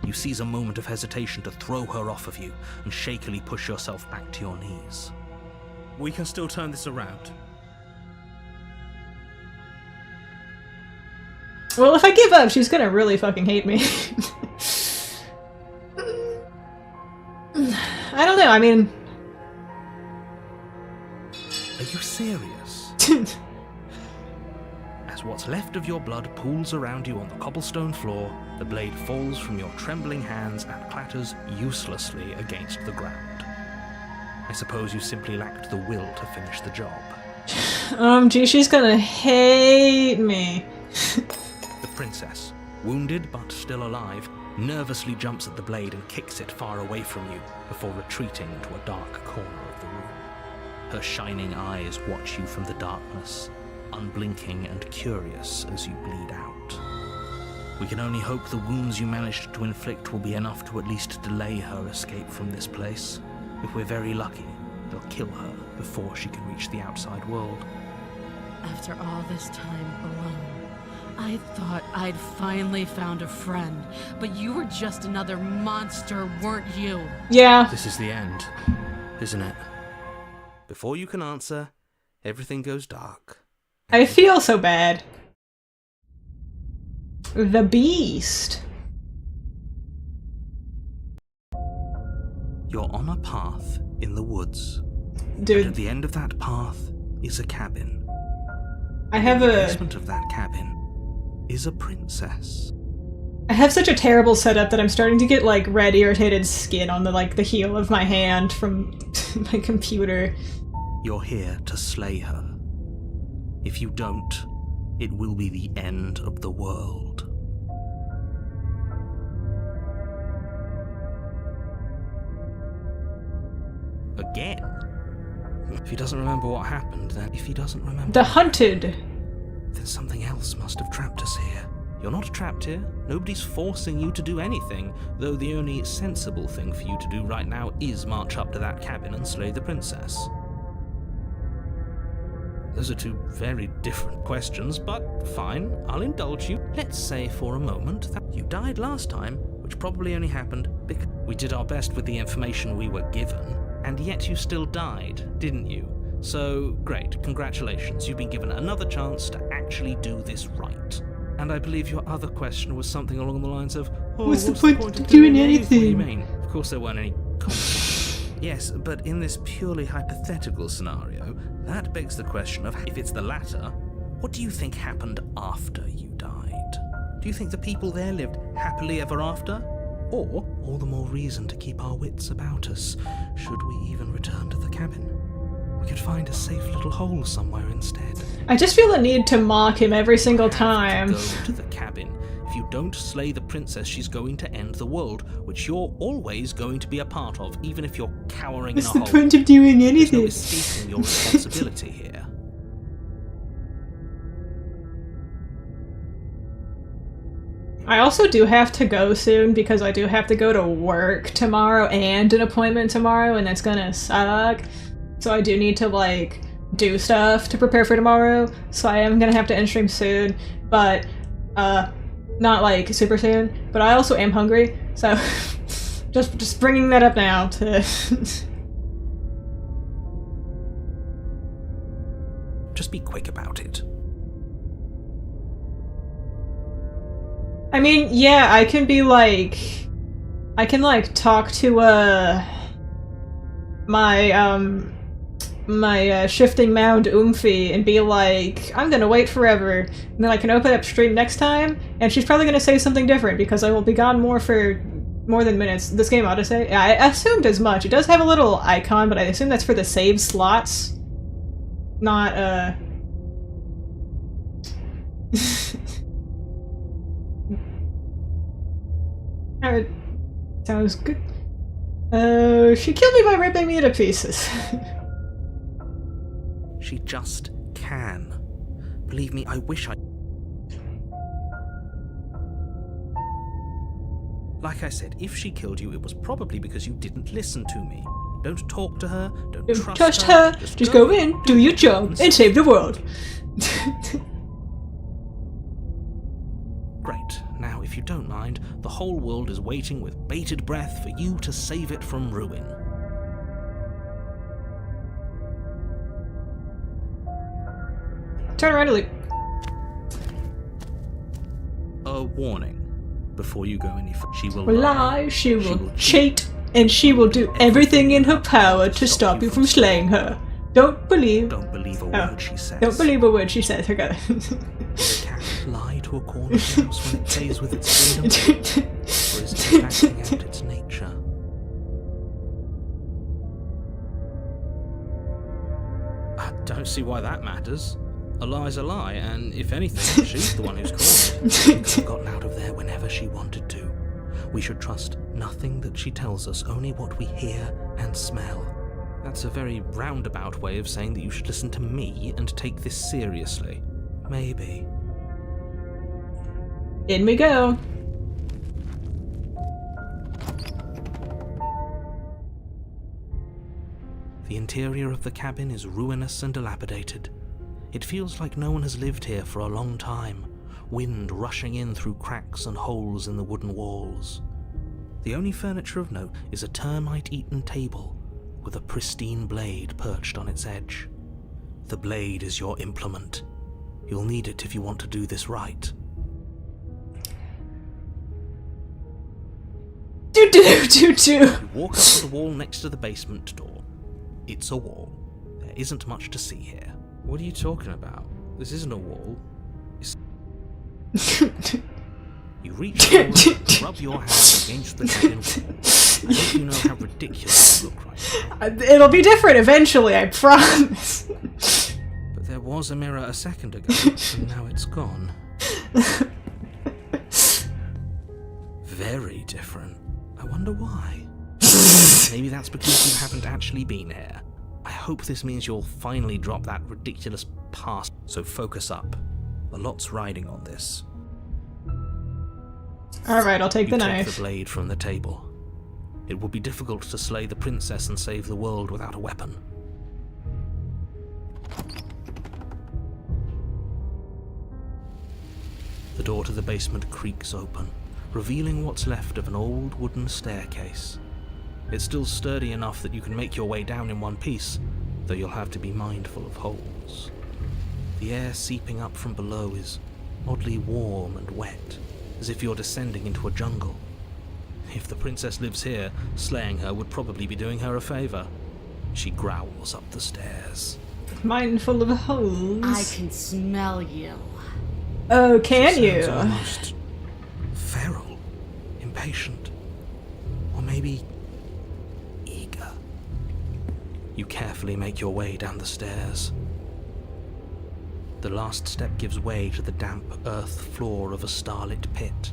You seize a moment of hesitation to throw her off of you and shakily push yourself back to your knees. We can still turn this around. Well, if I give up, she's gonna really fucking hate me. I don't know, I mean... Are you serious? As what's left of your blood pools around you on the cobblestone floor, the blade falls from your trembling hands and clatters uselessly against the ground. I suppose you simply lacked the will to finish the job. Gee, she's gonna hate me. The princess, wounded but still alive, nervously jumps at the blade and kicks it far away from you before retreating into a dark corner of the room. Her shining eyes watch you from the darkness, unblinking and curious as you bleed out. We can only hope the wounds you managed to inflict will be enough to at least delay her escape from this place. If we're very lucky, they'll kill her before she can reach the outside world. After all this time alone, I thought I'd finally found a friend, but you were just another monster, weren't you? Yeah. This is the end, isn't it? Before you can answer, everything goes dark. I feel so bad. The beast. You're on a path in the woods. Dude. And at the end of that path is a cabin. I have In the basement of that cabin is a princess. I have such a terrible setup that I'm starting to get like red irritated skin on the heel of my hand from my computer. You're here to slay her. If you don't, it will be the end of the world. Again? If he doesn't remember what happened, then If he doesn't remember... The hunted. Then something else must have trapped us here. You're not trapped here. Nobody's forcing you to do anything, though the only sensible thing for you to do right now is march up to that cabin and slay the princess. Those are two very different questions, but fine, I'll indulge you. Let's say for a moment that you died last time, which probably only happened because we did our best with the information we were given, and yet you still died, didn't you? So, great, congratulations, you've been given another chance to actually do this right. And I believe your other question was something along the lines of, What's the point of doing anything? What do you mean? Of course there weren't any Yes, but in this purely hypothetical scenario, that begs the question of if it's the latter, what do you think happened after you died? Do you think the people there lived happily ever after? Or, all the more reason to keep our wits about us, should we even return to the cabin? We could find a safe little hole somewhere instead. I just feel the need to mock him every single time. Go to the cabin. If you don't slay the princess, she's going to end the world, which you're always going to be a part of, even if you're cowering What's in a the hole. point of doing There's anything? no escaping your responsibility here. I also do have to go soon because I do have to go to work tomorrow and an appointment tomorrow, and that's gonna suck. So I do need to, like, do stuff to prepare for tomorrow, so I am gonna have to end stream soon, but, not, like, super soon. But I also am hungry, so just bringing that up now to... Just be quick about it. I mean, yeah, I can be like... I can, like, talk to, my shifting mound Oomphy and be like, I'm gonna wait forever, and then I can open up stream next time, and she's probably gonna say something different because I will be gone for more than minutes. This game Odyssey? Yeah, I assumed as much. It does have a little icon, but I assume that's for the save slots. Not, Alright. Sounds good. She killed me by ripping me to pieces. She just can. Believe me, I wish I... Like I said, if she killed you, it was probably because you didn't listen to me. Don't talk to her, don't trust her, just go in, do your job, and save the world. Great. Now, if you don't mind, the whole world is waiting with bated breath for you to save it from ruin. Turn around and leave. A warning. Before you go any further, she will lie, she will cheat, and she will do everything in her power to stop you from slaying her. Don't believe a word she says. Don't believe a word she says. Okay. Does a cat lie to a corner mouse when it plays with its freedom? Or is it acting out its nature? I don't see why that matters. A lie's a lie, and if anything, she's the one who's caused it. She could have gotten out of there whenever she wanted to. We should trust nothing that she tells us, only what we hear and smell. That's a very roundabout way of saying that you should listen to me and take this seriously. Maybe. In we go. The interior of the cabin is ruinous and dilapidated. It feels like no one has lived here for a long time, wind rushing in through cracks and holes in the wooden walls. The only furniture of note is a termite-eaten table with a pristine blade perched on its edge. The blade is your implement. You'll need it if you want to do this right. You walk up to the wall next to the basement door. It's a wall. There isn't much to see here. What are you talking about? This isn't a wall. You reach forward and rub your hand against the cabin wall. I hope you know how ridiculous you look right now. It'll be different eventually, I promise. But there was a mirror a second ago, and now it's gone. Very different. I wonder why. Maybe that's because you haven't actually been here. I hope this means you'll finally drop that ridiculous past. So focus up. A lot's riding on this. Alright, I'll take the knife. Take the blade from the table. It will be difficult to slay the princess and save the world without a weapon. The door to the basement creaks open, revealing what's left of an old wooden staircase. It's still sturdy enough that you can make your way down in one piece, though you'll have to be mindful of holes. The air seeping up from below is oddly warm and wet, as if you're descending into a jungle. If the princess lives here, slaying her would probably be doing her a favor. She growls up the stairs. Mine full of holes. I can smell you. Oh, can She you? sounds almost feral, impatient, or maybe eager. You carefully make your way down the stairs. The last step gives way to the damp earth floor of a starlit pit.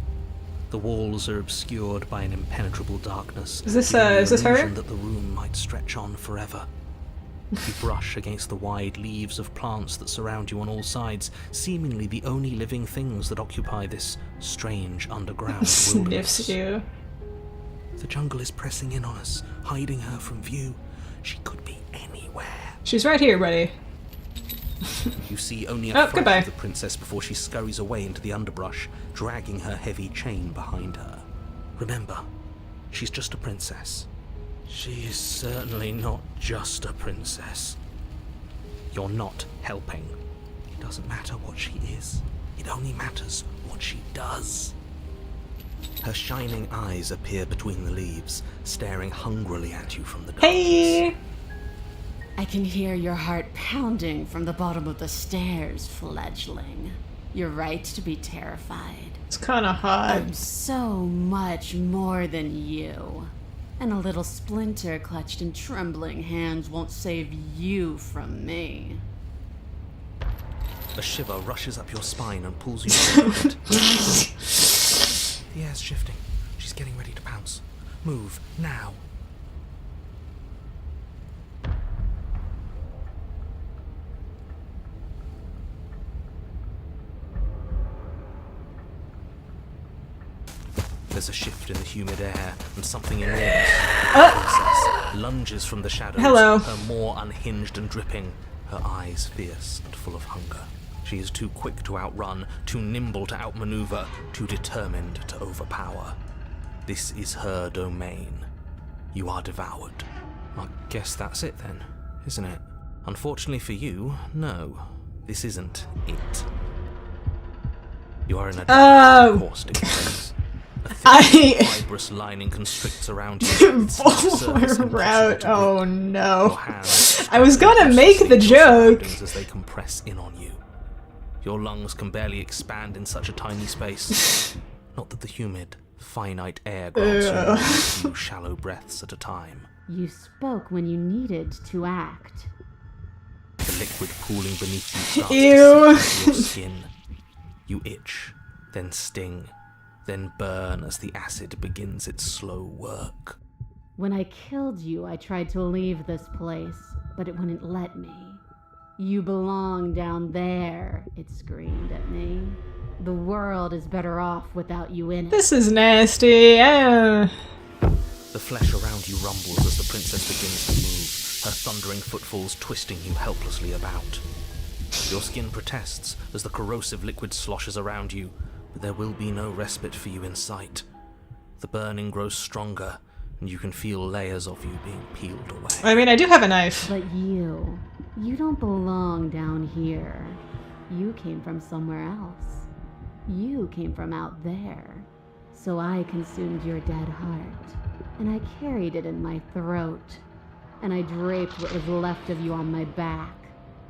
The walls are obscured by an impenetrable darkness. Is this, giving the is this her? illusion that the room might stretch on forever. You brush against the wide leaves of plants that surround you on all sides, seemingly the only living things that occupy this strange underground wilderness. Sniffs you. The jungle is pressing in on us, hiding her from view. She could be anywhere. She's right here, buddy. You see only a Oh, fraction goodbye. of the princess before she scurries away into the underbrush, dragging her heavy chain behind her. Remember, she's just a princess. She is certainly not just a princess. You're not helping. It doesn't matter what she is. It only matters what she does. Her shining eyes appear between the leaves, staring hungrily at you from the darkness. Hey! I can hear your heart pounding from the bottom of the stairs, fledgling. You're right to be terrified. It's kinda hot. I'm so much more than you. And a little splinter clutched in trembling hands won't save you from me. A shiver rushes up your spine and pulls you forward. The air's shifting. She's getting ready to pounce. Move, now. There's a shift in the humid air, and something enormous, the princess, lunges from the shadows, Hello. her maw unhinged and dripping, her eyes fierce and full of hunger. She is too quick to outrun, too nimble to outmaneuver, too determined to overpower. This is her domain. You are devoured. I guess that's it then, isn't it? Unfortunately for you, no. This isn't it. You are in a dark, caustic place. A thick, fibrous lining constricts around you. Volar route. Oh Your no. hands I was gonna make the joke. as they compress in on you. Your lungs can barely expand in such a tiny space. Not that the humid, finite air grabs you and gives you shallow breaths at a time. You spoke when you needed to act. The liquid pooling beneath you starts Ew. to seep into your skin. You itch, then sting, then burn as the acid begins its slow work. When I killed you, I tried to leave this place, but it wouldn't let me. You belong down there, it screamed at me. The world is better off without you in it. This is nasty. The flesh around you rumbles as the princess begins to move, her thundering footfalls twisting you helplessly about. Your skin protests as the corrosive liquid sloshes around you, but there will be no respite for you in sight. The burning grows stronger, and you can feel layers of you being peeled away. I mean, I do have a knife. But you don't belong down here. You came from somewhere else. You came from out there. So I consumed your dead heart, and I carried it in my throat, and I draped what was left of you on my back,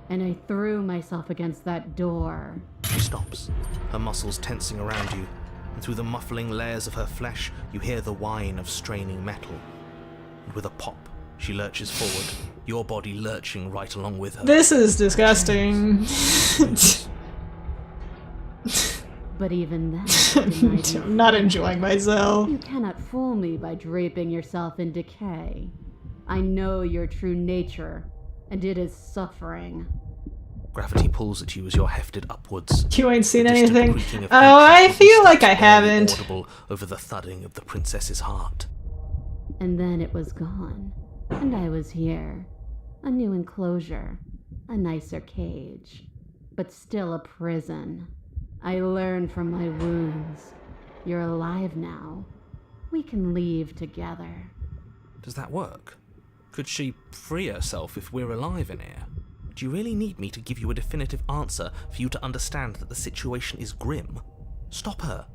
and I threw myself against that door. She stops, her muscles tensing around you, and through the muffling layers of her flesh, you hear the whine of straining metal. And with a pop, she lurches forward, your body lurching right along with her. This is disgusting. But even then, I'm not enjoying myself. you cannot fool me by draping yourself in decay. I know your true nature, and it is suffering. Gravity pulls at you as you're hefted upwards. You ain't seen The distant anything. creaking of Oh, I concrete feel like I steps barely haven't. audible over the thudding of the princess's heart. And then it was gone, and I was here. A new enclosure, a nicer cage, but still a prison. I learned from my wounds. You're alive now. We can leave together. Does that work? Could she free herself if we're alive in here? Do you really need me to give you a definitive answer for you to understand that the situation is grim? Stop her.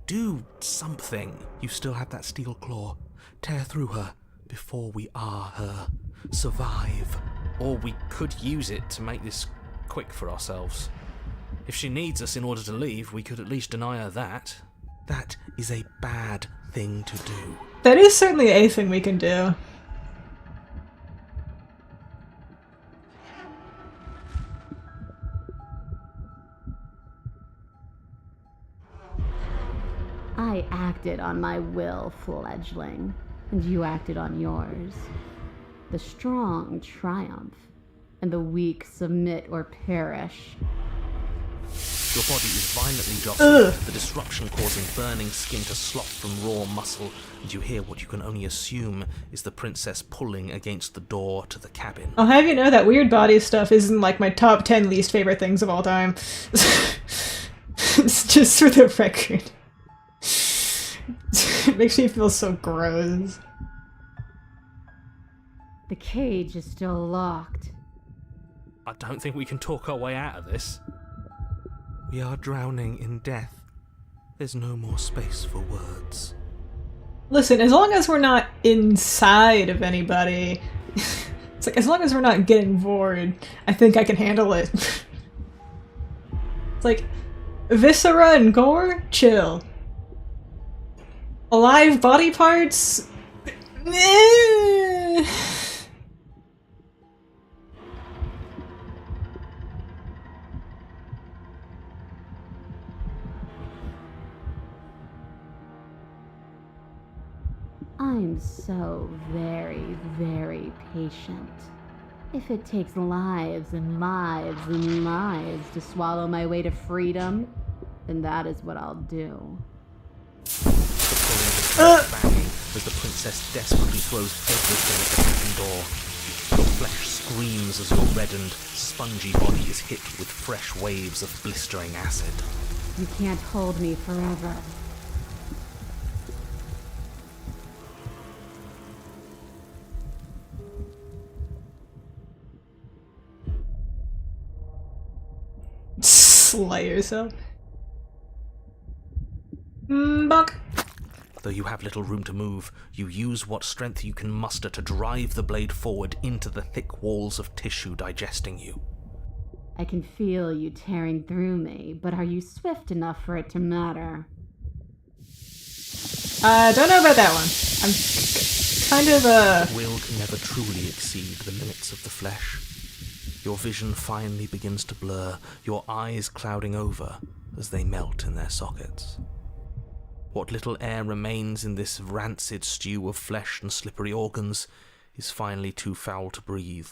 Do something. You still have that steel claw. Tear through her before we are her. Survive. Or we could use it to make this quick for ourselves. If she needs us in order to leave, we could at least deny her that. That is a bad thing to do. That is certainly a thing we can do. I acted on my will, fledgling, and you acted on yours. The strong triumph, and the weak submit or perish. Your body is violently jostled, the disruption causing burning skin to slop from raw muscle, and you hear what you can only assume is the princess pulling against the door to the cabin. I'll have you know that weird body stuff isn't like my top 10 least favorite things of all time. It's just for the record. It makes me feel so gross. The cage is still locked. I don't think we can talk our way out of this. We are drowning in death. There's no more space for words. Listen, as long as we're not inside of anybody, it's like, as long as we're not getting bored, I think I can handle it. It's like, viscera and gore? Chill. Alive body parts? Eh. I'm so very, very patient. If it takes lives and lives and lives to swallow my way to freedom, then that is what I'll do. Banging as the princess desperately throws everything at the cabin door. Your flesh screams as your reddened, spongy body is hit with fresh waves of blistering acid. You can't hold me forever. Slay yourself. Bonk. Though you have little room to move, you use what strength you can muster to drive the blade forward into the thick walls of tissue digesting you. I can feel you tearing through me, but are you swift enough for it to matter? Don't know about that one. I'm kind of, Will can never truly exceed the limits of the flesh. Your vision finally begins to blur, your eyes clouding over as they melt in their sockets. What little air remains in this rancid stew of flesh and slippery organs is finally too foul to breathe,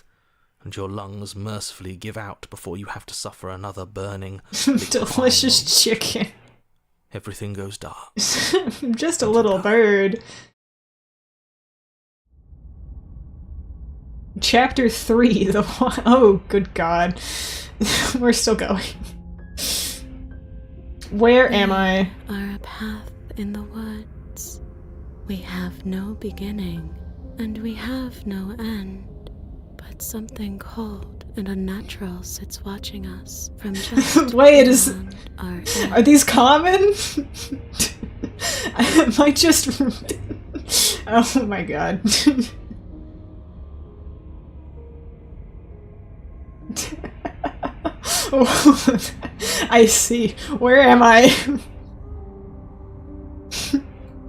and your lungs mercifully give out before you have to suffer another burning, delicious chicken. Everything goes dark. Just a little bird. Chapter 3, the one. Oh, good God. We're still going. Where am I? Are a path in the woods. We have no beginning, and we have no end. But something cold and unnatural sits watching us from just Wait, is our are these common? I might just. Oh my God. I see. Where am I?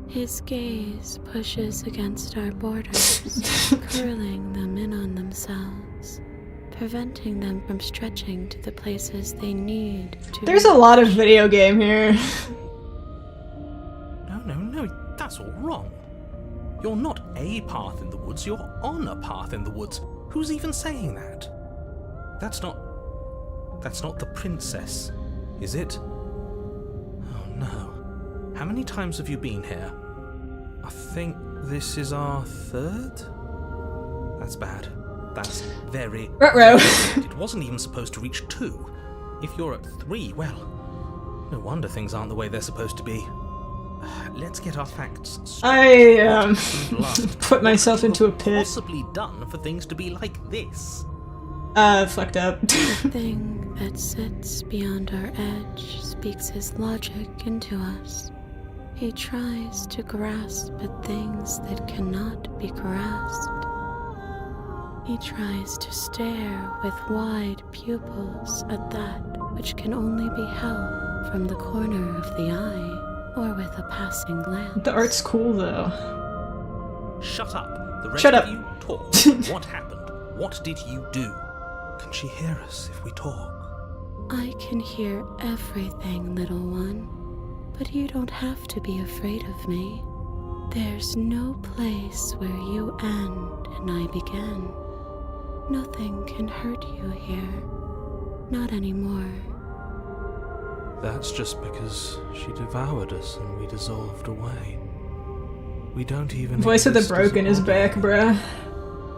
His gaze pushes against our borders, curling them in on themselves, preventing them from stretching to the places they need to. There's a lot of video game here. No, that's all wrong. You're not a path in the woods, you're on a path in the woods. Who's even saying that? That's not the princess, is it? Oh no. How many times have you been here? I think this is our third? That's bad. That's very... Ruh-roh. It wasn't even supposed to reach 2. If you're at 3, well, no wonder things aren't the way they're supposed to be. Let's get our facts straight. I, put myself into a pit. Possibly done for things to be like this. Fucked up. Thing that sits beyond our edge speaks his logic into us. He tries to grasp at things that cannot be grasped. He tries to stare with wide pupils at that which can only be held from the corner of the eye or with a passing glance. The art's cool though. Shut up. The rest Shut of up. you talk. What happened? What did you do? Can she hear us if we talk? I can hear everything, little one, but you don't have to be afraid of me. There's no place where you end and I begin. Nothing can hurt you here. Not anymore. That's just because she devoured us and we dissolved away. We don't even Voice of the exist as a Broken is body. back, bruh.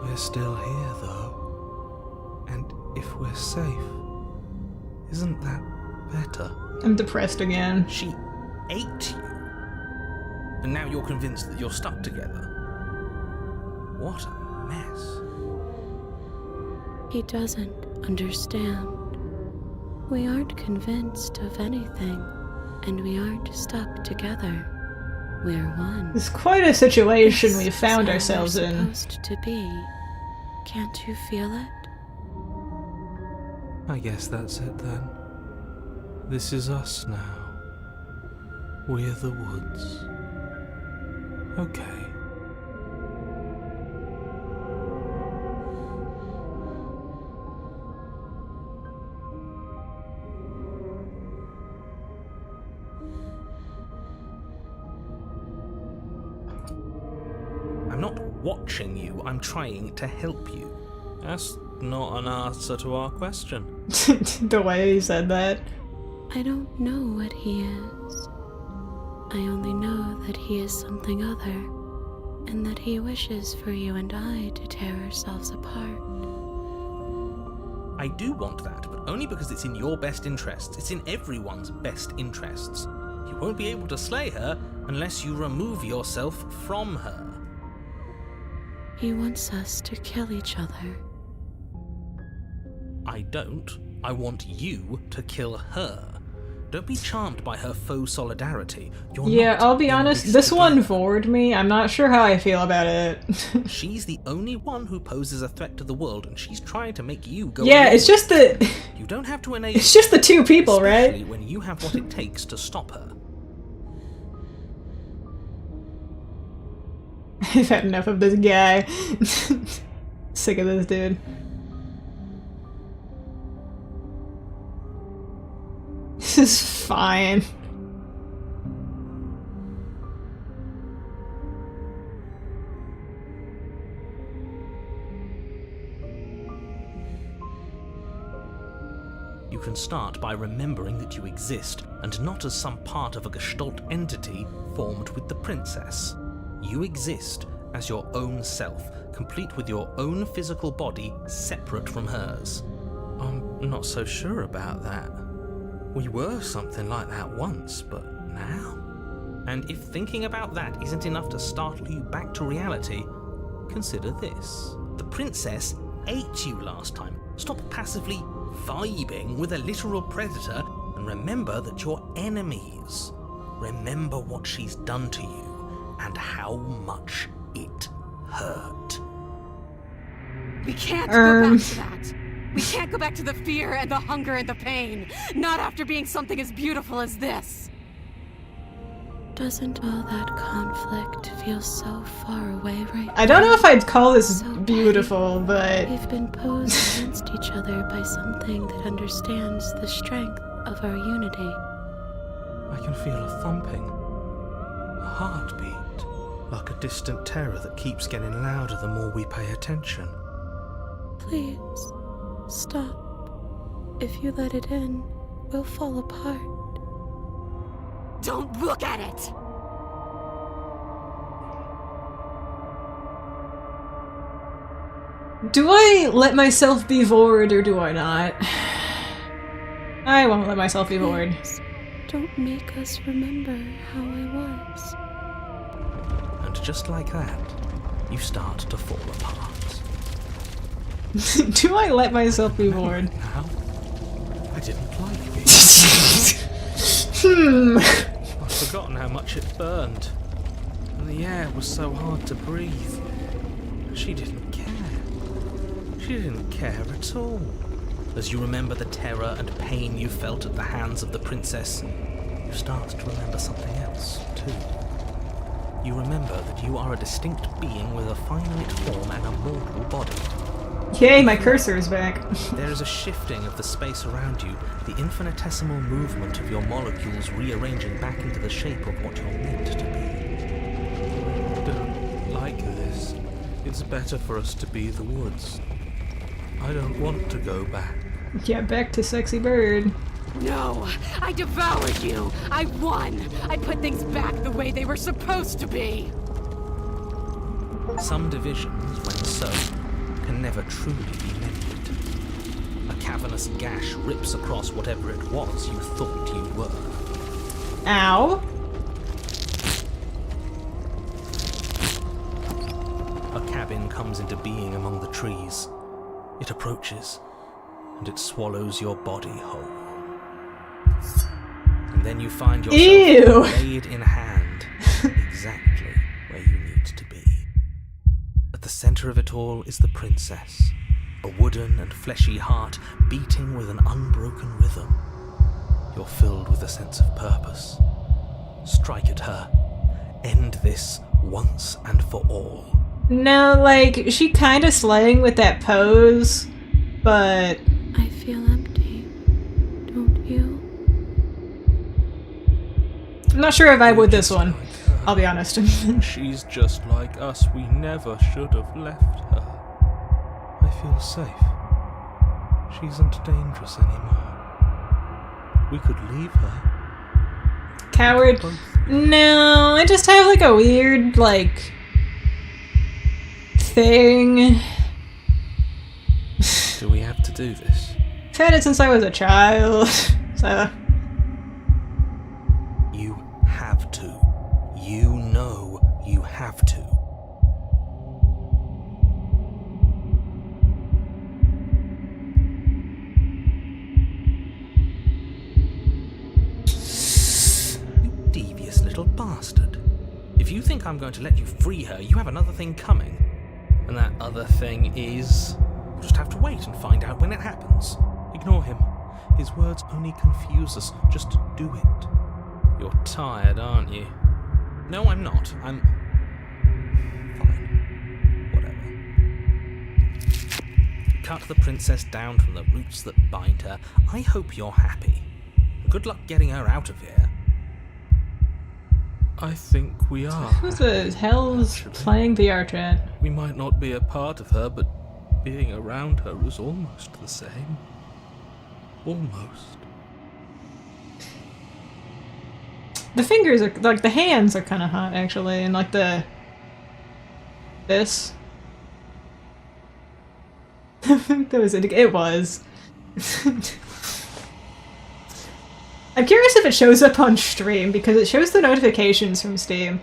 We're still here, though. And if we're safe, isn't that better? I'm depressed again. She ate you. And now you're convinced that you're stuck together. What a mess. He doesn't understand. We aren't convinced of anything, and we aren't stuck together. We're one. It's quite a situation This we found is how ourselves we're in. supposed to be. Can't you feel it? I guess that's it then. This is us now. We're the woods. Okay. I'm not watching you, I'm trying to help you. That's not an answer to our question. The way he said that. I don't know what he is. I only know that he is something other, and that he wishes for you and I to tear ourselves apart. I do want that, but only because it's in your best interests. It's in everyone's best interests. You won't be able to slay her unless you remove yourself from her. He wants us to kill each other. I don't. I want you to kill her. Don't be charmed by her faux solidarity. You're Yeah, not I'll be in honest, this this one together. bored me. I'm not sure how I feel about it. She's the only one who poses a threat to the world, and she's trying to make you go. Yeah, along. it's just the You don't have to enable. it's just the two people, especially right? when you have what it takes to stop her. I've had enough of this guy. Sick of this dude. This is fine. You can start by remembering that you exist, and not as some part of a Gestalt entity formed with the princess. You exist as your own self, complete with your own physical body, separate from hers. I'm not so sure about that. We were something like that once, but now? And if thinking about that isn't enough to startle you back to reality, consider this. The princess ate you last time. Stop passively vibing with a literal predator and remember that you're enemies. Remember what she's done to you and how much it hurt. We can't go back to that. We can't go back to the fear and the hunger and the pain. Not after being something as beautiful as this. Doesn't all that conflict feel so far away right I don't know now? if I'd call this So beautiful, but We've been posed against each other by something that understands the strength of our unity. I can feel a thumping. A heartbeat. Like a distant terror that keeps getting louder the more we pay attention. Please, stop. If you let it in, we'll fall apart. Don't look at it! do I let myself be bored or do I not? I won't let myself be bored. Please, don't make us remember how I was. And just like that, you start to fall apart. Do I let myself be bored? Now? I didn't like being. forgotten how much it burned. And the air was so hard to breathe. She didn't care. She didn't care at all. As you remember the terror and pain you felt at the hands of the princess, you start to remember something else, too. You remember that you are a distinct being with a finite form and a mortal body. Yay, my cursor is back. There is a shifting of the space around you, the infinitesimal movement of your molecules rearranging back into the shape of what you're meant to be. I don't like this. It's better for us to be the woods. I don't want to go back. Yeah, back to Sexy Bird. No, I devoured you. I won. I put things back the way they were supposed to be. Some divisions, when sown, can never truly be mended. A cavernous gash rips across whatever it was you thought you were. Ow. A cabin comes into being among the trees. It approaches, and it swallows your body whole. And then you find yourself laid in hand, exactly where you need to be. At the center of it all is the princess, a wooden and fleshy heart beating with an unbroken rhythm. You're filled with a sense of purpose. Strike at her. End this once and for all. No, like, she kinda slaying with that pose, but... I feel empty, don't you? I'm not sure if I would this one, I'll be honest. She's just like us. We never should have left her. I feel safe. She isn't dangerous anymore. We could leave her. Coward. No, I just have like a weird, like... thing. Do we have to do this? I've had it since I was a child, so... You have to. You know you have to. You devious little bastard. If you think I'm going to let you free her, you have another thing coming. And that other thing is... We'll just have to wait and find out when it happens. Ignore him. His words only confuse us. Just do it. You're tired, aren't you? No, I'm not. I'm... fine. Whatever. You cut the princess down from the roots that bind her. I hope you're happy. Good luck getting her out of here. I think we are. Who the hell's playing VR chat? We might not be a part of her, but being around her is almost the same. Almost. The fingers are, like, the hands are kind of hot, actually, and like this. That was it. It was. I'm curious if it shows up on stream, because it shows the notifications from Steam.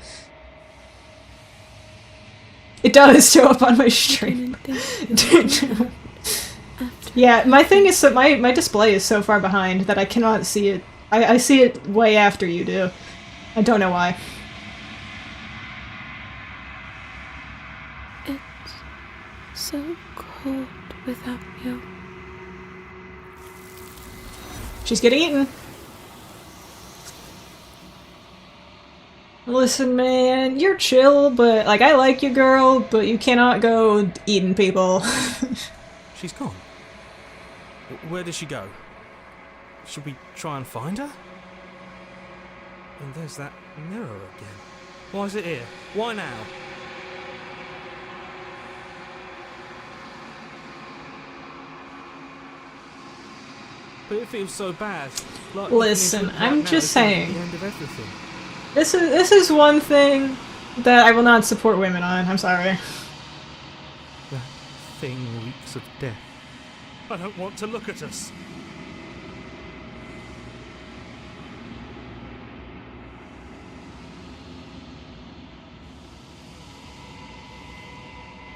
It does show up on my stream. Yeah, my thing is so my display is so far behind that I cannot see it. I see it way after you do. I don't know why. It's so cold without you. She's getting eaten. Listen, man, you're chill, but, like, I like you, girl, but you cannot go eating people. She's gone. Where did she go? Should we try and find her? And there's that mirror again. Why is it here? Why now? But it feels so bad. Like, listen, I'm just saying. The end of everything. This is one thing that I will not support women on. I'm sorry. That thing reeks of death. I don't want to look at us.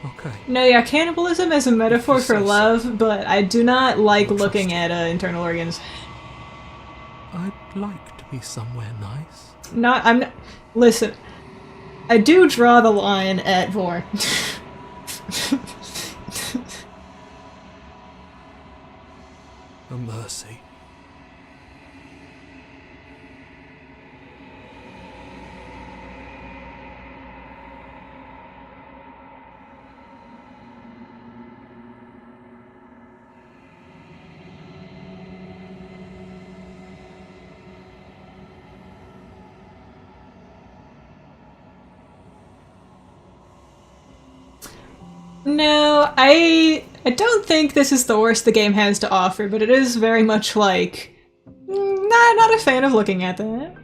Okay. No, yeah, cannibalism is a metaphor for love, but I do not like looking at internal organs. I'd like to to be somewhere nice? Listen, I do draw the line at Vor. A mercy. No, I don't think this is the worst the game has to offer, but it is very much like... not a fan of looking at that.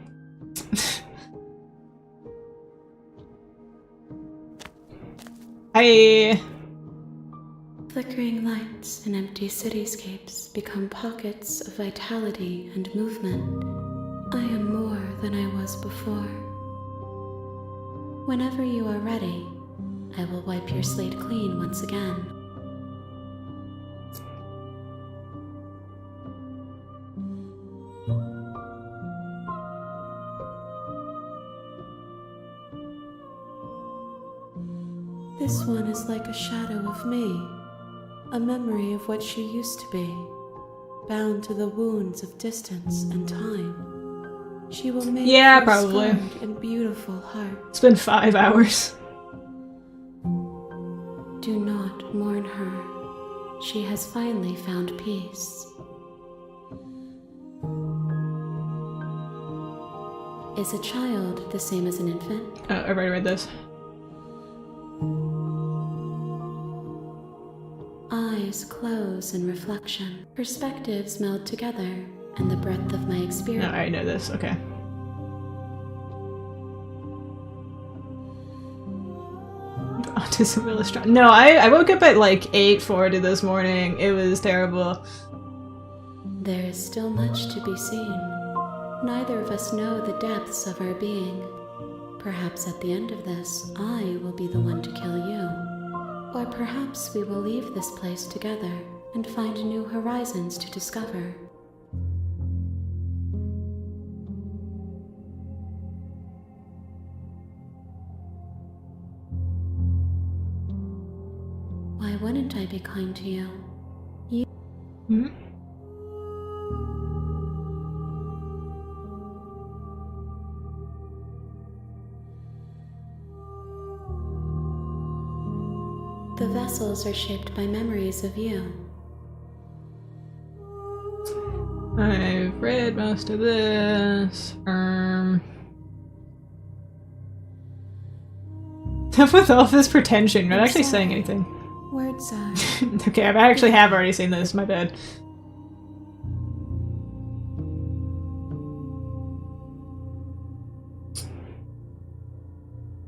Flickering lights in empty cityscapes become pockets of vitality and movement. I am more than I was before. Whenever you are ready, I will wipe your slate clean once again. This one is like a shadow of me, a memory of what she used to be, bound to the wounds of distance and time. She will make yeah, a probably. scarred and beautiful heart. It's been 5 hours. Do not mourn her. She has finally found peace. Is a child the same as an infant? Oh, I already read this. Eyes close in reflection. Perspectives meld together, and the breadth of my experience. No, I know this. Okay. Autism Illustrated. No, I woke up at like 8:40 this morning. It was terrible. There is still much to be seen. Neither of us know the depths of our being. Perhaps at the end of this, I will be the one to kill you. Or perhaps we will leave this place together and find new horizons to discover. Why wouldn't I be kind to you? You... Hmm? The vessels are shaped by memories of you. I've read most of this. With all this pretension, you're not actually saying anything. Words are... Okay, I actually have already seen this, my bad.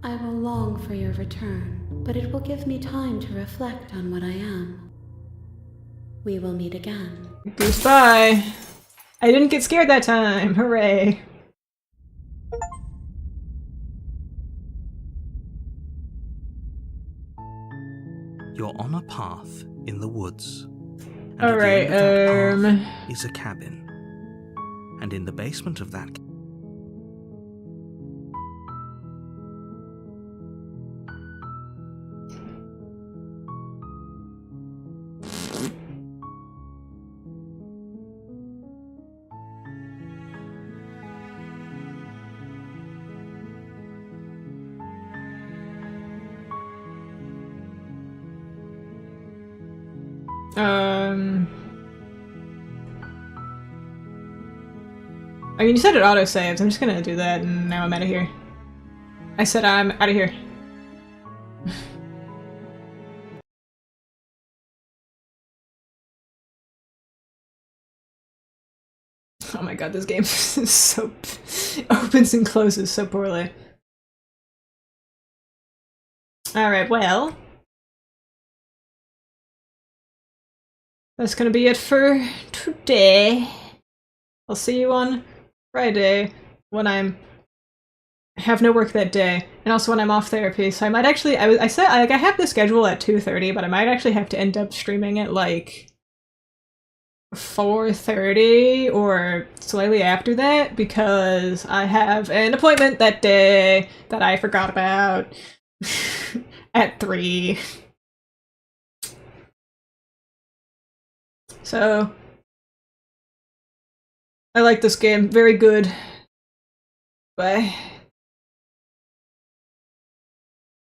I will long for your return, but it will give me time to reflect on what I am. We will meet again. Goose bye! I didn't get scared that time! Hooray! You're on a path in the woods. And Alright, at the end of that path is a cabin. And in the basement of that I mean, you said it auto-saves. I'm just gonna do that, and now I'm out of here. I said I'm out of here. Oh my god, this game is so... opens and closes so poorly. Alright, well... that's gonna be it for today. I'll see you on Friday when I have no work that day, and also when I'm off therapy. So I might actually, I said like I have the schedule at 2:30, but I might actually have to end up streaming at like 4:30 or slightly after that because I have an appointment that day that I forgot about at 3. So, I like this game. Very good. Bye.